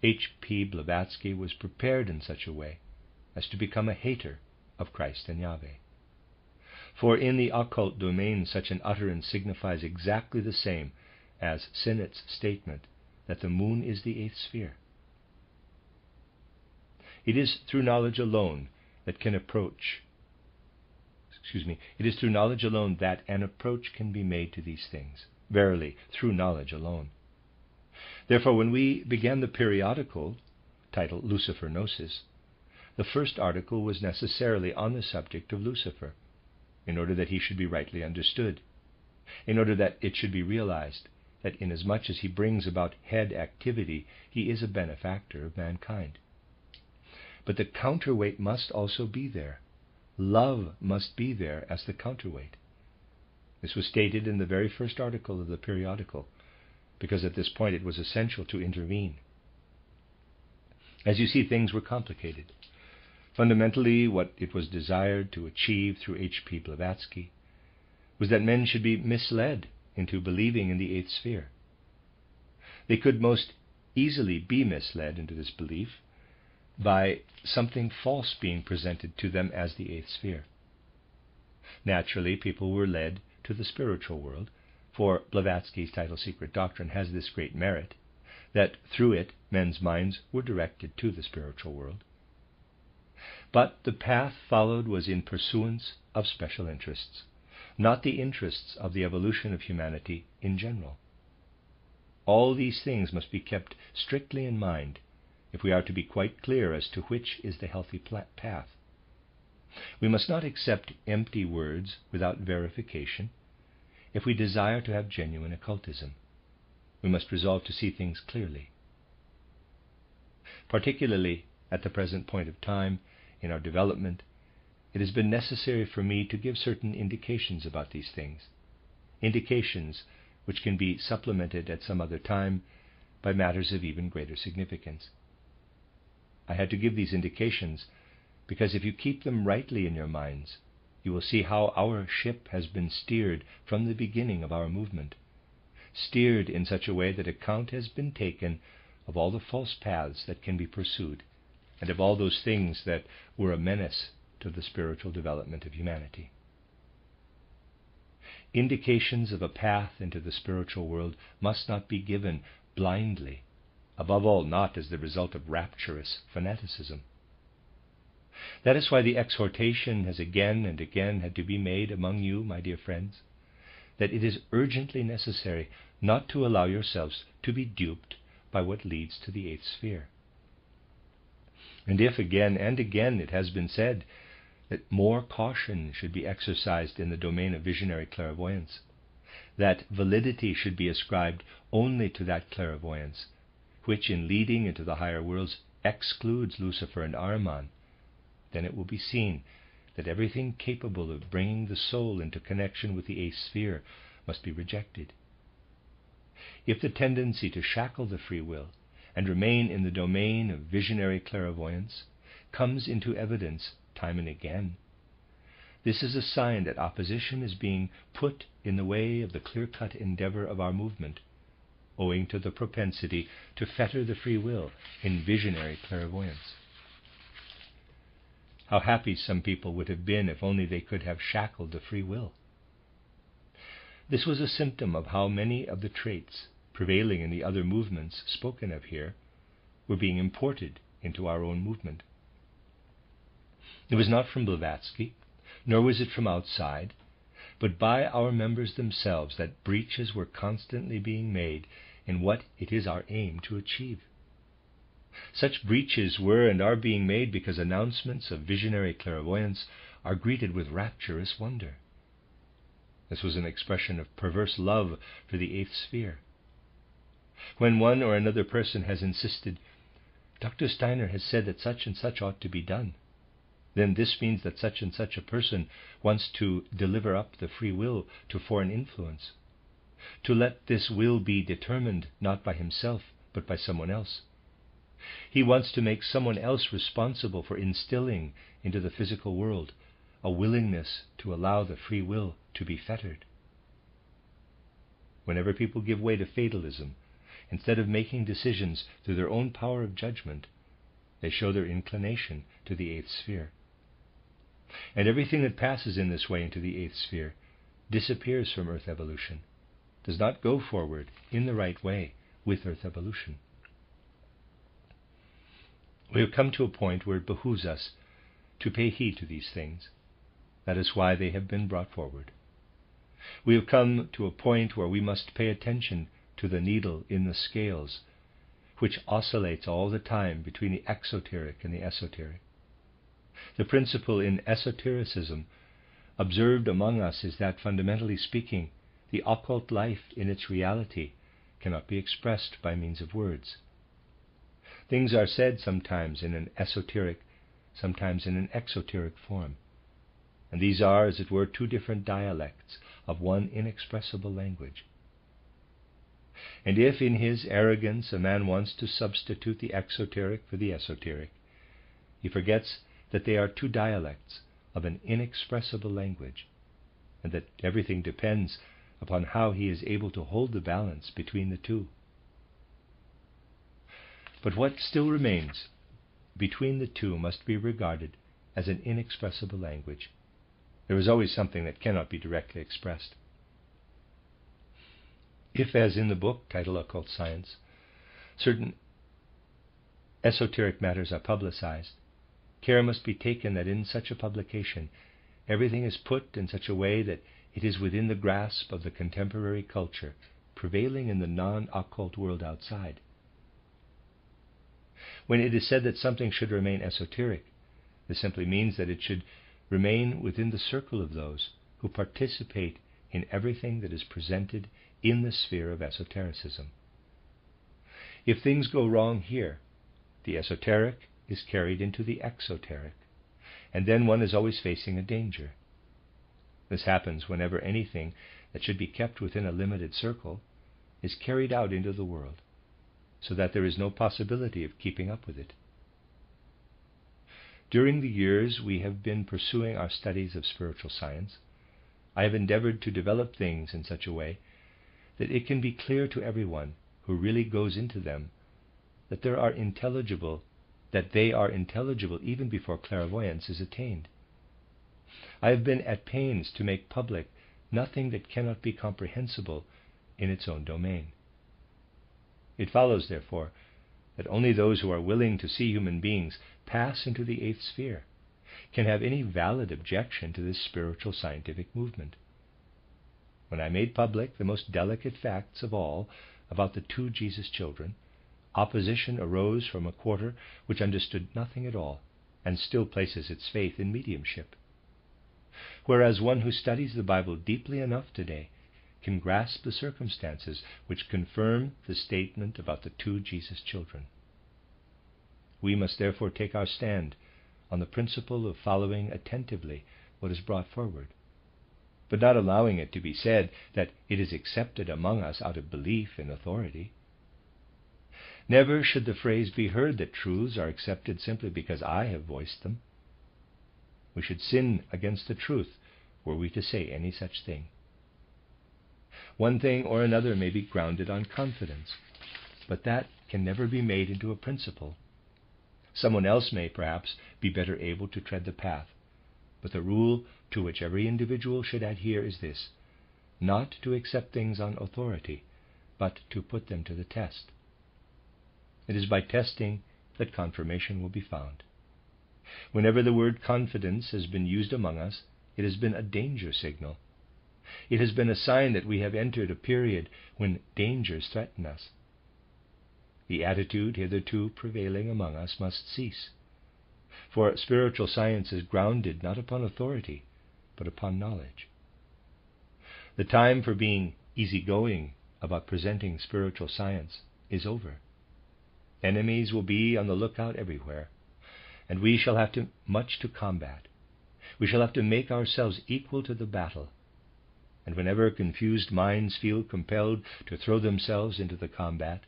A: H.P. Blavatsky was prepared in such a way as to become a hater of Christ and Yahweh. For in the occult domain such an utterance signifies exactly the same as Sinnett's statement that the moon is the eighth sphere. It is through knowledge alone that it is through knowledge alone that an approach can be made to these things. Verily, through knowledge alone. Therefore, when we began the periodical, titled Lucifer Gnosis, the first article was necessarily on the subject of Lucifer, in order that he should be rightly understood, in order that it should be realized that inasmuch as he brings about head activity, he is a benefactor of mankind. But the counterweight must also be there. Love must be there as the counterweight. This was stated in the very first article of the periodical, because at this point it was essential to intervene. As you see, things were complicated. Fundamentally, what it was desired to achieve through H.P. Blavatsky was that men should be misled into believing in the eighth sphere. They could most easily be misled into this belief by something false being presented to them as the eighth sphere. Naturally, people were led to the spiritual world, for Blavatsky's title Secret Doctrine has this great merit, that through it men's minds were directed to the spiritual world. But the path followed was in pursuance of special interests, not the interests of the evolution of humanity in general. All these things must be kept strictly in mind if we are to be quite clear as to which is the healthy path. We must not accept empty words without verification. If we desire to have genuine occultism, we must resolve to see things clearly. Particularly at the present point of time in our development, it has been necessary for me to give certain indications about these things, indications which can be supplemented at some other time by matters of even greater significance. I had to give these indications because if you keep them rightly in your minds, you will see how our ship has been steered from the beginning of our movement, steered in such a way that account has been taken of all the false paths that can be pursued, and of all those things that were a menace to the spiritual development of humanity. Indications of a path into the spiritual world must not be given blindly, above all not as the result of rapturous fanaticism. That is why the exhortation has again and again had to be made among you, my dear friends, that it is urgently necessary not to allow yourselves to be duped by what leads to the eighth sphere. And if again and again it has been said that more caution should be exercised in the domain of visionary clairvoyance, that validity should be ascribed only to that clairvoyance which in leading into the higher worlds excludes Lucifer and Ahriman, then it will be seen that everything capable of bringing the soul into connection with the eighth sphere must be rejected. If the tendency to shackle the free will and remain in the domain of visionary clairvoyance comes into evidence time and again, this is a sign that opposition is being put in the way of the clear-cut endeavor of our movement owing to the propensity to fetter the free will in visionary clairvoyance. How happy some people would have been if only they could have shackled the free will. This was a symptom of how many of the traits prevailing in the other movements spoken of here were being imported into our own movement. It was not from Blavatsky, nor was it from outside, but by our members themselves that breaches were constantly being made in what it is our aim to achieve. Such breaches were and are being made because announcements of visionary clairvoyance are greeted with rapturous wonder. This was an expression of perverse love for the eighth sphere. When one or another person has insisted, "Dr. Steiner has said that such and such ought to be done," then this means that such and such a person wants to deliver up the free will to foreign influence, to let this will be determined not by himself but by someone else. He wants to make someone else responsible for instilling into the physical world a willingness to allow the free will to be fettered. Whenever people give way to fatalism, instead of making decisions through their own power of judgment, they show their inclination to the eighth sphere. And everything that passes in this way into the eighth sphere disappears from Earth evolution, does not go forward in the right way with Earth evolution. We have come to a point where it behooves us to pay heed to these things. That is why they have been brought forward. We have come to a point where we must pay attention to the needle in the scales, which oscillates all the time between the exoteric and the esoteric. The principle in esotericism observed among us is that, fundamentally speaking, the occult life in its reality cannot be expressed by means of words. Things are said sometimes in an esoteric, sometimes in an exoteric form, and these are, as it were, two different dialects of one inexpressible language. And if in his arrogance a man wants to substitute the exoteric for the esoteric, he forgets that they are two dialects of an inexpressible language, and that everything depends upon how he is able to hold the balance between the two. But what still remains between the two must be regarded as an inexpressible language. There is always something that cannot be directly expressed. If, as in the book titled Occult Science, certain esoteric matters are publicized, care must be taken that in such a publication everything is put in such a way that it is within the grasp of the contemporary culture prevailing in the non-occult world outside. When it is said that something should remain esoteric, this simply means that it should remain within the circle of those who participate in everything that is presented in the sphere of esotericism. If things go wrong here, the esoteric is carried into the exoteric, and then one is always facing a danger. This happens whenever anything that should be kept within a limited circle is carried out into the world, so that there is no possibility of keeping up with it. During the years we have been pursuing our studies of spiritual science, I have endeavored to develop things in such a way that it can be clear to everyone who really goes into them that they are intelligible even before clairvoyance is attained. I have been at pains to make public nothing that cannot be comprehensible in its own domain. It follows, therefore, that only those who are willing to see human beings pass into the eighth sphere can have any valid objection to this spiritual scientific movement. When I made public the most delicate facts of all about the two Jesus children, opposition arose from a quarter which understood nothing at all and still places its faith in mediumship. Whereas one who studies the Bible deeply enough today can grasp the circumstances which confirm the statement about the two Jesus children. We must therefore take our stand on the principle of following attentively what is brought forward, but not allowing it to be said that it is accepted among us out of belief in authority. Never should the phrase be heard that truths are accepted simply because I have voiced them. We should sin against the truth were we to say any such thing. One thing or another may be grounded on confidence, but that can never be made into a principle. Someone else may perhaps be better able to tread the path, but the rule to which every individual should adhere is this: not to accept things on authority, but to put them to the test. It is by testing that confirmation will be found. Whenever the word confidence has been used among us, it has been a danger signal. It has been a sign that we have entered a period when dangers threaten us. The attitude hitherto prevailing among us must cease, for spiritual science is grounded not upon authority, but upon knowledge. The time for being easygoing about presenting spiritual science is over. Enemies will be on the lookout everywhere, and we shall have much to combat. We shall have to make ourselves equal to the battle. And whenever confused minds feel compelled to throw themselves into the combat,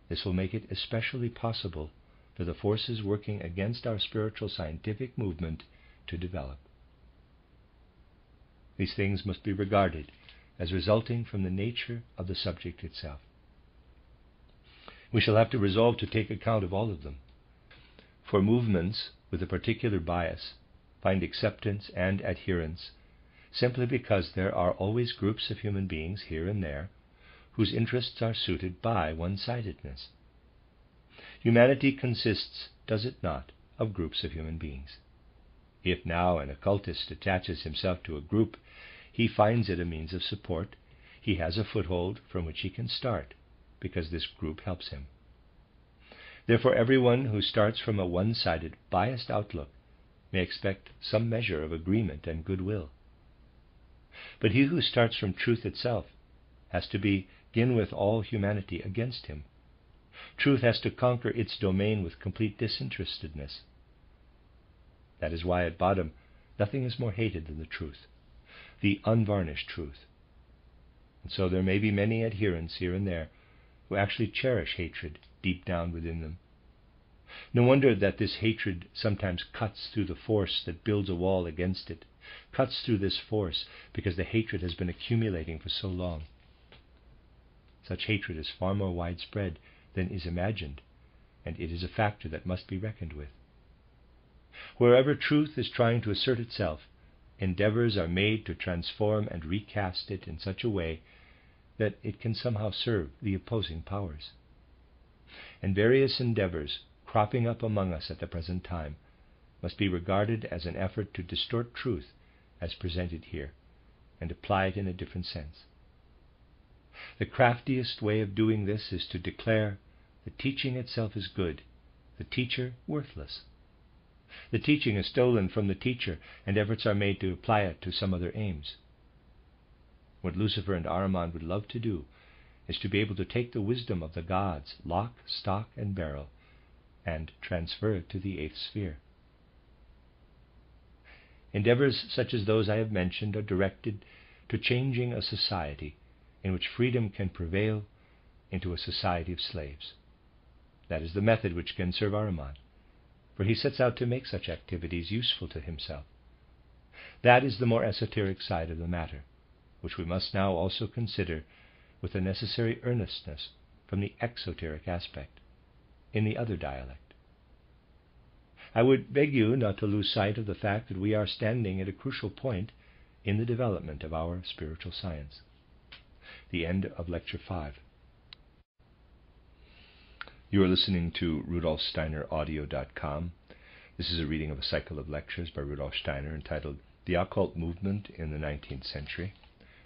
A: this will make it especially possible for the forces working against our spiritual scientific movement to develop. These things must be regarded as resulting from the nature of the subject itself. We shall have to resolve to take account of all of them. For movements with a particular bias find acceptance and adherence simply because there are always groups of human beings here and there whose interests are suited by one-sidedness. Humanity consists, does it not, of groups of human beings. If now an occultist attaches himself to a group, he finds it a means of support. He has a foothold from which he can start, because this group helps him. Therefore, everyone who starts from a one-sided, biased outlook may expect some measure of agreement and goodwill. But he who starts from truth itself has to begin with all humanity against him. Truth has to conquer its domain with complete disinterestedness. That is why at bottom nothing is more hated than the truth, the unvarnished truth. And so there may be many adherents here and there who actually cherish hatred deep down within them. No wonder that this hatred sometimes cuts through the force that builds a wall against it, cuts through this force because the hatred has been accumulating for so long. Such hatred is far more widespread than is imagined, and it is a factor that must be reckoned with. Wherever truth is trying to assert itself, endeavors are made to transform and recast it in such a way that it can somehow serve the opposing powers. And various endeavors cropping up among us at the present time must be regarded as an effort to distort truth as presented here and apply it in a different sense. The craftiest way of doing this is to declare the teaching itself is good, the teacher worthless. The teaching is stolen from the teacher, and efforts are made to apply it to some other aims. What Lucifer and Ahriman would love to do is to be able to take the wisdom of the gods, lock, stock, and barrel, and transfer it to the eighth sphere. Endeavors such as those I have mentioned are directed to changing a society in which freedom can prevail into a society of slaves. That is the method which can serve Ahriman, for he sets out to make such activities useful to himself. That is the more esoteric side of the matter, which we must now also consider with the necessary earnestness from the exoteric aspect, in the other dialect. I would beg you not to lose sight of the fact that we are standing at a crucial point in the development of our spiritual science. The end of Lecture 5. You are listening to RudolfSteinerAudio.com. This is a reading of a cycle of lectures by Rudolf Steiner entitled The Occult Movement in the 19th Century,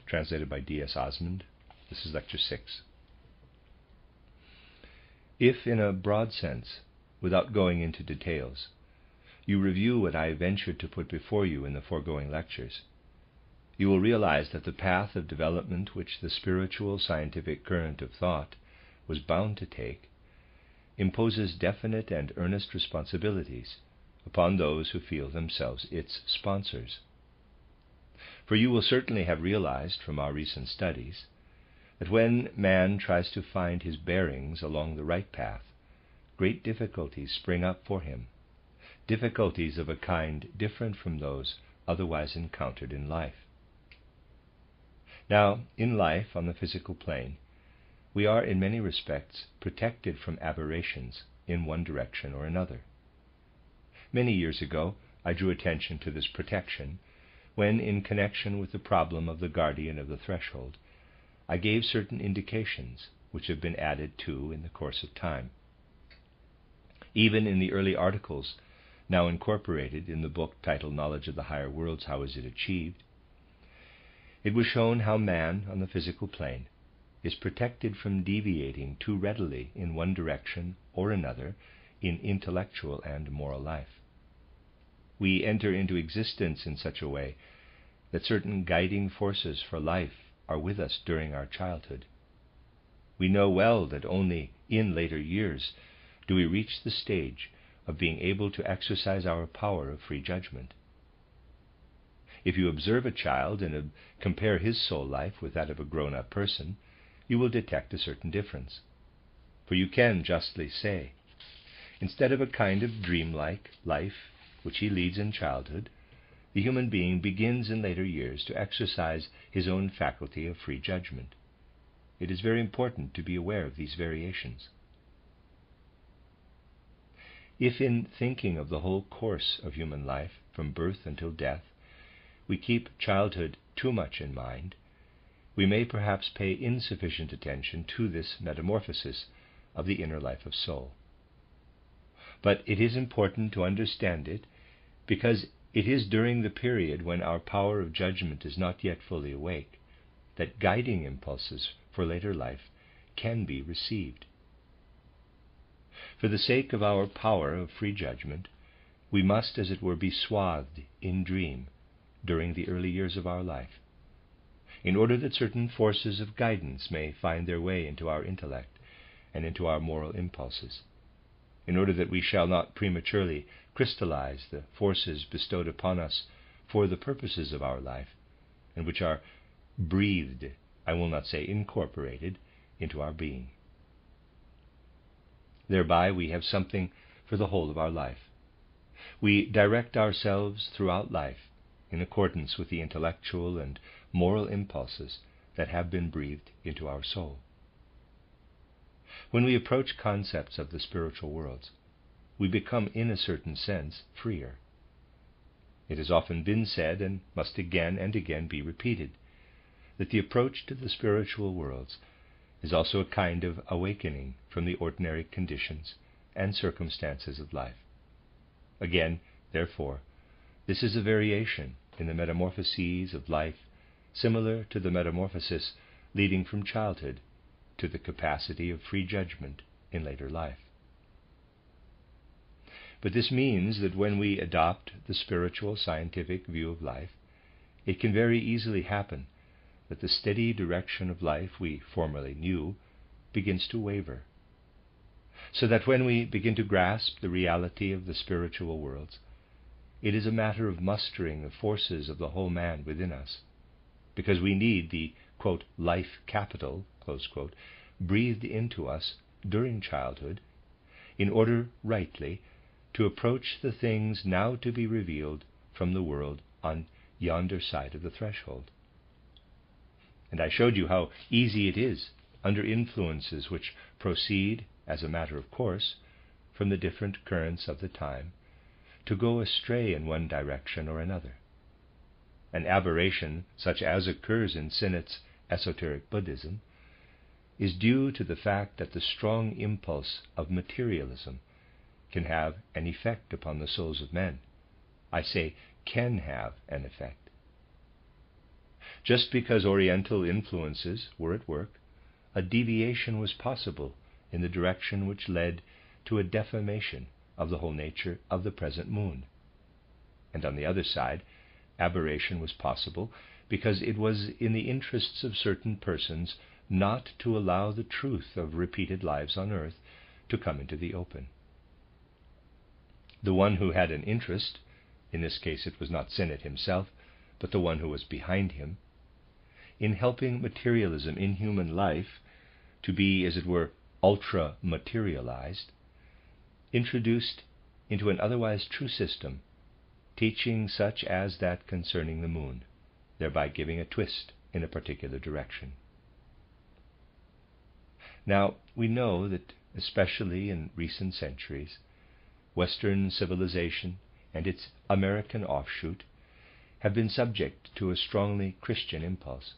A: translated by D.S. Osmond. This is Lecture 6. If, in a broad sense, without going into details, you review what I ventured to put before you in the foregoing lectures, you will realize that the path of development which the spiritual scientific current of thought was bound to take imposes definite and earnest responsibilities upon those who feel themselves its sponsors. For you will certainly have realized from our recent studies that when man tries to find his bearings along the right path, great difficulties spring up for him, difficulties of a kind different from those otherwise encountered in life. Now, in life on the physical plane, we are in many respects protected from aberrations in one direction or another. Many years ago, I drew attention to this protection when, in connection with the problem of the guardian of the threshold, I gave certain indications which have been added to in the course of time. Even in the early articles now incorporated in the book titled Knowledge of the Higher Worlds, How Is It Achieved?, it was shown how man on the physical plane is protected from deviating too readily in one direction or another in intellectual and moral life. We enter into existence in such a way that certain guiding forces for life are with us during our childhood. We know well that only in later years do we reach the stage of being able to exercise our power of free judgment. If you observe a child and compare his soul life with that of a grown-up person, you will detect a certain difference. For you can justly say, instead of a kind of dreamlike life which he leads in childhood, the human being begins in later years to exercise his own faculty of free judgment. It is very important to be aware of these variations. If in thinking of the whole course of human life, from birth until death, we keep childhood too much in mind, we may perhaps pay insufficient attention to this metamorphosis of the inner life of soul. But it is important to understand it because it is during the period when our power of judgment is not yet fully awake that guiding impulses for later life can be received. For the sake of our power of free judgment, we must, as it were, be swathed in dream during the early years of our life, in order that certain forces of guidance may find their way into our intellect and into our moral impulses, in order that we shall not prematurely crystallize the forces bestowed upon us for the purposes of our life, and which are breathed, I will not say incorporated, into our being. Thereby we have something for the whole of our life. We direct ourselves throughout life in accordance with the intellectual and moral impulses that have been breathed into our soul. When we approach concepts of the spiritual worlds, we become, in a certain sense, freer. It has often been said, and must again and again be repeated, that the approach to the spiritual worlds is also a kind of awakening from the ordinary conditions and circumstances of life. Again, therefore, this is a variation in the metamorphoses of life similar to the metamorphosis leading from childhood to the capacity of free judgment in later life. But this means that when we adopt the spiritual scientific view of life, it can very easily happen that the steady direction of life we formerly knew begins to waver, so that when we begin to grasp the reality of the spiritual worlds, it is a matter of mustering the forces of the whole man within us, because we need the, quote, life capital, close quote, breathed into us during childhood in order rightly to approach the things now to be revealed from the world on yonder side of the threshold. And I showed you how easy it is, under influences which proceed, as a matter of course, from the different currents of the time, to go astray in one direction or another. An aberration such as occurs in Sinnott's esoteric Buddhism is due to the fact that the strong impulse of materialism can have an effect upon the souls of men. I say can have an effect. Just because Oriental influences were at work, a deviation was possible in the direction which led to a deformation of the whole nature of the present moon. And on the other side, aberration was possible because it was in the interests of certain persons not to allow the truth of repeated lives on earth to come into the open. The one who had an interest, in this case it was not Sinnott himself, but the one who was behind him, in helping materialism in human life to be, as it were, ultra-materialized, introduced into an otherwise true system teaching such as that concerning the moon, thereby giving a twist in a particular direction. Now, we know that, especially in recent centuries, Western civilization and its American offshoot have been subject to a strongly Christian impulse.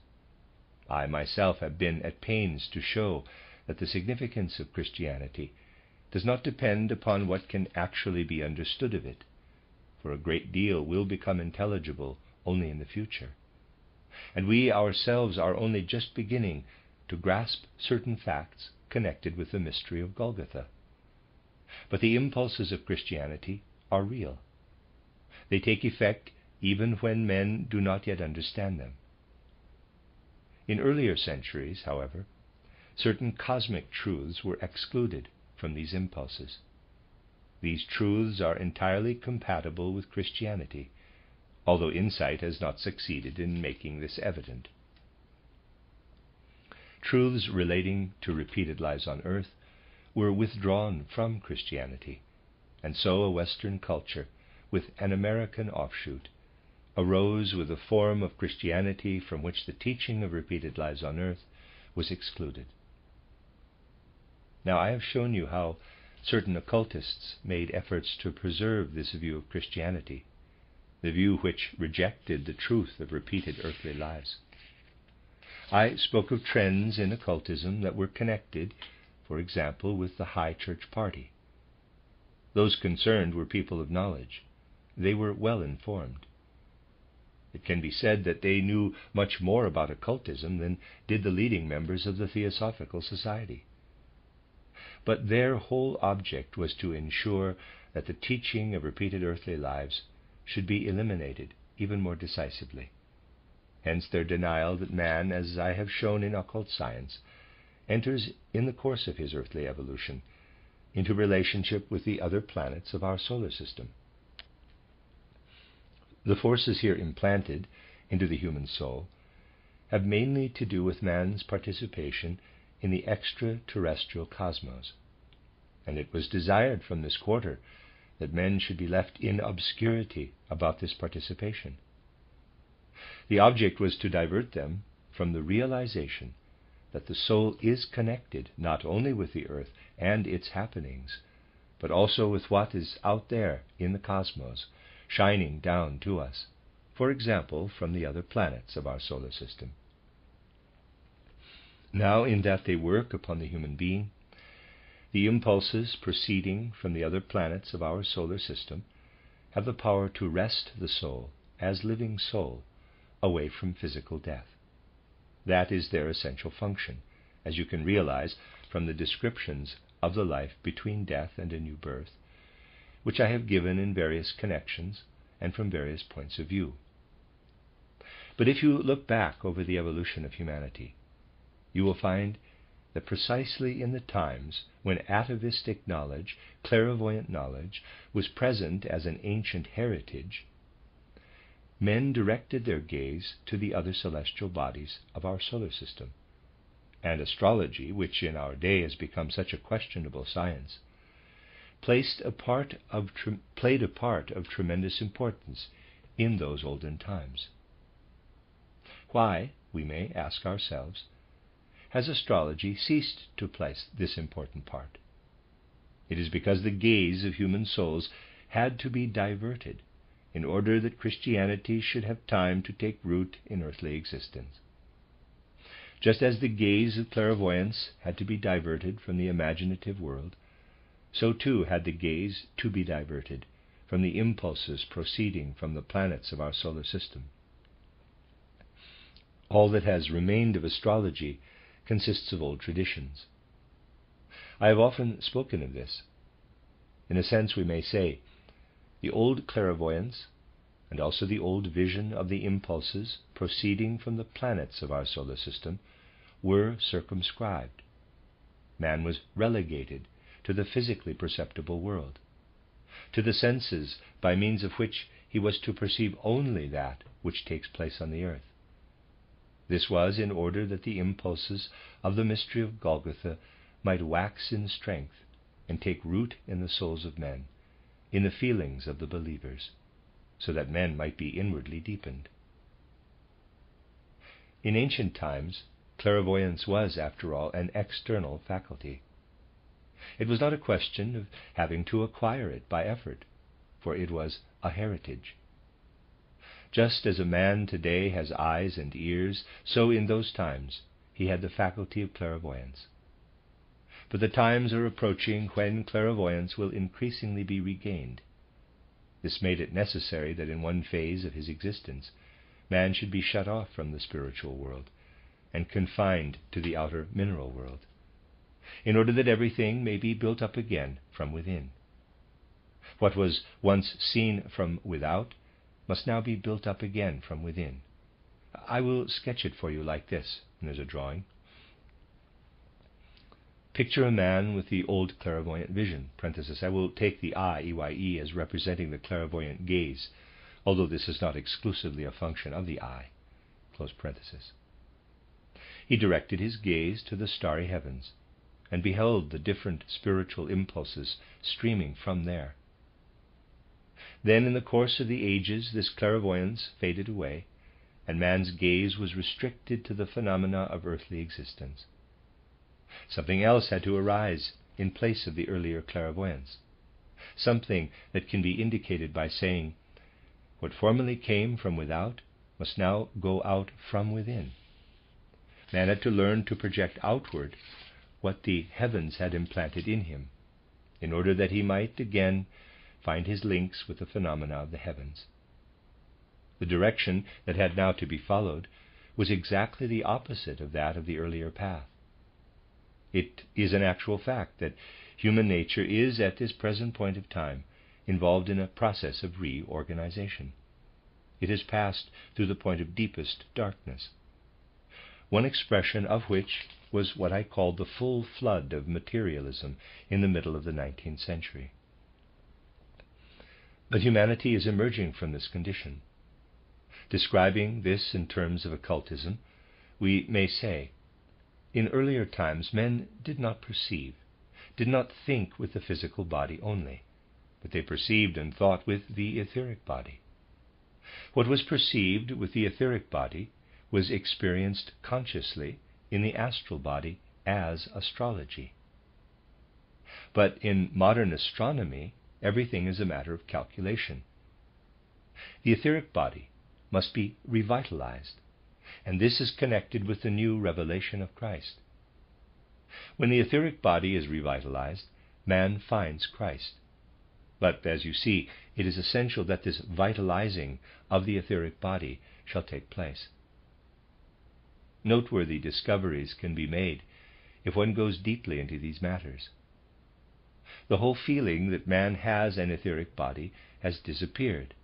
A: I myself have been at pains to show that the significance of Christianity does not depend upon what can actually be understood of it, for a great deal will become intelligible only in the future, and we ourselves are only just beginning to grasp certain facts connected with the mystery of Golgotha. But the impulses of Christianity are real. They take effect even when men do not yet understand them. In earlier centuries, however, certain cosmic truths were excluded from these impulses. These truths are entirely compatible with Christianity, although insight has not succeeded in making this evident. Truths relating to repeated lives on earth were withdrawn from Christianity, and so a Western culture, with an American offshoot, arose with a form of Christianity from which the teaching of repeated lives on earth was excluded. Now, I have shown you how certain occultists made efforts to preserve this view of Christianity, the view which rejected the truth of repeated earthly lives. I spoke of trends in occultism that were connected, for example, with the High Church party. Those concerned were people of knowledge. They were well informed. It can be said that they knew much more about occultism than did the leading members of the Theosophical Society. But their whole object was to ensure that the teaching of repeated earthly lives should be eliminated even more decisively. Hence their denial that man, as I have shown in occult science, enters in the course of his earthly evolution into relationship with the other planets of our solar system. The forces here implanted into the human soul have mainly to do with man's participation in the extraterrestrial cosmos, and it was desired from this quarter that men should be left in obscurity about this participation. The object was to divert them from the realization that the soul is connected not only with the earth and its happenings, but also with what is out there in the cosmos, shining down to us, for example, from the other planets of our solar system. Now, in that they work upon the human being, the impulses proceeding from the other planets of our solar system have the power to wrest the soul, as living soul, away from physical death. That is their essential function, as you can realize from the descriptions of the life between death and a new birth, which I have given in various connections and from various points of view. But if you look back over the evolution of humanity, you will find that precisely in the times when atavistic knowledge, clairvoyant knowledge, was present as an ancient heritage, men directed their gaze to the other celestial bodies of our solar system, and astrology, which in our day has become such a questionable science, played a part of tremendous importance in those olden times. Why, we may ask ourselves, has astrology ceased to play this important part? It is because the gaze of human souls had to be diverted in order that Christianity should have time to take root in earthly existence. Just as the gaze of clairvoyance had to be diverted from the imaginative world, so too had the gaze to be diverted from the impulses proceeding from the planets of our solar system. All that has remained of astrology consists of old traditions. I have often spoken of this. In a sense, we may say, the old clairvoyance and also the old vision of the impulses proceeding from the planets of our solar system were circumscribed. Man was relegated to the physically perceptible world, to the senses by means of which he was to perceive only that which takes place on the earth. This was in order that the impulses of the mystery of Golgotha might wax in strength and take root in the souls of men, in the feelings of the believers, so that men might be inwardly deepened. In ancient times, clairvoyance was, after all, an external faculty. It was not a question of having to acquire it by effort, for it was a heritage. Just as a man today has eyes and ears, so in those times he had the faculty of clairvoyance. But the times are approaching when clairvoyance will increasingly be regained. This made it necessary that in one phase of his existence, man should be shut off from the spiritual world and confined to the outer mineral world, in order that everything may be built up again from within. What was once seen from without must now be built up again from within. I will sketch it for you like this, and there's a drawing. Picture a man with the old clairvoyant vision, parenthesis. I will take the eye, EYE, as representing the clairvoyant gaze, although this is not exclusively a function of the eye, close parenthesis. He directed his gaze to the starry heavens and beheld the different spiritual impulses streaming from there. Then, in the course of the ages, this clairvoyance faded away, and man's gaze was restricted to the phenomena of earthly existence. Something else had to arise in place of the earlier clairvoyance, something that can be indicated by saying, what formerly came from without must now go out from within. Man had to learn to project outward what the heavens had implanted in him, in order that he might again find his links with the phenomena of the heavens. The direction that had now to be followed was exactly the opposite of that of the earlier path. It is an actual fact that human nature is, at this present point of time, involved in a process of reorganization. It has passed through the point of deepest darkness, one expression of which was what I called the full flood of materialism in the middle of the 19th century. But humanity is emerging from this condition. Describing this in terms of occultism, we may say, in earlier times men did not perceive, did not think with the physical body only, but they perceived and thought with the etheric body. What was perceived with the etheric body was experienced consciously in the astral body as astrology. But in modern astronomy, everything is a matter of calculation. The etheric body must be revitalized, and this is connected with the new revelation of Christ. When the etheric body is revitalized, man finds Christ. But, as you see, it is essential that this vitalizing of the etheric body shall take place. Noteworthy discoveries can be made if one goes deeply into these matters. The whole feeling that man has an etheric body has disappeared,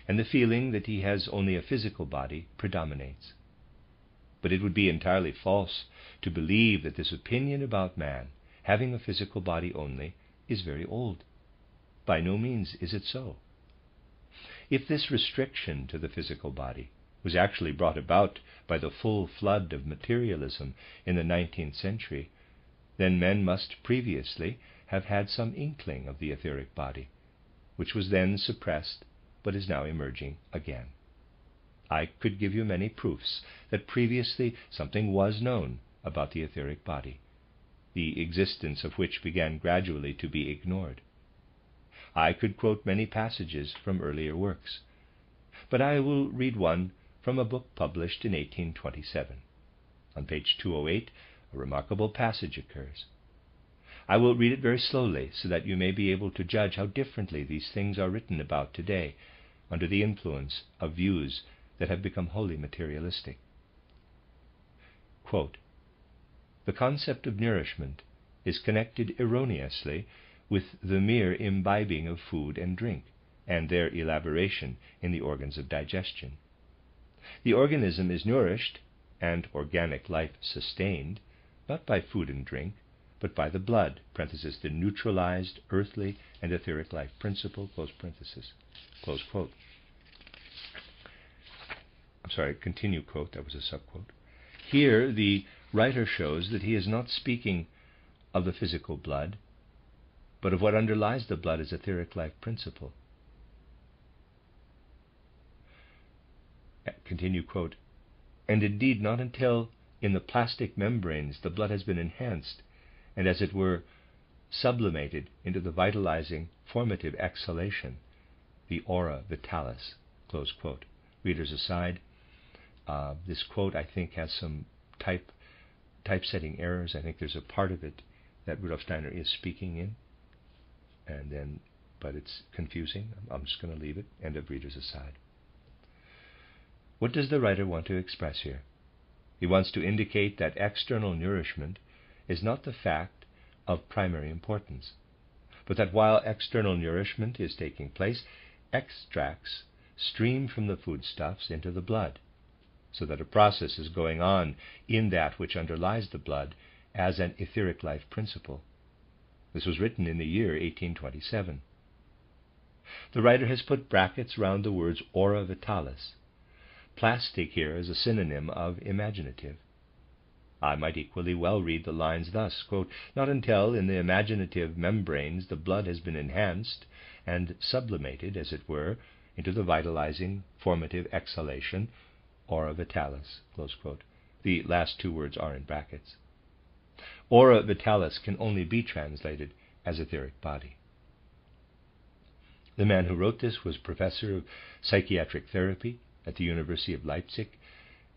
A: and the feeling that he has only a physical body predominates. But it would be entirely false to believe that this opinion about man having a physical body only is very old. By no means is it so. If this restriction to the physical body was actually brought about by the full flood of materialism in the 19th century, then men must previously have had some inkling of the etheric body, which was then suppressed but is now emerging again. I could give you many proofs that previously something was known about the etheric body, the existence of which began gradually to be ignored. I could quote many passages from earlier works, but I will read one from a book published in 1827. On page 208, a remarkable passage occurs. I will read it very slowly so that you may be able to judge how differently these things are written about today under the influence of views that have become wholly materialistic. Quote, the concept of nourishment is connected erroneously with the mere imbibing of food and drink, and their elaboration in the organs of digestion. The organism is nourished and organic life sustained, not by food and drink, but by the blood, parenthesis, the neutralized earthly and etheric life principle, close parenthesis, close quote. Continue quote, that was a subquote. Here the writer shows that he is not speaking of the physical blood, but of what underlies the blood as etheric life principle. Continue quote. and indeed not until in the plastic membranes the blood has been enhanced and, as it were, sublimated into the vitalizing, formative exhalation, the aura vitalis. Close quote. Readers aside, this quote, I think, has some typesetting errors. I think there's a part of it that Rudolf Steiner is speaking in, but it's confusing. I'm just going to leave it. End of readers aside. What does the writer want to express here? He wants to indicate that external nourishment is not the fact of primary importance, but that while external nourishment is taking place, extracts stream from the foodstuffs into the blood, so that a process is going on in that which underlies the blood as an etheric life principle. This was written in the year 1827. The writer has put brackets round the words aura vitalis. Plastic here is a synonym of imaginative. I might equally well read the lines thus, quote, not until in the imaginative membranes the blood has been enhanced and sublimated, as it were, into the vitalizing, formative exhalation, aura vitalis, close quote. The last two words are in brackets. Aura vitalis can only be translated as etheric body. The man who wrote this was professor of psychiatric therapy at the University of Leipzig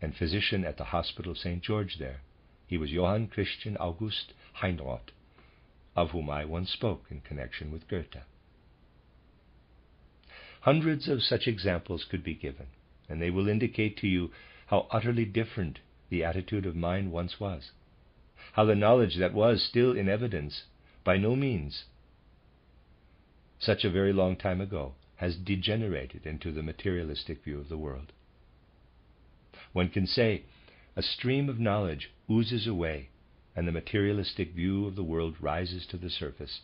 A: and physician at the Hospital St. George there. He was Johann Christian August Heinroth, of whom I once spoke in connection with Goethe. Hundreds of such examples could be given, and they will indicate to you how utterly different the attitude of mind once was, how the knowledge that was still in evidence by no means such a very long time ago has degenerated into the materialistic view of the world. One can say a stream of knowledge oozes away and the materialistic view of the world rises to the surface,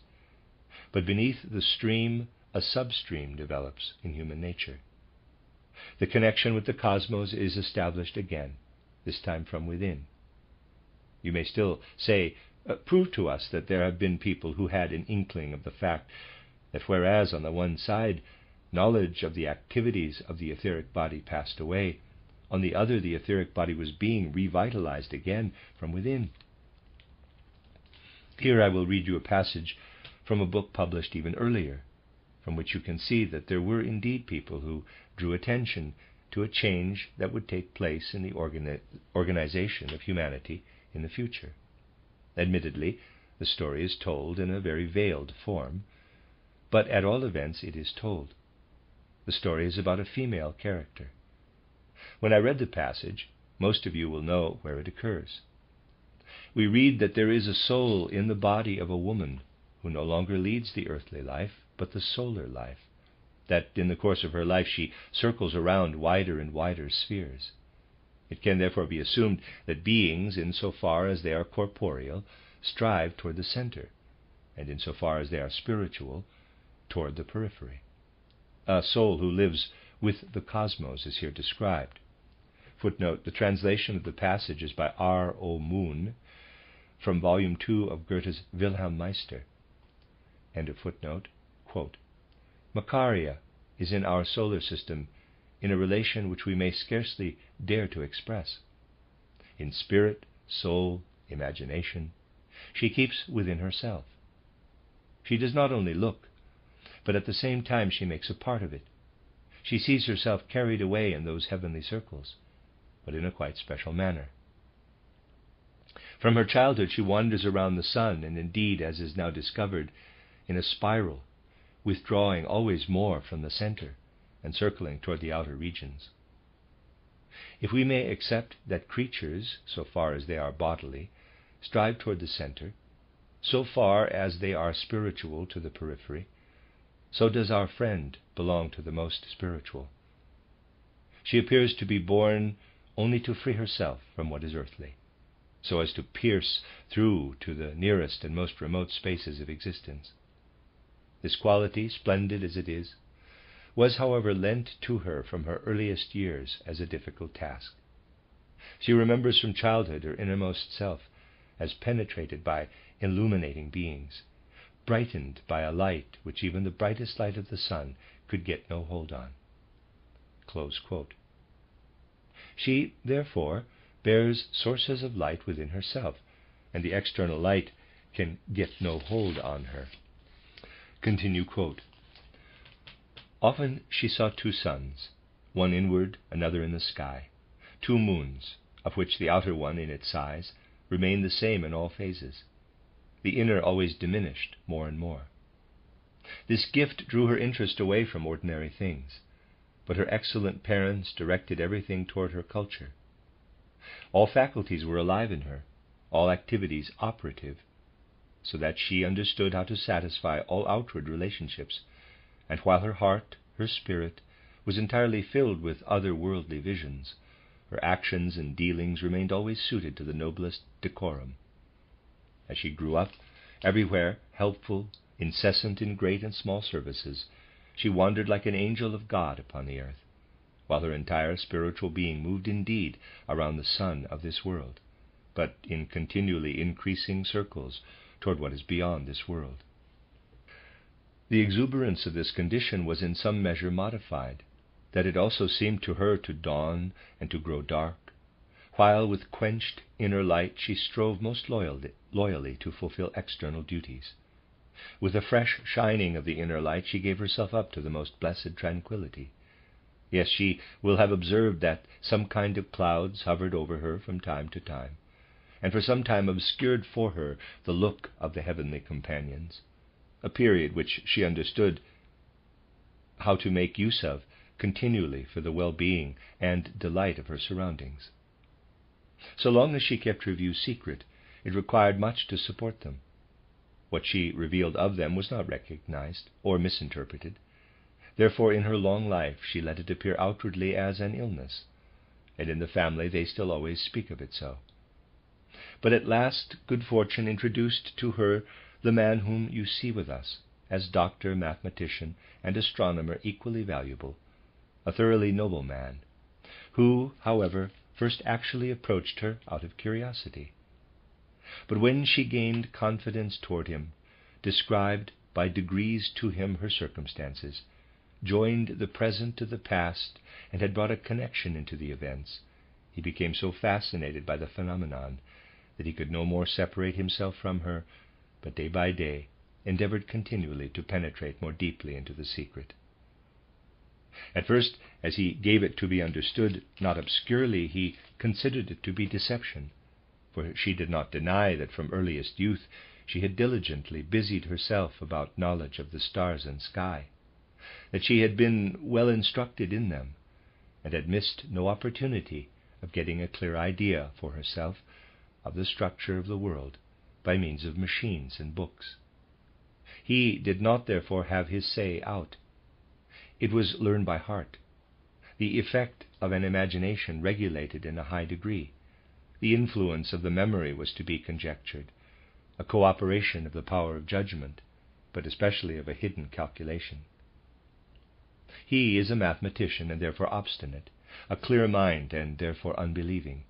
A: but beneath the stream a substream develops in human nature. The connection with the cosmos is established again, this time from within. You may still say, prove to us that there have been people who had an inkling of the fact that whereas on the one side knowledge of the activities of the etheric body passed away, on the other the etheric body was being revitalized again from within. Here I will read you a passage from a book published even earlier, from which you can see that there were indeed people who drew attention to a change that would take place in the organization of humanity in the future. Admittedly, the story is told in a very veiled form, but at all events it is told. The story is about a female character. When I read the passage, most of you will know where it occurs. We read that there is a soul in the body of a woman who no longer leads the earthly life, but the solar life, that in the course of her life she circles around wider and wider spheres. It can therefore be assumed that beings, insofar as they are corporeal, strive toward the center, and insofar as they are spiritual, toward the periphery. A soul who lives with the cosmos is here described. Footnote, the translation of the passage is by R. O. Moon from Volume 2 of Goethe's Wilhelm Meister. End of footnote. Quote, Macaria is in our solar system in a relation which we may scarcely dare to express. In spirit, soul, imagination, she keeps within herself. She does not only look, but at the same time she makes a part of it. She sees herself carried away in those heavenly circles, but in a quite special manner. From her childhood she wanders around the sun, and indeed, as is now discovered, in a spiral, withdrawing always more from the center and circling toward the outer regions. If we may accept that creatures, so far as they are bodily, strive toward the center, so far as they are spiritual to the periphery, so does our friend belong to the most spiritual. She appears to be born only to free herself from what is earthly, so as to pierce through to the nearest and most remote spaces of existence. This quality, splendid as it is, was, however, lent to her from her earliest years as a difficult task. She remembers from childhood her innermost self as penetrated by illuminating beings, brightened by a light which even the brightest light of the sun could get no hold on. Close quote. She, therefore, bears sources of light within herself, and the external light can get no hold on her. Continue quote. Often she saw two suns, one inward, another in the sky, two moons, of which the outer one in its size remained the same in all phases. The inner always diminished more and more. This gift drew her interest away from ordinary things, but her excellent parents directed everything toward her culture. All faculties were alive in her, all activities operative, so that she understood how to satisfy all outward relationships, and while her heart, her spirit, was entirely filled with other worldly visions, her actions and dealings remained always suited to the noblest decorum. As she grew up, everywhere helpful, incessant in great and small services, she wandered like an angel of God upon the earth, while her entire spiritual being moved indeed around the sun of this world, but in continually increasing circles toward what is beyond this world. The exuberance of this condition was in some measure modified, that it also seemed to her to dawn and to grow dark, while with quenched inner light she strove most loyally to fulfill external duties. With a fresh shining of the inner light she gave herself up to the most blessed tranquillity. Yes, she will have observed that some kind of clouds hovered over her from time to time, and for some time obscured for her the look of the heavenly companions, a period which she understood how to make use of continually for the well-being and delight of her surroundings. So long as she kept her views secret, it required much to support them. What she revealed of them was not recognized or misinterpreted. Therefore, in her long life, she let it appear outwardly as an illness, and in the family they still always speak of it so. But at last good fortune introduced to her the man whom you see with us, as doctor, mathematician, and astronomer equally valuable, a thoroughly noble man, who, however, first actually approached her out of curiosity. But when she gained confidence toward him, described by degrees to him her circumstances, joined the present to the past, and had brought a connection into the events, he became so fascinated by the phenomenon that he could no more separate himself from her, but day by day endeavored continually to penetrate more deeply into the secret. At first, as he gave it to be understood, not obscurely, he considered it to be deception, for she did not deny that from earliest youth she had diligently busied herself about knowledge of the stars and sky, that she had been well instructed in them, and had missed no opportunity of getting a clear idea for herself of the structure of the world by means of machines and books. He did not therefore have his say out. It was learned by heart, the effect of an imagination regulated in a high degree. The influence of the memory was to be conjectured, a cooperation of the power of judgment, but especially of a hidden calculation. He is a mathematician and therefore obstinate, a clear mind and therefore unbelieving.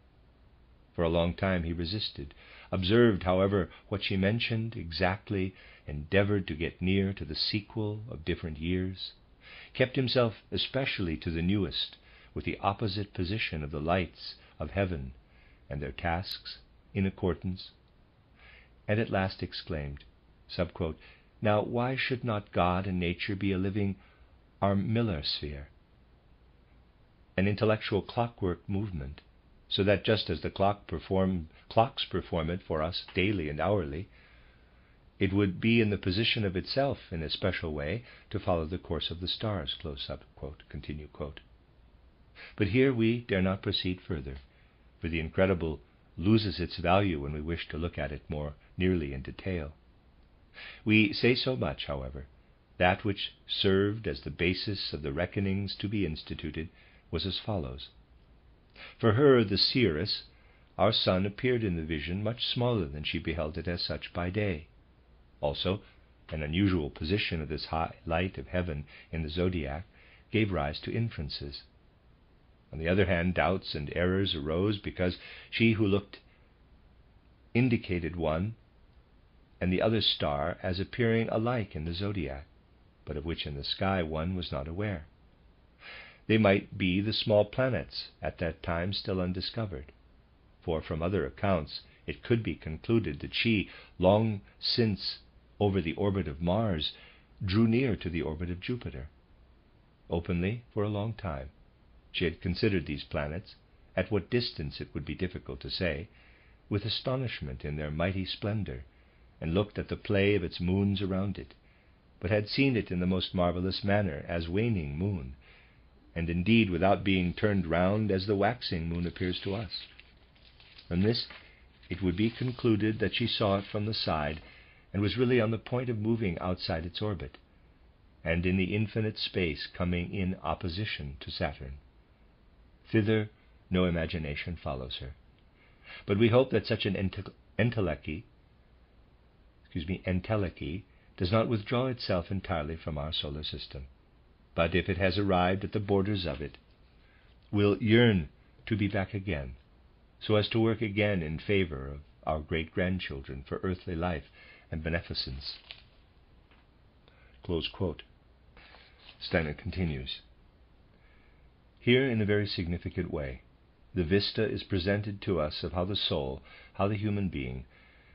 A: For a long time he resisted, observed, however, what she mentioned exactly, endeavored to get near to the sequel of different years, kept himself especially to the newest, with the opposite position of the lights of heaven and their tasks in accordance, and at last exclaimed, subquote, "Now why should not God and nature be a living armillasphere, an intellectual clockwork movement, so that just as the clocks perform it for us daily and hourly, it would be in the position of itself in a special way to follow the course of the stars," close up quote, continue quote. But here we dare not proceed further, for the incredible loses its value when we wish to look at it more nearly in detail. We say so much, however. That which served as the basis of the reckonings to be instituted was as follows. For her, the seeress, our sun appeared in the vision much smaller than she beheld it as such by day. Also, an unusual position of this high light of heaven in the zodiac gave rise to inferences. On the other hand, doubts and errors arose because she who looked indicated one and the other star as appearing alike in the zodiac, but of which in the sky one was not aware. they might be the small planets at that time still undiscovered, for from other accounts it could be concluded that she, long since over the orbit of Mars, drew near to the orbit of Jupiter. Openly, for a long time, she had considered these planets, at what distance it would be difficult to say, with astonishment in their mighty splendor, and looked at the play of its moons around it, but had seen it in the most marvelous manner as waning moon, and indeed without being turned round as the waxing moon appears to us. From this it would be concluded that she saw it from the side, and was really on the point of moving outside its orbit, and in the infinite space coming in opposition to Saturn. Thither no imagination follows her. But we hope that such an entelechy does not withdraw itself entirely from our solar system, but if it has arrived at the borders of it, will yearn to be back again, so as to work again in favor of our great-grandchildren for earthly life and beneficence. Close quote. Steiner continues. Here, in a very significant way, the vista is presented to us of how the soul, how the human being,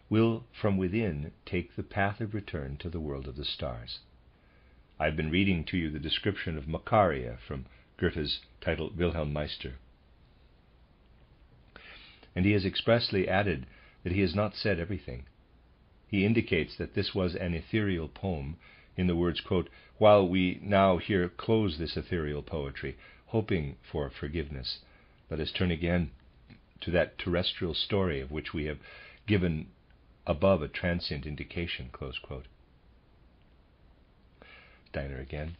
A: will from within take the path of return to the world of the stars. I have been reading to you the description of Macaria from Goethe's title Wilhelm Meister. And he has expressly added that he has not said everything. He indicates that this was an ethereal poem in the words, quote, "While we now here close this ethereal poetry, hoping for forgiveness, let us turn again to that terrestrial story of which we have given above a transient indication," close quote. Steiner again.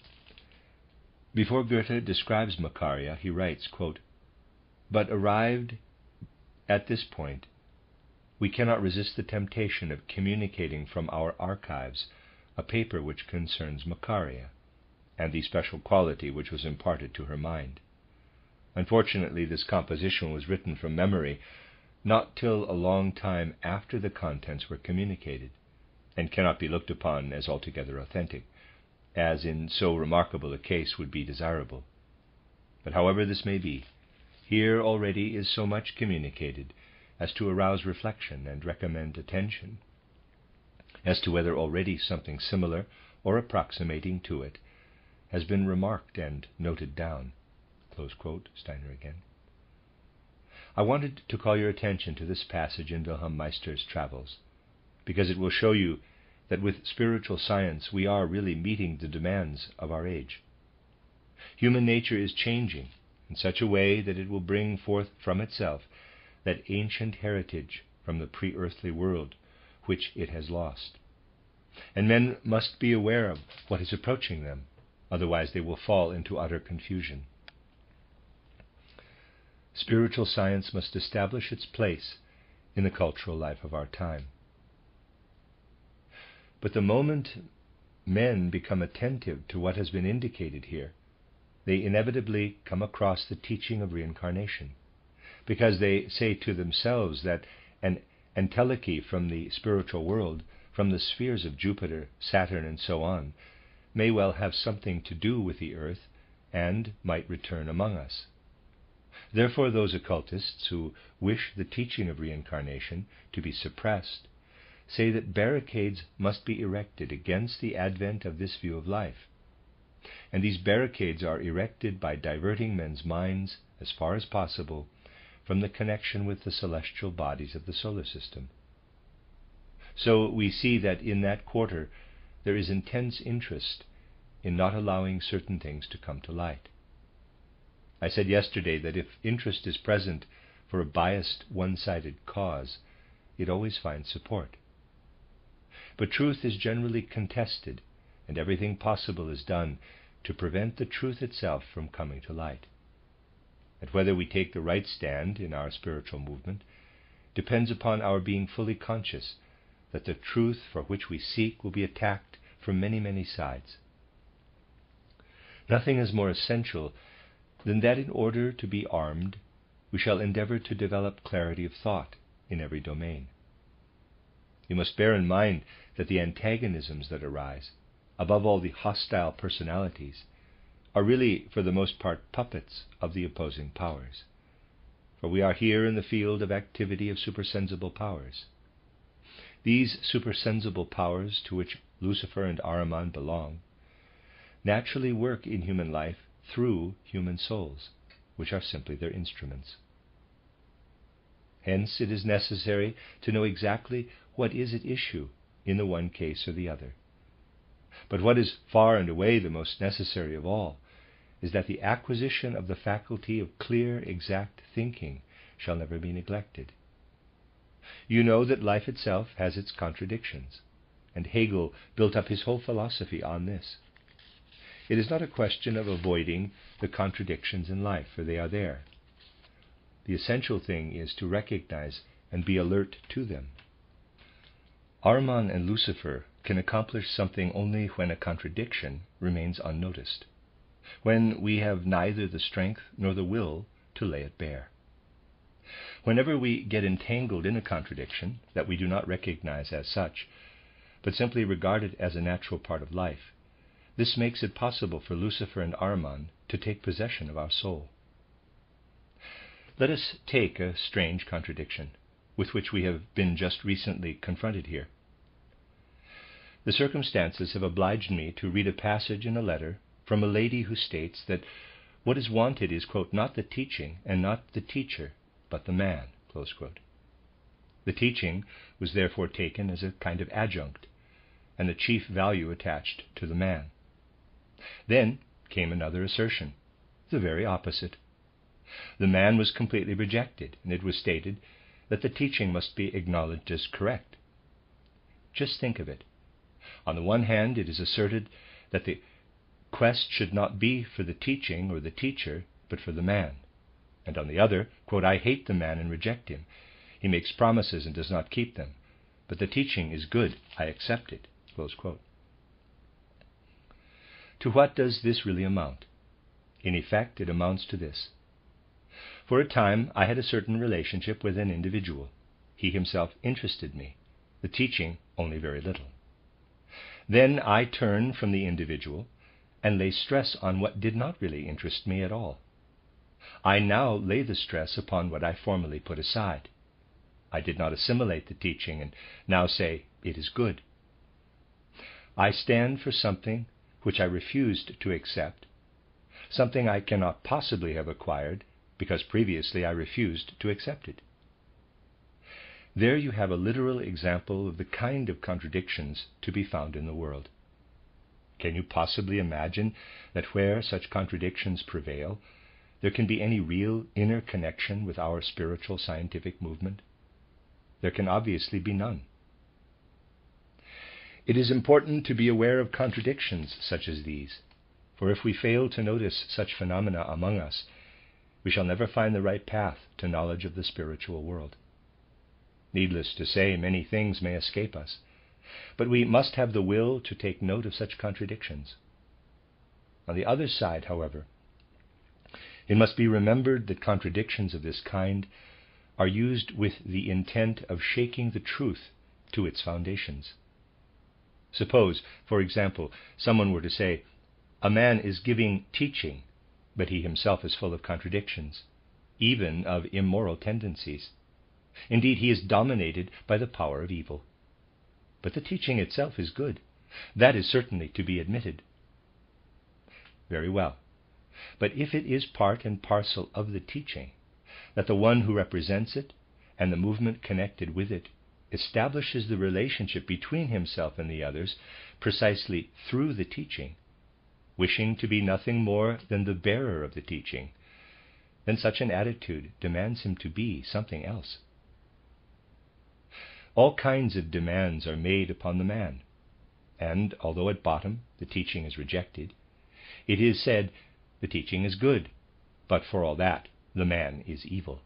A: Before Goethe describes Macaria, he writes, quote, "But arrived at this point, we cannot resist the temptation of communicating from our archives a paper which concerns Macaria, and the special quality which was imparted to her mind. Unfortunately, this composition was written from memory, not till a long time after the contents were communicated, and cannot be looked upon as altogether authentic, as in so remarkable a case would be desirable. But however this may be, here already is so much communicated as to arouse reflection and recommend attention as to whether already something similar or approximating to it has been remarked and noted down." Close quote, Steiner again. I wanted to call your attention to this passage in Wilhelm Meister's Travels, because it will show you that with spiritual science we are really meeting the demands of our age. Human nature is changing in such a way that it will bring forth from itself that ancient heritage from the pre-earthly world which it has lost. And men must be aware of what is approaching them, otherwise they will fall into utter confusion. Spiritual science must establish its place in the cultural life of our time. But the moment men become attentive to what has been indicated here, they inevitably come across the teaching of reincarnation, because they say to themselves that an entelechy from the spiritual world, from the spheres of Jupiter, Saturn, and so on, may well have something to do with the earth and might return among us. Therefore those occultists who wish the teaching of reincarnation to be suppressed say that barricades must be erected against the advent of this view of life. And these barricades are erected by diverting men's minds, as far as possible, from the connection with the celestial bodies of the solar system. So we see that in that quarter there is intense interest in not allowing certain things to come to light. I said yesterday that if interest is present for a biased, one-sided cause, it always finds support. But truth is generally contested, and everything possible is done to prevent the truth itself from coming to light. And whether we take the right stand in our spiritual movement depends upon our being fully conscious that the truth for which we seek will be attacked from many, many sides. Nothing is more essential than that in order to be armed, we shall endeavor to develop clarity of thought in every domain. You must bear in mind that the antagonisms that arise, above all the hostile personalities, are really, for the most part, puppets of the opposing powers. For we are here in the field of activity of supersensible powers. These supersensible powers, to which Lucifer and Ahriman belong, naturally work in human life through human souls, which are simply their instruments. Hence, it is necessary to know exactly what is at issue in the one case or the other. But what is far and away the most necessary of all is that the acquisition of the faculty of clear, exact thinking shall never be neglected. You know that life itself has its contradictions, and Hegel built up his whole philosophy on this. It is not a question of avoiding the contradictions in life, for they are there. The essential thing is to recognize and be alert to them. Ahriman and Lucifer can accomplish something only when a contradiction remains unnoticed, when we have neither the strength nor the will to lay it bare. Whenever we get entangled in a contradiction that we do not recognize as such, but simply regard it as a natural part of life, this makes it possible for Lucifer and Ahriman to take possession of our soul. Let us take a strange contradiction with which we have been just recently confronted here. The circumstances have obliged me to read a passage in a letter from a lady who states that what is wanted is, quote, not the teaching and not the teacher, but the man, close quote. The teaching was therefore taken as a kind of adjunct, and the chief value attached to the man. Then came another assertion, the very opposite. The man was completely rejected, and it was stated that the teaching must be acknowledged as correct. Just think of it. On the one hand, it is asserted that the quest should not be for the teaching or the teacher, but for the man. And on the other, quote, I hate the man and reject him. He makes promises and does not keep them. But the teaching is good. I accept it. Close quote. To what does this really amount? In effect, it amounts to this. For a time, I had a certain relationship with an individual. He himself interested me, the teaching only very little. Then I turned from the individual and lay stress on what did not really interest me at all. I now lay the stress upon what I formerly put aside. I did not assimilate the teaching and now say it is good. I stand for something which I refused to accept, something I cannot possibly have acquired because previously I refused to accept it. There you have a literal example of the kind of contradictions to be found in the world. Can you possibly imagine that where such contradictions prevail, there can be any real inner connection with our spiritual scientific movement? There can obviously be none. It is important to be aware of contradictions such as these, for if we fail to notice such phenomena among us, we shall never find the right path to knowledge of the spiritual world. Needless to say, many things may escape us, but we must have the will to take note of such contradictions. On the other side, however, it must be remembered that contradictions of this kind are used with the intent of shaking the truth to its foundations. Suppose, for example, someone were to say, a man is giving teaching, but he himself is full of contradictions, even of immoral tendencies. Indeed, he is dominated by the power of evil. But the teaching itself is good. That is certainly to be admitted. Very well. But if it is part and parcel of the teaching that the one who represents it and the movement connected with it establishes the relationship between himself and the others precisely through the teaching, wishing to be nothing more than the bearer of the teaching, then such an attitude demands him to be something else. All kinds of demands are made upon the man, and although at bottom the teaching is rejected, it is said the teaching is good, but for all that the man is evil.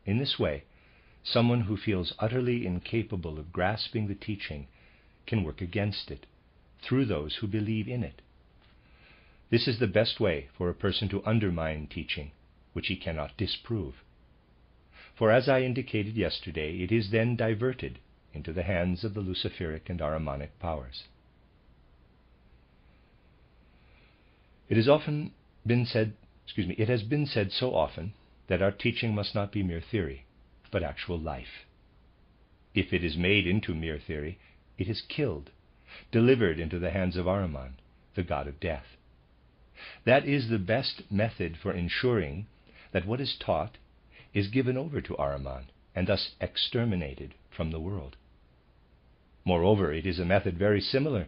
A: In this way, someone who feels utterly incapable of grasping the teaching can work against it, through those who believe in it. This is the best way for a person to undermine teaching, which he cannot disprove. For as I indicated yesterday, it is then diverted into the hands of the Luciferic and Ahrimanic powers. It has been said so often that our teaching must not be mere theory, but actual life. If it is made into mere theory, it is killed, delivered into the hands of Ahriman, the god of death. That is the best method for ensuring that what is taught is given over to Ahriman and thus exterminated from the world. Moreover, it is a method very similar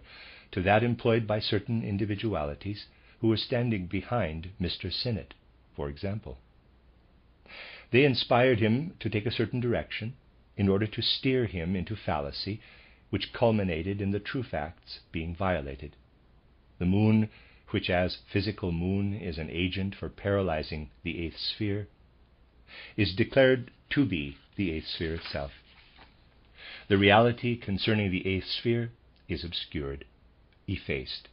A: to that employed by certain individualities who were standing behind Mr. Sinnett, for example. They inspired him to take a certain direction in order to steer him into fallacy, which culminated in the true facts being violated. The moon, which as physical moon is an agent for paralyzing the eighth sphere, is declared to be the eighth sphere itself. The reality concerning the eighth sphere is obscured, effaced.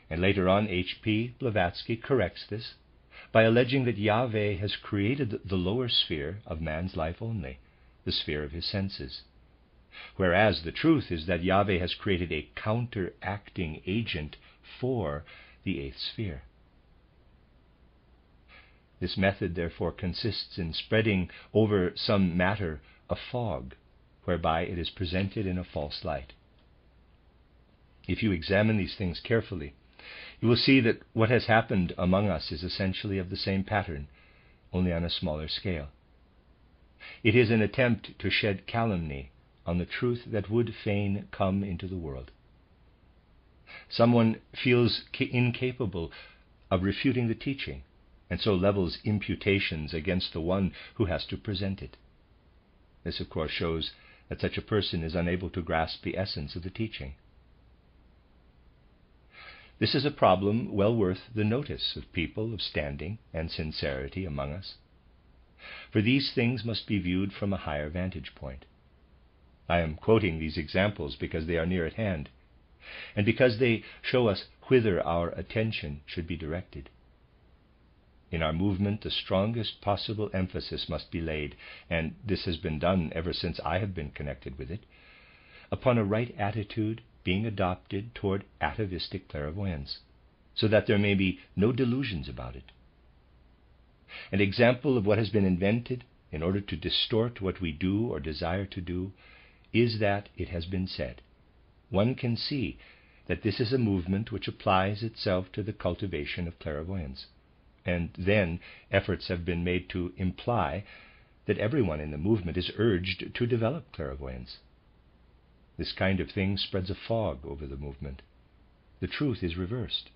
A: And later on, H.P. Blavatsky corrects this by alleging that Yahweh has created the lower sphere of man's life only, the sphere of his senses, whereas the truth is that Yahweh has created a counteracting agent for the eighth sphere. This method, therefore, consists in spreading over some matter a fog, whereby it is presented in a false light. If you examine these things carefully, you will see that what has happened among us is essentially of the same pattern, only on a smaller scale. It is an attempt to shed calumny on the truth that would fain come into the world. Someone feels incapable of refuting the teaching, and so levels imputations against the one who has to present it. This, of course, shows that such a person is unable to grasp the essence of the teaching. This is a problem well worth the notice of people of standing and sincerity among us, for these things must be viewed from a higher vantage point. I am quoting these examples because they are near at hand, and because they show us whither our attention should be directed. In our movement, the strongest possible emphasis must be laid, and this has been done ever since I have been connected with it, upon a right attitude being adopted toward atavistic clairvoyance, so that there may be no delusions about it. An example of what has been invented in order to distort what we do or desire to do is that it has been said, one can see that this is a movement which applies itself to the cultivation of clairvoyance, and then efforts have been made to imply that everyone in the movement is urged to develop clairvoyance. This kind of thing spreads a fog over the movement. The truth is reversed,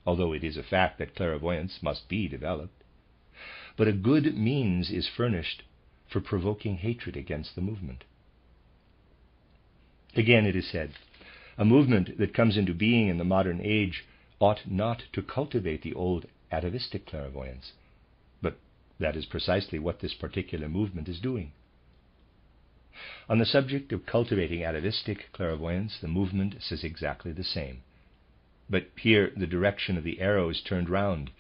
A: although it is a fact that clairvoyance must be developed. But a good means is furnished for provoking hatred against the movement. Again, it is said, a movement that comes into being in the modern age ought not to cultivate the old atavistic clairvoyance, but that is precisely what this particular movement is doing. On the subject of cultivating atavistic clairvoyance, the movement says exactly the same. But here the direction of the arrow is turned round,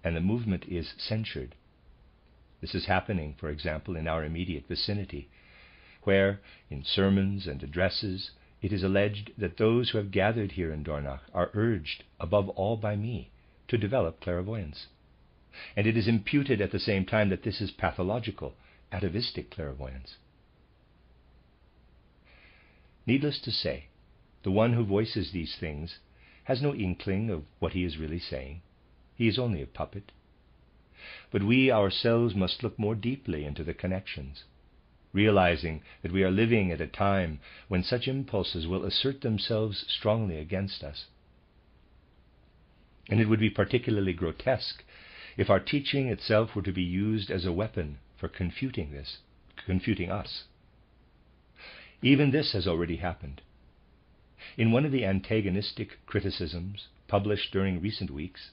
A: and the movement is censured. This is happening, for example, in our immediate vicinity, where, in sermons and addresses, it is alleged that those who have gathered here in Dornach are urged, above all by me, to develop clairvoyance. And it is imputed at the same time that this is pathological, atavistic clairvoyance. Needless to say, the one who voices these things has no inkling of what he is really saying. He is only a puppet. But we ourselves must look more deeply into the connections, realizing that we are living at a time when such impulses will assert themselves strongly against us. And it would be particularly grotesque if our teaching itself were to be used as a weapon for confuting us. Even this has already happened. In one of the antagonistic criticisms published during recent weeks,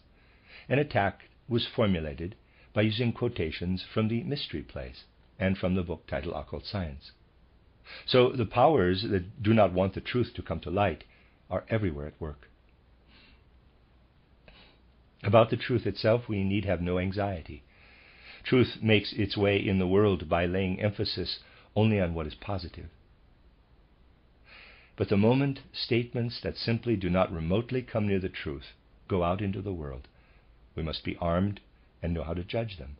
A: an attack was formulated by using quotations from the mystery plays and from the book titled Occult Science. So the powers that do not want the truth to come to light are everywhere at work. About the truth itself we need have no anxiety. Truth makes its way in the world by laying emphasis only on what is positive. But the moment statements that simply do not remotely come near the truth go out into the world, we must be armed and know how to judge them.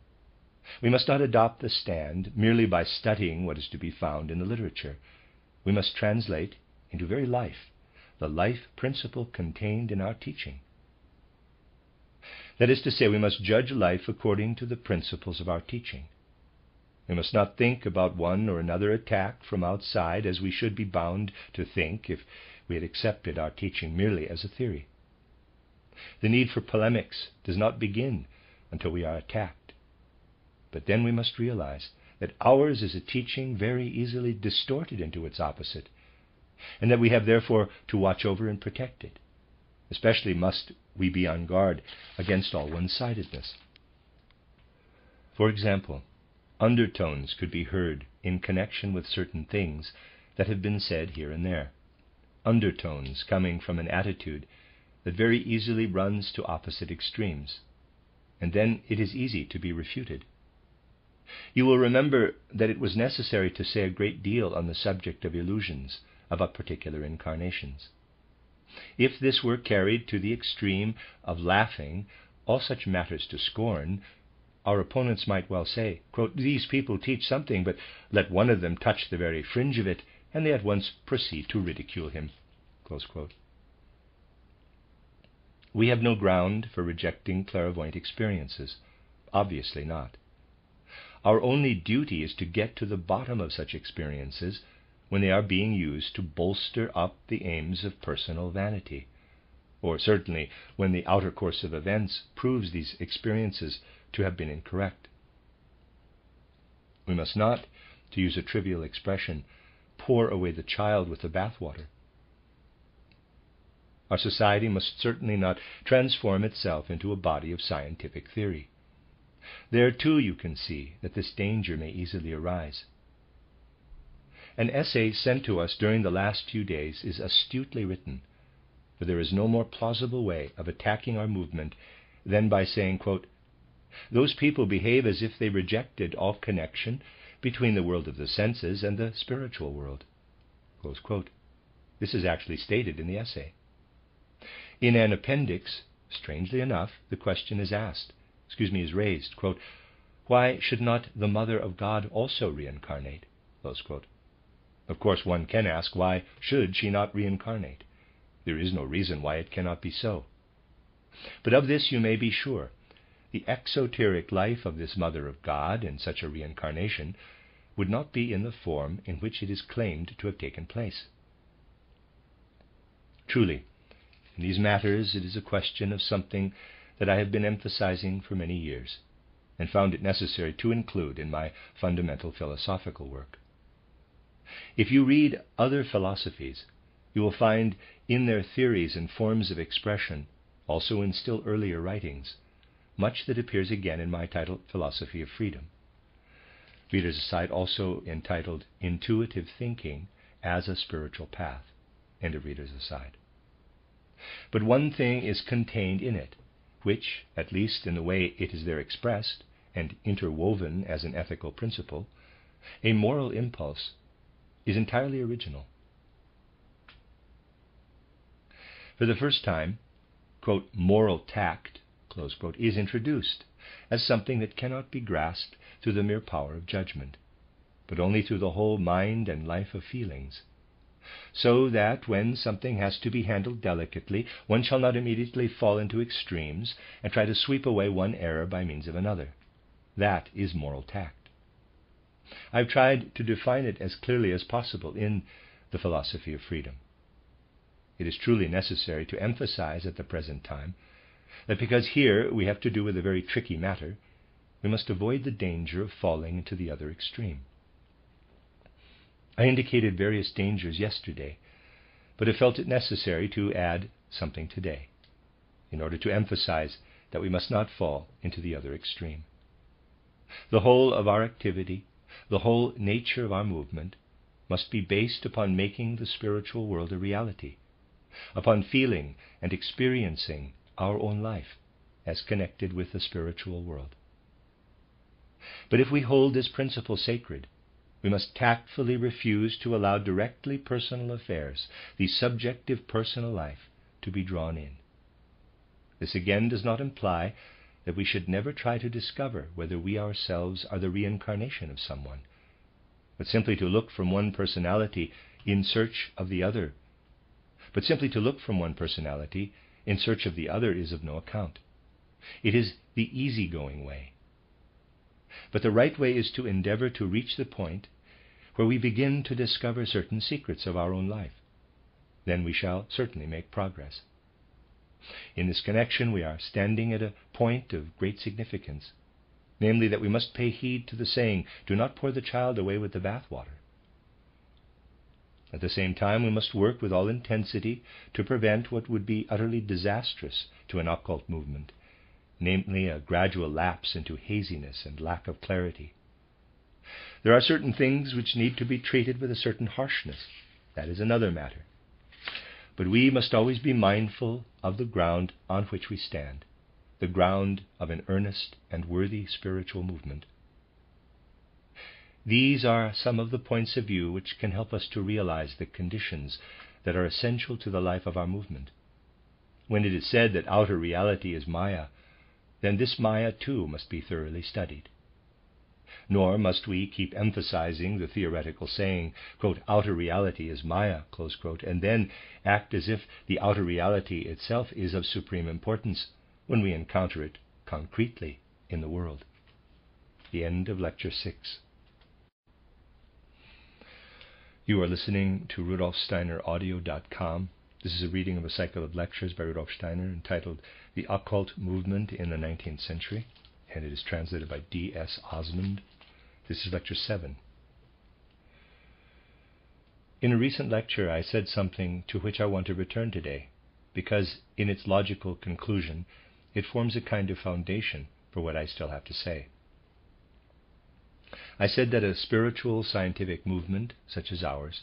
A: We must not adopt the stand merely by studying what is to be found in the literature. We must translate into very life the life principle contained in our teaching. That is to say, we must judge life according to the principles of our teaching. We must not think about one or another attack from outside as we should be bound to think if we had accepted our teaching merely as a theory. The need for polemics does not begin until we are attacked. But then we must realize that ours is a teaching very easily distorted into its opposite, and that we have therefore to watch over and protect it. Especially must we be on guard against all one-sidedness. For example, undertones could be heard in connection with certain things that have been said here and there. Undertones coming from an attitude that very easily runs to opposite extremes, and then it is easy to be refuted. You will remember that it was necessary to say a great deal on the subject of illusions about particular incarnations. If this were carried to the extreme of laughing all such matters to scorn, our opponents might well say, quote, "These people teach something, but let one of them touch the very fringe of it, and they at once proceed to ridicule him." Close quote. We have no ground for rejecting clairvoyant experiences. Obviously not. Our only duty is to get to the bottom of such experiences when they are being used to bolster up the aims of personal vanity, or certainly when the outer course of events proves these experiences to have been incorrect. We must not, to use a trivial expression, pour away the child with the bathwater. Our society must certainly not transform itself into a body of scientific theory. There, too, you can see that this danger may easily arise. An essay sent to us during the last few days is astutely written, for there is no more plausible way of attacking our movement than by saying, quote, "Those people behave as if they rejected all connection between the world of the senses and the spiritual world." Close quote. This is actually stated in the essay. In an appendix, strangely enough, the question is raised, quote, "Why should not the Mother of God also reincarnate?" Close quote. Of course, one can ask, why should she not reincarnate? There is no reason why it cannot be so. But of this you may be sure. The exoteric life of this Mother of God in such a reincarnation would not be in the form in which it is claimed to have taken place. Truly, in these matters it is a question of something that I have been emphasizing for many years, and found it necessary to include in my fundamental philosophical work. If you read other philosophies, you will find in their theories and forms of expression, also in still earlier writings, much that appears again in my title, Philosophy of Freedom. Reader's aside, also entitled Intuitive Thinking as a Spiritual Path. End of reader's aside. But one thing is contained in it, which, at least in the way it is there expressed and interwoven as an ethical principle, a moral impulse, is entirely original. For the first time, quote, "moral tact," close quote, is introduced as something that cannot be grasped through the mere power of judgment, but only through the whole mind and life of feelings, so that when something has to be handled delicately, one shall not immediately fall into extremes and try to sweep away one error by means of another. That is moral tact. I've tried to define it as clearly as possible in the Philosophy of Freedom. It is truly necessary to emphasize at the present time that because here we have to do with a very tricky matter, we must avoid the danger of falling into the other extreme. I indicated various dangers yesterday, but have felt it necessary to add something today, in order to emphasize that we must not fall into the other extreme. The whole of our activity, the whole nature of our movement, must be based upon making the spiritual world a reality, upon feeling and experiencing our own life as connected with the spiritual world. But if we hold this principle sacred, we must tactfully refuse to allow directly personal affairs, the subjective personal life, to be drawn in. This again does not imply that we should never try to discover whether we ourselves are the reincarnation of someone, but simply to look from one personality in search of the other. But simply to look from one personality in search of the other is of no account. It is the easygoing way. But the right way is to endeavor to reach the point where we begin to discover certain secrets of our own life. Then we shall certainly make progress. In this connection, we are standing at a point of great significance, namely that we must pay heed to the saying, "Do not pour the child away with the bathwater." At the same time, we must work with all intensity to prevent what would be utterly disastrous to an occult movement, namely a gradual lapse into haziness and lack of clarity. There are certain things which need to be treated with a certain harshness. That is another matter. But we must always be mindful of the ground on which we stand, the ground of an earnest and worthy spiritual movement. These are some of the points of view which can help us to realize the conditions that are essential to the life of our movement. When it is said that outer reality is Maya, then this Maya too must be thoroughly studied. Nor must we keep emphasizing the theoretical saying, quote, "outer reality is Maya," close quote, and then act as if the outer reality itself is of supreme importance when we encounter it concretely in the world. The end of Lecture 6. You are listening to RudolfSteinerAudio.com. This is a reading of a cycle of lectures by Rudolf Steiner entitled The Occult Movement in the 19th Century, and it is translated by D.S. Osmond. This is Lecture 7. In a recent lecture, I said something to which I want to return today, because in its logical conclusion, it forms a kind of foundation for what I still have to say. I said that a spiritual scientific movement, such as ours,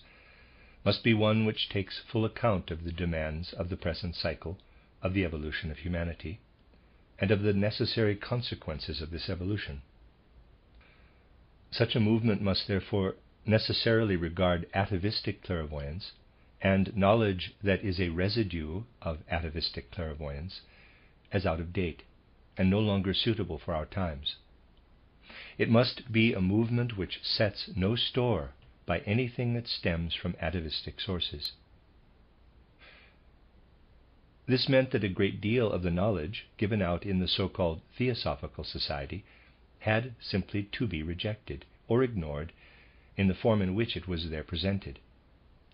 A: must be one which takes full account of the demands of the present cycle of the evolution of humanity, and of the necessary consequences of this evolution. Such a movement must therefore necessarily regard atavistic clairvoyance and knowledge that is a residue of atavistic clairvoyance as out of date and no longer suitable for our times. It must be a movement which sets no store by anything that stems from atavistic sources. This meant that a great deal of the knowledge given out in the so-called Theosophical Society had simply to be rejected or ignored in the form in which it was there presented,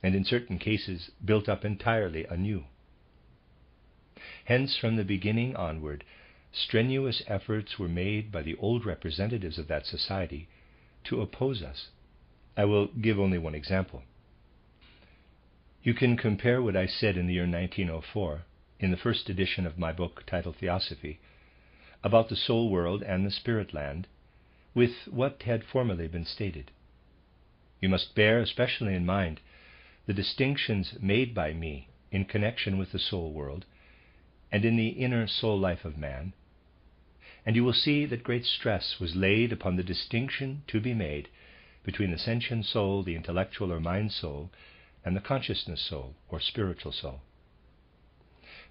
A: and in certain cases built up entirely anew. Hence, from the beginning onward, strenuous efforts were made by the old representatives of that society to oppose us. I will give only one example. You can compare what I said in the year 1904, in the first edition of my book titled Theosophy, about the soul world and the spirit land, with what had formerly been stated. You must bear especially in mind the distinctions made by me in connection with the soul world and in the inner soul life of man, and you will see that great stress was laid upon the distinction to be made between the sentient soul, the intellectual or mind soul, and the consciousness soul or spiritual soul.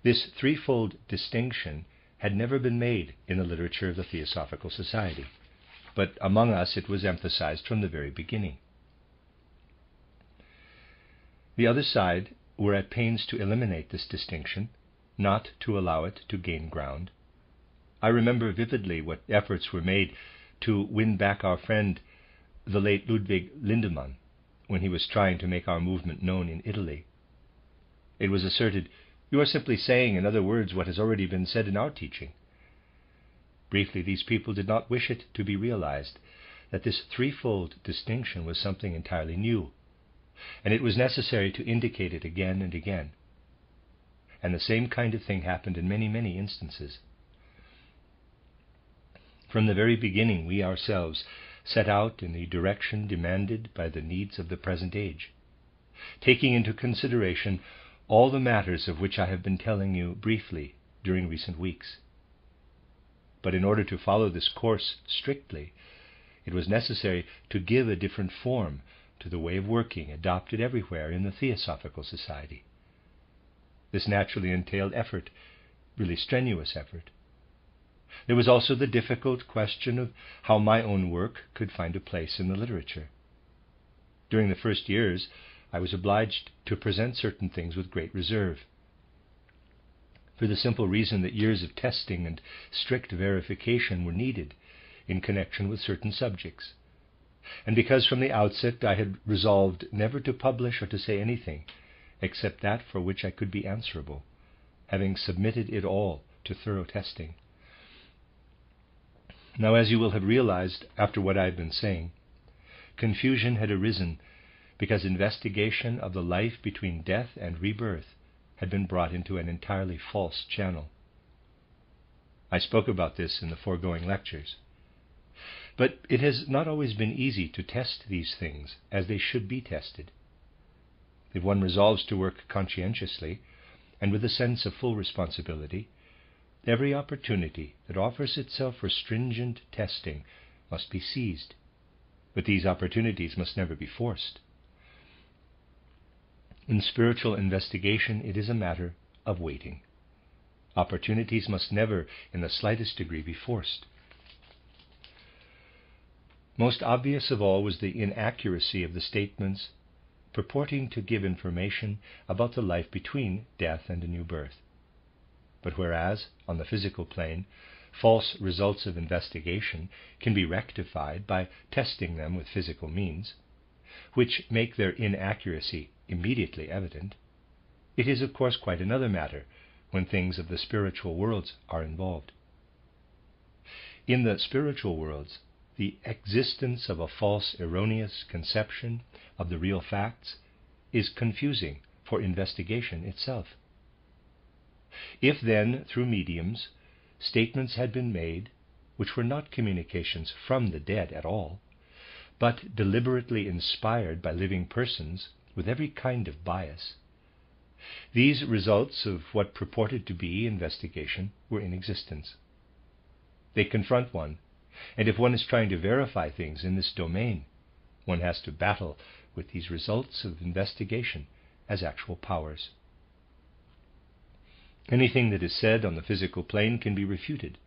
A: This threefold distinction had never been made in the literature of the Theosophical Society, but among us it was emphasized from the very beginning. The other side were at pains to eliminate this distinction, not to allow it to gain ground. I remember vividly what efforts were made to win back our friend, the late Ludwig Lindemann, when he was trying to make our movement known in Italy. It was asserted, "You are simply saying, in other words, what has already been said in our teaching." Briefly, these people did not wish it to be realized that this threefold distinction was something entirely new, and it was necessary to indicate it again and again. And the same kind of thing happened in many, many instances. From the very beginning, we ourselves set out in the direction demanded by the needs of the present age, taking into consideration all the matters of which I have been telling you briefly during recent weeks. But in order to follow this course strictly, it was necessary to give a different form to the way of working adopted everywhere in the Theosophical Society. This naturally entailed effort, really strenuous effort. There was also the difficult question of how my own work could find a place in the literature. During the first years, I was obliged to present certain things with great reserve, for the simple reason that years of testing and strict verification were needed in connection with certain subjects, and because from the outset I had resolved never to publish or to say anything except that for which I could be answerable, having submitted it all to thorough testing. Now, as you will have realized after what I have been saying, confusion had arisen because investigation of the life between death and rebirth had been brought into an entirely false channel. I spoke about this in the foregoing lectures. But it has not always been easy to test these things as they should be tested. If one resolves to work conscientiously and with a sense of full responsibility, every opportunity that offers itself for stringent testing must be seized. But these opportunities must never be forced. In spiritual investigation, it is a matter of waiting. Opportunities must never, in the slightest degree, be forced. Most obvious of all was the inaccuracy of the statements purporting to give information about the life between death and a new birth. But whereas, on the physical plane, false results of investigation can be rectified by testing them with physical means, which make their inaccuracy immediately evident, it is of course quite another matter when things of the spiritual worlds are involved. In the spiritual worlds, the existence of a false, erroneous conception of the real facts is confusing for investigation itself. If then, through mediums, statements had been made which were not communications from the dead at all, but deliberately inspired by living persons with every kind of bias, these results of what purported to be investigation were in existence. They confront one, and if one is trying to verify things in this domain, one has to battle with these results of investigation as actual powers. Anything that is said on the physical plane can be refuted.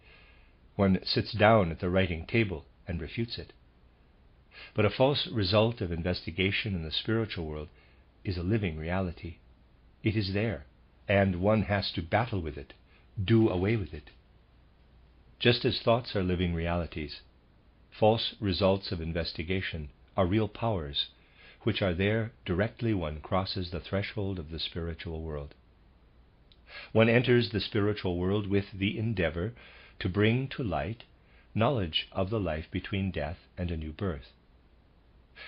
A: One sits down at the writing table and refutes it. But a false result of investigation in the spiritual world is a living reality. It is there, and one has to battle with it, do away with it. Just as thoughts are living realities, false results of investigation are real powers, which are there directly one crosses the threshold of the spiritual world. One enters the spiritual world with the endeavor to bring to light knowledge of the life between death and a new birth.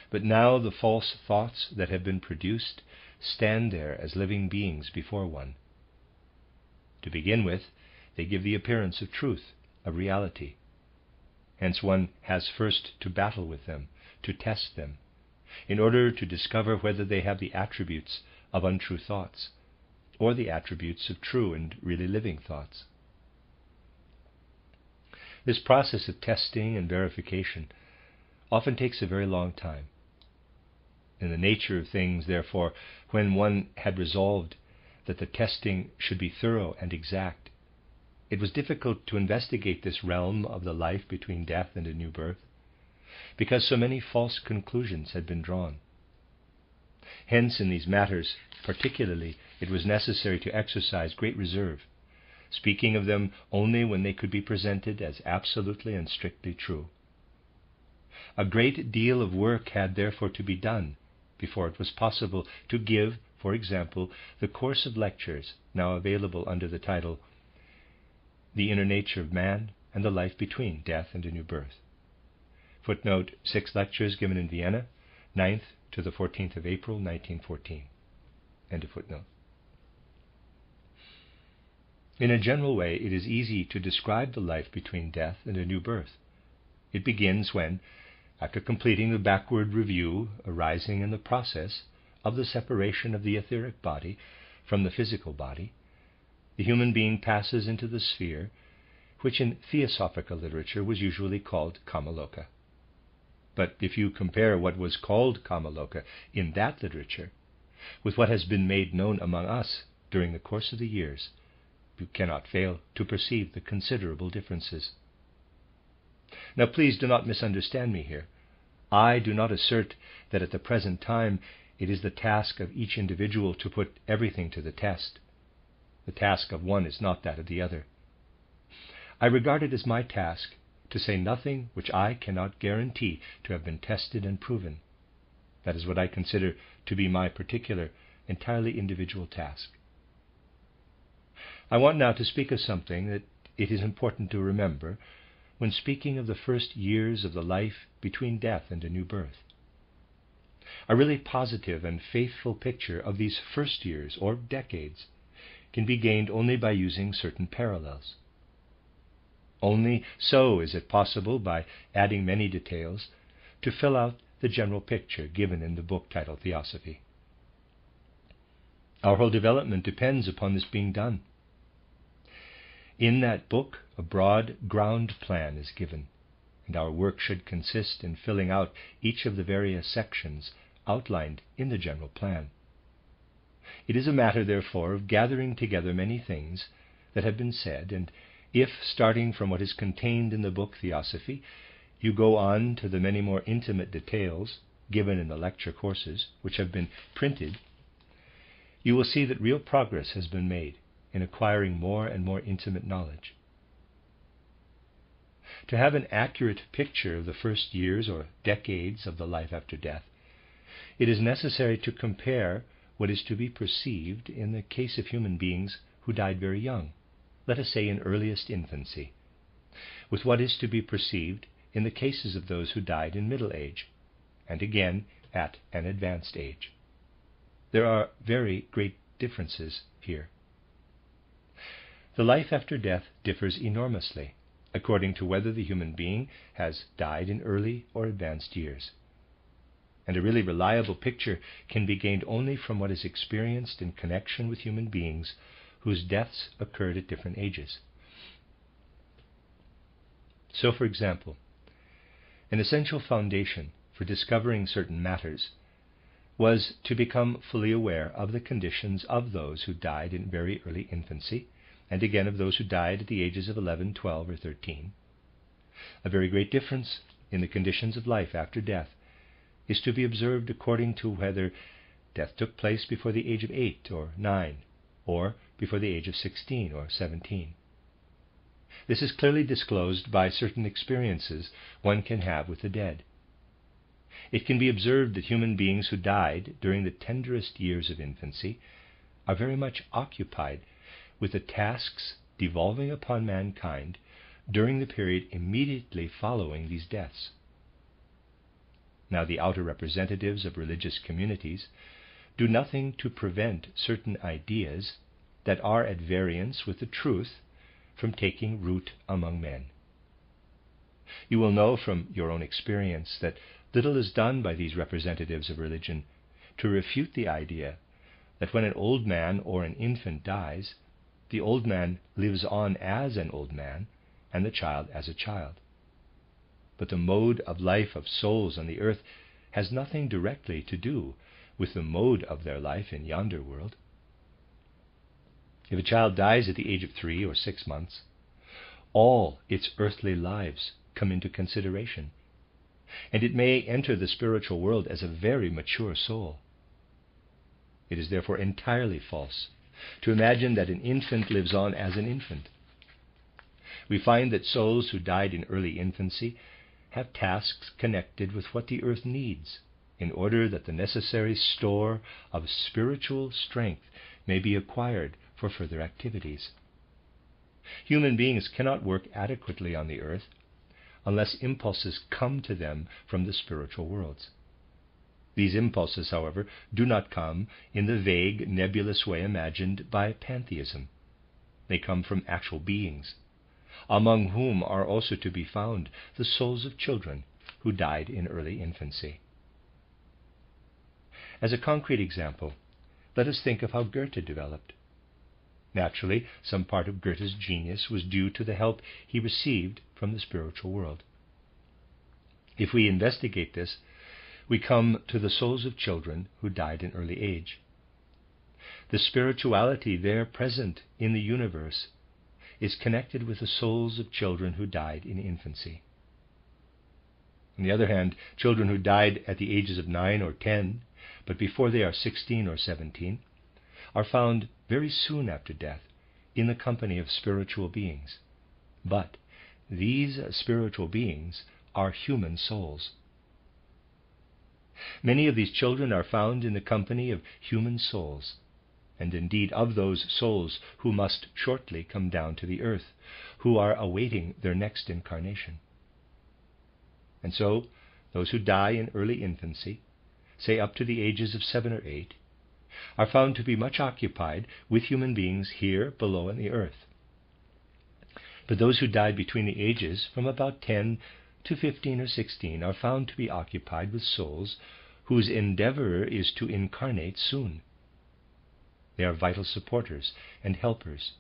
A: But now the false thoughts that have been produced stand there as living beings before one. To begin with, they give the appearance of truth, of reality. Hence one has first to battle with them, to test them, in order to discover whether they have the attributes of untrue thoughts, or the attributes of true and really living thoughts. This process of testing and verification often takes a very long time. In the nature of things, therefore, when one had resolved that the testing should be thorough and exact, it was difficult to investigate this realm of the life between death and a new birth, because so many false conclusions had been drawn. Hence, in these matters particularly, it was necessary to exercise great reserve, speaking of them only when they could be presented as absolutely and strictly true. A great deal of work had therefore to be done before it was possible to give, for example, the course of lectures now available under the title The Inner Nature of Man and the Life Between Death and a New Birth. Footnote, 6 lectures given in Vienna, 9th to the 14th of April, 1914. End of footnote. In a general way, it is easy to describe the life between death and a new birth. It begins when, after completing the backward review arising in the process of the separation of the etheric body from the physical body, the human being passes into the sphere which in theosophical literature was usually called Kamaloka. But if you compare what was called Kamaloka in that literature with what has been made known among us during the course of the years, you cannot fail to perceive the considerable differences. Now please do not misunderstand me here. I do not assert that at the present time it is the task of each individual to put everything to the test. The task of one is not that of the other. I regard it as my task to say nothing which I cannot guarantee to have been tested and proven. That is what I consider to be my particular, entirely individual task. I want now to speak of something that it is important to remember when speaking of the first years of the life between death and a new birth. A really positive and faithful picture of these first years or decades can be gained only by using certain parallels. Only so is it possible, by adding many details, to fill out the general picture given in the book titled Theosophy. Our whole development depends upon this being done. In that book, a broad ground plan is given, and our work should consist in filling out each of the various sections outlined in the general plan. It is a matter, therefore, of gathering together many things that have been said, and if, starting from what is contained in the book Theosophy, you go on to the many more intimate details given in the lecture courses which have been printed, you will see that real progress has been made in acquiring more and more intimate knowledge. To have an accurate picture of the first years or decades of the life after death, it is necessary to compare what is to be perceived in the case of human beings who died very young, let us say in earliest infancy, with what is to be perceived in the cases of those who died in middle age, and again at an advanced age. There are very great differences here. The life after death differs enormously, according to whether the human being has died in early or advanced years. And a really reliable picture can be gained only from what is experienced in connection with human beings whose deaths occurred at different ages. So, for example, an essential foundation for discovering certain matters was to become fully aware of the conditions of those who died in very early infancy, and again of those who died at the ages of 11, 12, or 13. A very great difference in the conditions of life after death is to be observed according to whether death took place before the age of 8 or 9, or before the age of 16 or 17. This is clearly disclosed by certain experiences one can have with the dead. It can be observed that human beings who died during the tenderest years of infancy are very much occupied with the tasks devolving upon mankind during the period immediately following these deaths. Now, the outer representatives of religious communities do nothing to prevent certain ideas that are at variance with the truth from taking root among men. You will know from your own experience that little is done by these representatives of religion to refute the idea that when an old man or an infant dies, the old man lives on as an old man and the child as a child. But the mode of life of souls on the earth has nothing directly to do with the mode of their life in yonder world. If a child dies at the age of 3 or 6 months, all its earthly lives come into consideration, and it may enter the spiritual world as a very mature soul. It is therefore entirely false to imagine that an infant lives on as an infant. We find that souls who died in early infancy have tasks connected with what the earth needs in order that the necessary store of spiritual strength may be acquired for further activities. Human beings cannot work adequately on the earth unless impulses come to them from the spiritual worlds. These impulses, however, do not come in the vague, nebulous way imagined by pantheism. They come from actual beings, among whom are also to be found the souls of children who died in early infancy. As a concrete example, let us think of how Goethe developed. Naturally, some part of Goethe's genius was due to the help he received from the spiritual world. If we investigate this, we come to the souls of children who died in early age. the spirituality there present in the universe is connected with the souls of children who died in infancy. On the other hand, children who died at the ages of 9 or 10, but before they are 16 or 17, are found very soon after death in the company of spiritual beings. But these spiritual beings are human souls. Many of these children are found in the company of human souls, and indeed of those souls who must shortly come down to the earth, who are awaiting their next incarnation. And so, those who die in early infancy, say up to the ages of 7 or 8, are found to be much occupied with human beings here below on the earth. But those who died between the ages from about 10 to 15 or 16 are found to be occupied with souls whose endeavor is to incarnate soon. They are vital supporters and helpers,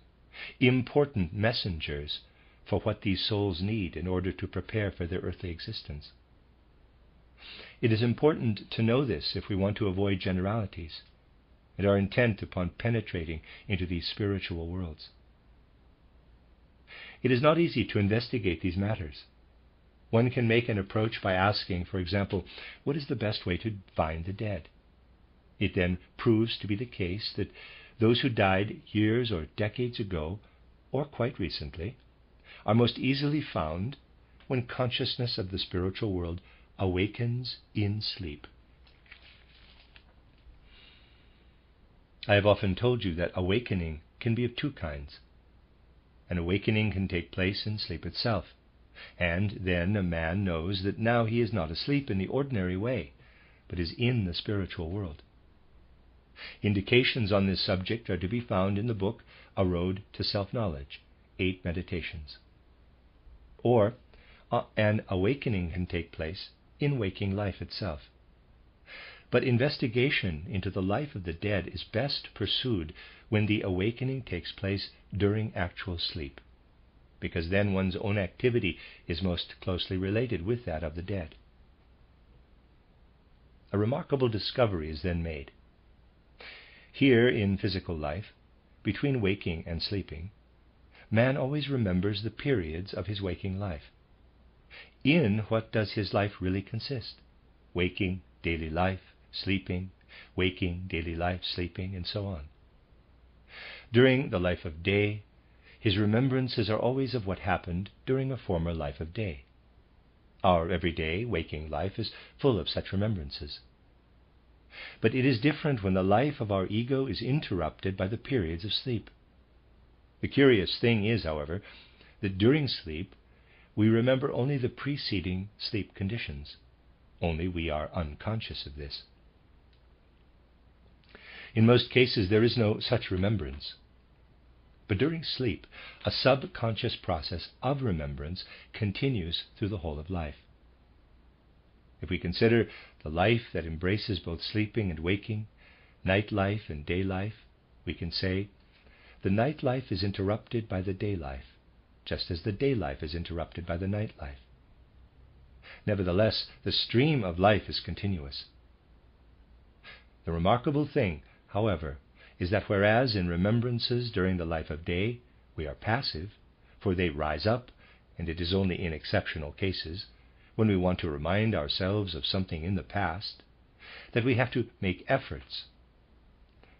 A: important messengers for what these souls need in order to prepare for their earthly existence. It is important to know this if we want to avoid generalities and are intent upon penetrating into these spiritual worlds. It is not easy to investigate these matters. One can make an approach by asking, for example, what is the best way to find the dead? It then proves to be the case that those who died years or decades ago, or quite recently, are most easily found when consciousness of the spiritual world awakens in sleep. I have often told you that awakening can be of two kinds. An awakening can take place in sleep itself, and then a man knows that now he is not asleep in the ordinary way, but is in the spiritual world. Indications on this subject are to be found in the book A Road to Self-Knowledge, 8 Meditations. Or, an awakening can take place in waking life itself. But investigation into the life of the dead is best pursued when the awakening takes place during actual sleep, because then one's own activity is most closely related with that of the dead. A remarkable discovery is then made. Here in physical life, between waking and sleeping, man always remembers the periods of his waking life. In what does his life really consist? Waking, daily life, sleeping, waking, daily life, sleeping, and so on. During the life of day, his remembrances are always of what happened during a former life of day. Our everyday waking life is full of such remembrances. But it is different when the life of our ego is interrupted by the periods of sleep. The curious thing is, however, that during sleep we remember only the preceding sleep conditions, only we are unconscious of this. In most cases there is no such remembrance. But during sleep, a subconscious process of remembrance continues through the whole of life. If we consider the life that embraces both sleeping and waking, night life and day life, we can say, the night life is interrupted by the day life, just as the day life is interrupted by the night life. Nevertheless, the stream of life is continuous. The remarkable thing, however, is that whereas in remembrances during the life of day we are passive, for they rise up, and it is only in exceptional cases, when we want to remind ourselves of something in the past, that we have to make efforts.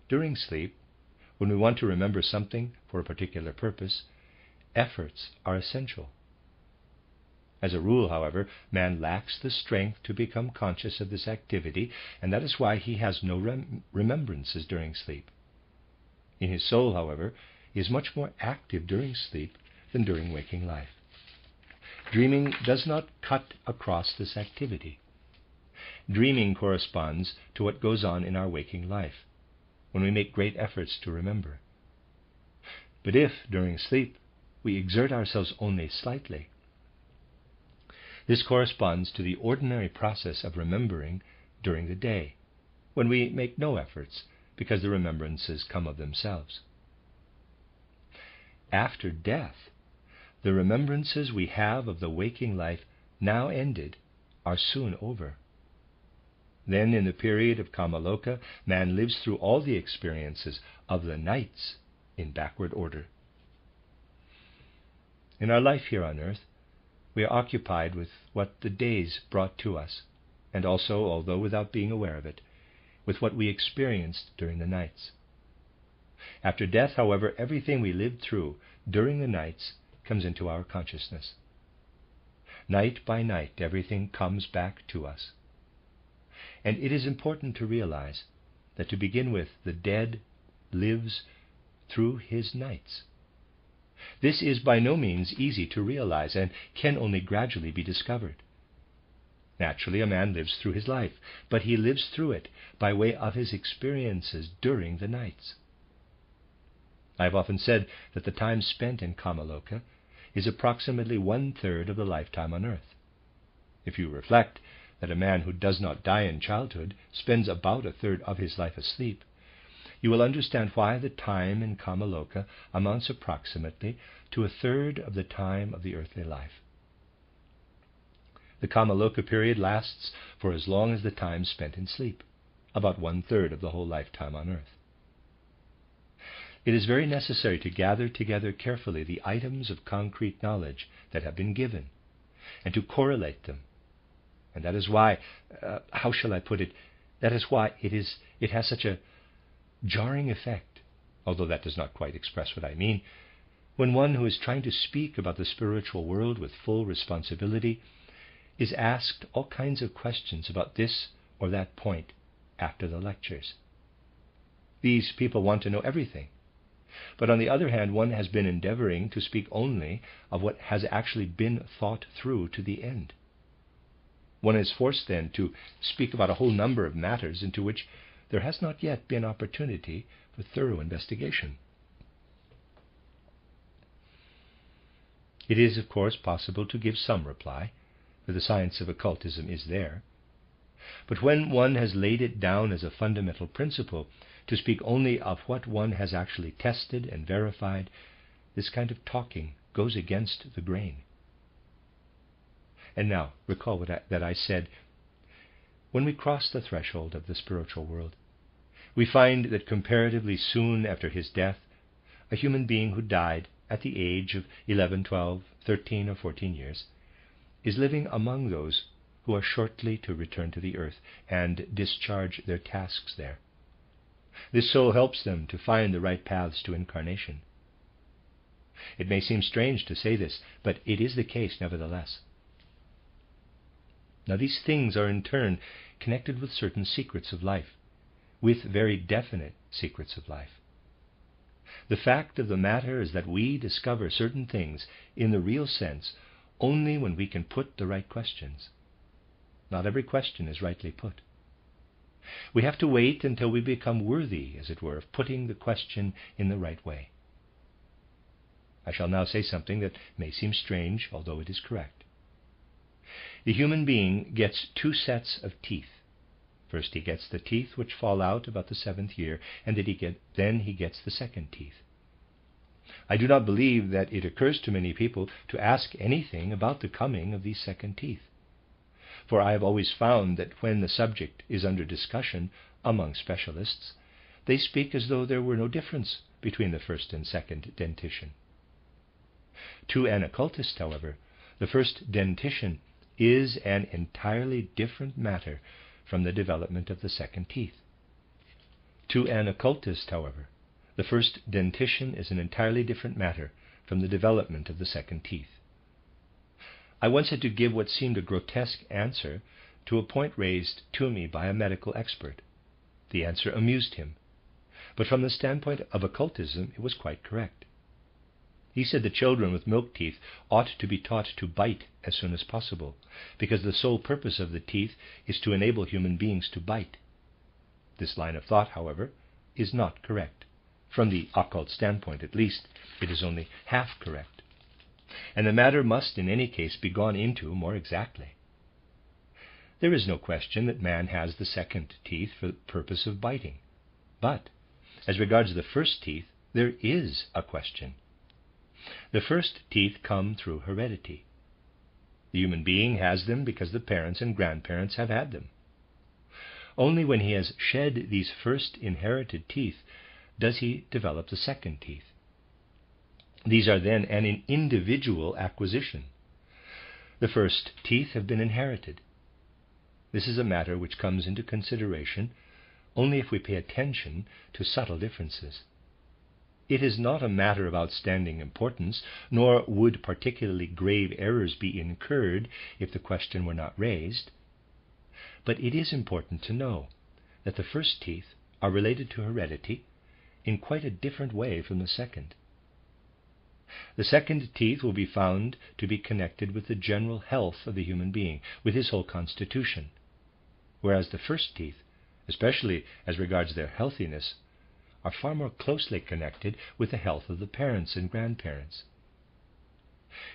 A: During sleep, when we want to remember something for a particular purpose, efforts are essential. As a rule, however, man lacks the strength to become conscious of this activity, and that is why he has no remembrances during sleep. In his soul, however, he is much more active during sleep than during waking life. Dreaming does not cut across this activity. Dreaming corresponds to what goes on in our waking life, when we make great efforts to remember. But if, during sleep, we exert ourselves only slightly, this corresponds to the ordinary process of remembering during the day, when we make no efforts, because the remembrances come of themselves. After death, the remembrances we have of the waking life now ended are soon over. Then, in the period of Kamaloka, man lives through all the experiences of the nights in backward order. In our life here on earth, we are occupied with what the days brought to us, and also, although without being aware of it, with what we experienced during the nights. After death, however, everything we lived through during the nights comes into our consciousness. Night by night, everything comes back to us. And it is important to realize that, to begin with, the dead lives through his nights. This is by no means easy to realize and can only gradually be discovered. Naturally, a man lives through his life, but he lives through it by way of his experiences during the nights. I have often said that the time spent in Kamaloka is approximately 1/3 of the lifetime on earth. If you reflect that a man who does not die in childhood spends about 1/3 of his life asleep, you will understand why the time in Kamaloka amounts approximately to 1/3 of the time of the earthly life. The Kamaloka period lasts for as long as the time spent in sleep, about 1/3 of the whole lifetime on earth. It is very necessary to gather together carefully the items of concrete knowledge that have been given, and to correlate them. And that is why, how shall I put it, that is why it has such a jarring effect, although that does not quite express what I mean, when one who is trying to speak about the spiritual world with full responsibility is asked all kinds of questions about this or that point after the lectures. These people want to know everything. But on the other hand, one has been endeavoring to speak only of what has actually been thought through to the end. One is forced then to speak about a whole number of matters into which there has not yet been opportunity for thorough investigation. It is, of course, possible to give some reply, for the science of occultism is there. But when one has laid it down as a fundamental principle to speak only of what one has actually tested and verified, this kind of talking goes against the grain. And now, recall that I said, when we cross the threshold of the spiritual world, we find that comparatively soon after his death, a human being who died at the age of 11, 12, 13, or 14 years is living among those who are shortly to return to the earth and discharge their tasks there. This soul helps them to find the right paths to incarnation. It may seem strange to say this, but it is the case nevertheless. Now, these things are in turn connected with certain secrets of life, with very definite secrets of life. The fact of the matter is that we discover certain things in the real sense only when we can put the right questions. Not every question is rightly put. We have to wait until we become worthy, as it were, of putting the question in the right way. I shall now say something that may seem strange, although it is correct. The human being gets 2 sets of teeth. First he gets the teeth which fall out about the 7th year, and then he gets the second teeth. I do not believe that it occurs to many people to ask anything about the coming of these second teeth. For I have always found that when the subject is under discussion among specialists, they speak as though there were no difference between the first and second dentition. To an occultist, however, the first dentition is an entirely different matter from the development of the second teeth. To an occultist, however, the first dentition is an entirely different matter from the development of the second teeth. I once had to give what seemed a grotesque answer to a point raised to me by a medical expert. The answer amused him, but from the standpoint of occultism it was quite correct. He said that children with milk teeth ought to be taught to bite as soon as possible, because the sole purpose of the teeth is to enable human beings to bite. This line of thought, however, is not correct. From the occult standpoint, at least, it is only half correct. And the matter must in any case be gone into more exactly. There is no question that man has the second teeth for the purpose of biting. But, as regards the first teeth, there is a question. The first teeth come through heredity. The human being has them because the parents and grandparents have had them. Only when he has shed these first inherited teeth does he develop the second teeth. These are then an individual acquisition. The first teeth have been inherited. This is a matter which comes into consideration only if we pay attention to subtle differences. It is not a matter of outstanding importance, nor would particularly grave errors be incurred if the question were not raised. But it is important to know that the first teeth are related to heredity in quite a different way from the second. The second teeth will be found to be connected with the general health of the human being, with his whole constitution, whereas the first teeth, especially as regards their healthiness, are far more closely connected with the health of the parents and grandparents.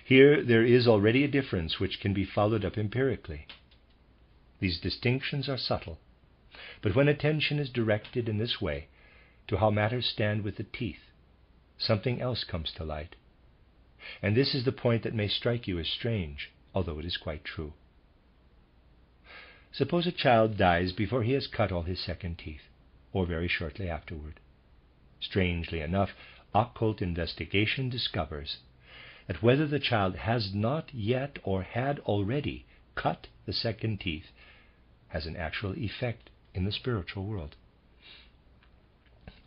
A: Here there is already a difference which can be followed up empirically. These distinctions are subtle, but when attention is directed in this way to how matters stand with the teeth, something else comes to light. And this is the point that may strike you as strange, although it is quite true. Suppose a child dies before he has cut all his second teeth, or very shortly afterward. Strangely enough, occult investigation discovers that whether the child has not yet or had already cut the second teeth has an actual effect in the spiritual world.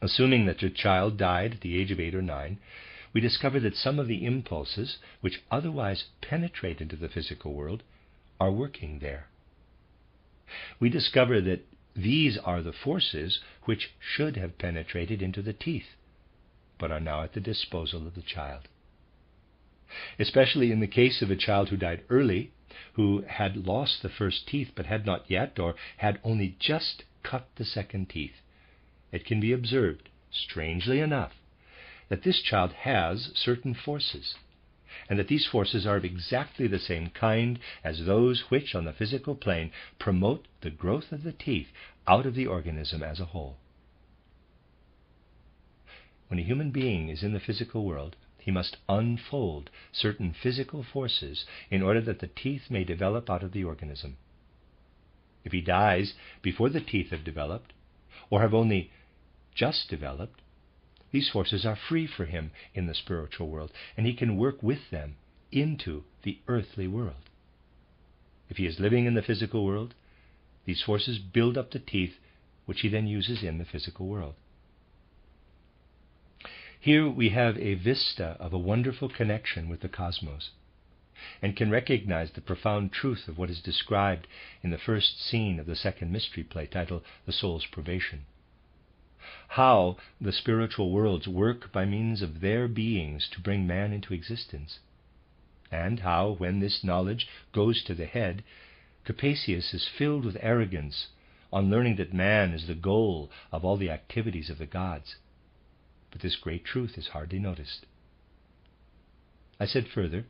A: Assuming that the child died at the age of 8 or 9, we discover that some of the impulses which otherwise penetrate into the physical world are working there. We discover that these are the forces which should have penetrated into the teeth, but are now at the disposal of the child. Especially in the case of a child who died early, who had lost the first teeth but had not yet, or had only just cut the second teeth, it can be observed, strangely enough, that this child has certain forces, and that these forces are of exactly the same kind as those which, on the physical plane, promote the growth of the teeth out of the organism as a whole. When a human being is in the physical world, he must unfold certain physical forces in order that the teeth may develop out of the organism. If he dies before the teeth have developed, or have only just developed, these forces are free for him in the spiritual world, and he can work with them into the earthly world. If he is living in the physical world, these forces build up the teeth, which he then uses in the physical world. Here we have a vista of a wonderful connection with the cosmos, and can recognize the profound truth of what is described in the first scene of the second mystery play, titled The Soul's Probation. How the spiritual worlds work by means of their beings to bring man into existence, and how, when this knowledge goes to the head, Capasius is filled with arrogance on learning that man is the goal of all the activities of the gods. But this great truth is hardly noticed. I said further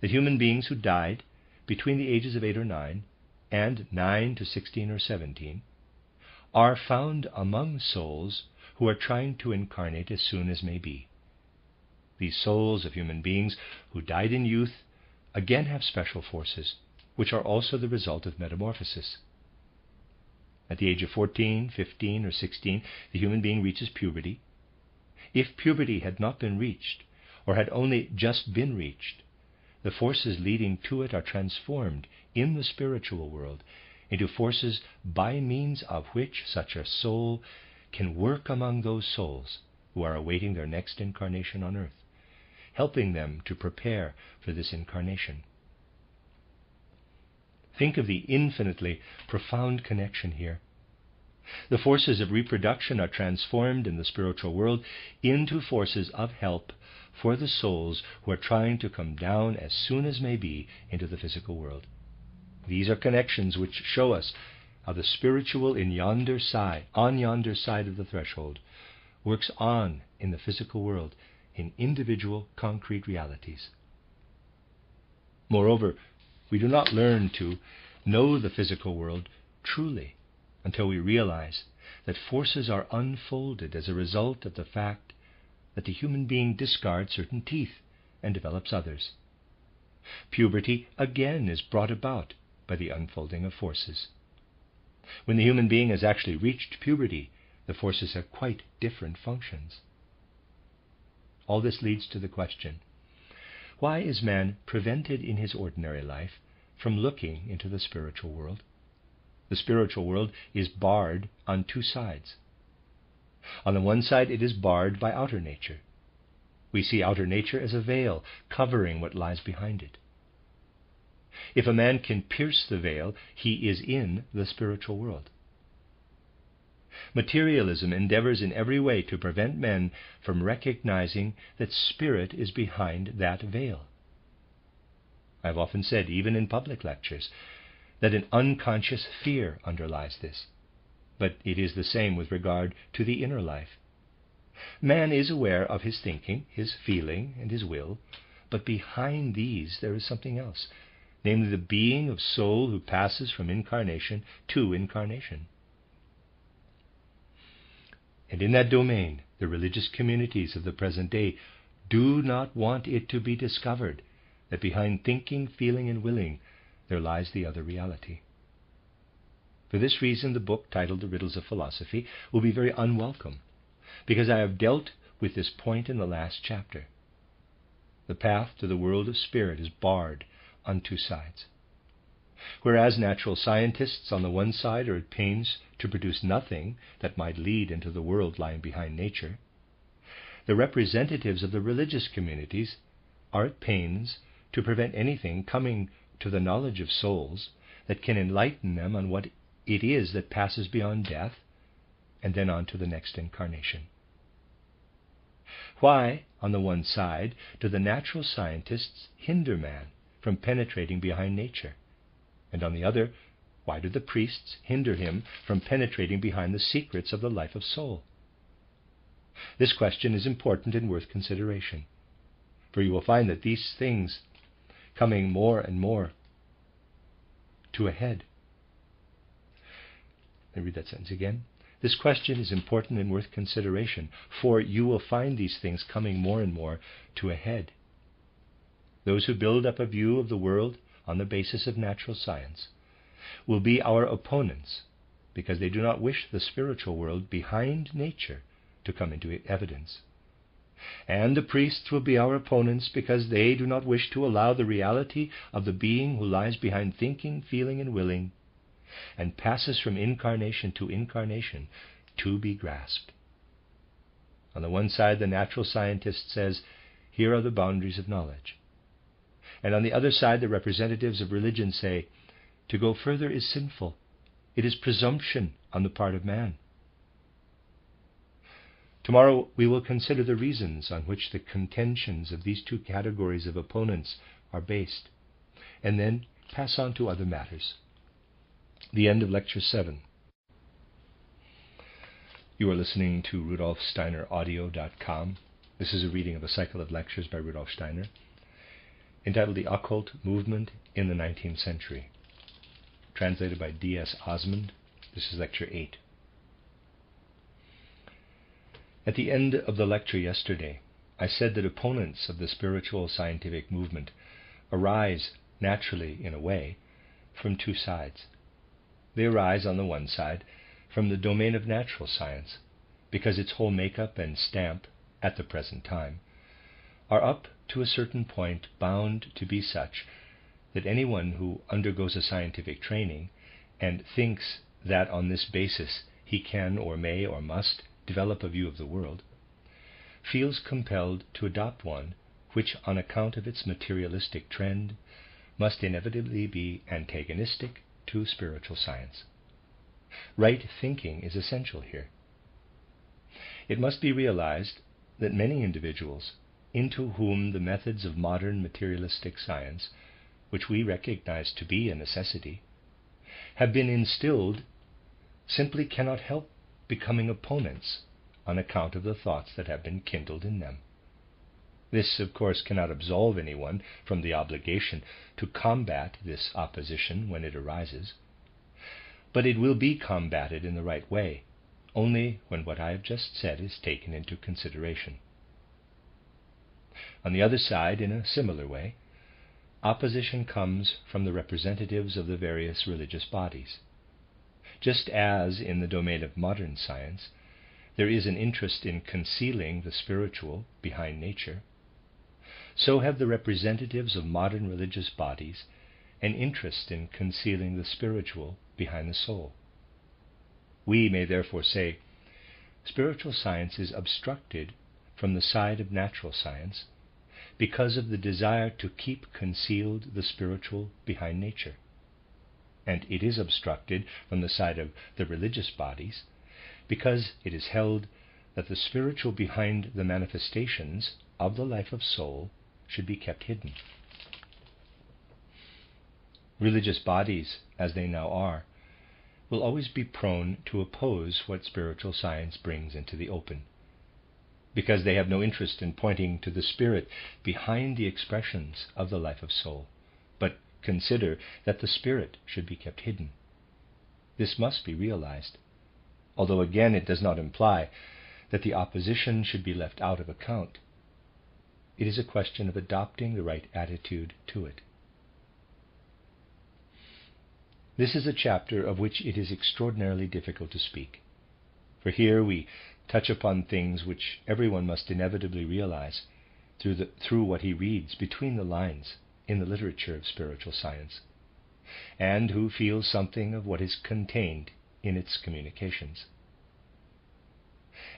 A: that human beings who died between the ages of 8 or 9 and 9 to 16 or 17 are found among souls who are trying to incarnate as soon as may be. These souls of human beings who died in youth again have special forces, which are also the result of metamorphosis. At the age of 14, 15, or 16, the human being reaches puberty. If puberty had not been reached, or had only just been reached, the forces leading to it are transformed in the spiritual world into forces by means of which such a soul can work among those souls who are awaiting their next incarnation on earth, helping them to prepare for this incarnation. Think of the infinitely profound connection here. The forces of reproduction are transformed in the spiritual world into forces of help for the souls who are trying to come down as soon as may be into the physical world. These are connections which show us how the spiritual on yonder side of the threshold, works on in the physical world in individual concrete realities. Moreover, we do not learn to know the physical world truly until we realize that forces are unfolded as a result of the fact that the human being discards certain teeth and develops others. Puberty again is brought about by the unfolding of forces. When the human being has actually reached puberty, the forces have quite different functions. All this leads to the question, why is man prevented in his ordinary life from looking into the spiritual world? The spiritual world is barred on two sides. On the one side, it is barred by outer nature. We see outer nature as a veil covering what lies behind it. If a man can pierce the veil, he is in the spiritual world. Materialism endeavors in every way to prevent men from recognizing that spirit is behind that veil. I've often said, even in public lectures, that an unconscious fear underlies this. But it is the same with regard to the inner life. Man is aware of his thinking, his feeling, and his will, but behind these there is something else, namely the being of soul who passes from incarnation to incarnation. And in that domain, the religious communities of the present day do not want it to be discovered that behind thinking, feeling, and willing there lies the other reality. For this reason, the book titled The Riddles of Philosophy will be very unwelcome, because I have dealt with this point in the last chapter. The path to the world of spirit is barred on two sides. Whereas natural scientists on the one side are at pains to produce nothing that might lead into the world lying behind nature, the representatives of the religious communities are at pains to prevent anything coming to the knowledge of souls that can enlighten them on what it is that passes beyond death and then on to the next incarnation. Why, on the one side, do the natural scientists hinder man from penetrating behind nature? And on the other, why do the priests hinder him from penetrating behind the secrets of the life of soul? This question is important and worth consideration, for you will find that these things coming more and more to a head. Let me read that sentence again. This question is important and worth consideration, for you will find these things coming more and more to a head. Those who build up a view of the world on the basis of natural science will be our opponents, because they do not wish the spiritual world behind nature to come into evidence. And the priests will be our opponents, because they do not wish to allow the reality of the being who lies behind thinking, feeling, and willing, and passes from incarnation to be grasped. On the one side, the natural scientist says, here are the boundaries of knowledge. And on the other side, the representatives of religion say, to go further is sinful. It is presumption on the part of man. Tomorrow we will consider the reasons on which the contentions of these two categories of opponents are based, and then pass on to other matters. The end of Lecture 7. You are listening to RudolfSteinerAudio.com. This is a reading of a cycle of lectures by Rudolf Steiner, entitled The Occult Movement in the 19th Century, translated by D.S. Osmond. This is Lecture 8. At the end of the lecture yesterday, I said that opponents of the spiritual scientific movement arise naturally, in a way, from two sides. They arise, on the one side, from the domain of natural science, because its whole makeup and stamp, at the present time, are up to a certain point bound to be such that anyone who undergoes a scientific training and thinks that on this basis he can or may or must develop a view of the world, feels compelled to adopt one which, on account of its materialistic trend, must inevitably be antagonistic to spiritual science. Right thinking is essential here. It must be realized that many individuals into whom the methods of modern materialistic science, which we recognize to be a necessity, have been instilled, simply cannot help becoming opponents on account of the thoughts that have been kindled in them. This, of course, cannot absolve anyone from the obligation to combat this opposition when it arises, but it will be combated in the right way only when what I have just said is taken into consideration. On the other side, in a similar way, opposition comes from the representatives of the various religious bodies. Just as in the domain of modern science, there is an interest in concealing the spiritual behind nature, so have the representatives of modern religious bodies an interest in concealing the spiritual behind the soul. We may therefore say, spiritual science is obstructed from the side of natural science because of the desire to keep concealed the spiritual behind nature. And it is obstructed from the side of the religious bodies because it is held that the spiritual behind the manifestations of the life of soul should be kept hidden. Religious bodies, as they now are, will always be prone to oppose what spiritual science brings into the open, because they have no interest in pointing to the spirit behind the expressions of the life of soul, but consider that the spirit should be kept hidden. This must be realized, although again it does not imply that the opposition should be left out of account. It is a question of adopting the right attitude to it. This is a chapter of which it is extraordinarily difficult to speak, for here we touch upon things which everyone must inevitably realize through what he reads between the lines in the literature of spiritual science, and who feels something of what is contained in its communications.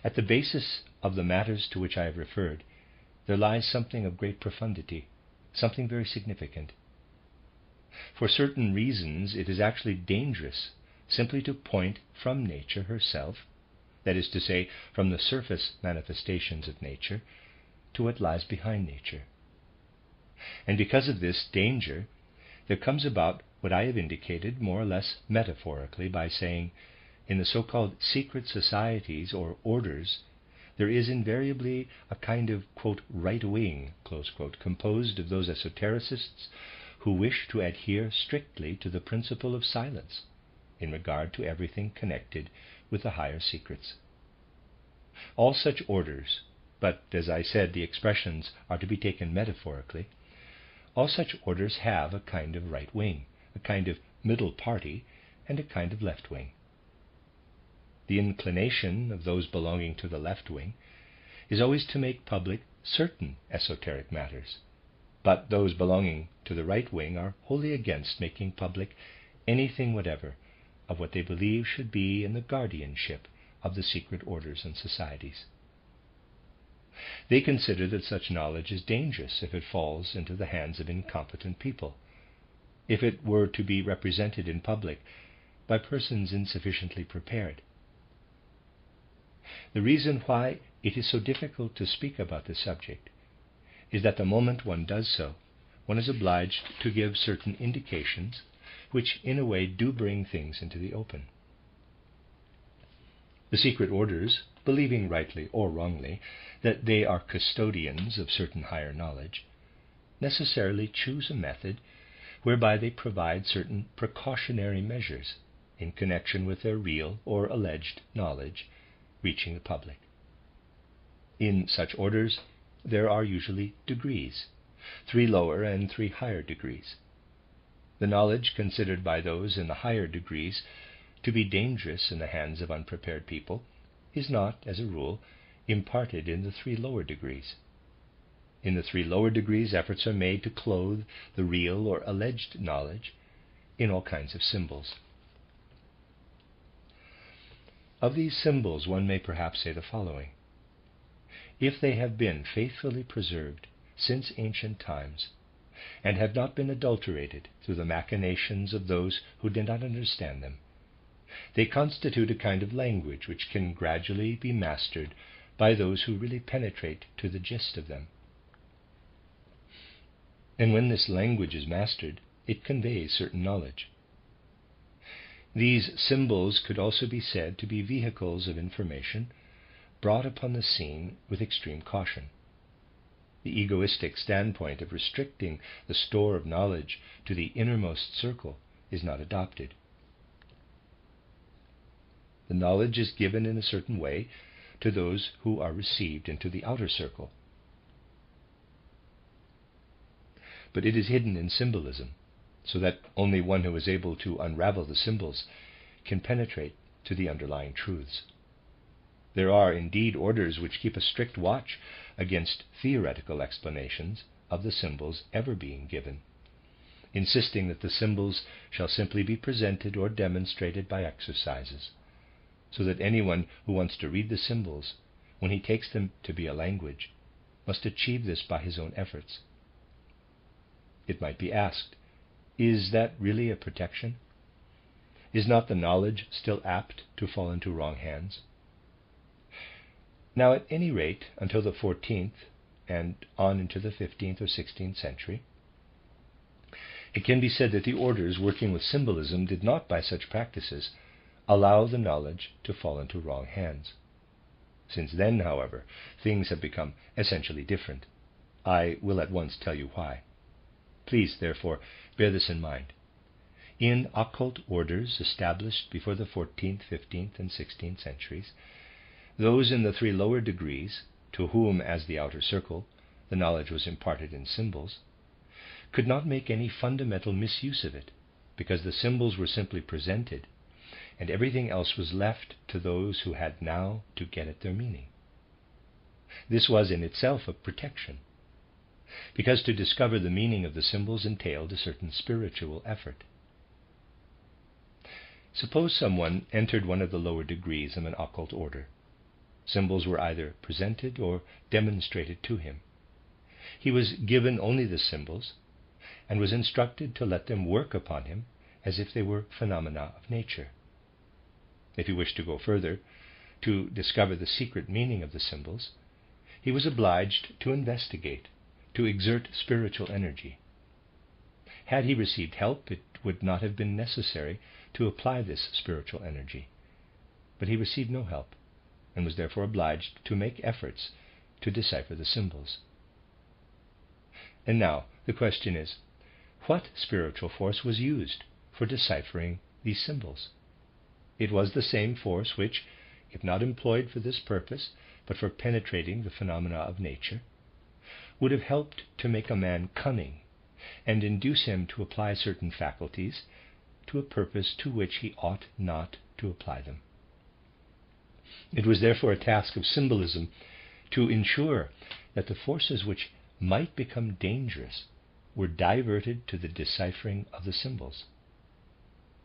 A: At the basis of the matters to which I have referred, there lies something of great profundity, something very significant. For certain reasons, it is actually dangerous simply to point from nature herself, that is to say, from the surface manifestations of nature, to what lies behind nature. And because of this danger, there comes about what I have indicated more or less metaphorically by saying, in the so-called secret societies or orders, there is invariably a kind of, quote, right wing, close quote, composed of those esotericists who wish to adhere strictly to the principle of silence in regard to everything connected with the higher secrets. All such orders, but as I said, the expressions are to be taken metaphorically, all such orders have a kind of right wing, a kind of middle party, and a kind of left wing. The inclination of those belonging to the left wing is always to make public certain esoteric matters, but those belonging to the right wing are wholly against making public anything whatever of what they believe should be in the guardianship of the secret orders and societies. They consider that such knowledge is dangerous if it falls into the hands of incompetent people, if it were to be represented in public by persons insufficiently prepared. The reason why it is so difficult to speak about this subject is that the moment one does so, one is obliged to give certain indications which in a way do bring things into the open. The secret orders, believing rightly or wrongly that they are custodians of certain higher knowledge, necessarily choose a method whereby they provide certain precautionary measures in connection with their real or alleged knowledge reaching the public. In such orders, there are usually degrees, 3 lower and 3 higher degrees. The knowledge considered by those in the higher degrees to be dangerous in the hands of unprepared people is not, as a rule, imparted in the 3 lower degrees. In the 3 lower degrees, efforts are made to clothe the real or alleged knowledge in all kinds of symbols. Of these symbols, one may perhaps say the following. If they have been faithfully preserved since ancient times, and have not been adulterated through the machinations of those who did not understand them, they constitute a kind of language which can gradually be mastered by those who really penetrate to the gist of them. And when this language is mastered, it conveys certain knowledge. These symbols could also be said to be vehicles of information brought upon the scene with extreme caution. The egoistic standpoint of restricting the store of knowledge to the innermost circle is not adopted. The knowledge is given in a certain way to those who are received into the outer circle. But it is hidden in symbolism, so that only one who is able to unravel the symbols can penetrate to the underlying truths. There are indeed orders which keep a strict watch against theoretical explanations of the symbols ever being given, insisting that the symbols shall simply be presented or demonstrated by exercises, so that anyone who wants to read the symbols, when he takes them to be a language, must achieve this by his own efforts. It might be asked, is that really a protection? Is not the knowledge still apt to fall into wrong hands? Now, at any rate, until the 14th and on into the 15th or 16th century, it can be said that the orders working with symbolism did not, by such practices, allow the knowledge to fall into wrong hands. Since then, however, things have become essentially different. I will at once tell you why. Please, therefore, bear this in mind. In occult orders established before the 14th, 15th, and 16th centuries, those in the 3 lower degrees, to whom, as the outer circle, the knowledge was imparted in symbols, could not make any fundamental misuse of it, because the symbols were simply presented, and everything else was left to those who had now to get at their meaning. This was in itself a protection, because to discover the meaning of the symbols entailed a certain spiritual effort. Suppose someone entered one of the lower degrees of an occult order. Symbols were either presented or demonstrated to him. He was given only the symbols and was instructed to let them work upon him as if they were phenomena of nature. If he wished to go further, to discover the secret meaning of the symbols, he was obliged to investigate, to exert spiritual energy. Had he received help, it would not have been necessary to apply this spiritual energy. But he received no help, and was therefore obliged to make efforts to decipher the symbols. And now the question is, what spiritual force was used for deciphering these symbols? It was the same force which, if not employed for this purpose, but for penetrating the phenomena of nature, would have helped to make a man cunning and induce him to apply certain faculties to a purpose to which he ought not to apply them. It was therefore a task of symbolism to ensure that the forces which might become dangerous were diverted to the deciphering of the symbols.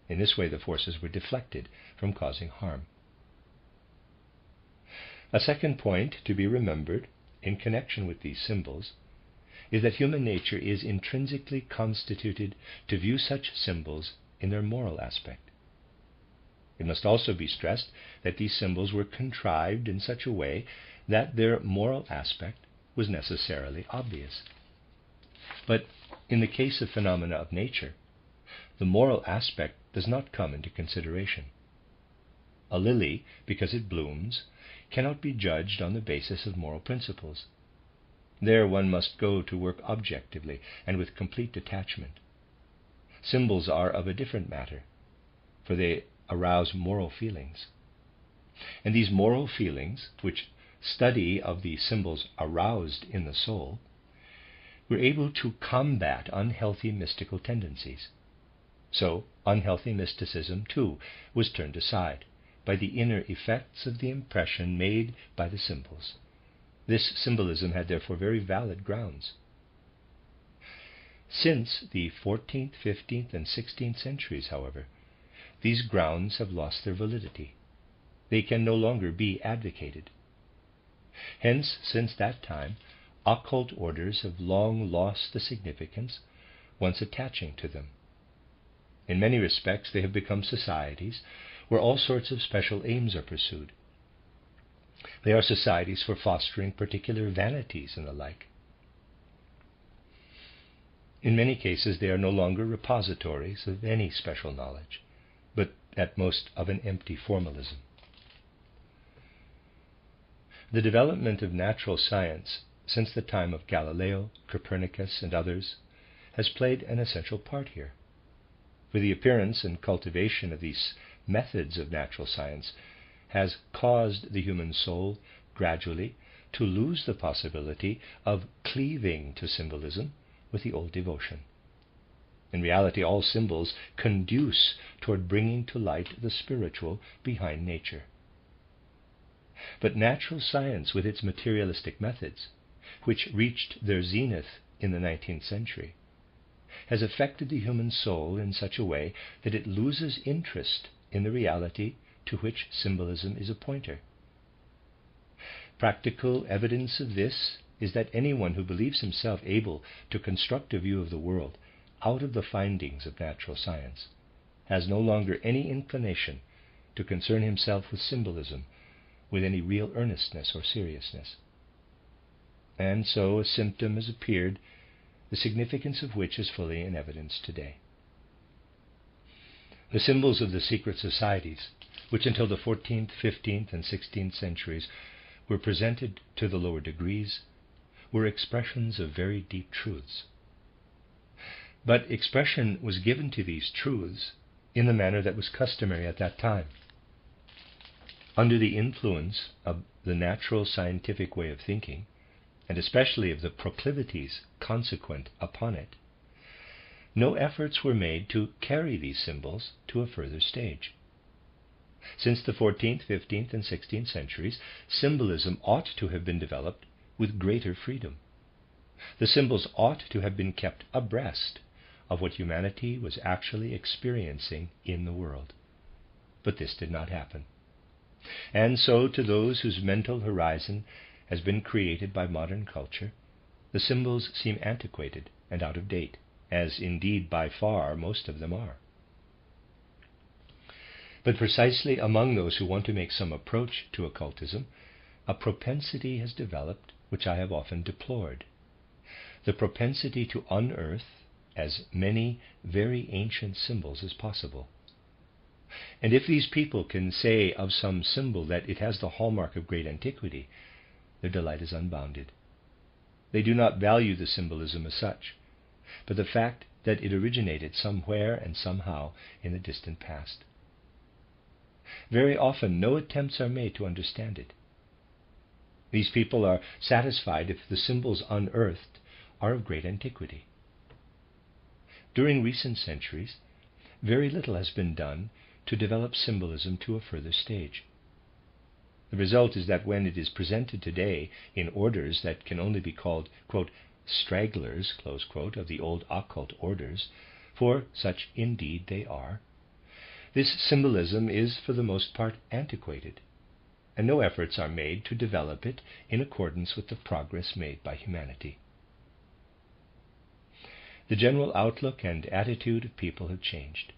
A: In this way, the forces were deflected from causing harm. A second point to be remembered in connection with these symbols is that human nature is intrinsically constituted to view such symbols in their moral aspect. It must also be stressed that these symbols were contrived in such a way that their moral aspect was necessarily obvious. But in the case of phenomena of nature, the moral aspect does not come into consideration. A lily, because it blooms, cannot be judged on the basis of moral principles. There one must go to work objectively and with complete detachment. Symbols are of a different matter, for they arouse moral feelings. And these moral feelings, which study of the symbols aroused in the soul, were able to combat unhealthy mystical tendencies. So unhealthy mysticism, too, was turned aside by the inner effects of the impression made by the symbols. This symbolism had therefore very valid grounds. Since the 14th, 15th, and 16th centuries, however, these grounds have lost their validity. They can no longer be advocated. Hence, since that time, occult orders have long lost the significance once attaching to them. In many respects, they have become societies where all sorts of special aims are pursued. They are societies for fostering particular vanities and the like. In many cases, they are no longer repositories of any special knowledge, but at most of an empty formalism. The development of natural science since the time of Galileo, Copernicus, and others has played an essential part here. For the appearance and cultivation of these methods of natural science has caused the human soul gradually to lose the possibility of cleaving to symbolism with the old devotion. In reality, all symbols conduce toward bringing to light the spiritual behind nature. But natural science, with its materialistic methods, which reached their zenith in the 19th century, has affected the human soul in such a way that it loses interest in the reality to which symbolism is a pointer. Practical evidence of this is that anyone who believes himself able to construct a view of the world out of the findings of natural science has no longer any inclination to concern himself with symbolism with any real earnestness or seriousness. And so a symptom has appeared, the significance of which is fully in evidence today. The symbols of the secret societies, which until the 14th, 15th, and 16th centuries were presented to the lower degrees, were expressions of very deep truths. But expression was given to these truths in the manner that was customary at that time. Under the influence of the natural scientific way of thinking, and especially of the proclivities consequent upon it, no efforts were made to carry these symbols to a further stage. Since the 14th, 15th, and 16th centuries, symbolism ought to have been developed with greater freedom. The symbols ought to have been kept abreast of what humanity was actually experiencing in the world. But this did not happen. And so, to those whose mental horizon has been created by modern culture, the symbols seem antiquated and out of date, as indeed by far most of them are. But precisely among those who want to make some approach to occultism, a propensity has developed which I have often deplored. The propensity to unearth as many very ancient symbols as possible. And if these people can say of some symbol that it has the hallmark of great antiquity, their delight is unbounded. They do not value the symbolism as such, but the fact that it originated somewhere and somehow in the distant past. Very often no attempts are made to understand it. These people are satisfied if the symbols unearthed are of great antiquity. During recent centuries, very little has been done to develop symbolism to a further stage. The result is that when it is presented today in orders that can only be called, quote, stragglers, close quote, of the old occult orders, for such indeed they are, this symbolism is for the most part antiquated, and no efforts are made to develop it in accordance with the progress made by humanity. The general outlook and attitude of people have changed.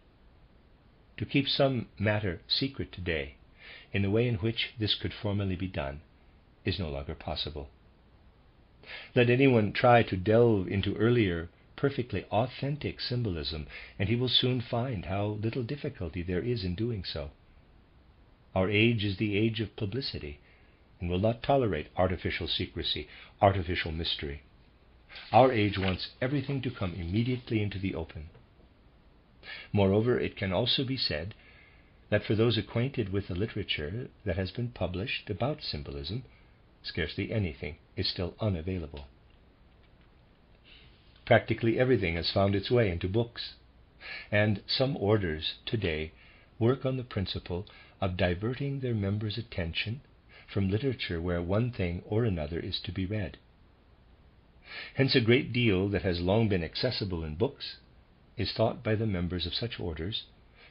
A: To keep some matter secret today, in the way in which this could formerly be done, is no longer possible. Let anyone try to delve into earlier, perfectly authentic symbolism, and he will soon find how little difficulty there is in doing so. Our age is the age of publicity, and will not tolerate artificial secrecy, artificial mystery. Our age wants everything to come immediately into the open. Moreover, it can also be said that for those acquainted with the literature that has been published about symbolism, scarcely anything is still unavailable. Practically everything has found its way into books, and some orders today work on the principle of diverting their members' attention from literature where one thing or another is to be read. Hence a great deal that has long been accessible in books is thought by the members of such orders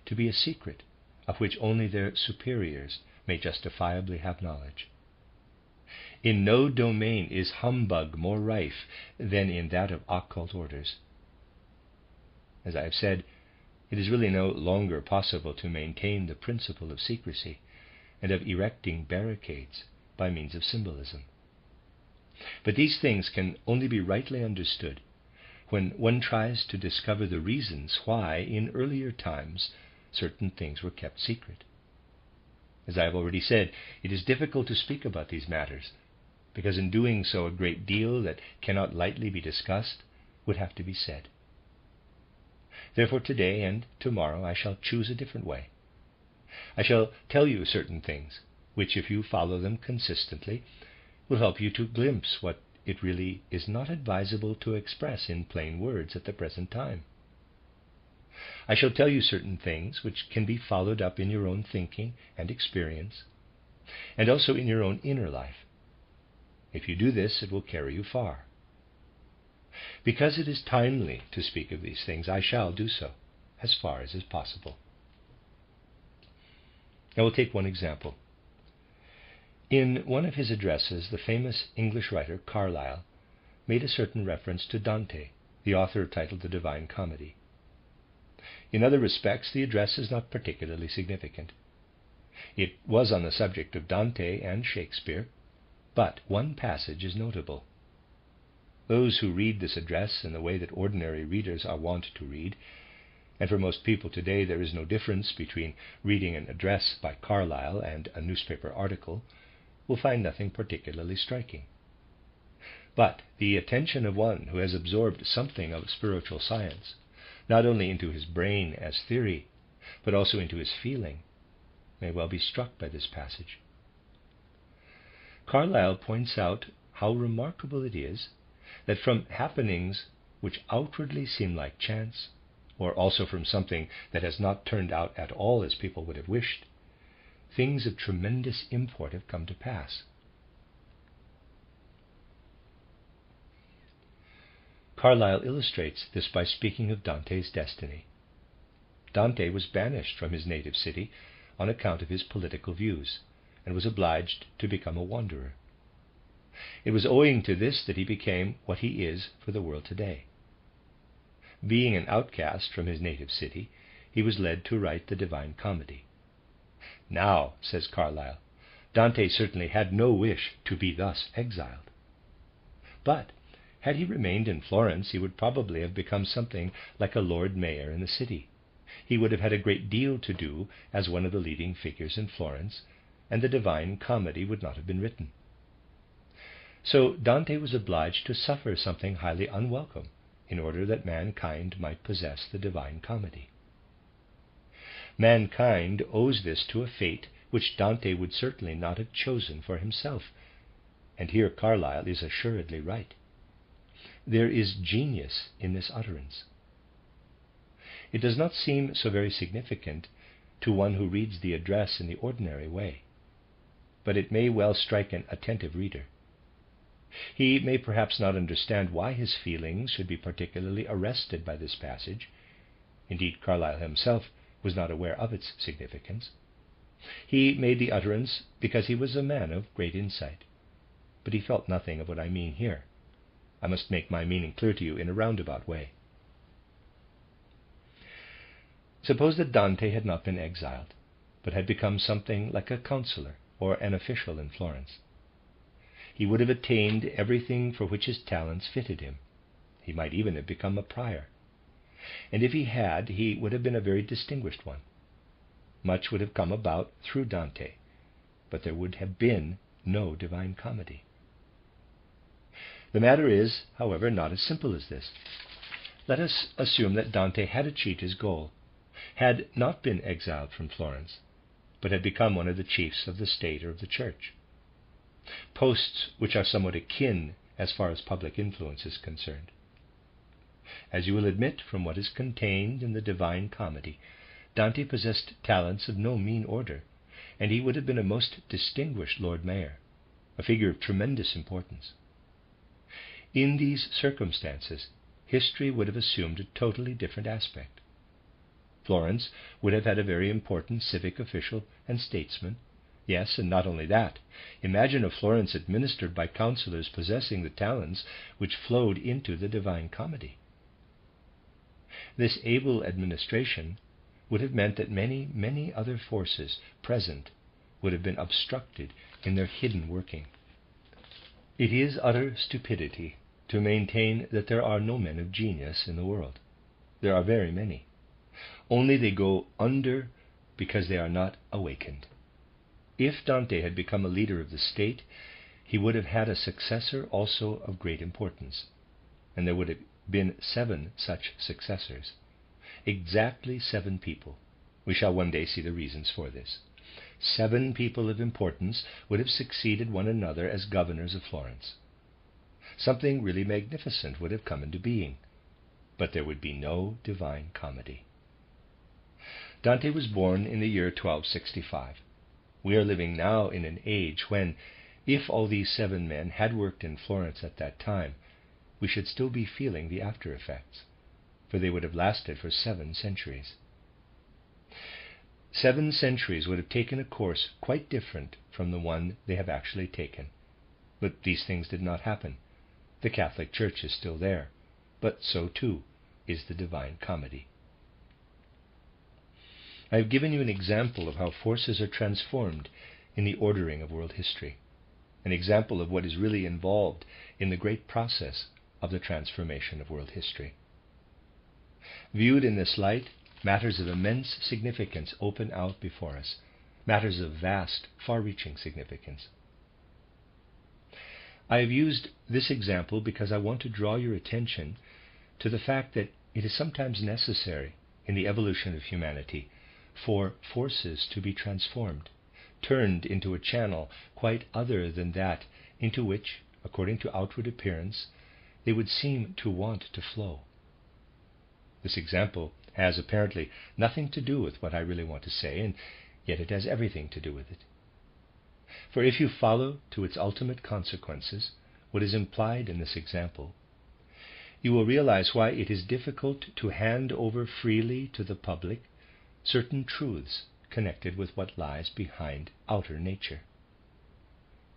A: to be a secret of which only their superiors may justifiably have knowledge. In no domain is humbug more rife than in that of occult orders. As I have said, it is really no longer possible to maintain the principle of secrecy and of erecting barricades by means of symbolism. But these things can only be rightly understood when one tries to discover the reasons why in earlier times certain things were kept secret. As I have already said, it is difficult to speak about these matters, because in doing so a great deal that cannot lightly be discussed would have to be said. Therefore today and tomorrow I shall choose a different way. I shall tell you certain things, which if you follow them consistently, will help you to glimpse what it really is not advisable to express in plain words at the present time. I shall tell you certain things which can be followed up in your own thinking and experience, and also in your own inner life. If you do this, it will carry you far. Because it is timely to speak of these things, I shall do so, as far as is possible. Now we'll take one example. In one of his addresses, the famous English writer Carlyle made a certain reference to Dante, the author titled The Divine Comedy. In other respects, the address is not particularly significant. It was on the subject of Dante and Shakespeare, but one passage is notable. Those who read this address in the way that ordinary readers are wont to read, and for most people today there is no difference between reading an address by Carlyle and a newspaper article, will find nothing particularly striking. But the attention of one who has absorbed something of spiritual science, not only into his brain as theory, but also into his feeling, may well be struck by this passage. Carlyle points out how remarkable it is that from happenings which outwardly seem like chance, or also from something that has not turned out at all as people would have wished, things of tremendous import have come to pass. Carlyle illustrates this by speaking of Dante's destiny. Dante was banished from his native city on account of his political views, and was obliged to become a wanderer. It was owing to this that he became what he is for the world today. Being an outcast from his native city, he was led to write the Divine Comedy. Now, says Carlyle, Dante certainly had no wish to be thus exiled. But had he remained in Florence, he would probably have become something like a Lord Mayor in the city. He would have had a great deal to do as one of the leading figures in Florence, and the Divine Comedy would not have been written. So Dante was obliged to suffer something highly unwelcome in order that mankind might possess the Divine Comedy. Mankind owes this to a fate which Dante would certainly not have chosen for himself, and here Carlyle is assuredly right. There is genius in this utterance. It does not seem so very significant to one who reads the address in the ordinary way, but it may well strike an attentive reader. He may perhaps not understand why his feelings should be particularly arrested by this passage. Indeed, Carlyle himself was not aware of its significance. He made the utterance because he was a man of great insight, but he felt nothing of what I mean here. I must make my meaning clear to you in a roundabout way. Suppose that Dante had not been exiled, but had become something like a counselor or an official in Florence. He would have attained everything for which his talents fitted him. He might even have become a prior. And if he had, he would have been a very distinguished one. Much would have come about through Dante, but there would have been no Divine Comedy. The matter is, however, not as simple as this. Let us assume that Dante had achieved his goal, had not been exiled from Florence, but had become one of the chiefs of the state or of the church. Posts which are somewhat akin as far as public influence is concerned. As you will admit from what is contained in the Divine Comedy, Dante possessed talents of no mean order, and he would have been a most distinguished Lord Mayor, a figure of tremendous importance. In these circumstances, history would have assumed a totally different aspect. Florence would have had a very important civic official and statesman. Yes, and not only that. Imagine a Florence administered by counselors possessing the talents which flowed into the Divine Comedy. This able administration would have meant that many, many other forces present would have been obstructed in their hidden working. It is utter stupidity to maintain that there are no men of genius in the world. There are very many. Only they go under because they are not awakened. If Dante had become a leader of the state, he would have had a successor also of great importance, and there would have been 7 such successors. Exactly 7 people. We shall one day see the reasons for this. 7 people of importance would have succeeded one another as governors of Florence. Something really magnificent would have come into being, but there would be no Divine Comedy. Dante was born in the year 1265. We are living now in an age when, if all these 7 men had worked in Florence at that time, we should still be feeling the after effects, for they would have lasted for 7 centuries. 7 centuries would have taken a course quite different from the one they have actually taken. But these things did not happen. The Catholic Church is still there, but so too is the Divine Comedy. I have given you an example of how forces are transformed in the ordering of world history, an example of what is really involved in the great process of the transformation of world history. Viewed in this light, matters of immense significance open out before us, matters of vast, far-reaching significance. I have used this example because I want to draw your attention to the fact that it is sometimes necessary in the evolution of humanity for forces to be transformed, turned into a channel quite other than that into which, according to outward appearance, they would seem to want to flow. This example has apparently nothing to do with what I really want to say, and yet it has everything to do with it. For if you follow to its ultimate consequences what is implied in this example, you will realize why it is difficult to hand over freely to the public certain truths connected with what lies behind outer nature.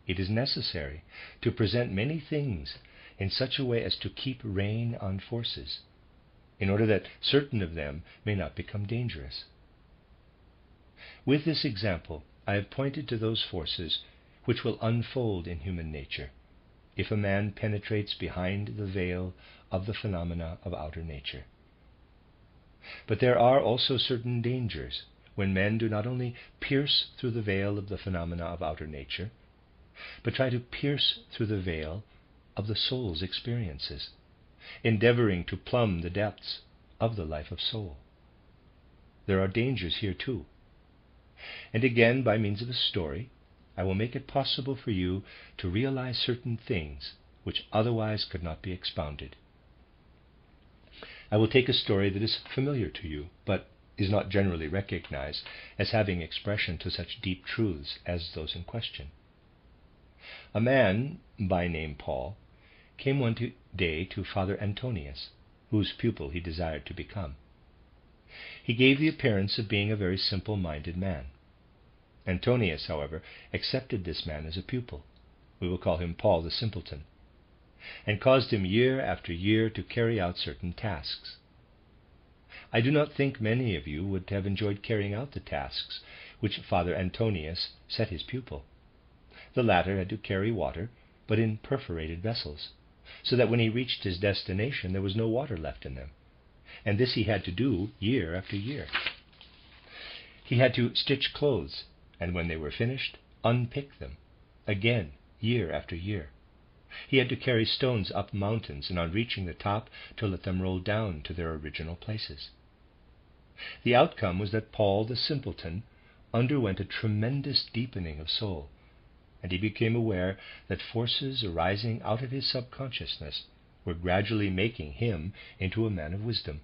A: It is necessary to present many things in such a way as to keep rein on forces, in order that certain of them may not become dangerous. With this example, I have pointed to those forces which will unfold in human nature if a man penetrates behind the veil of the phenomena of outer nature. But there are also certain dangers when men do not only pierce through the veil of the phenomena of outer nature, but try to pierce through the veil of the soul's experiences, endeavoring to plumb the depths of the life of soul. There are dangers here too. And again, by means of a story, I will make it possible for you to realize certain things which otherwise could not be expounded. I will take a story that is familiar to you, but is not generally recognized as having expression to such deep truths as those in question. A man, by name Paul, came one day to Father Antonius, whose pupil he desired to become. He gave the appearance of being a very simple-minded man. Antonius, however, accepted this man as a pupil, we will call him Paul the Simpleton, and caused him year after year to carry out certain tasks. I do not think many of you would have enjoyed carrying out the tasks which Father Antonius set his pupil. The latter had to carry water, but in perforated vessels, so that when he reached his destination there was no water left in them, and this he had to do year after year. He had to stitch clothes, and when they were finished, unpick them, again, year after year. He had to carry stones up mountains, and on reaching the top, to let them roll down to their original places. The outcome was that Paul the Simpleton underwent a tremendous deepening of soul, and he became aware that forces arising out of his subconsciousness were gradually making him into a man of wisdom.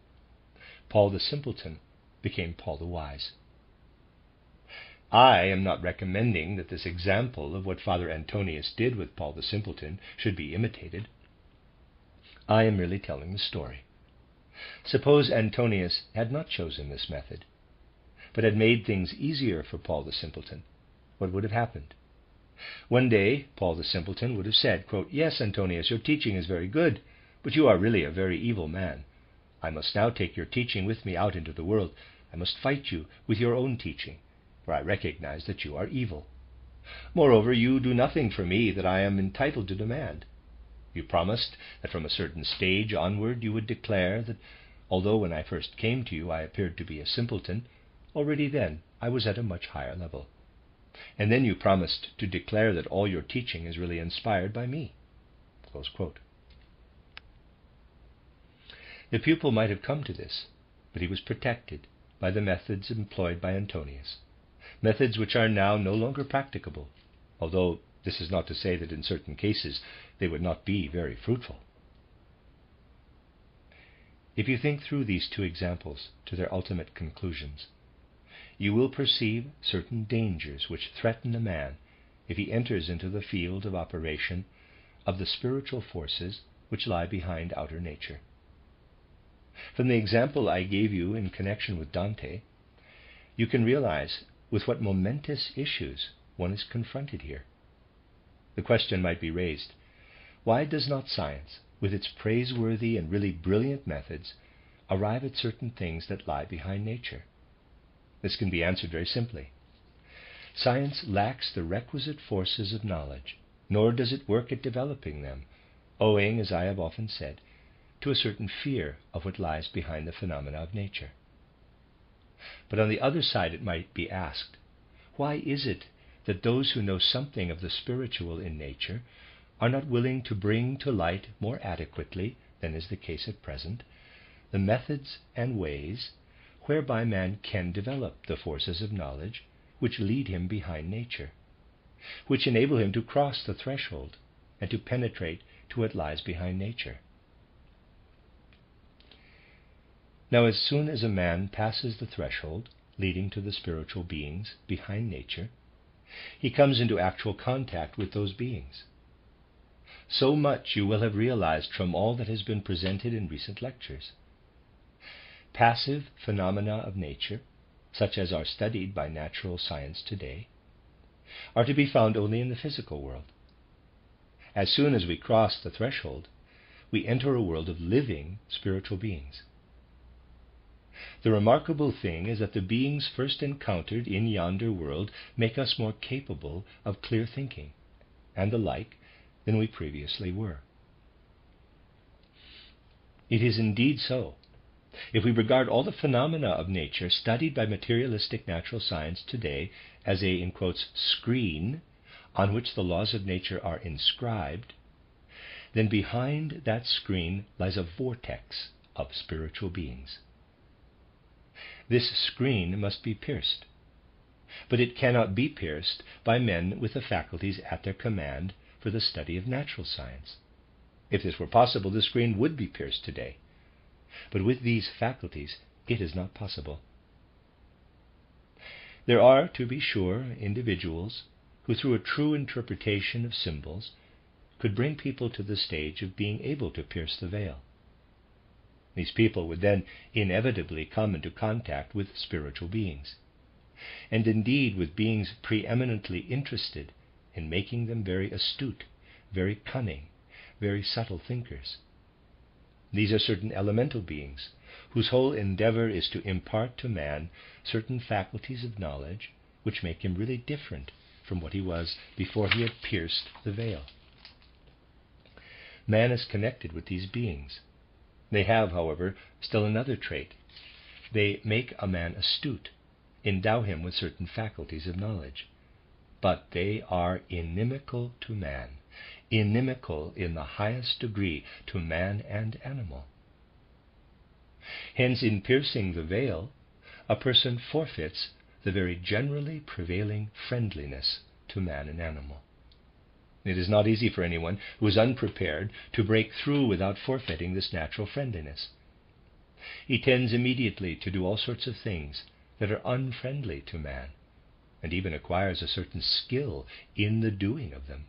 A: Paul the Simpleton became Paul the Wise. I am not recommending that this example of what Father Antonius did with Paul the Simpleton should be imitated. I am merely telling the story. Suppose Antonius had not chosen this method, but had made things easier for Paul the Simpleton, what would have happened? One day, Paul the Simpleton would have said, quote, "Yes, Antonius, your teaching is very good, but you are really a very evil man. I must now take your teaching with me out into the world. I must fight you with your own teaching, for I recognize that you are evil. Moreover, you do nothing for me that I am entitled to demand. You promised that from a certain stage onward you would declare that, although when I first came to you I appeared to be a simpleton, already then I was at a much higher level. And then you promised to declare that all your teaching is really inspired by me." Close quote. The pupil might have come to this, but he was protected by the methods employed by Antonius, methods which are now no longer practicable, although this is not to say that in certain cases they would not be very fruitful. If you think through these two examples to their ultimate conclusions, you will perceive certain dangers which threaten a man if he enters into the field of operation of the spiritual forces which lie behind outer nature. From the example I gave you in connection with Dante, you can realize with what momentous issues one is confronted here. The question might be raised, why does not science, with its praiseworthy and really brilliant methods, arrive at certain things that lie behind nature? This can be answered very simply. Science lacks the requisite forces of knowledge, nor does it work at developing them, owing, as I have often said, to a certain fear of what lies behind the phenomena of nature. But on the other side it might be asked, why is it that those who know something of the spiritual in nature are not willing to bring to light more adequately than is the case at present the methods and ways whereby man can develop the forces of knowledge which lead him behind nature, which enable him to cross the threshold and to penetrate to what lies behind nature? Now, as soon as a man passes the threshold leading to the spiritual beings behind nature, he comes into actual contact with those beings. So much you will have realized from all that has been presented in recent lectures. Passive phenomena of nature, such as are studied by natural science today, are to be found only in the physical world. As soon as we cross the threshold, we enter a world of living spiritual beings. The remarkable thing is that the beings first encountered in yonder world make us more capable of clear thinking and the like than we previously were. It is indeed so. If we regard all the phenomena of nature studied by materialistic natural science today as a, in quotes, screen on which the laws of nature are inscribed, then behind that screen lies a vortex of spiritual beings. This screen must be pierced, but it cannot be pierced by men with the faculties at their command for the study of natural science. If this were possible, the screen would be pierced today. But with these faculties, it is not possible. There are, to be sure, individuals who, through a true interpretation of symbols, could bring people to the stage of being able to pierce the veil. These people would then inevitably come into contact with spiritual beings, and indeed with beings preeminently interested in making them very astute, very cunning, very subtle thinkers. These are certain elemental beings whose whole endeavor is to impart to man certain faculties of knowledge which make him really different from what he was before he had pierced the veil. Man is connected with these beings. They have, however, still another trait. They make a man astute, endow him with certain faculties of knowledge, but they are inimical to man, inimical in the highest degree to man and animal. Hence, in piercing the veil, a person forfeits the very generally prevailing friendliness to man and animal. It is not easy for anyone who is unprepared to break through without forfeiting this natural friendliness. He tends immediately to do all sorts of things that are unfriendly to man, and even acquires a certain skill in the doing of them.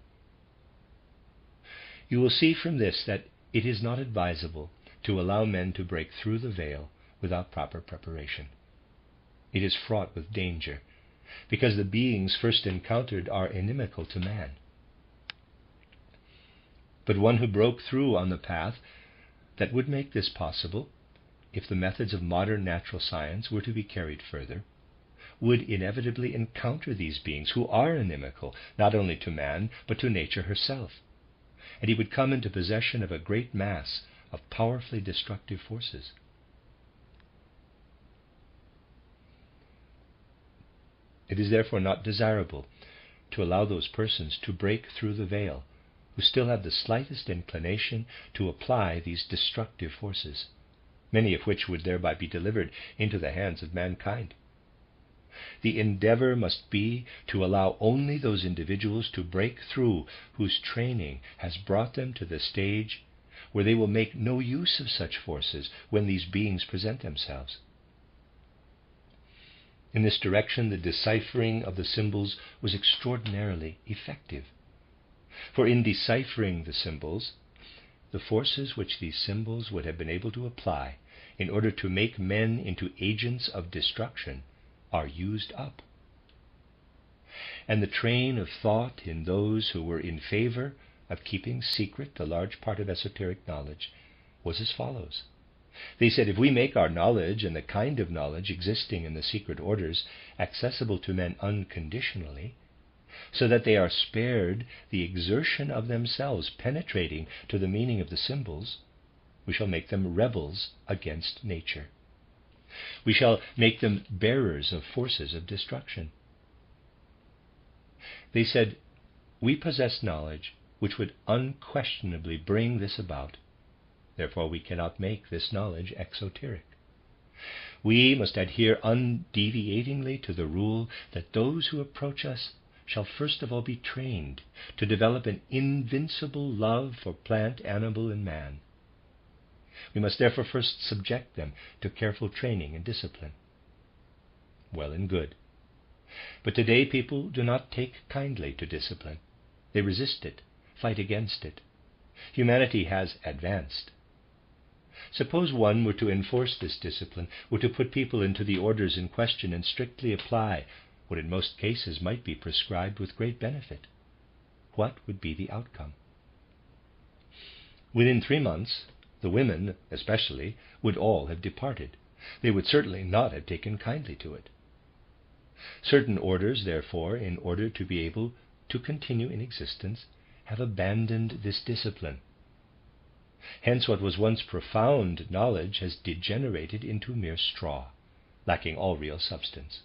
A: You will see from this that it is not advisable to allow men to break through the veil without proper preparation. It is fraught with danger, because the beings first encountered are inimical to man. But one who broke through on the path that would make this possible, if the methods of modern natural science were to be carried further, would inevitably encounter these beings who are inimical not only to man but to nature herself, and he would come into possession of a great mass of powerfully destructive forces. It is therefore not desirable to allow those persons to break through the veil who still have the slightest inclination to apply these destructive forces, many of which would thereby be delivered into the hands of mankind. The endeavor must be to allow only those individuals to break through whose training has brought them to the stage where they will make no use of such forces when these beings present themselves. In this direction, the deciphering of the symbols was extraordinarily effective. For in deciphering the symbols, the forces which these symbols would have been able to apply in order to make men into agents of destruction are used up. And the train of thought in those who were in favor of keeping secret the large part of esoteric knowledge was as follows. They said, if we make our knowledge and the kind of knowledge existing in the secret orders accessible to men unconditionally, so that they are spared the exertion of themselves penetrating to the meaning of the symbols, we shall make them rebels against nature. We shall make them bearers of forces of destruction. They said, we possess knowledge which would unquestionably bring this about. Therefore we cannot make this knowledge exoteric. We must adhere undeviatingly to the rule that those who approach us shall first of all be trained to develop an invincible love for plant, animal, and man. We must therefore first subject them to careful training and discipline. Well and good. But today people do not take kindly to discipline. They resist it, fight against it. Humanity has advanced. Suppose one were to enforce this discipline, were to put people into the orders in question and strictly apply what in most cases might be prescribed with great benefit. What would be the outcome? Within 3 months, the women, especially, would all have departed. They would certainly not have taken kindly to it. Certain orders, therefore, in order to be able to continue in existence, have abandoned this discipline. Hence what was once profound knowledge has degenerated into mere straw, lacking all real substance.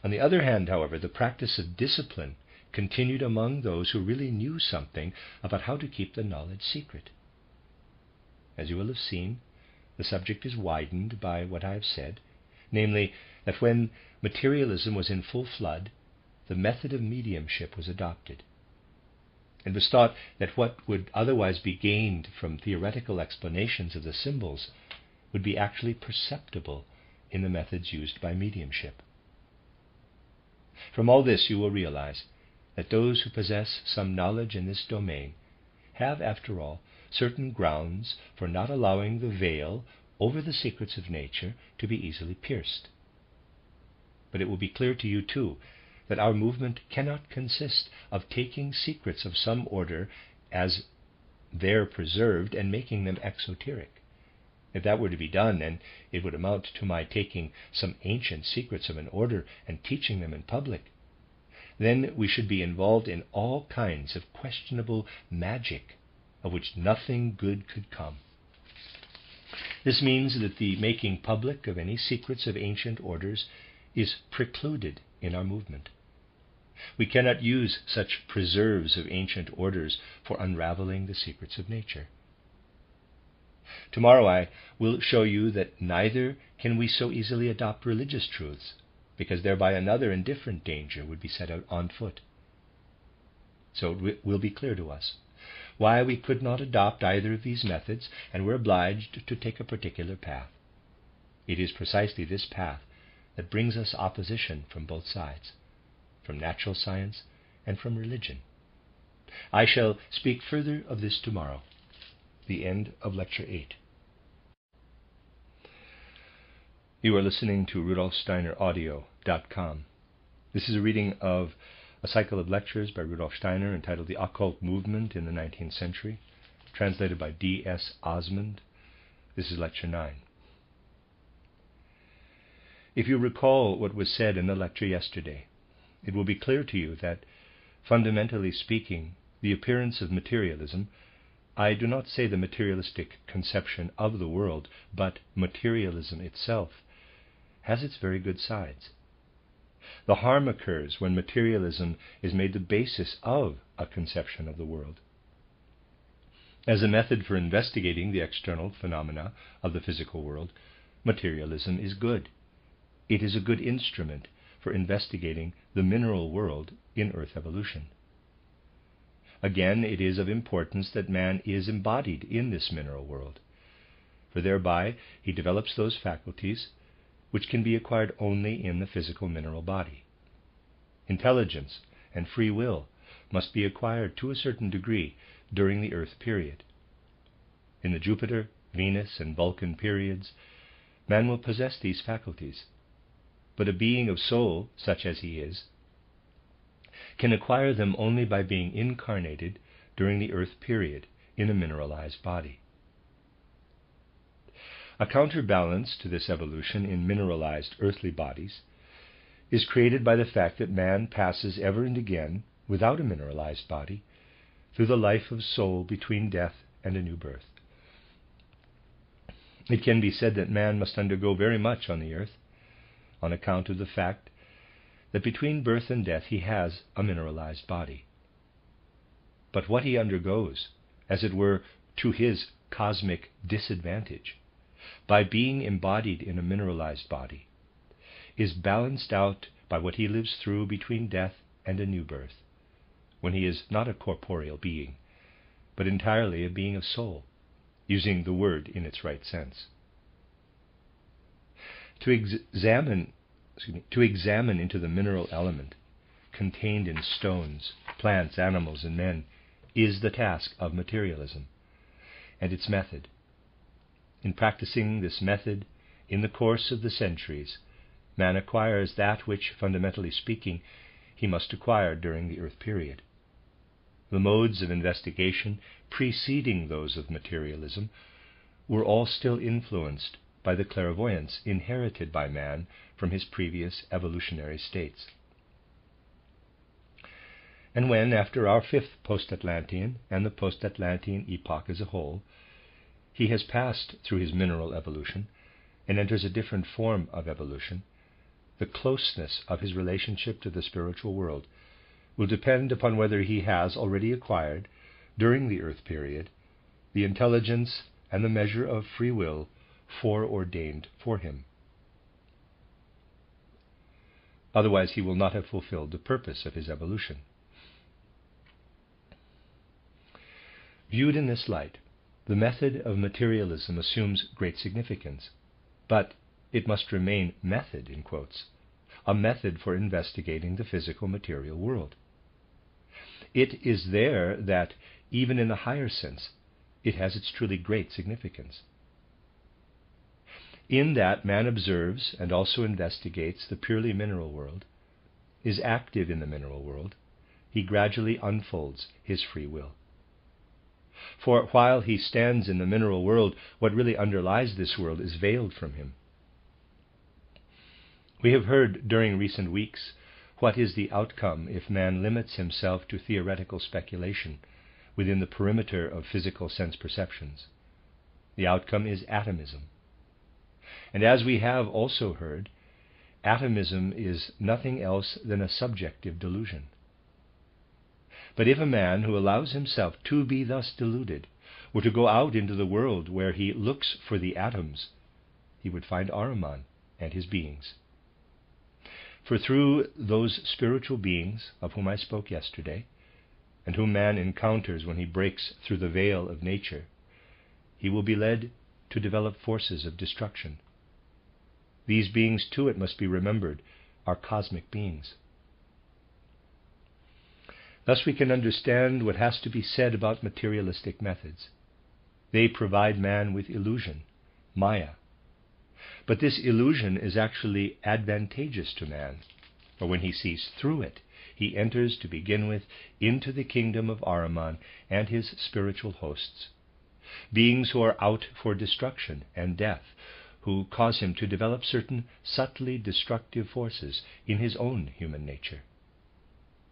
A: On the other hand, however, the practice of discipline continued among those who really knew something about how to keep the knowledge secret. As you will have seen, the subject is widened by what I have said, namely, that when materialism was in full flood, the method of mediumship was adopted. It was thought that what would otherwise be gained from theoretical explanations of the symbols would be actually perceptible in the methods used by mediumship. From all this you will realize that those who possess some knowledge in this domain have, after all, certain grounds for not allowing the veil over the secrets of nature to be easily pierced. But it will be clear to you, too, that our movement cannot consist of taking secrets of some order as there preserved and making them exoteric. If that were to be done, then it would amount to my taking some ancient secrets of an order and teaching them in public. Then we should be involved in all kinds of questionable magic, of which nothing good could come. This means that the making public of any secrets of ancient orders is precluded in our movement. We cannot use such preserves of ancient orders for unraveling the secrets of nature. Tomorrow I will show you that neither can we so easily adopt religious truths, because thereby another and different danger would be set out on foot. So it will be clear to us why we could not adopt either of these methods and were obliged to take a particular path. It is precisely this path that brings us opposition from both sides, from natural science and from religion. I shall speak further of this tomorrow. The end of Lecture 8. You are listening to RudolfSteinerAudio.com. This is a reading of a cycle of lectures by Rudolf Steiner entitled The Occult Movement in the 19th Century, translated by D.S. Osmond. This is Lecture 9. If you recall what was said in the lecture yesterday, it will be clear to you that, fundamentally speaking, the appearance of materialism, I do not say the materialistic conception of the world, but materialism itself, has its very good sides. The harm occurs when materialism is made the basis of a conception of the world. As a method for investigating the external phenomena of the physical world, materialism is good. It is a good instrument for investigating the mineral world in Earth evolution. Again, it is of importance that man is embodied in this mineral world, for thereby he develops those faculties which can be acquired only in the physical mineral body. Intelligence and free will must be acquired to a certain degree during the Earth period. In the Jupiter, Venus, and Vulcan periods, man will possess these faculties, but a being of soul, such as he is, can acquire them only by being incarnated during the Earth period in a mineralized body. A counterbalance to this evolution in mineralized earthly bodies is created by the fact that man passes ever and again, without a mineralized body, through the life of soul between death and a new birth. It can be said that man must undergo very much on the earth, on account of the fact that between birth and death he has a mineralized body. But what he undergoes, as it were, to his cosmic disadvantage, by being embodied in a mineralized body, is balanced out by what he lives through between death and a new birth, when he is not a corporeal being, but entirely a being of soul, using the word in its right sense. To examine into the mineral element contained in stones, plants, animals, and men is the task of materialism and its method. In practicing this method in the course of the centuries, man acquires that which, fundamentally speaking, he must acquire during the Earth period. The modes of investigation preceding those of materialism were all still influenced by the clairvoyance inherited by man from his previous evolutionary states. And when, after our fifth post-Atlantean and the post-Atlantean epoch as a whole, he has passed through his mineral evolution and enters a different form of evolution, the closeness of his relationship to the spiritual world will depend upon whether he has already acquired, during the Earth period, the intelligence and the measure of free will foreordained for him. Otherwise he will not have fulfilled the purpose of his evolution. Viewed in this light, the method of materialism assumes great significance, but it must remain method, in quotes, a method for investigating the physical material world. It is there that, even in the higher sense, it has its truly great significance. In that man observes and also investigates the purely mineral world, is active in the mineral world, he gradually unfolds his free will. For while he stands in the mineral world, what really underlies this world is veiled from him. We have heard during recent weeks what is the outcome if man limits himself to theoretical speculation within the perimeter of physical sense perceptions. The outcome is atomism. And as we have also heard, atomism is nothing else than a subjective delusion. But if a man who allows himself to be thus deluded were to go out into the world where he looks for the atoms, he would find Ahriman and his beings. For through those spiritual beings of whom I spoke yesterday, and whom man encounters when he breaks through the veil of nature, he will be led to develop forces of destruction. These beings, too, it must be remembered, are cosmic beings. Thus we can understand what has to be said about materialistic methods. They provide man with illusion, Maya. But this illusion is actually advantageous to man, for when he sees through it, he enters, to begin with, into the kingdom of Ahriman and his spiritual hosts, beings who are out for destruction and death, who cause him to develop certain subtly destructive forces in his own human nature.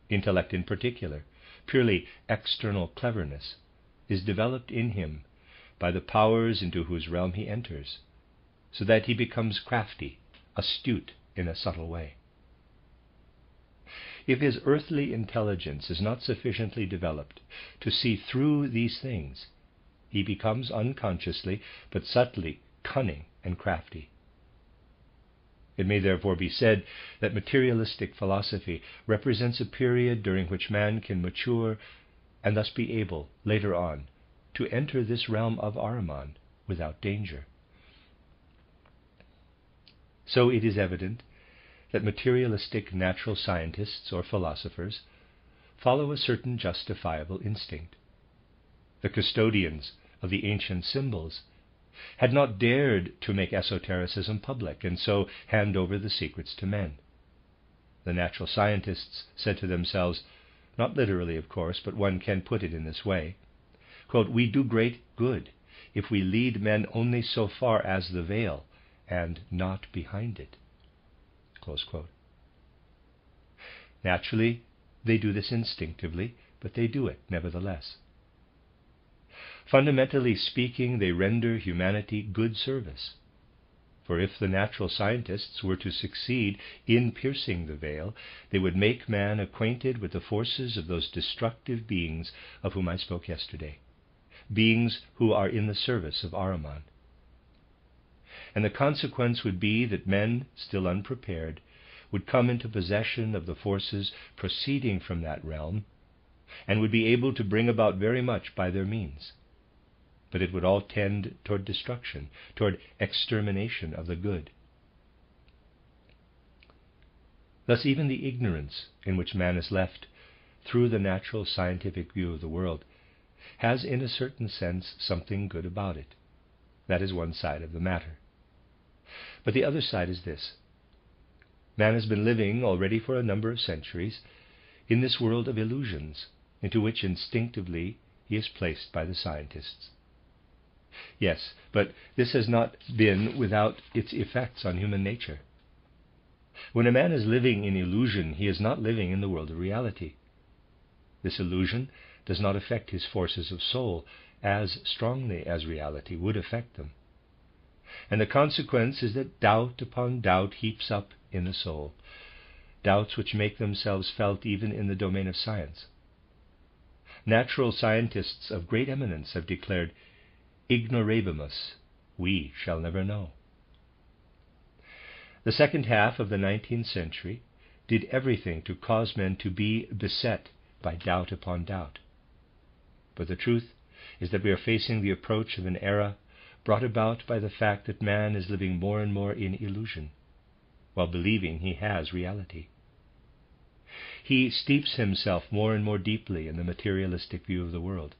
A: Intellect in particular, purely external cleverness, is developed in him by the powers into whose realm he enters, so that he becomes crafty, astute in a subtle way. If his earthly intelligence is not sufficiently developed to see through these things, he becomes unconsciously but subtly cunning and crafty. It may therefore be said that materialistic philosophy represents a period during which man can mature and thus be able, later on, to enter this realm of Ahriman without danger. So it is evident that materialistic natural scientists or philosophers follow a certain justifiable instinct. The custodians of the ancient symbols had not dared to make esotericism public and so hand over the secrets to men. The natural scientists said to themselves, not literally of course, but one can put it in this way, quote, "We do great good if we lead men only so far as the veil and not behind it." Close quote. Naturally, they do this instinctively, but they do it nevertheless. Fundamentally speaking, they render humanity good service. For if the natural scientists were to succeed in piercing the veil, they would make man acquainted with the forces of those destructive beings of whom I spoke yesterday, beings who are in the service of Ahriman. And the consequence would be that men, still unprepared, would come into possession of the forces proceeding from that realm, and would be able to bring about very much by their means. But it would all tend toward destruction, toward extermination of the good. Thus even the ignorance in which man is left through the natural scientific view of the world has in a certain sense something good about it. That is one side of the matter. But the other side is this. Man has been living already for a number of centuries in this world of illusions into which instinctively he is placed by the scientists. Yes, but this has not been without its effects on human nature. When a man is living in illusion, he is not living in the world of reality. This illusion does not affect his forces of soul as strongly as reality would affect them. And the consequence is that doubt upon doubt heaps up in the soul, doubts which make themselves felt even in the domain of science. Natural scientists of great eminence have declared, "Ignorabimus," we shall never know. The second half of the 19th century did everything to cause men to be beset by doubt upon doubt. But the truth is that we are facing the approach of an era brought about by the fact that man is living more and more in illusion, while believing he has reality. He steeps himself more and more deeply in the materialistic view of the world,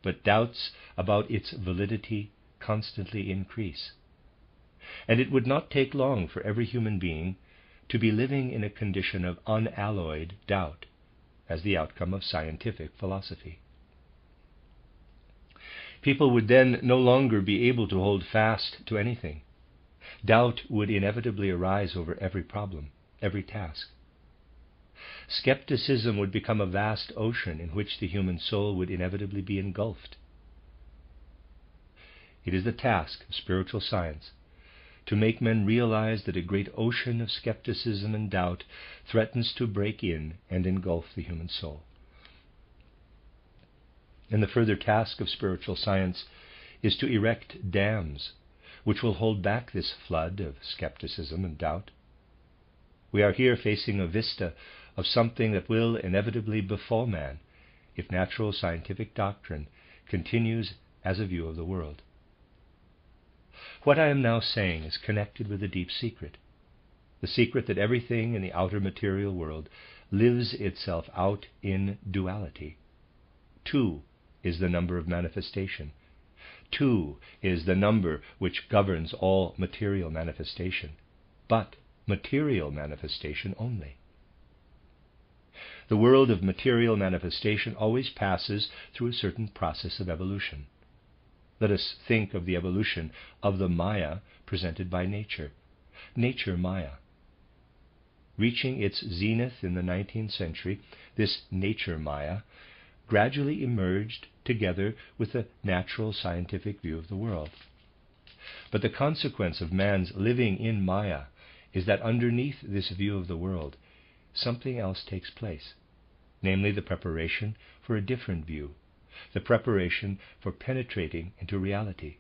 A: but doubts about its validity constantly increase. And it would not take long for every human being to be living in a condition of unalloyed doubt as the outcome of scientific philosophy. People would then no longer be able to hold fast to anything. Doubt would inevitably arise over every problem, every task. Skepticism would become a vast ocean in which the human soul would inevitably be engulfed. It is the task of spiritual science to make men realize that a great ocean of skepticism and doubt threatens to break in and engulf the human soul. And the further task of spiritual science is to erect dams which will hold back this flood of skepticism and doubt. We are here facing a vista of something that will inevitably befall man if natural scientific doctrine continues as a view of the world. What I am now saying is connected with a deep secret, the secret that everything in the outer material world lives itself out in duality. 2 is the number of manifestation. 2 is the number which governs all material manifestation, but material manifestation only. The world of material manifestation always passes through a certain process of evolution. Let us think of the evolution of the Maya presented by nature, nature Maya. Reaching its zenith in the 19th century, this nature Maya gradually emerged together with the natural scientific view of the world. But the consequence of man's living in Maya is that underneath this view of the world, something else takes place, namely the preparation for a different view, the preparation for penetrating into reality.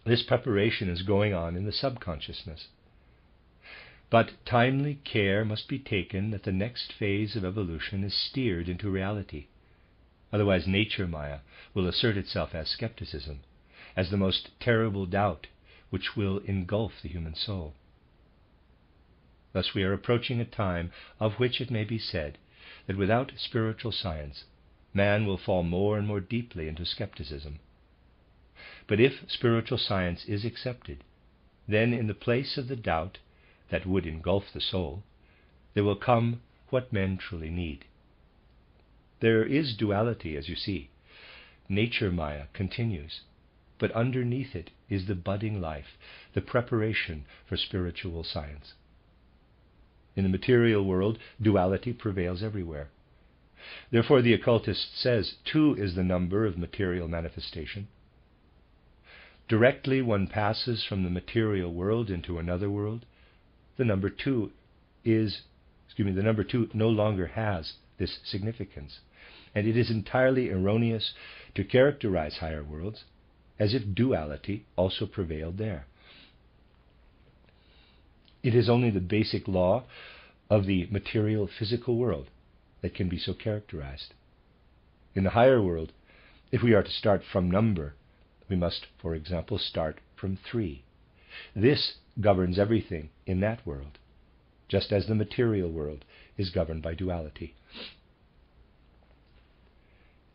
A: This preparation is going on in the subconsciousness. But timely care must be taken that the next phase of evolution is steered into reality. Otherwise nature Maya will assert itself as skepticism, as the most terrible doubt which will engulf the human soul. Thus we are approaching a time of which it may be said that without spiritual science, man will fall more and more deeply into skepticism. But if spiritual science is accepted, then in the place of the doubt that would engulf the soul, there will come what men truly need. There is duality, as you see. Nature Maya continues, but underneath it is the budding life, the preparation for spiritual science. In the material world, duality prevails everywhere. Therefore, the occultist says 2 is the number of material manifestation. Directly one passes from the material world into another world, the number 2 no longer has this significance, and it is entirely erroneous to characterize higher worlds as if duality also prevailed there. It is only the basic law of the material physical world that can be so characterized. In the higher world, if we are to start from number, we must, for example, start from 3. This governs everything in that world, just as the material world is governed by duality.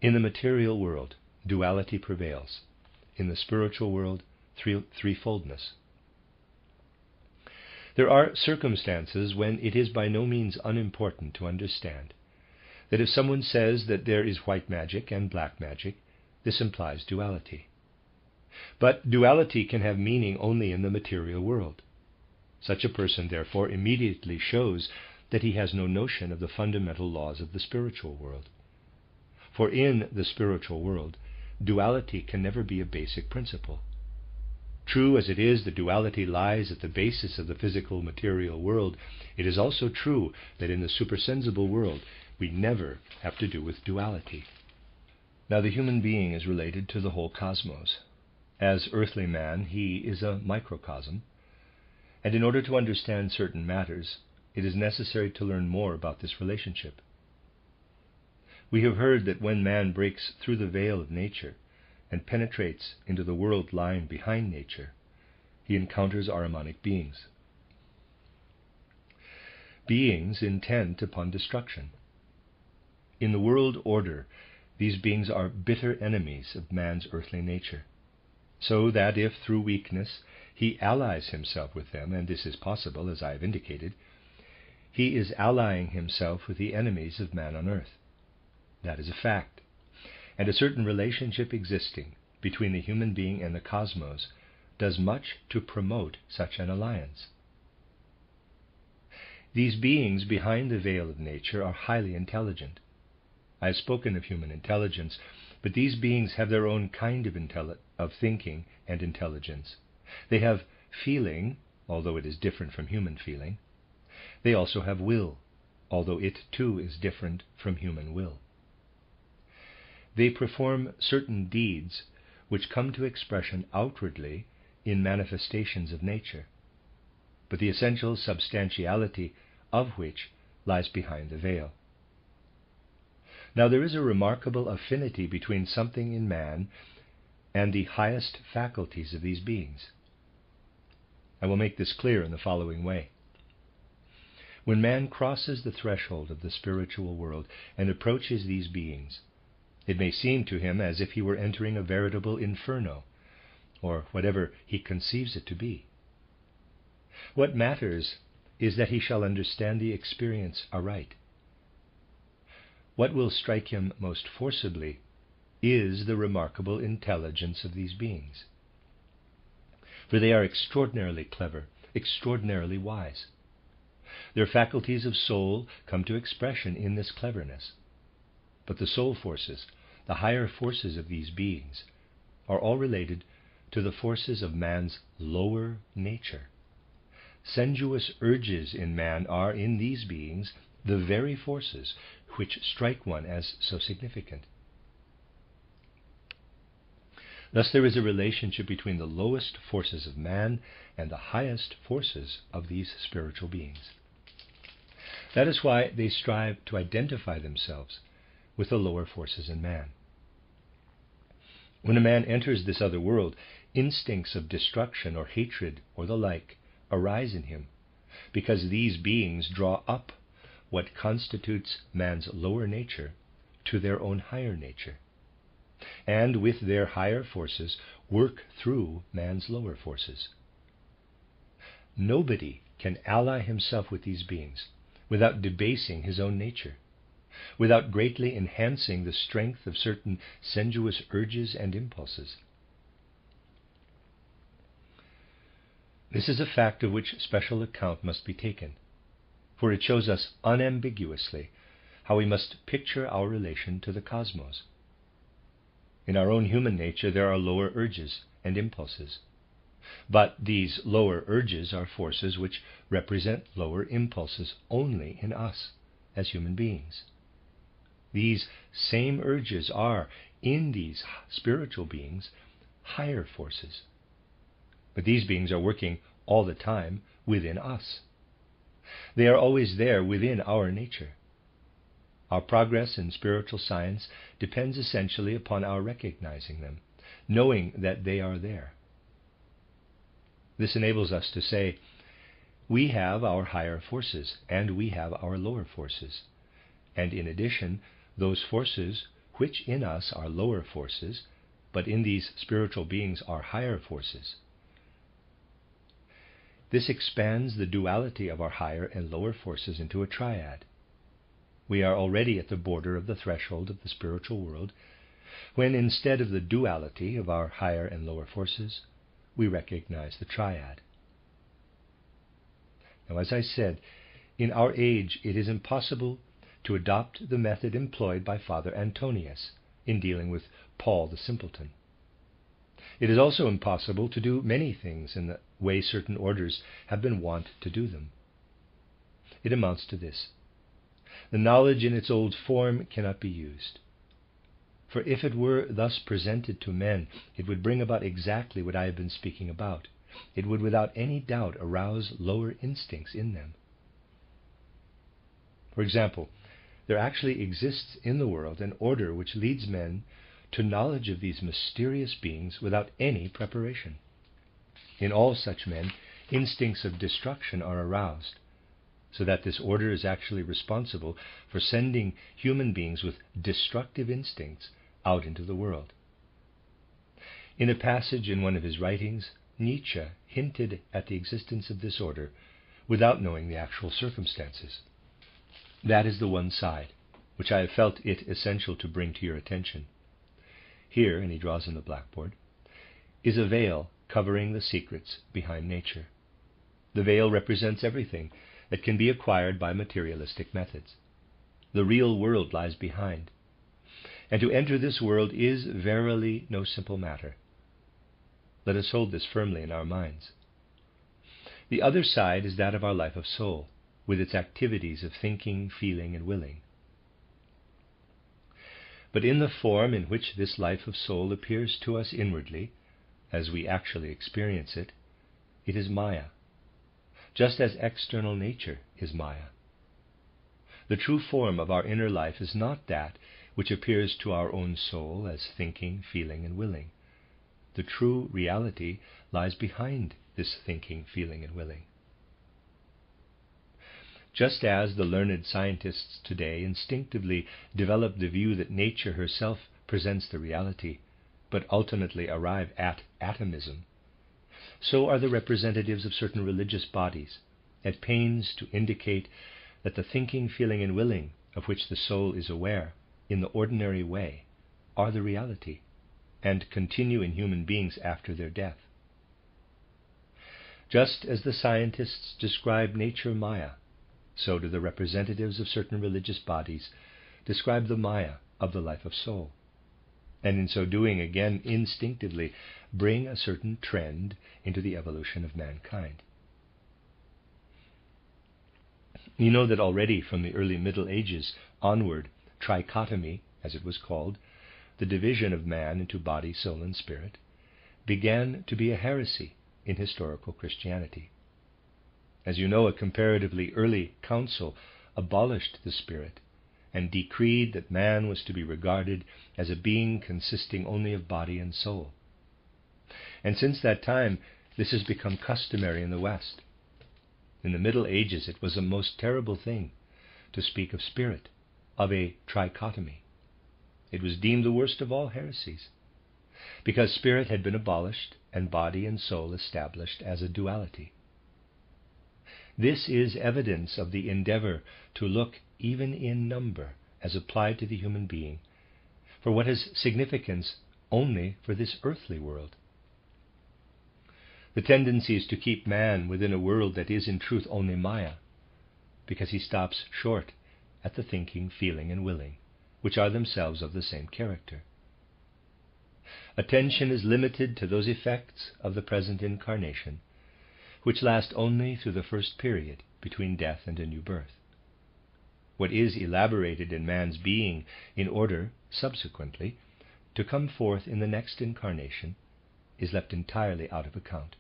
A: In the material world, duality prevails. In the spiritual world, threefoldness. There are circumstances when it is by no means unimportant to understand that if someone says that there is white magic and black magic, this implies duality. But duality can have meaning only in the material world. Such a person, therefore, immediately shows that he has no notion of the fundamental laws of the spiritual world. For in the spiritual world, duality can never be a basic principle. True as it is that duality lies at the basis of the physical material world, it is also true that in the supersensible world we never have to do with duality. Now the human being is related to the whole cosmos. As earthly man, he is a microcosm, and in order to understand certain matters, it is necessary to learn more about this relationship. We have heard that when man breaks through the veil of nature and penetrates into the world lying behind nature, he encounters Ahrimanic beings. Beings intent upon destruction. In the world order, these beings are bitter enemies of man's earthly nature, so that if through weakness he allies himself with them, and this is possible, as I have indicated, he is allying himself with the enemies of man on earth. That is a fact, and a certain relationship existing between the human being and the cosmos does much to promote such an alliance. These beings behind the veil of nature are highly intelligent. I have spoken of human intelligence, but these beings have their own kind of thinking and intelligence. They have feeling, although it is different from human feeling. They also have will, although it too is different from human will. They perform certain deeds which come to expression outwardly in manifestations of nature, but the essential substantiality of which lies behind the veil. Now there is a remarkable affinity between something in man and the highest faculties of these beings. I will make this clear in the following way. When man crosses the threshold of the spiritual world and approaches these beings, it may seem to him as if he were entering a veritable inferno, or whatever he conceives it to be. What matters is that he shall understand the experience aright. What will strike him most forcibly is the remarkable intelligence of these beings. For they are extraordinarily clever, extraordinarily wise. Their faculties of soul come to expression in this cleverness. But the soul forces, the higher forces of these beings, are all related to the forces of man's lower nature. Sensuous urges in man are, in these beings, the very forces which strike one as so significant. Thus there is a relationship between the lowest forces of man and the highest forces of these spiritual beings. That is why they strive to identify themselves with the lower forces in man. When a man enters this other world, instincts of destruction or hatred or the like arise in him, because these beings draw up what constitutes man's lower nature to their own higher nature, and with their higher forces work through man's lower forces. Nobody can ally himself with these beings without debasing his own nature, without greatly enhancing the strength of certain sensuous urges and impulses. This is a fact of which special account must be taken, for it shows us unambiguously how we must picture our relation to the cosmos. In our own human nature there are lower urges and impulses, but these lower urges are forces which represent lower impulses only in us as human beings. These same urges are, in these spiritual beings, higher forces. But these beings are working all the time within us. They are always there within our nature. Our progress in spiritual science depends essentially upon our recognizing them, knowing that they are there. This enables us to say, we have our higher forces and we have our lower forces, and in addition, those forces which in us are lower forces, but in these spiritual beings are higher forces. This expands the duality of our higher and lower forces into a triad. We are already at the border of the threshold of the spiritual world, when instead of the duality of our higher and lower forces, we recognize the triad. Now, as I said, in our age it is impossible to adopt the method employed by Father Antonius in dealing with Paul the Simpleton. It is also impossible to do many things in the way certain orders have been wont to do them. It amounts to this: the knowledge in its old form cannot be used. For if it were thus presented to men, it would bring about exactly what I have been speaking about. It would without any doubt arouse lower instincts in them. For example, there actually exists in the world an order which leads men to knowledge of these mysterious beings without any preparation. In all such men, instincts of destruction are aroused, so that this order is actually responsible for sending human beings with destructive instincts out into the world. In a passage in one of his writings, Nietzsche hinted at the existence of this order without knowing the actual circumstances. That is the one side which I have felt it essential to bring to your attention. Here, and he draws on the blackboard, is a veil covering the secrets behind nature. The veil represents everything that can be acquired by materialistic methods. The real world lies behind, and to enter this world is verily no simple matter. Let us hold this firmly in our minds. The other side is that of our life of soul, with its activities of thinking, feeling, and willing. But in the form in which this life of soul appears to us inwardly, as we actually experience it, it is Maya, just as external nature is Maya. The true form of our inner life is not that which appears to our own soul as thinking, feeling, and willing. The true reality lies behind this thinking, feeling, and willing. Just as the learned scientists today instinctively develop the view that nature herself presents the reality, but ultimately arrive at atomism, so are the representatives of certain religious bodies at pains to indicate that the thinking, feeling, and willing of which the soul is aware in the ordinary way are the reality, and continue in human beings after their death. Just as the scientists describe nature Maya, so do the representatives of certain religious bodies describe the Maya of the life of soul, and in so doing again instinctively bring a certain trend into the evolution of mankind. You know that already from the early Middle Ages onward, trichotomy, as it was called, the division of man into body, soul, and spirit, began to be a heresy in historical Christianity. As you know, a comparatively early council abolished the spirit and decreed that man was to be regarded as a being consisting only of body and soul. And since that time, this has become customary in the West. In the Middle Ages, it was a most terrible thing to speak of spirit, of a trichotomy. It was deemed the worst of all heresies, because spirit had been abolished and body and soul established as a duality. This is evidence of the endeavor to look even in number, as applied to the human being, for what has significance only for this earthly world. The tendency is to keep man within a world that is in truth only Maya, because he stops short at the thinking, feeling, and willing, which are themselves of the same character. Attention is limited to those effects of the present incarnation, which last only through the first period between death and a new birth. What is elaborated in man's being in order, subsequently, to come forth in the next incarnation is left entirely out of account.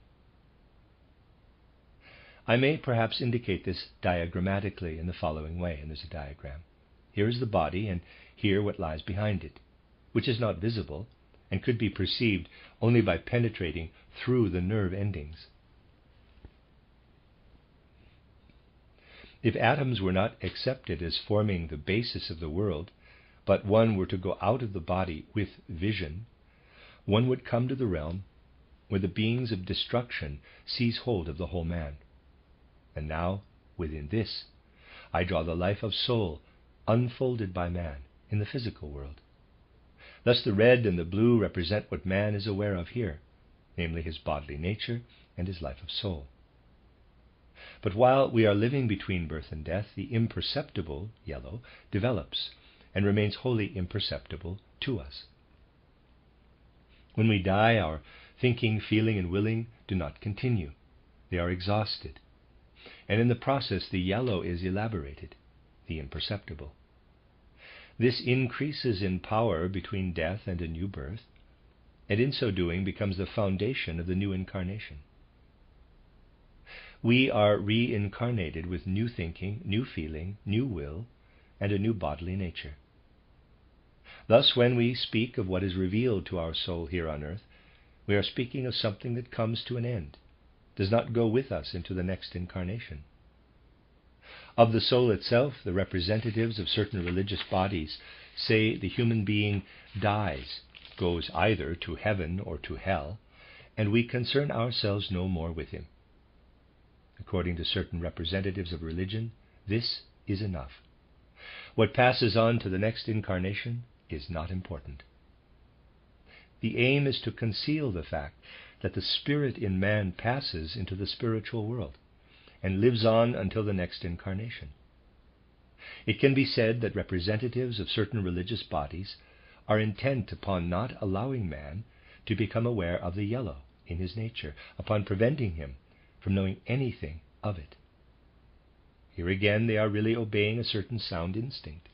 A: I may perhaps indicate this diagrammatically in the following way, and there's a diagram. Here is the body, and here what lies behind it, which is not visible and could be perceived only by penetrating through the nerve endings. If atoms were not accepted as forming the basis of the world, but one were to go out of the body with vision, one would come to the realm where the beings of destruction seize hold of the whole man. And now, within this, I draw the life of soul unfolded by man in the physical world. Thus the red and the blue represent what man is aware of here, namely his bodily nature and his life of soul. But while we are living between birth and death, the imperceptible, yellow, develops and remains wholly imperceptible to us. When we die, our thinking, feeling, and willing do not continue. They are exhausted. And in the process, the yellow is elaborated, the imperceptible. This increases in power between death and a new birth, and in so doing becomes the foundation of the new incarnation. We are reincarnated with new thinking, new feeling, new will, and a new bodily nature. Thus, when we speak of what is revealed to our soul here on earth, we are speaking of something that comes to an end, does not go with us into the next incarnation. Of the soul itself, the representatives of certain religious bodies say the human being dies, goes either to heaven or to hell, and we concern ourselves no more with him. According to certain representatives of religion, this is enough. What passes on to the next incarnation is not important. The aim is to conceal the fact that the spirit in man passes into the spiritual world and lives on until the next incarnation. It can be said that representatives of certain religious bodies are intent upon not allowing man to become aware of the yellow in his nature, upon preventing him from knowing anything of it. Here again they are really obeying a certain sound instinct,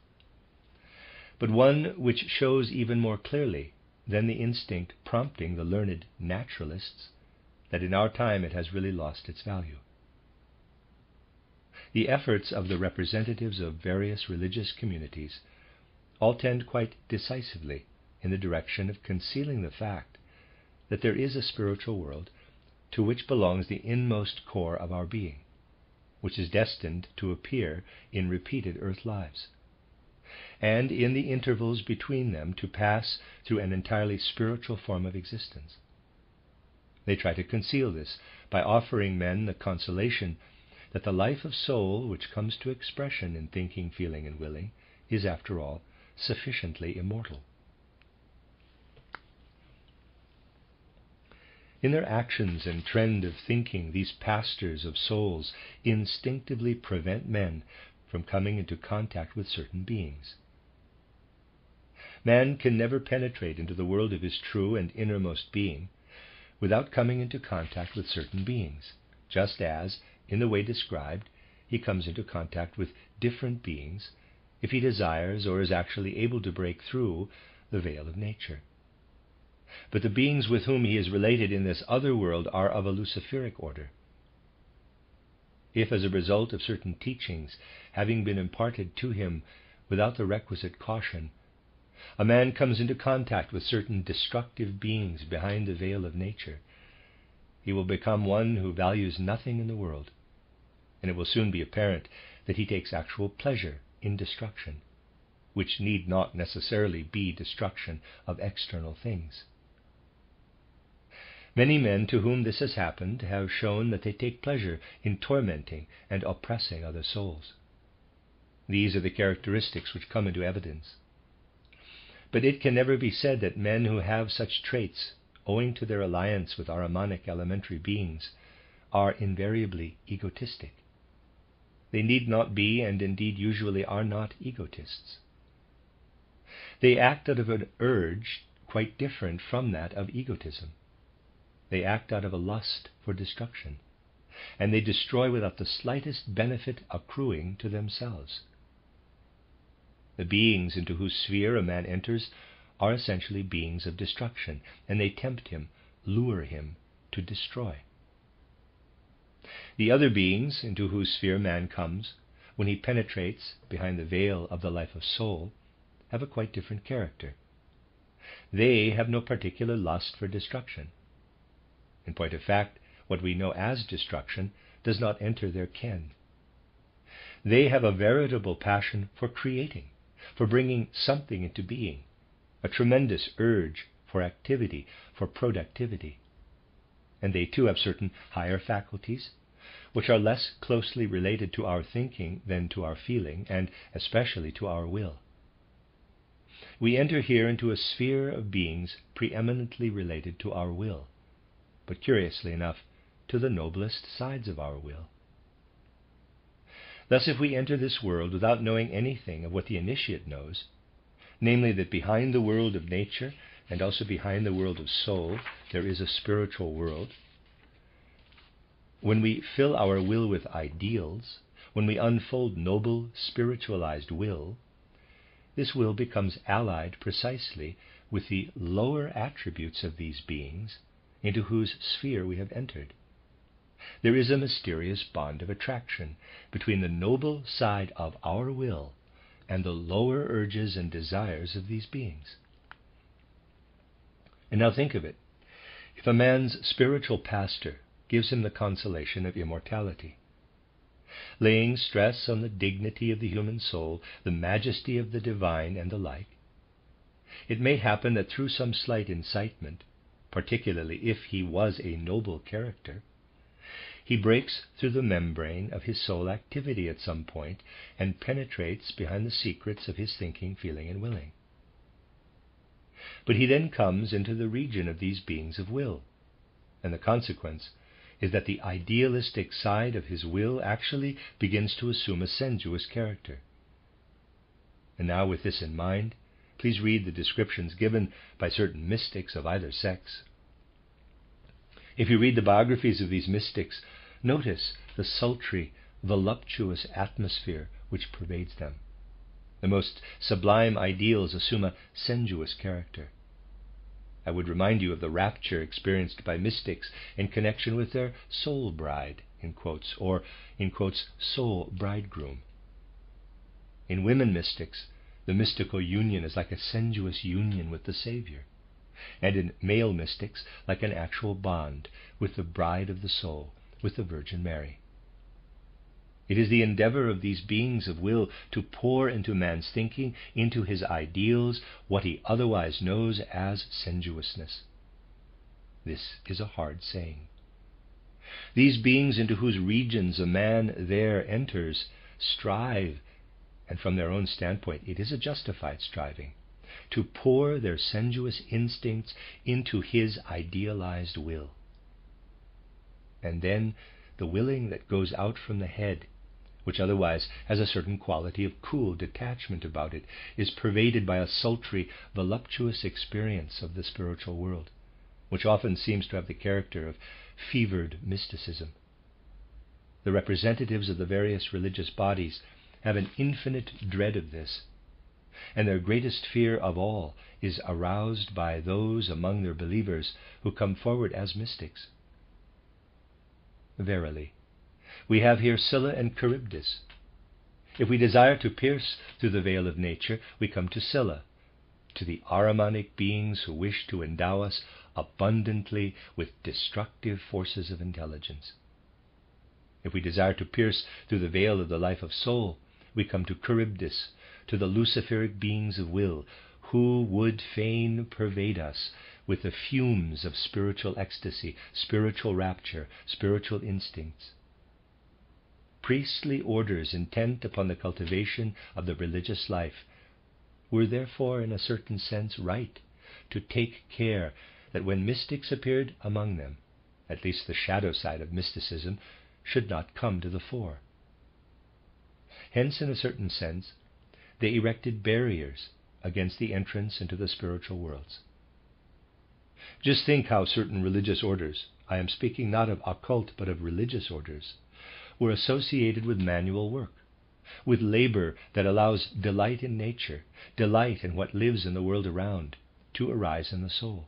A: but one which shows even more clearly than the instinct prompting the learned naturalists that in our time it has really lost its value. The efforts of the representatives of various religious communities all tend quite decisively in the direction of concealing the fact that there is a spiritual world to which belongs the inmost core of our being, which is destined to appear in repeated earth lives, and in the intervals between them to pass through an entirely spiritual form of existence. They try to conceal this by offering men the consolation that the life of soul which comes to expression in thinking, feeling, and willing is, after all, sufficiently immortal. In their actions and trend of thinking, these pastors of souls instinctively prevent men from coming into contact with certain beings. Man can never penetrate into the world of his true and innermost being without coming into contact with certain beings, just as, in the way described, he comes into contact with different beings if he desires or is actually able to break through the veil of nature. But the beings with whom he is related in this other world are of a Luciferic order. If, as a result of certain teachings having been imparted to him without the requisite caution, a man comes into contact with certain destructive beings behind the veil of nature, he will become one who values nothing in the world, and it will soon be apparent that he takes actual pleasure in destruction, which need not necessarily be destruction of external things. Many men to whom this has happened have shown that they take pleasure in tormenting and oppressing other souls. These are the characteristics which come into evidence. But it can never be said that men who have such traits, owing to their alliance with Ahrimanic elementary beings, are invariably egotistic. They need not be, and indeed usually are not, egotists. They act out of an urge quite different from that of egotism. They act out of a lust for destruction, and they destroy without the slightest benefit accruing to themselves. The beings into whose sphere a man enters are essentially beings of destruction, and they tempt him, lure him to destroy. The other beings into whose sphere man comes, when he penetrates behind the veil of the life of soul, have a quite different character. They have no particular lust for destruction. In point of fact, what we know as destruction does not enter their ken. They have a veritable passion for creating, for bringing something into being, a tremendous urge for activity, for productivity. And they too have certain higher faculties, which are less closely related to our thinking than to our feeling, and especially to our will. We enter here into a sphere of beings preeminently related to our will, but curiously enough, to the noblest sides of our will. Thus, if we enter this world without knowing anything of what the initiate knows, namely that behind the world of nature and also behind the world of soul there is a spiritual world, when we fill our will with ideals, when we unfold noble spiritualized will, this will becomes allied precisely with the lower attributes of these beings into whose sphere we have entered. There is a mysterious bond of attraction between the noble side of our will and the lower urges and desires of these beings. And now think of it. If a man's spiritual pastor gives him the consolation of immortality, laying stress on the dignity of the human soul, the majesty of the divine, and the like, it may happen that through some slight incitement, particularly if he was a noble character, he breaks through the membrane of his soul activity at some point and penetrates behind the secrets of his thinking, feeling, and willing. But he then comes into the region of these beings of will, and the consequence is that the idealistic side of his will actually begins to assume a sensuous character. And now, with this in mind, please read the descriptions given by certain mystics of either sex. If you read the biographies of these mystics, notice the sultry, voluptuous atmosphere which pervades them. The most sublime ideals assume a sensuous character. I would remind you of the rapture experienced by mystics in connection with their soul bride, in quotes, or, in quotes, soul bridegroom. In women mystics, the mystical union is like a sensuous union with the Savior, and in male mystics, like an actual bond with the bride of the soul, with the Virgin Mary. It is the endeavor of these beings of will to pour into man's thinking, into his ideals, what he otherwise knows as sensuousness. This is a hard saying. These beings into whose regions a man there enters strive, and from their own standpoint it is a justified striving, to pour their sensuous instincts into his idealized will. And then the willing that goes out from the head, which otherwise has a certain quality of cool detachment about it, is pervaded by a sultry, voluptuous experience of the spiritual world, which often seems to have the character of fevered mysticism. The representatives of the various religious bodies have an infinite dread of this, and their greatest fear of all is aroused by those among their believers who come forward as mystics. Verily, we have here Scylla and Charybdis. If we desire to pierce through the veil of nature, we come to Scylla, to the Ahrimanic beings who wish to endow us abundantly with destructive forces of intelligence. If we desire to pierce through the veil of the life of soul, we come to Charybdis, to the Luciferic beings of will, who would fain pervade us with the fumes of spiritual ecstasy, spiritual rapture, spiritual instincts. Priestly orders intent upon the cultivation of the religious life were therefore, in a certain sense, right to take care that when mystics appeared among them, at least the shadow side of mysticism should not come to the fore. Hence, in a certain sense, they erected barriers against the entrance into the spiritual worlds. Just think how certain religious orders, I am speaking not of occult but of religious orders, were associated with manual work, with labor that allows delight in nature, delight in what lives in the world around, to arise in the soul.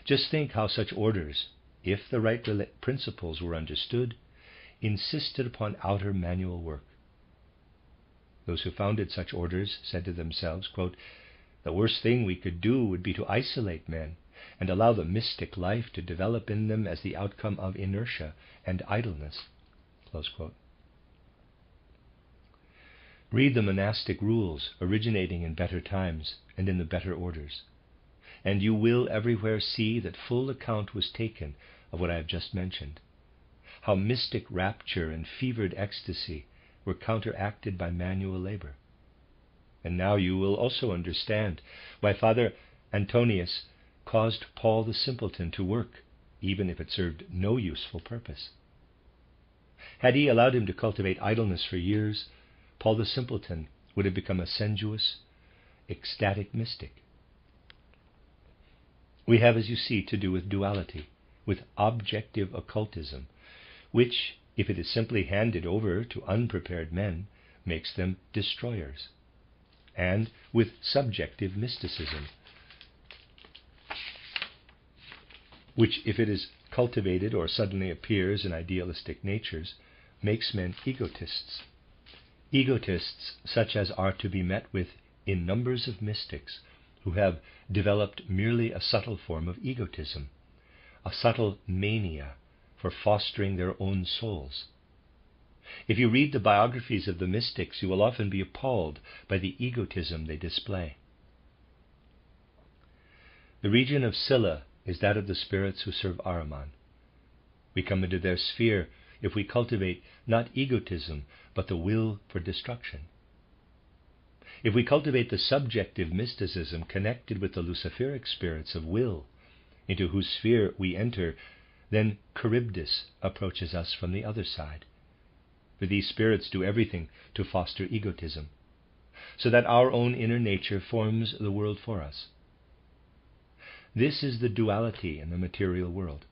A: Just think how such orders, if the right principles were understood, insisted upon outer manual work. Those who founded such orders said to themselves, quote, "The worst thing we could do would be to isolate men and allow the mystic life to develop in them as the outcome of inertia and idleness." Close quote. Read the monastic rules originating in better times and in the better orders, and you will everywhere see that full account was taken of what I have just mentioned, how mystic rapture and fevered ecstasy were counteracted by manual labor. And now you will also understand why Father Antonius caused Paul the Simpleton to work, even if it served no useful purpose. Had he allowed him to cultivate idleness for years, Paul the Simpleton would have become a sensuous, ecstatic mystic. We have, as you see, to do with duality, with objective occultism, which, if it is simply handed over to unprepared men, makes them destroyers, and with subjective mysticism, which, if it is cultivated or suddenly appears in idealistic natures, makes men egotists. Egotists such as are to be met with in numbers of mystics who have developed merely a subtle form of egotism, a subtle mania for fostering their own souls. If you read the biographies of the mystics, you will often be appalled by the egotism they display. The region of Scylla is that of the spirits who serve Ahriman. We come into their sphere if we cultivate not egotism, but the will for destruction. If we cultivate the subjective mysticism connected with the Luciferic spirits of will, into whose sphere we enter, then Charybdis approaches us from the other side. For these spirits do everything to foster egotism, so that our own inner nature forms the world for us. This is the duality in the material world: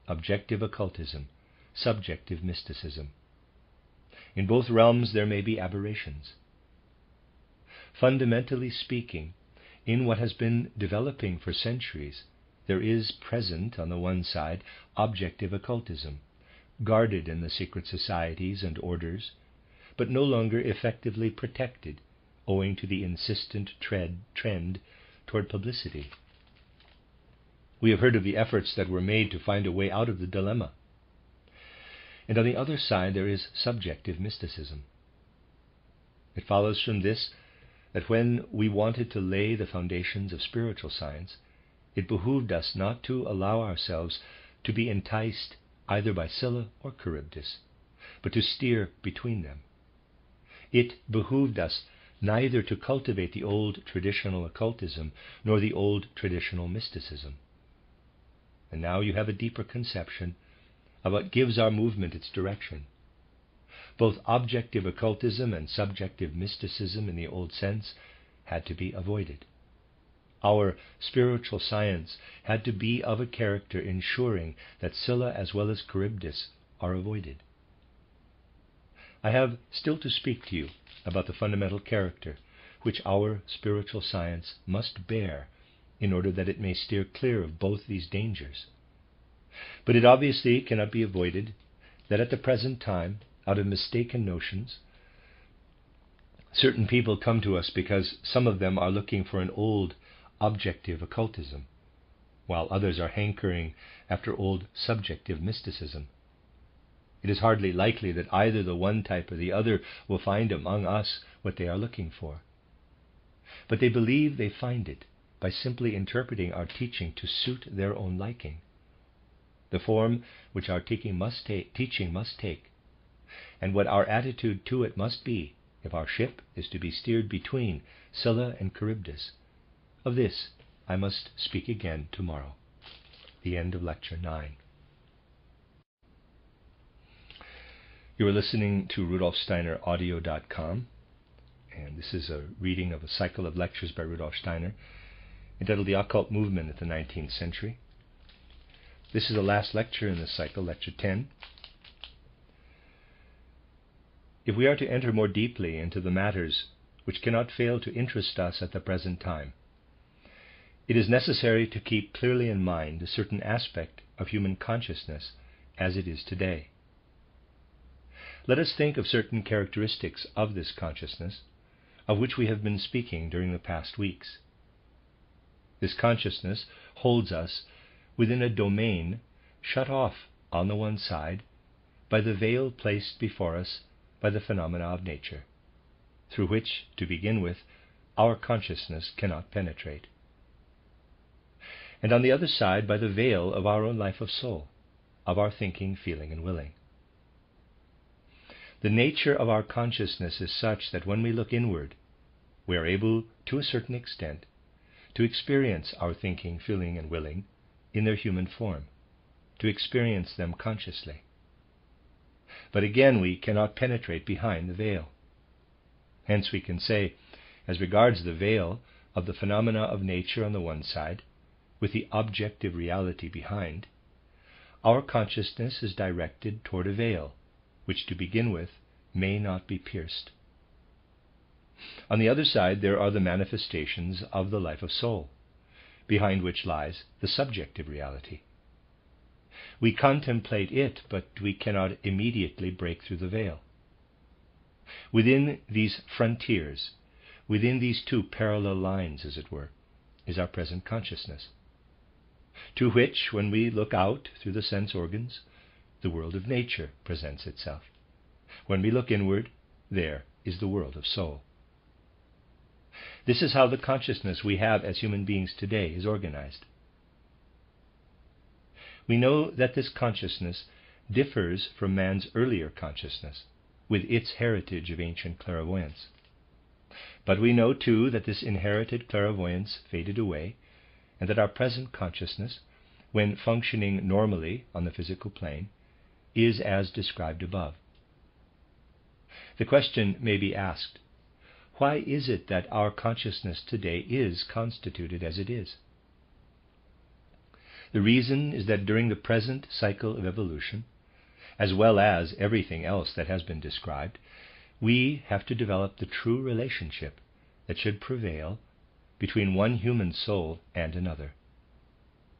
A: objective occultism, subjective mysticism. In both realms there may be aberrations. Fundamentally speaking, in what has been developing for centuries, there is present, on the one side, objective occultism, guarded in the secret societies and orders, but no longer effectively protected, owing to the insistent trend toward publicity. We have heard of the efforts that were made to find a way out of the dilemma. And on the other side there is subjective mysticism. It follows from this that when we wanted to lay the foundations of spiritual science, it behooved us not to allow ourselves to be enticed either by Scylla or Charybdis, but to steer between them. It behooved us neither to cultivate the old traditional occultism nor the old traditional mysticism. And now you have a deeper conception of what gives our movement its direction. Both objective occultism and subjective mysticism in the old sense had to be avoided. Our spiritual science had to be of a character ensuring that Scylla as well as Charybdis are avoided. I have still to speak to you about the fundamental character which our spiritual science must bear in order that it may steer clear of both these dangers. But it obviously cannot be avoided that at the present time, out of mistaken notions, Certain people come to us because some of them are looking for an old objective occultism, while others are hankering after old subjective mysticism. It is hardly likely that either the one type or the other will find among us what they are looking for. But they believe they find it by simply interpreting our teaching to suit their own liking. The form which our teaching must take, and what our attitude to it must be, if our ship is to be steered between Scylla and Charybdis. Of this I must speak again tomorrow. The end of Lecture 9. You are listening to RudolfSteinerAudio.com, and this is a reading of a cycle of lectures by Rudolf Steiner entitled The Occult Movement at the 19th Century. This is the last lecture in this cycle, Lecture 10. If we are to enter more deeply into the matters which cannot fail to interest us at the present time, it is necessary to keep clearly in mind a certain aspect of human consciousness as it is today. Let us think of certain characteristics of this consciousness, of which we have been speaking during the past weeks. This consciousness holds us within a domain shut off on the one side by the veil placed before us by the phenomena of nature, through which, to begin with, our consciousness cannot penetrate. And on the other side by the veil of our own life of soul, of our thinking, feeling, and willing. The nature of our consciousness is such that when we look inward, we are able, to a certain extent, to experience our thinking, feeling, and willing in their human form, to experience them consciously. But again, we cannot penetrate behind the veil. Hence we can say, as regards the veil of the phenomena of nature on the one side, with the objective reality behind, our consciousness is directed toward a veil, which to begin with may not be pierced. On the other side there are the manifestations of the life of soul, behind which lies the subjective reality. We contemplate it, but we cannot immediately break through the veil. Within these frontiers, within these two parallel lines, as it were, is our present consciousness, to which, when we look out through the sense organs, the world of nature presents itself. When we look inward, there is the world of soul. This is how the consciousness we have as human beings today is organized. We know that this consciousness differs from man's earlier consciousness, with its heritage of ancient clairvoyance. But we know too that this inherited clairvoyance faded away, and that our present consciousness, when functioning normally on the physical plane, is as described above. The question may be asked, why is it that our consciousness today is constituted as it is? The reason is that during the present cycle of evolution, as well as everything else that has been described, we have to develop the true relationship that should prevail between one human soul and another.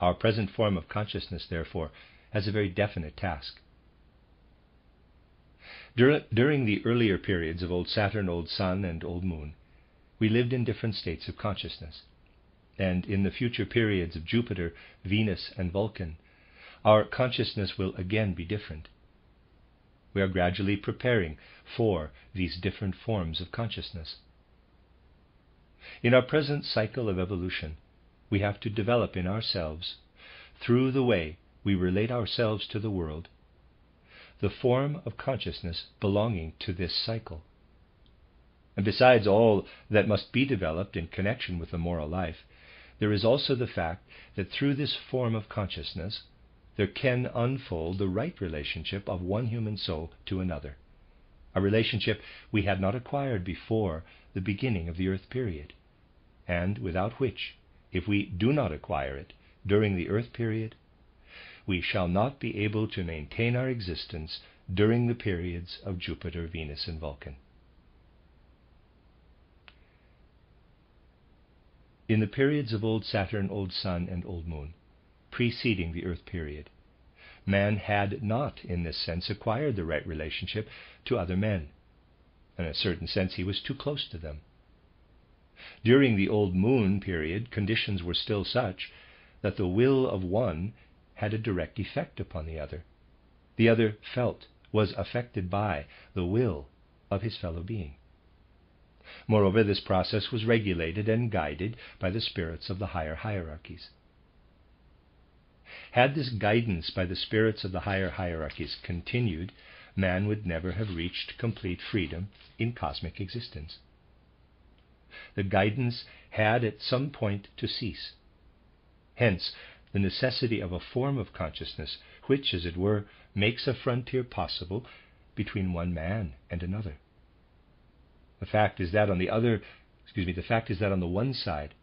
A: Our present form of consciousness, therefore, has a very definite task. During the earlier periods of Old Saturn, Old Sun, and Old Moon, we lived in different states of consciousness. And in the future periods of Jupiter, Venus, and Vulcan, our consciousness will again be different. We are gradually preparing for these different forms of consciousness. In our present cycle of evolution, we have to develop in ourselves, through the way we relate ourselves to the world, the form of consciousness belonging to this cycle. And besides all that must be developed in connection with the moral life, there is also the fact that through this form of consciousness there can unfold the right relationship of one human soul to another, a relationship we had not acquired before the beginning of the earth period, and without which, if we do not acquire it during the earth period, we shall not be able to maintain our existence during the periods of Jupiter, Venus, and Vulcan. In the periods of Old Saturn, Old Sun, and Old Moon, preceding the earth period, man had not, in this sense, acquired the right relationship to other men. In a certain sense, he was too close to them. During the old moon period, conditions were still such that the will of one had a direct effect upon the other. The other felt, was affected by, the will of his fellow being. Moreover, this process was regulated and guided by the spirits of the higher hierarchies. Had this guidance by the spirits of the higher hierarchies continued, man would never have reached complete freedom in cosmic existence. The guidance had at some point to cease. Hence, the necessity of a form of consciousness which, as it were, makes a frontier possible between one man and another. The fact is that on the one side,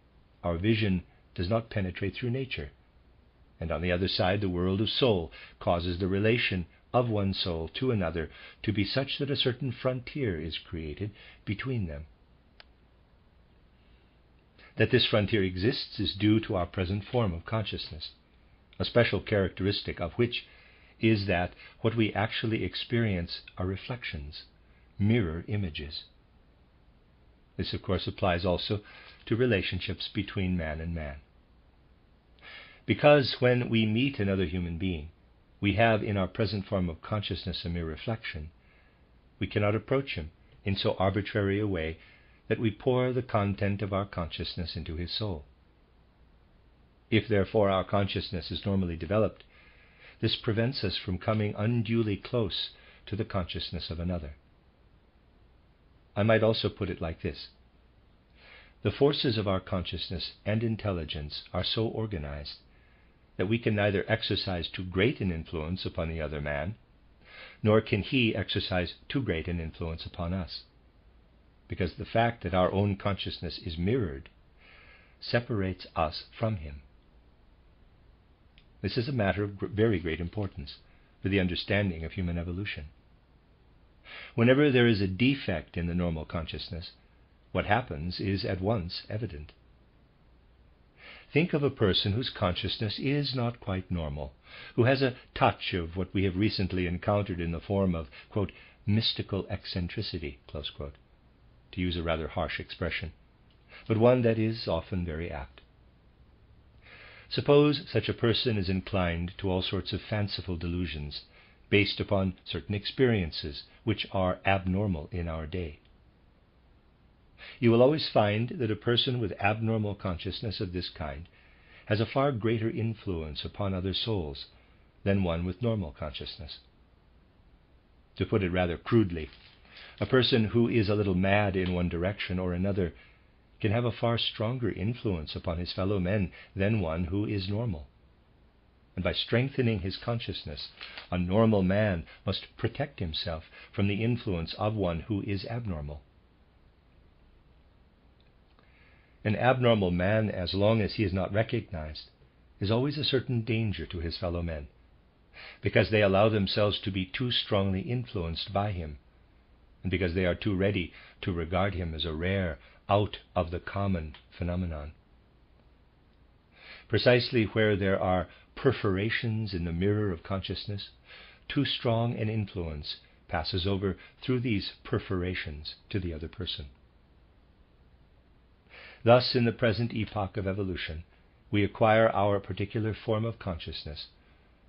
A: our vision does not penetrate through nature, and on the other side, the world of soul causes the relation of one soul to another to be such that a certain frontier is created between them. That this frontier exists is due to our present form of consciousness, a special characteristic of which is that what we actually experience are reflections, mirror images. This, of course, applies also to relationships between man and man. Because when we meet another human being, we have in our present form of consciousness a mere reflection, we cannot approach him in so arbitrary a way that we pour the content of our consciousness into his soul. If, therefore, our consciousness is normally developed, this prevents us from coming unduly close to the consciousness of another. I might also put it like this. The forces of our consciousness and intelligence are so organized that we can neither exercise too great an influence upon the other man, nor can he exercise too great an influence upon us, because the fact that our own consciousness is mirrored separates us from him. This is a matter of very great importance for the understanding of human evolution. Whenever there is a defect in the normal consciousness, what happens is at once evident. Think of a person whose consciousness is not quite normal, who has a touch of what we have recently encountered in the form of, quote, mystical eccentricity, close quote, to use a rather harsh expression, but one that is often very apt. Suppose such a person is inclined to all sorts of fanciful delusions based upon certain experiences which are abnormal in our day. You will always find that a person with abnormal consciousness of this kind has a far greater influence upon other souls than one with normal consciousness. To put it rather crudely, a person who is a little mad in one direction or another can have a far stronger influence upon his fellow men than one who is normal. And by strengthening his consciousness, a normal man must protect himself from the influence of one who is abnormal. An abnormal man, as long as he is not recognized, is always a certain danger to his fellow men, because they allow themselves to be too strongly influenced by him, and because they are too ready to regard him as a rare, out of the common phenomenon. Precisely where there are perforations in the mirror of consciousness, too strong an influence passes over through these perforations to the other person. Thus, in the present epoch of evolution, we acquire our particular form of consciousness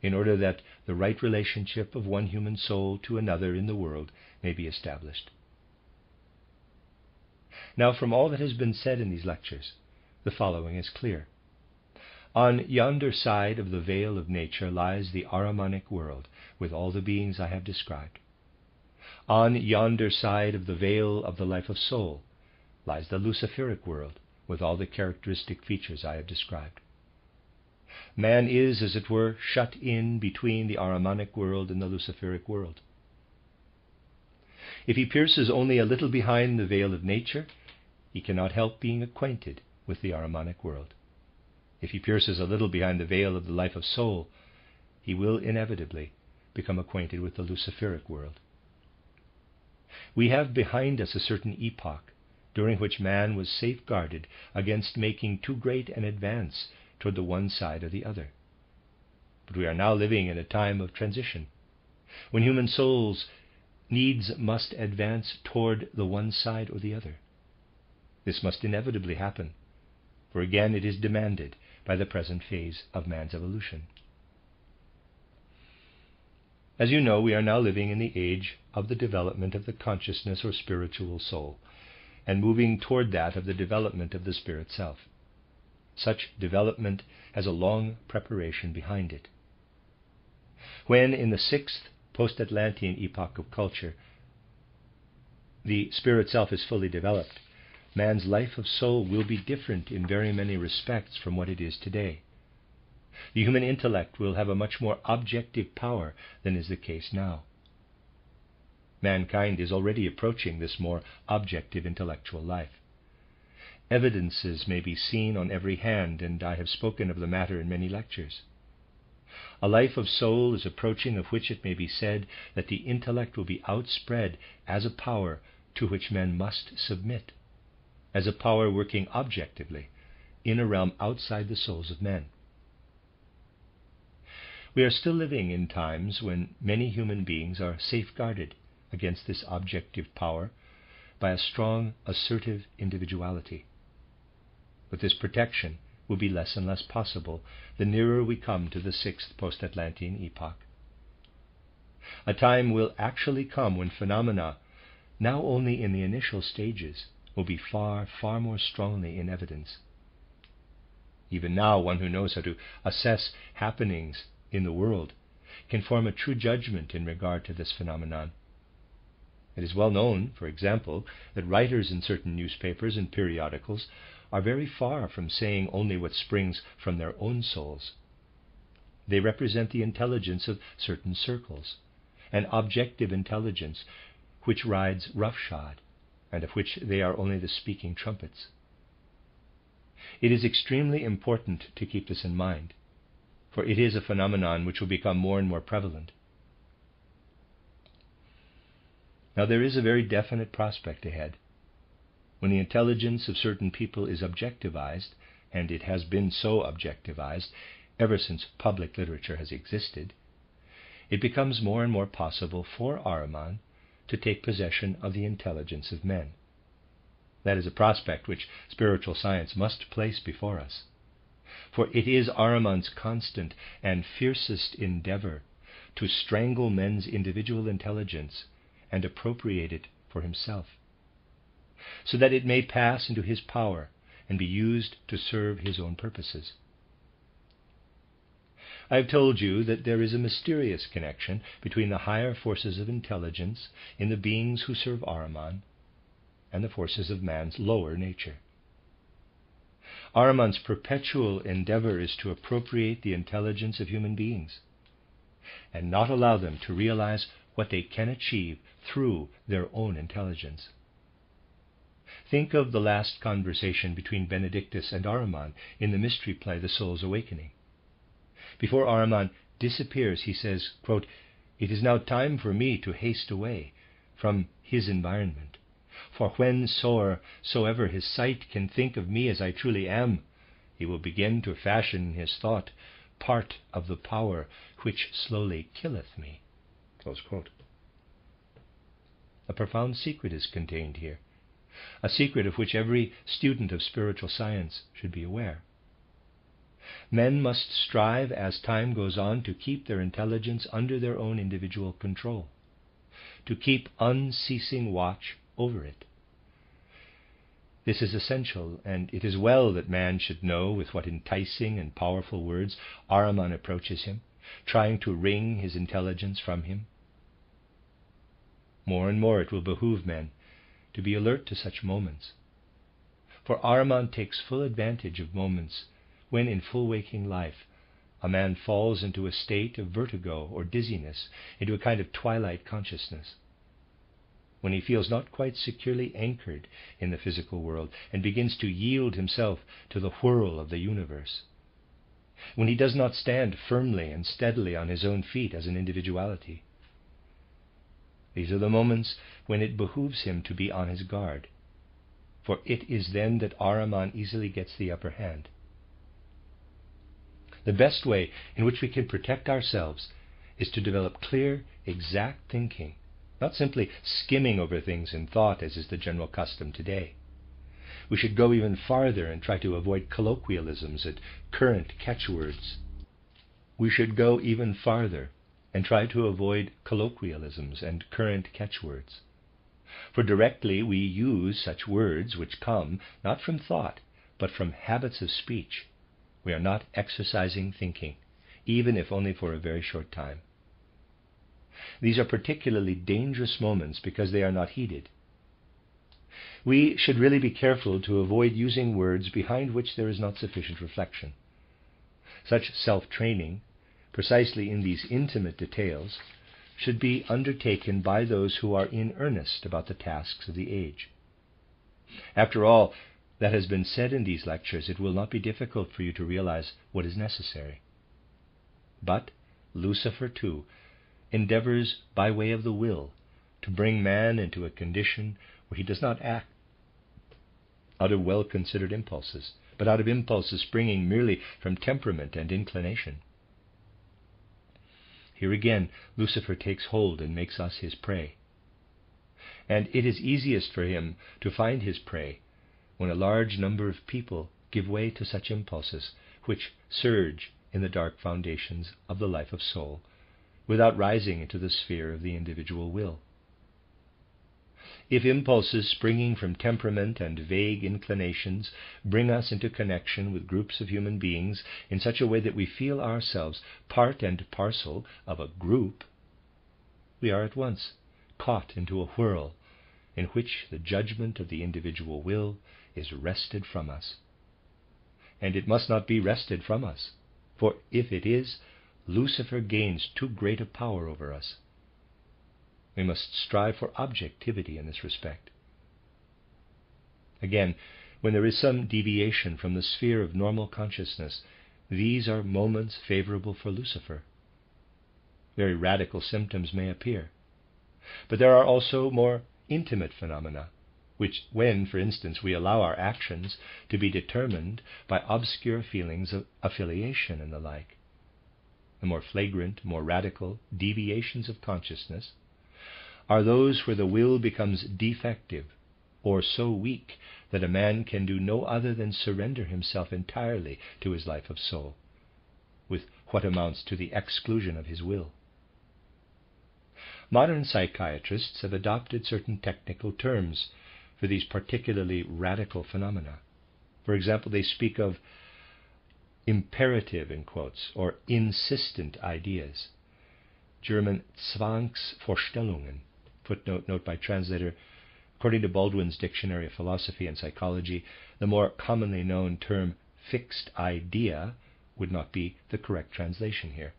A: in order that the right relationship of one human soul to another in the world may be established. Now, from all that has been said in these lectures, the following is clear. On yonder side of the veil of nature lies the Ahrimanic world, with all the beings I have described. On yonder side of the veil of the life of soul lies the Luciferic world, with all the characteristic features I have described. Man is, as it were, shut in between the Ahrimanic world and the Luciferic world. If he pierces only a little behind the veil of nature, he cannot help being acquainted with the Ahrimanic world. If he pierces a little behind the veil of the life of soul, he will inevitably become acquainted with the Luciferic world. We have behind us a certain epoch during which man was safeguarded against making too great an advance toward the one side or the other. But we are now living in a time of transition, when human souls needs must advance toward the one side or the other. This must inevitably happen, for again it is demanded by the present phase of man's evolution. As you know, we are now living in the age of the development of the consciousness or spiritual soul, and moving toward that of the development of the spirit self. Such development has a long preparation behind it. When, in the sixth post-Atlantean epoch of culture, the spirit self is fully developed, man's life of soul will be different in very many respects from what it is today. The human intellect will have a much more objective power than is the case now. Mankind is already approaching this more objective intellectual life. Evidences may be seen on every hand, and I have spoken of the matter in many lectures. A life of soul is approaching of which it may be said that the intellect will be outspread as a power to which men must submit, as a power working objectively in a realm outside the souls of men. We are still living in times when many human beings are safeguarded against this objective power by a strong, assertive individuality. But this protection will be less and less possible the nearer we come to the sixth post-Atlantean epoch. A time will actually come when phenomena, now only in the initial stages, will be far, far more strongly in evidence. Even now, one who knows how to assess happenings in the world can form a true judgment in regard to this phenomenon. It is well known, for example, that writers in certain newspapers and periodicals are very far from saying only what springs from their own souls. They represent the intelligence of certain circles, an objective intelligence which rides roughshod, and of which they are only the speaking trumpets. It is extremely important to keep this in mind, for it is a phenomenon which will become more and more prevalent. Now there is a very definite prospect ahead. When the intelligence of certain people is objectivized, and it has been so objectivized ever since public literature has existed, it becomes more and more possible for Ahriman to take possession of the intelligence of men. That is a prospect which spiritual science must place before us. For it is Ahriman's constant and fiercest endeavor to strangle men's individual intelligence and appropriate it for himself, so that it may pass into his power and be used to serve his own purposes. I have told you that there is a mysterious connection between the higher forces of intelligence in the beings who serve Ahriman and the forces of man's lower nature. Ahriman's perpetual endeavor is to appropriate the intelligence of human beings and not allow them to realize what they can achieve through their own intelligence. Think of the last conversation between Benedictus and Ahriman in the mystery play The Soul's Awakening. Before Ahriman disappears, he says, quote, "It is now time for me to haste away from his environment. For when soever his sight can think of me as I truly am, he will begin to fashion in his thought part of the power which slowly killeth me." Close quote. A profound secret is contained here, a secret of which every student of spiritual science should be aware. Men must strive as time goes on to keep their intelligence under their own individual control, to keep unceasing watch over it. This is essential, and it is well that man should know with what enticing and powerful words Ahriman approaches him, trying to wring his intelligence from him. More and more it will behoove men to be alert to such moments, for Ahriman takes full advantage of moments when in full waking life a man falls into a state of vertigo or dizziness, into a kind of twilight consciousness, when he feels not quite securely anchored in the physical world and begins to yield himself to the whirl of the universe, when he does not stand firmly and steadily on his own feet as an individuality. These are the moments when it behooves him to be on his guard, for it is then that Ahriman easily gets the upper hand. The best way in which we can protect ourselves is to develop clear, exact thinking not simply skimming over things in thought as is the general custom today. We should go even farther and try to avoid colloquialisms and current catchwords. We should go even farther and try to avoid colloquialisms and current catchwords. For directly we use such words which come not from thought, but from habits of speech. We are not exercising thinking, even if only for a very short time. These are particularly dangerous moments because they are not heeded. We should really be careful to avoid using words behind which there is not sufficient reflection. Such self-training, precisely in these intimate details, should be undertaken by those who are in earnest about the tasks of the age. After all that has been said in these lectures, it will not be difficult for you to realize what is necessary. But Lucifer, too, endeavors by way of the will to bring man into a condition where he does not act out of well-considered impulses, but out of impulses springing merely from temperament and inclination. Here again, Lucifer takes hold and makes us his prey. And it is easiest for him to find his prey when a large number of people give way to such impulses, which surge in the dark foundations of the life of soul, without rising into the sphere of the individual will. If impulses springing from temperament and vague inclinations bring us into connection with groups of human beings in such a way that we feel ourselves part and parcel of a group, we are at once caught into a whirl in which the judgment of the individual will is wrested from us. And it must not be wrested from us, for if it is, Lucifer gains too great a power over us. We must strive for objectivity in this respect. Again, when there is some deviation from the sphere of normal consciousness, these are moments favorable for Lucifer. Very radical symptoms may appear. But there are also more intimate phenomena, which, when, for instance, we allow our actions to be determined by obscure feelings of affiliation and the like. The more flagrant, more radical deviations of consciousness are those where the will becomes defective or so weak that a man can do no other than surrender himself entirely to his life of soul, with what amounts to the exclusion of his will. Modern psychiatrists have adopted certain technical terms for these particularly radical phenomena. For example, they speak of imperative, in quotes, or insistent ideas. German Zwangsvorstellungen. Footnote, note by translator. According to Baldwin's Dictionary of Philosophy and Psychology, the more commonly known term fixed idea would not be the correct translation here.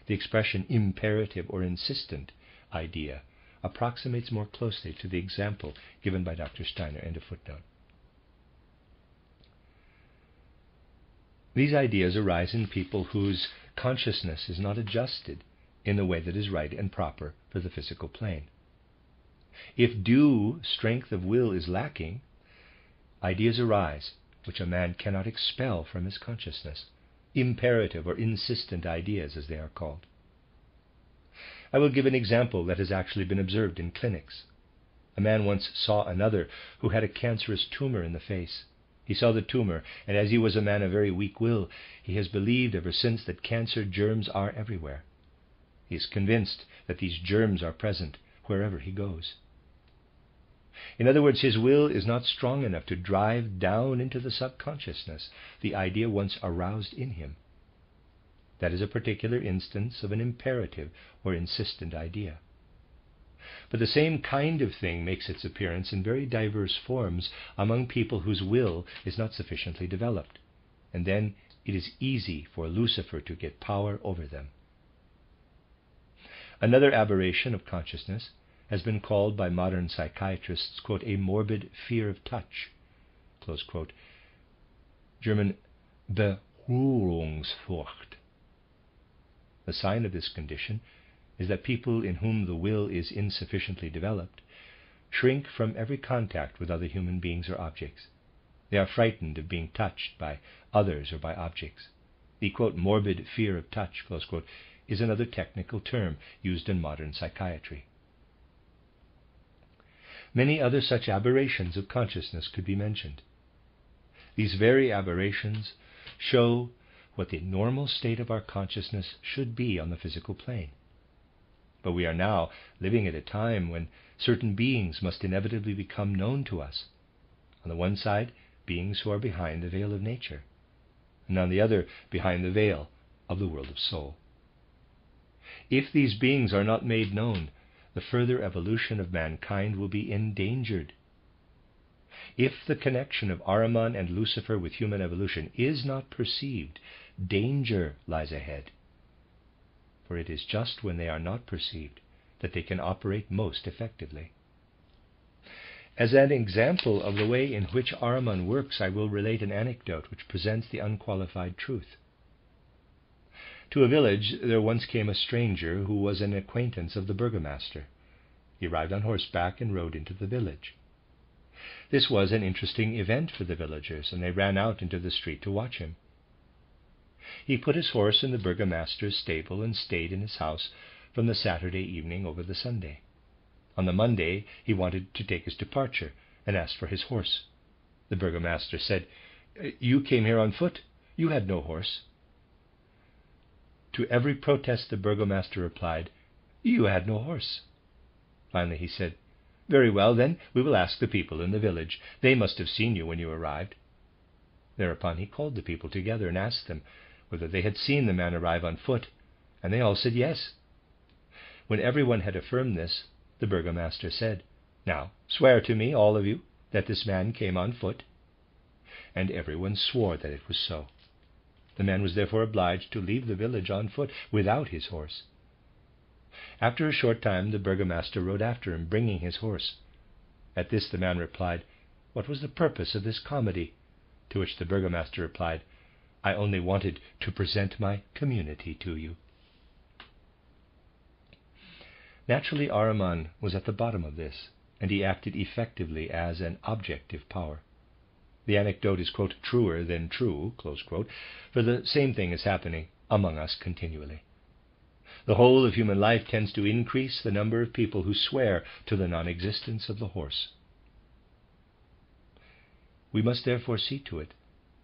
A: The expression imperative or insistent idea approximates more closely to the example given by Dr. Steiner. End of footnote. These ideas arise in people whose consciousness is not adjusted in the way that is right and proper for the physical plane. If due strength of will is lacking, ideas arise which a man cannot expel from his consciousness, imperative or insistent ideas as they are called. I will give an example that has actually been observed in clinics. A man once saw another who had a cancerous tumor in the face. He saw the tumor, and as he was a man of very weak will, he has believed ever since that cancer germs are everywhere. He is convinced that these germs are present wherever he goes. In other words, his will is not strong enough to drive down into the subconsciousness the idea once aroused in him. That is a particular instance of an imperative or insistent idea. But the same kind of thing makes its appearance in very diverse forms among people whose will is not sufficiently developed, and then it is easy for Lucifer to get power over them. Another aberration of consciousness has been called by modern psychiatrists, quote, a morbid fear of touch, close quote. German Berührungsfurcht. The sign of this condition is that people in whom the will is insufficiently developed shrink from every contact with other human beings or objects. They are frightened of being touched by others or by objects. The, quote, morbid fear of touch, close quote, is another technical term used in modern psychiatry. Many other such aberrations of consciousness could be mentioned. These very aberrations show what the normal state of our consciousness should be on the physical plane. But we are now living at a time when certain beings must inevitably become known to us. On the one side, beings who are behind the veil of nature, and on the other, behind the veil of the world of soul. If these beings are not made known, the further evolution of mankind will be endangered. If the connection of Ahriman and Lucifer with human evolution is not perceived, danger lies ahead. For it is just when they are not perceived that they can operate most effectively. As an example of the way in which Ahriman works, I will relate an anecdote which presents the unqualified truth. To a village there once came a stranger who was an acquaintance of the burgomaster. He arrived on horseback and rode into the village. This was an interesting event for the villagers, and they ran out into the street to watch him. He put his horse in the burgomaster's stable and stayed in his house from the Saturday evening over the Sunday. On the Monday he wanted to take his departure and asked for his horse. The burgomaster said, "You came here on foot. You had no horse." To every protest the burgomaster replied, "You had no horse." Finally he said, "Very well, then we will ask the people in the village. They must have seen you when you arrived." Thereupon he called the people together and asked them whether they had seen the man arrive on foot, and they all said yes. When everyone had affirmed this, the burgomaster said, "Now swear to me, all of you, that this man came on foot." And everyone swore that it was so. The man was therefore obliged to leave the village on foot without his horse. After a short time the burgomaster rode after him, bringing his horse. At this the man replied, "What was the purpose of this comedy?" To which the burgomaster replied, "I only wanted to present my community to you." Naturally, Ahriman was at the bottom of this, and he acted effectively as an objective power. The anecdote is, quote, "truer than true," close quote, for the same thing is happening among us continually. The whole of human life tends to increase the number of people who swear to the non-existence of the horse. We must therefore see to it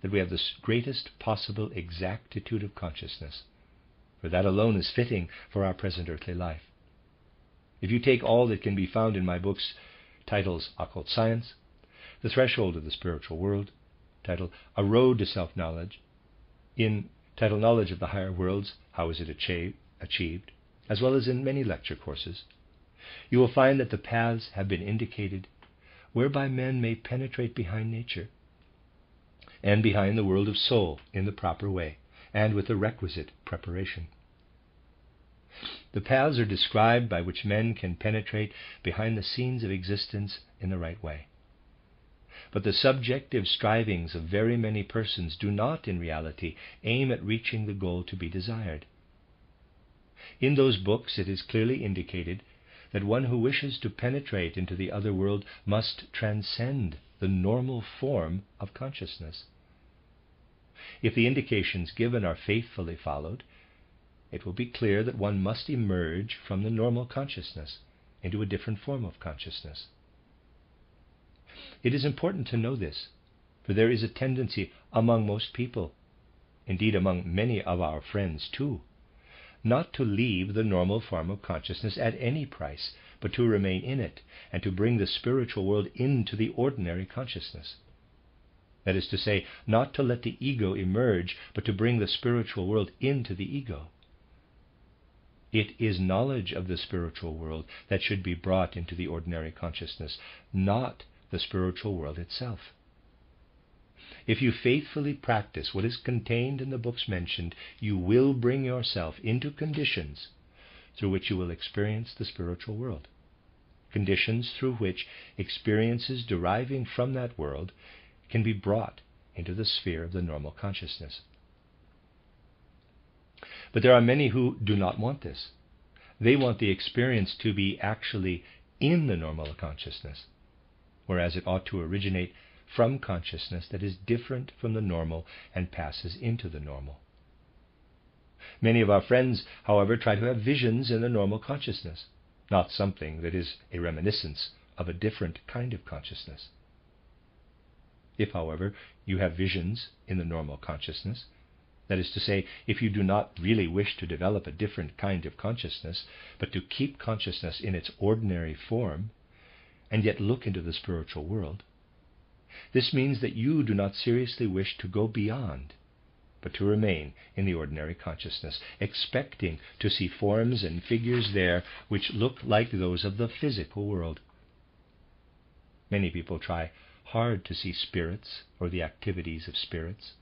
A: that we have the greatest possible exactitude of consciousness, for that alone is fitting for our present earthly life. If you take all that can be found in my books, titles Occult Science, The Threshold of the Spiritual World, title A Road to Self-Knowledge, in title Knowledge of the Higher Worlds, How is it Achieved, as well as in many lecture courses, you will find that the paths have been indicated whereby men may penetrate behind nature and behind the world of soul in the proper way and with the requisite preparation. The paths are described by which men can penetrate behind the scenes of existence in the right way. But the subjective strivings of very many persons do not, in reality, aim at reaching the goal to be desired. In those books it is clearly indicated that one who wishes to penetrate into the other world must transcend the normal form of consciousness. If the indications given are faithfully followed, it will be clear that one must emerge from the normal consciousness into a different form of consciousness. It is important to know this, for there is a tendency among most people, indeed among many of our friends too, not to leave the normal form of consciousness at any price, but to remain in it and to bring the spiritual world into the ordinary consciousness. That is to say, not to let the ego emerge, but to bring the spiritual world into the ego. It is knowledge of the spiritual world that should be brought into the ordinary consciousness, not the spiritual world itself. If you faithfully practice what is contained in the books mentioned, you will bring yourself into conditions through which you will experience the spiritual world, conditions through which experiences deriving from that world can be brought into the sphere of the normal consciousness. But there are many who do not want this. They want the experience to be actually in the normal consciousness, whereas it ought to originate from consciousness that is different from the normal and passes into the normal. Many of our friends, however, try to have visions in the normal consciousness, not something that is a reminiscence of a different kind of consciousness. If, however, you have visions in the normal consciousness, that is to say, if you do not really wish to develop a different kind of consciousness, but to keep consciousness in its ordinary form, and yet look into the spiritual world, this means that you do not seriously wish to go beyond, but to remain in the ordinary consciousness, expecting to see forms and figures there which look like those of the physical world. Many people try hard to see spirits or the activities of spirits,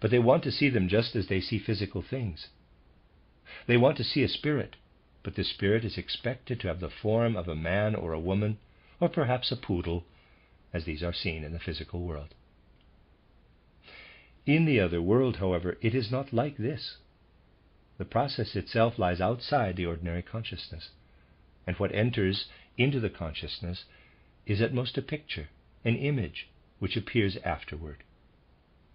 A: but they want to see them just as they see physical things. They want to see a spirit, but the spirit is expected to have the form of a man or a woman, or perhaps a poodle, as these are seen in the physical world. In the other world, however, it is not like this. The process itself lies outside the ordinary consciousness, and what enters into the consciousness is at most a picture, an image, which appears afterward.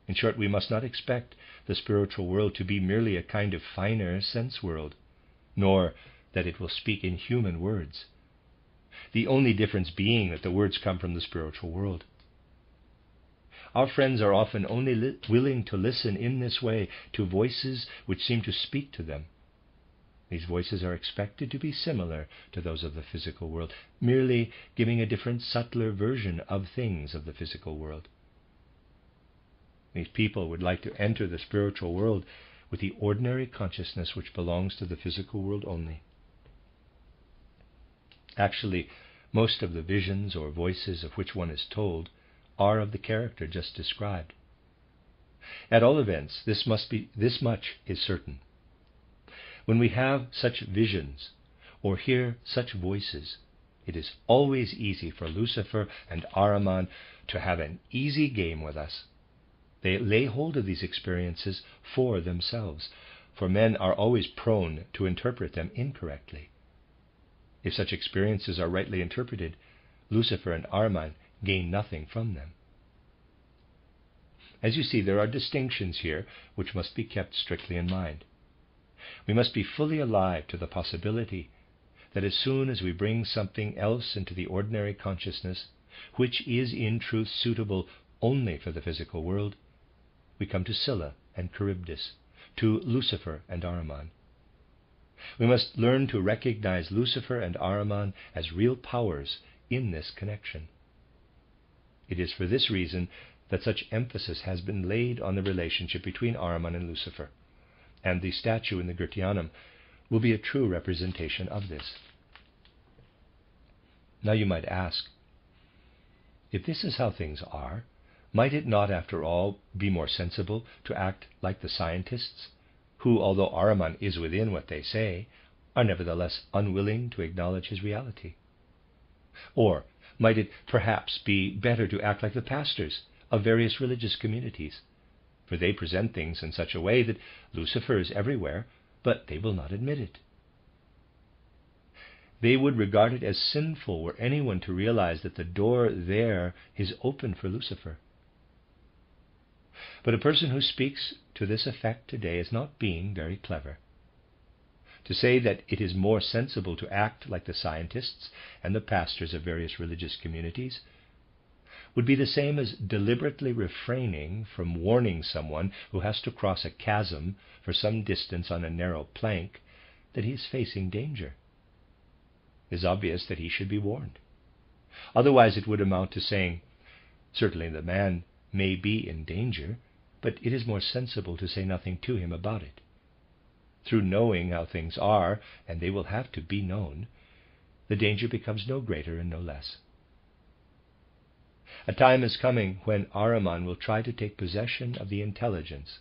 A: In short, we must not expect the spiritual world to be merely a kind of finer sense world, nor that it will speak in human words, the only difference being that the words come from the spiritual world. Our friends are often only willing to listen in this way to voices which seem to speak to them. These voices are expected to be similar to those of the physical world, merely giving a different, subtler version of things of the physical world. These people would like to enter the spiritual world with the ordinary consciousness which belongs to the physical world only. Actually, most of the visions or voices of which one is told are of the character just described. At all events, this much is certain. When we have such visions or hear such voices, it is always easy for Lucifer and Ahriman to have an easy game with us. They lay hold of these experiences for themselves, for men are always prone to interpret them incorrectly. If such experiences are rightly interpreted, Lucifer and Ahriman gain nothing from them. As you see, there are distinctions here which must be kept strictly in mind. We must be fully alive to the possibility that as soon as we bring something else into the ordinary consciousness, which is in truth suitable only for the physical world, we come to Scylla and Charybdis, to Lucifer and Ahriman. We must learn to recognize Lucifer and Ahriman as real powers in this connection. It is for this reason that such emphasis has been laid on the relationship between Ahriman and Lucifer, and the statue in the Goetheanum will be a true representation of this. Now you might ask, if this is how things are, might it not, after all, be more sensible to act like the scientists, who, although Ahriman is within what they say, are nevertheless unwilling to acknowledge his reality? Or might it perhaps be better to act like the pastors of various religious communities? For they present things in such a way that Lucifer is everywhere, but they will not admit it. They would regard it as sinful were anyone to realize that the door there is open for Lucifer. But a person who speaks to this effect today is not being very clever. To say that it is more sensible to act like the scientists and the pastors of various religious communities would be the same as deliberately refraining from warning someone who has to cross a chasm for some distance on a narrow plank that he is facing danger. It is obvious that he should be warned. Otherwise it would amount to saying, certainly the man may be in danger, but it is more sensible to say nothing to him about it. Through knowing how things are, and they will have to be known, the danger becomes no greater and no less. A time is coming when Ahriman will try to take possession of the intelligence,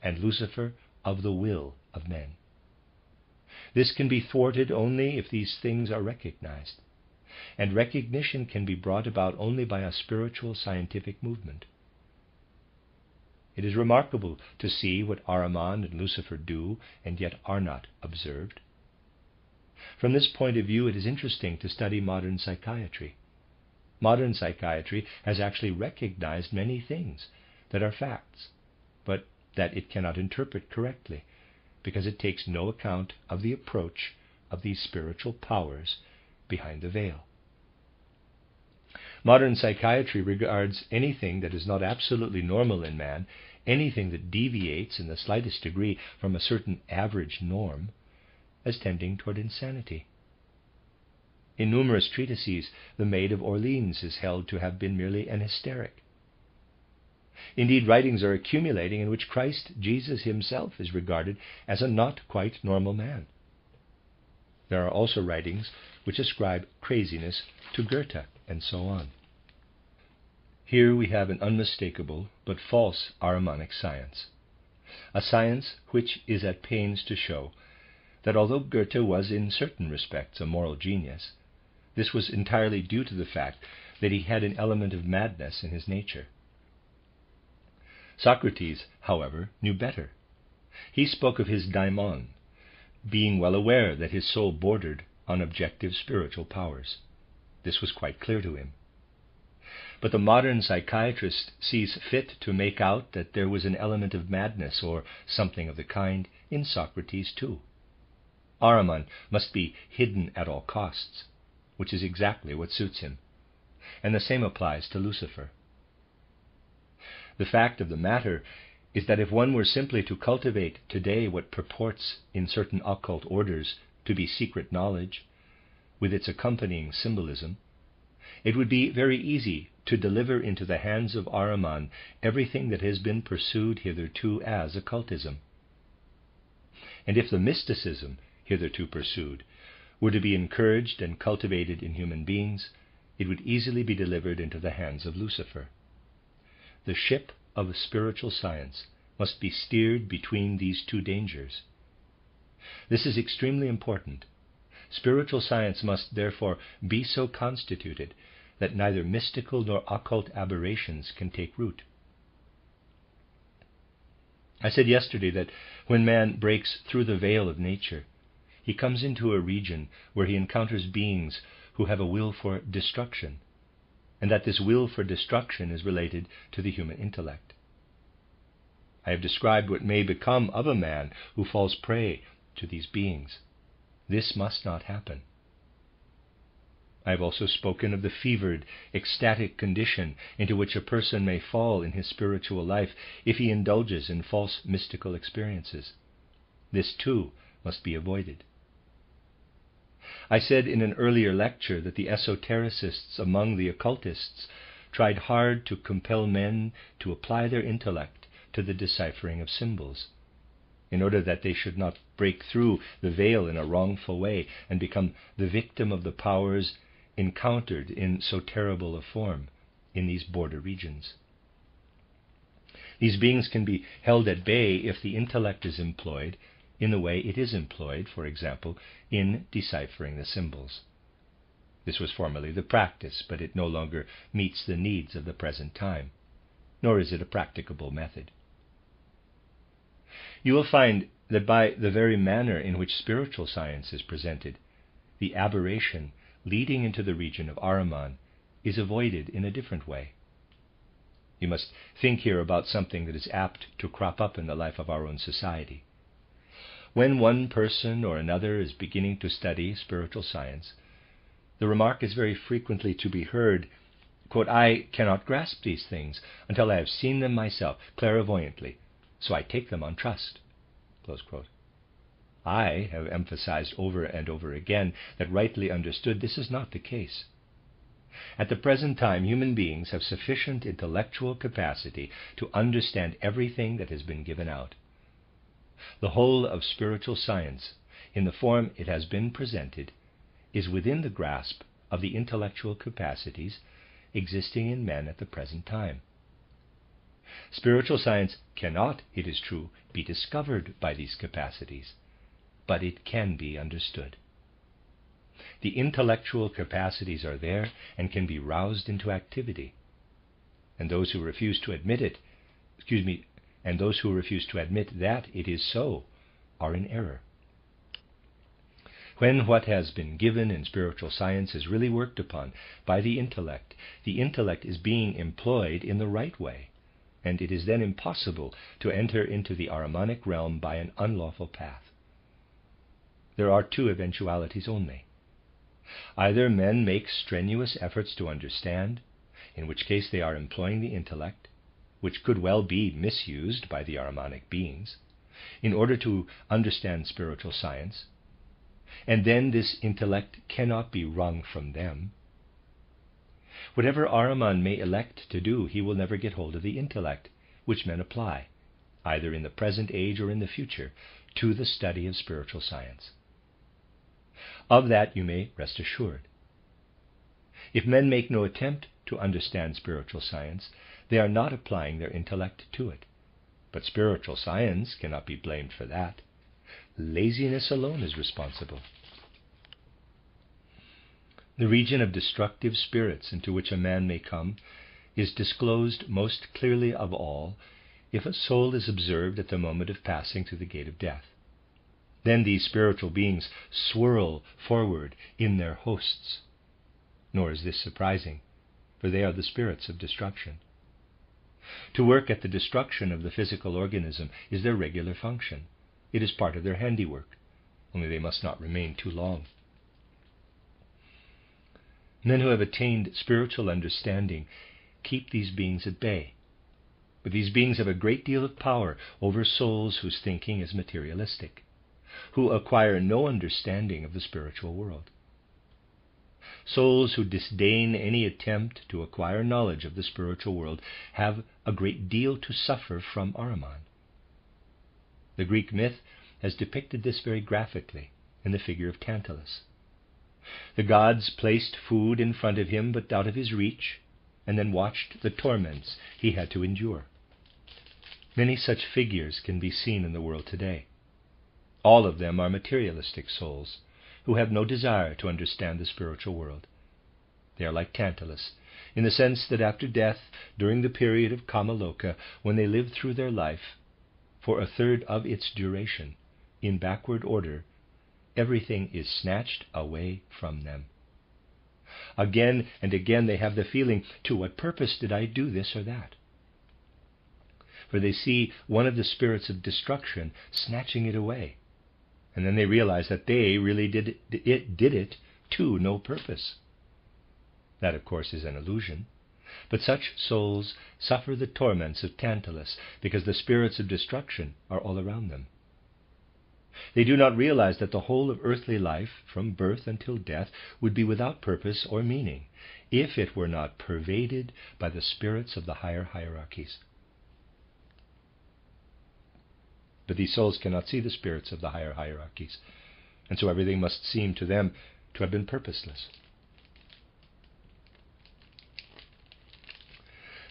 A: and Lucifer of the will of men. This can be thwarted only if these things are recognized, and recognition can be brought about only by a spiritual scientific movement. It is remarkable to see what Ahriman and Lucifer do and yet are not observed. From this point of view, it is interesting to study modern psychiatry. Modern psychiatry has actually recognized many things that are facts, but that it cannot interpret correctly, because it takes no account of the approach of these spiritual powers behind the veil. Modern psychiatry regards anything that is not absolutely normal in man, anything that deviates in the slightest degree from a certain average norm, as tending toward insanity. In numerous treatises, the Maid of Orleans is held to have been merely an hysteric. Indeed, writings are accumulating in which Christ Jesus himself is regarded as a not quite normal man. There are also writings which ascribe craziness to Goethe, and so on. Here we have an unmistakable but false Ahrimanic science, a science which is at pains to show that although Goethe was in certain respects a moral genius, this was entirely due to the fact that he had an element of madness in his nature. Socrates, however, knew better. He spoke of his daimon, being well aware that his soul bordered on objective spiritual powers. This was quite clear to him. But the modern psychiatrist sees fit to make out that there was an element of madness, or something of the kind, in Socrates too. Ahriman must be hidden at all costs, which is exactly what suits him, and the same applies to Lucifer. The fact of the matter is that if one were simply to cultivate today what purports in certain occult orders to be secret knowledge, with its accompanying symbolism, it would be very easy to deliver into the hands of Ahriman everything that has been pursued hitherto as occultism. And if the mysticism hitherto pursued were to be encouraged and cultivated in human beings, it would easily be delivered into the hands of Lucifer. The ship of spiritual science must be steered between these two dangers. This is extremely important. Spiritual science must therefore be so constituted that neither mystical nor occult aberrations can take root. I said yesterday that when man breaks through the veil of nature, he comes into a region where he encounters beings who have a will for destruction, and that this will for destruction is related to the human intellect. I have described what may become of a man who falls prey to these beings. This must not happen. I have also spoken of the fevered, ecstatic condition into which a person may fall in his spiritual life if he indulges in false mystical experiences. This too must be avoided. I said in an earlier lecture that the esotericists among the occultists tried hard to compel men to apply their intellect to the deciphering of symbols, in order that they should not break through the veil in a wrongful way and become the victim of the powers encountered in so terrible a form in these border regions. These beings can be held at bay if the intellect is employed in the way it is employed, for example, in deciphering the symbols. This was formerly the practice, but it no longer meets the needs of the present time, nor is it a practicable method. You will find that by the very manner in which spiritual science is presented, the aberration leading into the region of Ahriman is avoided in a different way. You must think here about something that is apt to crop up in the life of our own society. When one person or another is beginning to study spiritual science, the remark is very frequently to be heard, quote, "I cannot grasp these things until I have seen them myself clairvoyantly, so I take them on trust." Close quote. I have emphasized over and over again that rightly understood, this is not the case. At the present time, human beings have sufficient intellectual capacity to understand everything that has been given out. The whole of spiritual science, in the form it has been presented, is within the grasp of the intellectual capacities existing in men at the present time. Spiritual science cannot, it is true, be discovered by these capacities, but it can be understood. The intellectual capacities are there and can be roused into activity, and those who refuse to admit it, and those who refuse to admit that it is so, are in error. When what has been given in spiritual science is really worked upon by the intellect is being employed in the right way, and it is then impossible to enter into the Ahrimanic realm by an unlawful path. There are two eventualities only. Either men make strenuous efforts to understand, in which case they are employing the intellect, which could well be misused by the Ahrimanic beings, in order to understand spiritual science, and then this intellect cannot be wrung from them. Whatever Ahriman may elect to do, he will never get hold of the intellect, which men apply, either in the present age or in the future, to the study of spiritual science. Of that you may rest assured. If men make no attempt to understand spiritual science, they are not applying their intellect to it. But spiritual science cannot be blamed for that. Laziness alone is responsible. The region of destructive spirits into which a man may come is disclosed most clearly of all if a soul is observed at the moment of passing through the gate of death. Then these spiritual beings swirl forward in their hosts. Nor is this surprising, for they are the spirits of destruction. To work at the destruction of the physical organism is their regular function. It is part of their handiwork, only they must not remain too long. Men who have attained spiritual understanding keep these beings at bay. But these beings have a great deal of power over souls whose thinking is materialistic, who acquire no understanding of the spiritual world. Souls who disdain any attempt to acquire knowledge of the spiritual world have a great deal to suffer from Ahriman. The Greek myth has depicted this very graphically in the figure of Tantalus. The gods placed food in front of him but out of his reach, and then watched the torments he had to endure. Many such figures can be seen in the world today. All of them are materialistic souls who have no desire to understand the spiritual world. They are like Tantalus, in the sense that after death, during the period of Kamaloka, when they live through their life, for a third of its duration, in backward order, everything is snatched away from them. Again and again they have the feeling, to what purpose did I do this or that? For they see one of the spirits of destruction snatching it away, and then they realize that they really did it to no purpose. That, of course, is an illusion, but such souls suffer the torments of Tantalus because the spirits of destruction are all around them. They do not realize that the whole of earthly life, from birth until death, would be without purpose or meaning if it were not pervaded by the spirits of the higher hierarchies. But these souls cannot see the spirits of the higher hierarchies, and so everything must seem to them to have been purposeless.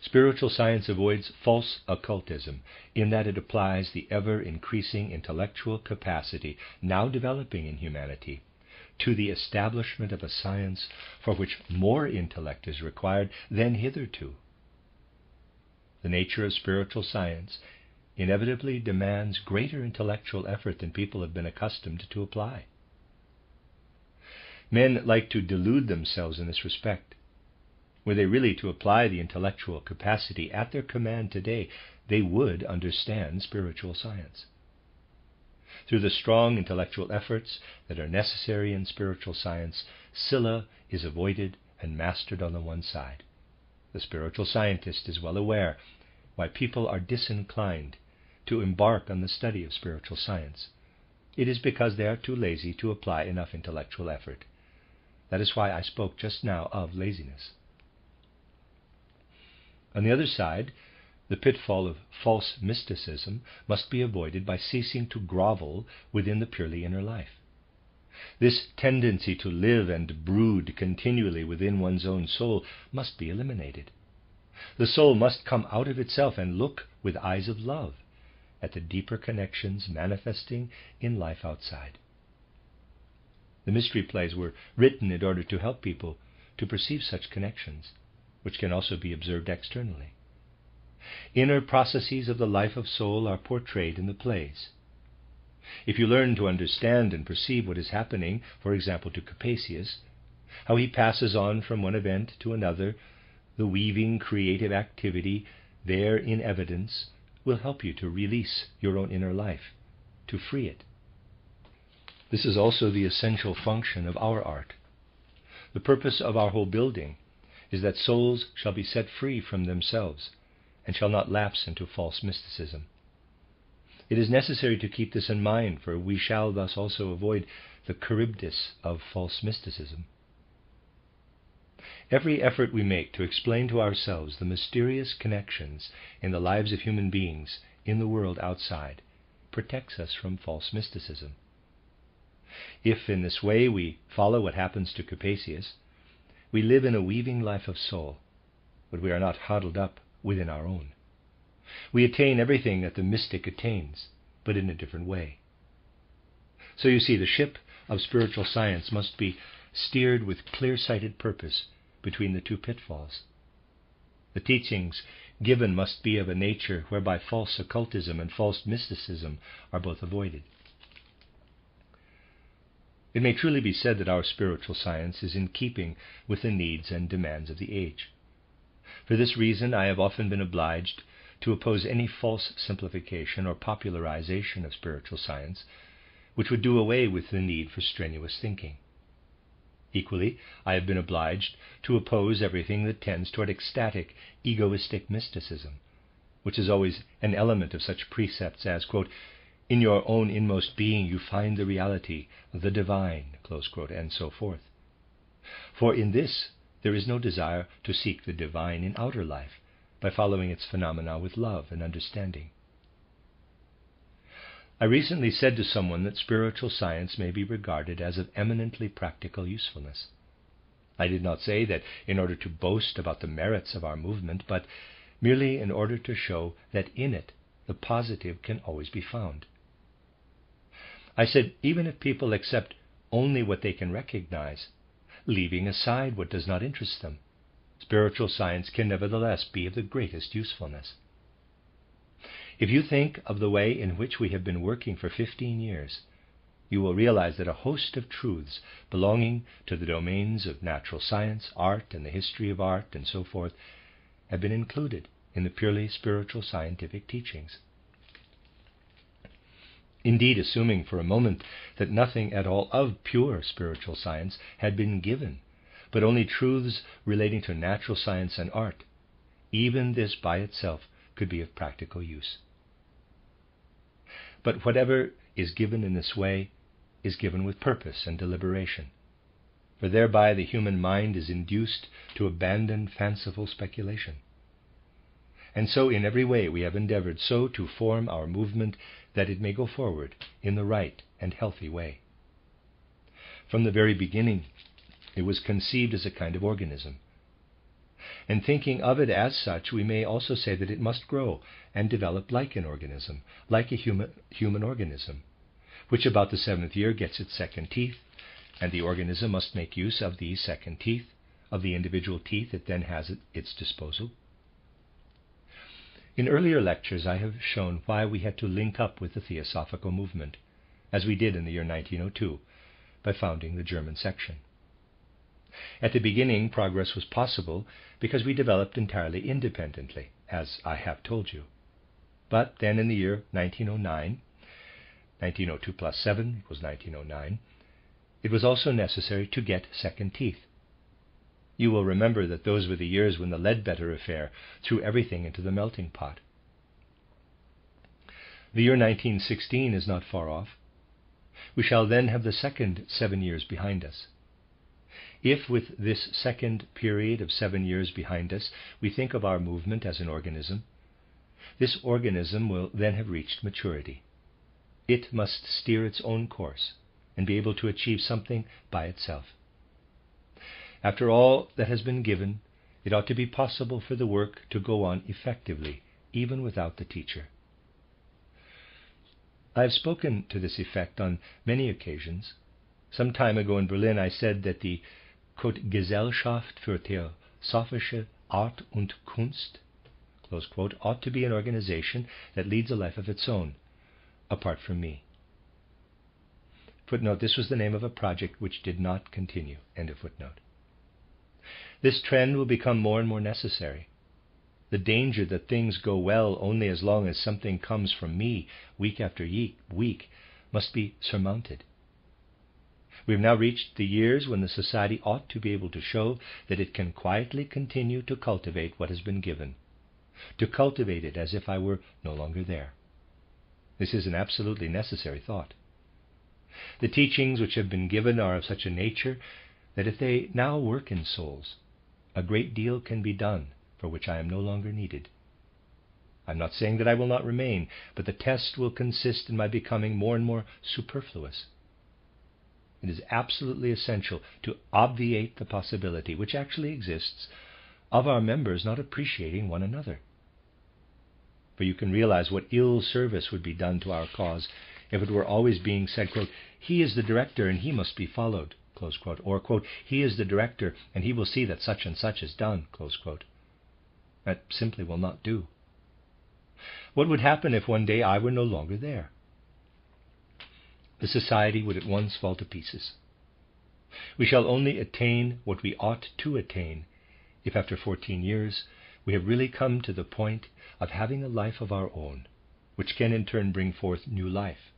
A: Spiritual science avoids false occultism in that it applies the ever-increasing intellectual capacity now developing in humanity to the establishment of a science for which more intellect is required than hitherto. The nature of spiritual science inevitably demands greater intellectual effort than people have been accustomed to apply. Men like to delude themselves in this respect. Were they really to apply the intellectual capacity at their command today, they would understand spiritual science. Through the strong intellectual efforts that are necessary in spiritual science, Scylla is avoided and mastered on the one side. The spiritual scientist is well aware why people are disinclined to embark on the study of spiritual science. It is because they are too lazy to apply enough intellectual effort. That is why I spoke just now of laziness. On the other side, the pitfall of false mysticism must be avoided by ceasing to grovel within the purely inner life. This tendency to live and brood continually within one's own soul must be eliminated. The soul must come out of itself and look with eyes of love at the deeper connections manifesting in life outside. The mystery plays were written in order to help people to perceive such connections, which can also be observed externally. Inner processes of the life of soul are portrayed in the plays. If you learn to understand and perceive what is happening, for example, to Capasius, how he passes on from one event to another, the weaving creative activity there in evidence will help you to release your own inner life, to free it. This is also the essential function of our art. The purpose of our whole building is that souls shall be set free from themselves and shall not lapse into false mysticism. It is necessary to keep this in mind, for we shall thus also avoid the Charybdis of false mysticism. Every effort we make to explain to ourselves the mysterious connections in the lives of human beings in the world outside protects us from false mysticism. If in this way we follow what happens to Capasius, we live in a weaving life of soul, but we are not huddled up within our own. We attain everything that the mystic attains, but in a different way. So you see, the ship of spiritual science must be steered with clear-sighted purpose between the two pitfalls. The teachings given must be of a nature whereby false occultism and false mysticism are both avoided. It may truly be said that our spiritual science is in keeping with the needs and demands of the age. For this reason, I have often been obliged to oppose any false simplification or popularization of spiritual science, which would do away with the need for strenuous thinking. Equally, I have been obliged to oppose everything that tends toward ecstatic, egoistic mysticism, which is always an element of such precepts as, quote, "In your own inmost being you find the reality, the divine," close quote, and so forth. For in this there is no desire to seek the divine in outer life by following its phenomena with love and understanding. I recently said to someone that spiritual science may be regarded as of eminently practical usefulness. I did not say that in order to boast about the merits of our movement, but merely in order to show that in it the positive can always be found. I said, even if people accept only what they can recognize, leaving aside what does not interest them, spiritual science can nevertheless be of the greatest usefulness. If you think of the way in which we have been working for 15 years, you will realize that a host of truths belonging to the domains of natural science, art, and the history of art, and so forth, have been included in the purely spiritual scientific teachings. Indeed, assuming for a moment that nothing at all of pure spiritual science had been given, but only truths relating to natural science and art, even this by itself could be of practical use. But whatever is given in this way is given with purpose and deliberation, for thereby the human mind is induced to abandon fanciful speculation. And so in every way we have endeavored so to form our movement that it may go forward in the right and healthy way. From the very beginning, it was conceived as a kind of organism. And thinking of it as such, we may also say that it must grow and develop like an organism, like a human organism, which about the 7th year gets its second teeth, and the organism must make use of these second teeth, of the individual teeth it then has at its disposal. In earlier lectures I have shown why we had to link up with the Theosophical movement, as we did in the year 1902, by founding the German section. At the beginning, progress was possible because we developed entirely independently, as I have told you. But then in the year 1909, 1902 plus 7 was 1909, it was also necessary to get second teeth. You will remember that those were the years when the Ledbetter affair threw everything into the melting pot. The year 1916 is not far off. We shall then have the second 7 years behind us. If with this second period of 7 years behind us we think of our movement as an organism, this organism will then have reached maturity. It must steer its own course and be able to achieve something by itself. After all that has been given, it ought to be possible for the work to go on effectively, even without the teacher. I have spoken to this effect on many occasions. Some time ago in Berlin I said that the quote, Gesellschaft für Theosophische Art und Kunst, close quote, ought to be an organization that leads a life of its own, apart from me. Footnote, this was the name of a project which did not continue, end of footnote. This trend will become more and more necessary. The danger that things go well only as long as something comes from me week after week must be surmounted. We have now reached the years when the society ought to be able to show that it can quietly continue to cultivate what has been given, to cultivate it as if I were no longer there. This is an absolutely necessary thought. The teachings which have been given are of such a nature that if they now work in souls, a great deal can be done for which I am no longer needed. I'm not saying that I will not remain, but the test will consist in my becoming more and more superfluous. It is absolutely essential to obviate the possibility, which actually exists, of our members not appreciating one another. For you can realize what ill service would be done to our cause if it were always being said, quote, "He is the director and he must be followed," close quote, or, quote, "He is the director and he will see that such and such is done," close quote. That simply will not do. What would happen if one day I were no longer there? The society would at once fall to pieces. We shall only attain what we ought to attain if after 14 years we have really come to the point of having a life of our own, which can in turn bring forth new life.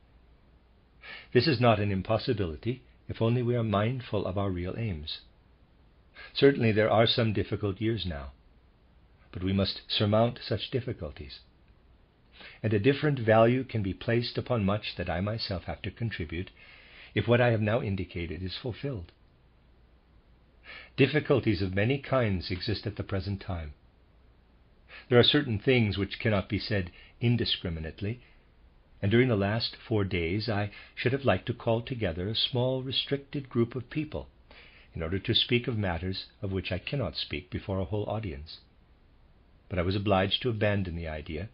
A: This is not an impossibility if only we are mindful of our real aims. Certainly there are some difficult years now, but we must surmount such difficulties. And a different value can be placed upon much that I myself have to contribute if what I have now indicated is fulfilled. Difficulties of many kinds exist at the present time. There are certain things which cannot be said indiscriminately, and during the last 4 days I should have liked to call together a small restricted group of people in order to speak of matters of which I cannot speak before a whole audience. But I was obliged to abandon the idea,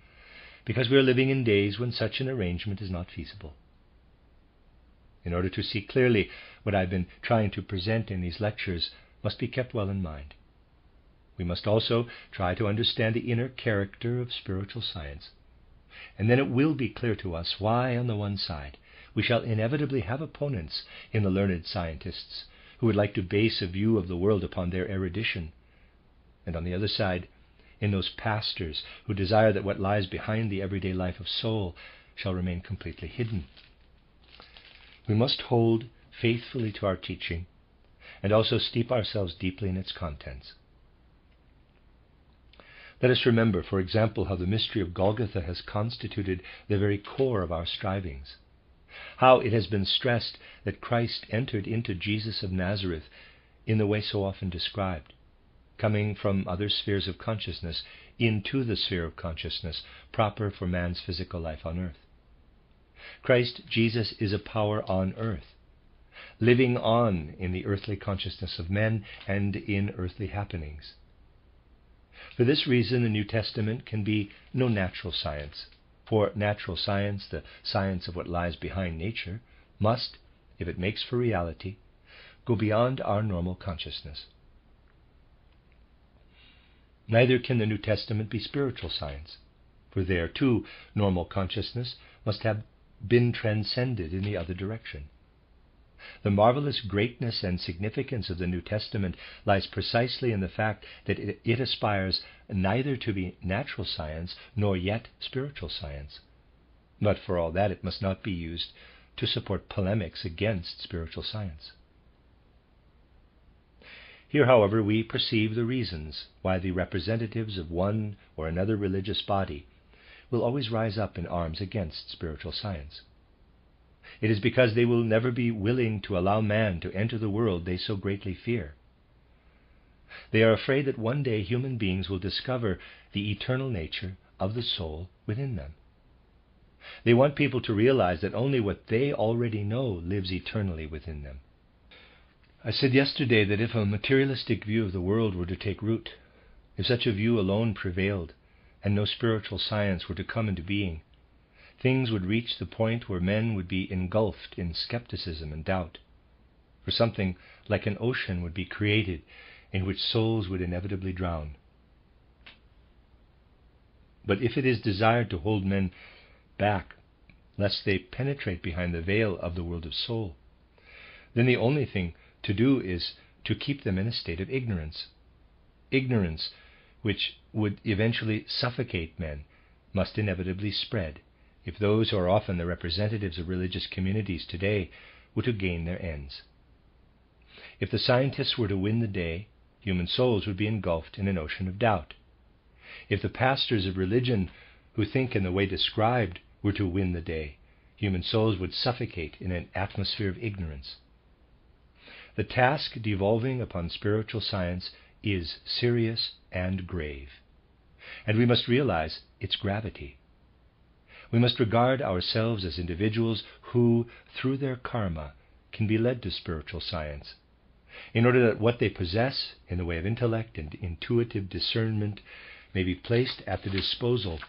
A: because we are living in days when such an arrangement is not feasible. In order to see clearly what I have been trying to present in these lectures must be kept well in mind. We must also try to understand the inner character of spiritual science, and then it will be clear to us why, on the one side, we shall inevitably have opponents in the learned scientists who would like to base a view of the world upon their erudition, and on the other side, in those pastors who desire that what lies behind the everyday life of soul shall remain completely hidden. We must hold faithfully to our teaching and also steep ourselves deeply in its contents. Let us remember, for example, how the mystery of Golgotha has constituted the very core of our strivings, how it has been stressed that Christ entered into Jesus of Nazareth in the way so often described, coming from other spheres of consciousness into the sphere of consciousness proper for man's physical life on earth. Christ Jesus is a power on earth, living on in the earthly consciousness of men and in earthly happenings. For this reason, the New Testament can be no natural science, for natural science, the science of what lies behind nature, must, if it makes for reality, go beyond our normal consciousness. Neither can the New Testament be spiritual science, for there, too, normal consciousness must have been transcended in the other direction. The marvelous greatness and significance of the New Testament lies precisely in the fact that it aspires neither to be natural science nor yet spiritual science. But for all that, it must not be used to support polemics against spiritual science. Here, however, we perceive the reasons why the representatives of one or another religious body will always rise up in arms against spiritual science. It is because they will never be willing to allow man to enter the world they so greatly fear. They are afraid that one day human beings will discover the eternal nature of the soul within them. They want people to realize that only what they already know lives eternally within them. I said yesterday that if a materialistic view of the world were to take root, if such a view alone prevailed, and no spiritual science were to come into being, things would reach the point where men would be engulfed in skepticism and doubt, for something like an ocean would be created in which souls would inevitably drown. But if it is desired to hold men back, lest they penetrate behind the veil of the world of soul, then the only thing to do is to keep them in a state of ignorance. Ignorance, which would eventually suffocate men, must inevitably spread if those who are often the representatives of religious communities today were to gain their ends. If the scientists were to win the day, human souls would be engulfed in an ocean of doubt. If the pastors of religion who think in the way described were to win the day, human souls would suffocate in an atmosphere of ignorance. The task devolving upon spiritual science is serious and grave, and we must realize its gravity. We must regard ourselves as individuals who, through their karma, can be led to spiritual science, in order that what they possess in the way of intellect and intuitive discernment may be placed at the disposal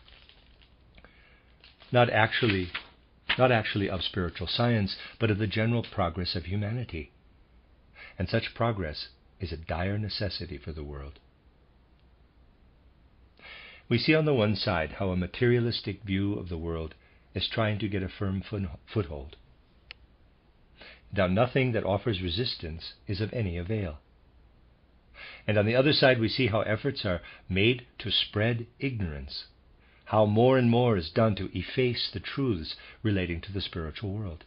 A: not actually of spiritual science, but of the general progress of humanity. And such progress is a dire necessity for the world. We see on the one side how a materialistic view of the world is trying to get a firm foothold. Now, nothing that offers resistance is of any avail. And on the other side, we see how efforts are made to spread ignorance, how more and more is done to efface the truths relating to the spiritual world.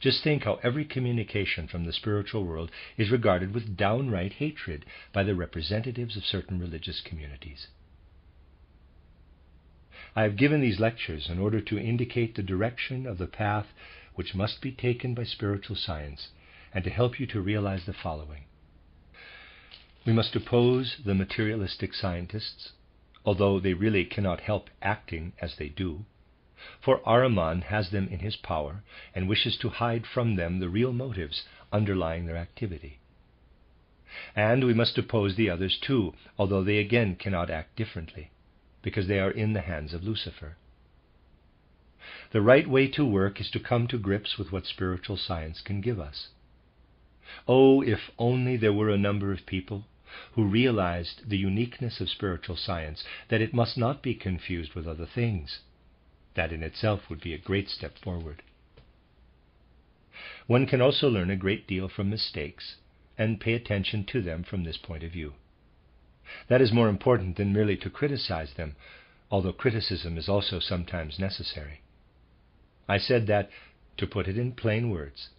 A: Just think how every communication from the spiritual world is regarded with downright hatred by the representatives of certain religious communities. I have given these lectures in order to indicate the direction of the path which must be taken by spiritual science, and to help you to realize the following. We must oppose the materialistic scientists, although they really cannot help acting as they do, for Ahriman has them in his power and wishes to hide from them the real motives underlying their activity. And we must oppose the others too, although they again cannot act differently, because they are in the hands of Lucifer. The right way to work is to come to grips with what spiritual science can give us. Oh, if only there were a number of people who realized the uniqueness of spiritual science, that it must not be confused with other things. That in itself would be a great step forward. One can also learn a great deal from mistakes and pay attention to them from this point of view. That is more important than merely to criticize them, although criticism is also sometimes necessary. I said that, to put it in plain words,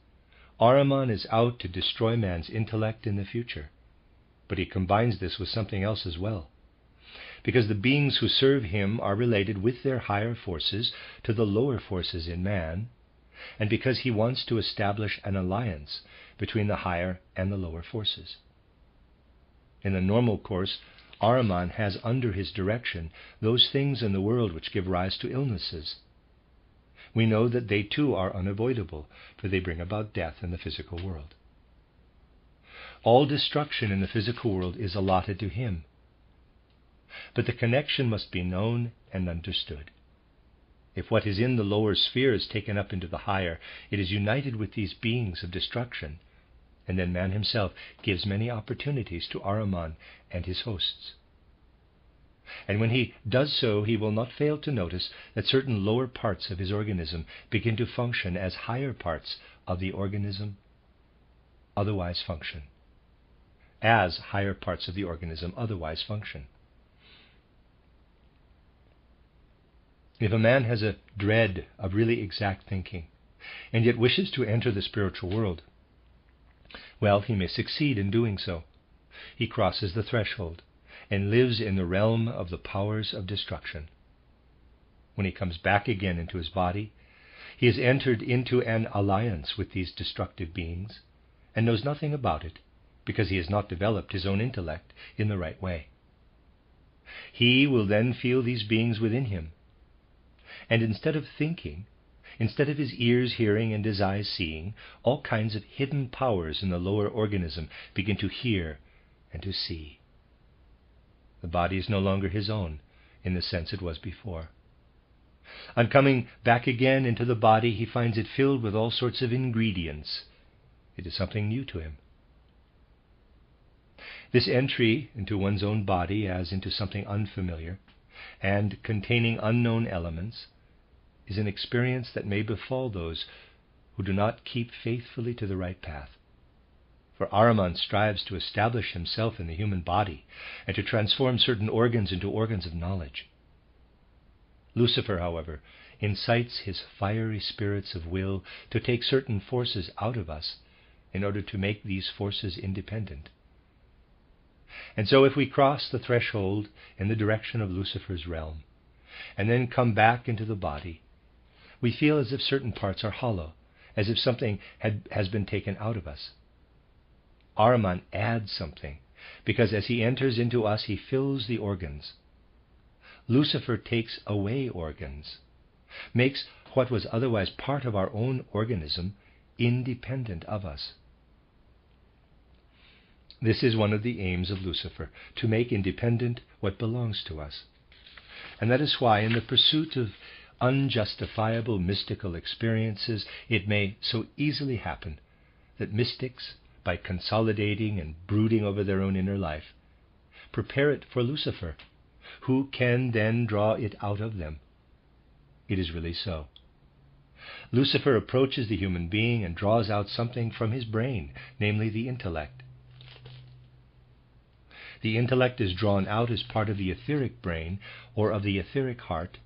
A: Ahriman is out to destroy man's intellect in the future, but he combines this with something else as well, because the beings who serve him are related with their higher forces to the lower forces in man, and because he wants to establish an alliance between the higher and the lower forces. In the normal course, Ahriman has under his direction those things in the world which give rise to illnesses. We know that they too are unavoidable, for they bring about death in the physical world. All destruction in the physical world is allotted to him. But the connection must be known and understood. If what is in the lower sphere is taken up into the higher, it is united with these beings of destruction, and then man himself gives many opportunities to Ahriman and his hosts. And when he does so, he will not fail to notice that certain lower parts of his organism begin to function as higher parts of the organism otherwise function. If a man has a dread of really exact thinking, and yet wishes to enter the spiritual world, well, he may succeed in doing so. He crosses the threshold and lives in the realm of the powers of destruction. When he comes back again into his body, he has entered into an alliance with these destructive beings and knows nothing about it, because he has not developed his own intellect in the right way. He will then feel these beings within him, and instead of thinking, instead of his ears hearing and his eyes seeing, all kinds of hidden powers in the lower organism begin to hear and to see. The body is no longer his own in the sense it was before. On coming back again into the body, he finds it filled with all sorts of ingredients. It is something new to him. This entry into one's own body as into something unfamiliar and containing unknown elements is an experience that may befall those who do not keep faithfully to the right path. For Ahriman strives to establish himself in the human body and to transform certain organs into organs of knowledge. Lucifer, however, incites his fiery spirits of will to take certain forces out of us in order to make these forces independent. And so if we cross the threshold in the direction of Lucifer's realm, and then come back into the body, we feel as if certain parts are hollow, as if something has been taken out of us. Ahriman adds something, because as he enters into us, he fills the organs. Lucifer takes away organs, makes what was otherwise part of our own organism independent of us. This is one of the aims of Lucifer, to make independent what belongs to us. And that is why, in the pursuit of unjustifiable mystical experiences, it may so easily happen that mystics, by consolidating and brooding over their own inner life, prepare it for Lucifer, who can then draw it out of them. It is really so. Lucifer approaches the human being and draws out something from his brain, namely the intellect. The intellect is drawn out as part of the etheric brain or of the etheric heart,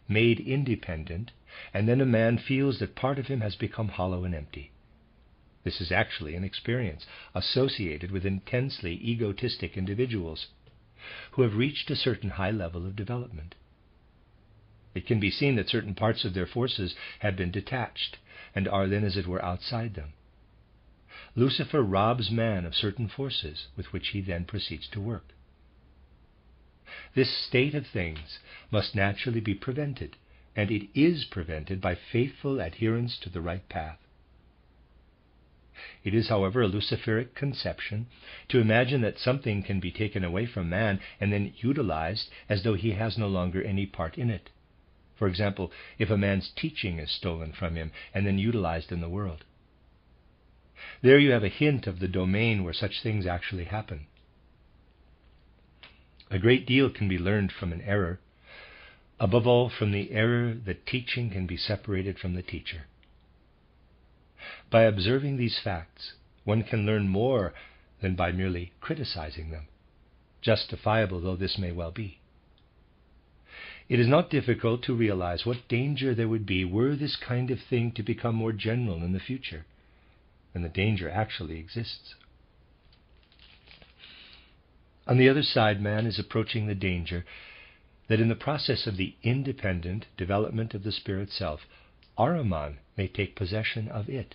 A: made independent, and then a man feels that part of him has become hollow and empty. This is actually an experience associated with intensely egotistic individuals who have reached a certain high level of development. It can be seen that certain parts of their forces have been detached and are then, as it were, outside them. Lucifer robs man of certain forces with which he then proceeds to work. This state of things must naturally be prevented, and it is prevented by faithful adherence to the right path. It is, however, a Luciferic conception to imagine that something can be taken away from man and then utilized as though he has no longer any part in it. For example, if a man's teaching is stolen from him and then utilized in the world. There you have a hint of the domain where such things actually happen. A great deal can be learned from an error, above all from the error that teaching can be separated from the teacher. By observing these facts, one can learn more than by merely criticizing them, justifiable though this may well be. It is not difficult to realize what danger there would be were this kind of thing to become more general in the future, and the danger actually exists. On the other side, man is approaching the danger that in the process of the independent development of the spirit self, Ahriman may take possession of it.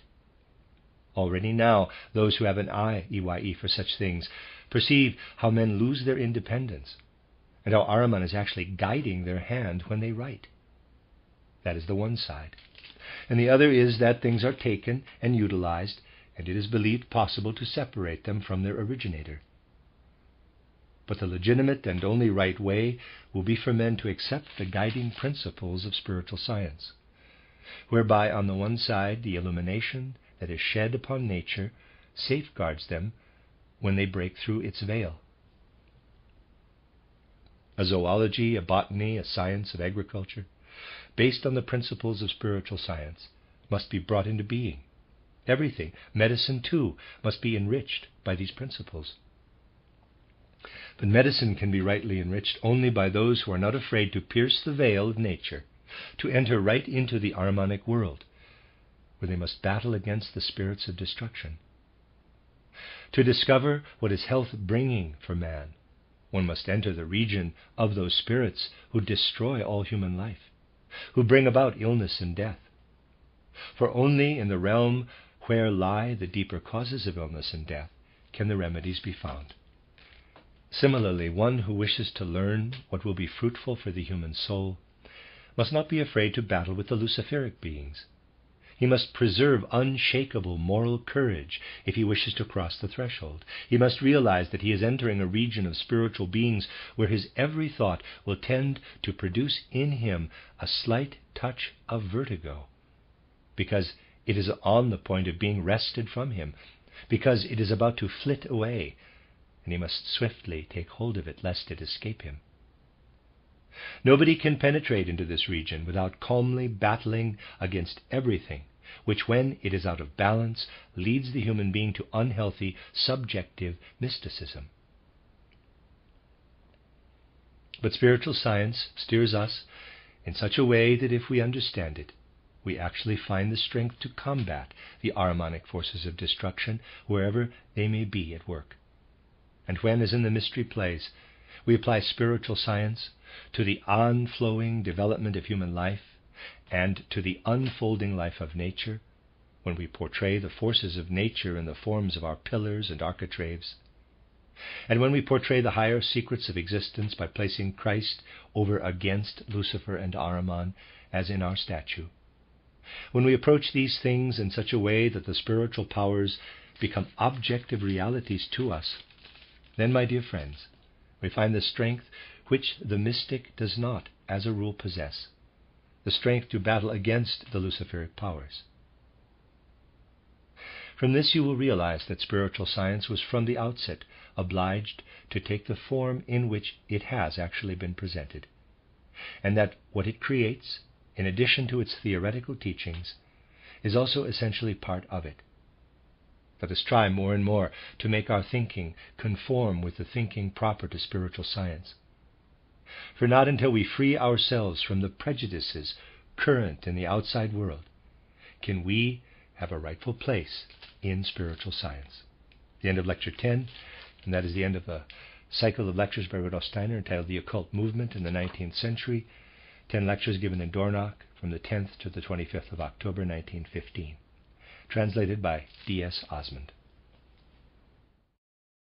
A: Already now, those who have an eye, EYE, for such things, perceive how men lose their independence, and how Ahriman is actually guiding their hand when they write. That is the one side. And the other is that things are taken and utilized, and it is believed possible to separate them from their originator. But the legitimate and only right way will be for men to accept the guiding principles of spiritual science, whereby on the one side the illumination that is shed upon nature safeguards them when they break through its veil. A zoology, a botany, a science of agriculture, based on the principles of spiritual science, must be brought into being. Everything, medicine too, must be enriched by these principles. But medicine can be rightly enriched only by those who are not afraid to pierce the veil of nature, to enter right into the Ahrimanic world, where they must battle against the spirits of destruction. To discover what is health-bringing for man, one must enter the region of those spirits who destroy all human life, who bring about illness and death. For only in the realm where lie the deeper causes of illness and death can the remedies be found. Similarly, one who wishes to learn what will be fruitful for the human soul must not be afraid to battle with the Luciferic beings. He must preserve unshakable moral courage if he wishes to cross the threshold. He must realize that he is entering a region of spiritual beings where his every thought will tend to produce in him a slight touch of vertigo, because it is on the point of being wrested from him, because it is about to flit away, and he must swiftly take hold of it lest it escape him. Nobody can penetrate into this region without calmly battling against everything which, when it is out of balance, leads the human being to unhealthy, subjective mysticism. But spiritual science steers us in such a way that if we understand it, we actually find the strength to combat the Ahrimanic forces of destruction wherever they may be at work. And when, as in the mystery plays, we apply spiritual science to the onflowing development of human life and to the unfolding life of nature, when we portray the forces of nature in the forms of our pillars and architraves, and when we portray the higher secrets of existence by placing Christ over against Lucifer and Ahriman, as in our statue, when we approach these things in such a way that the spiritual powers become objective realities to us, then, my dear friends, we find the strength which the mystic does not, as a rule, possess, the strength to battle against the Luciferic powers. From this you will realize that spiritual science was from the outset obliged to take the form in which it has actually been presented, and that what it creates, in addition to its theoretical teachings, is also essentially part of it. Let us try more and more to make our thinking conform with the thinking proper to spiritual science. For not until we free ourselves from the prejudices current in the outside world can we have a rightful place in spiritual science. The end of Lecture 10, and that is the end of a cycle of lectures by Rudolf Steiner entitled The Occult Movement in the 19th Century, 10 lectures given in Dornach from the 10th to the 25th of October 1915. Translated by D.S. Osmond.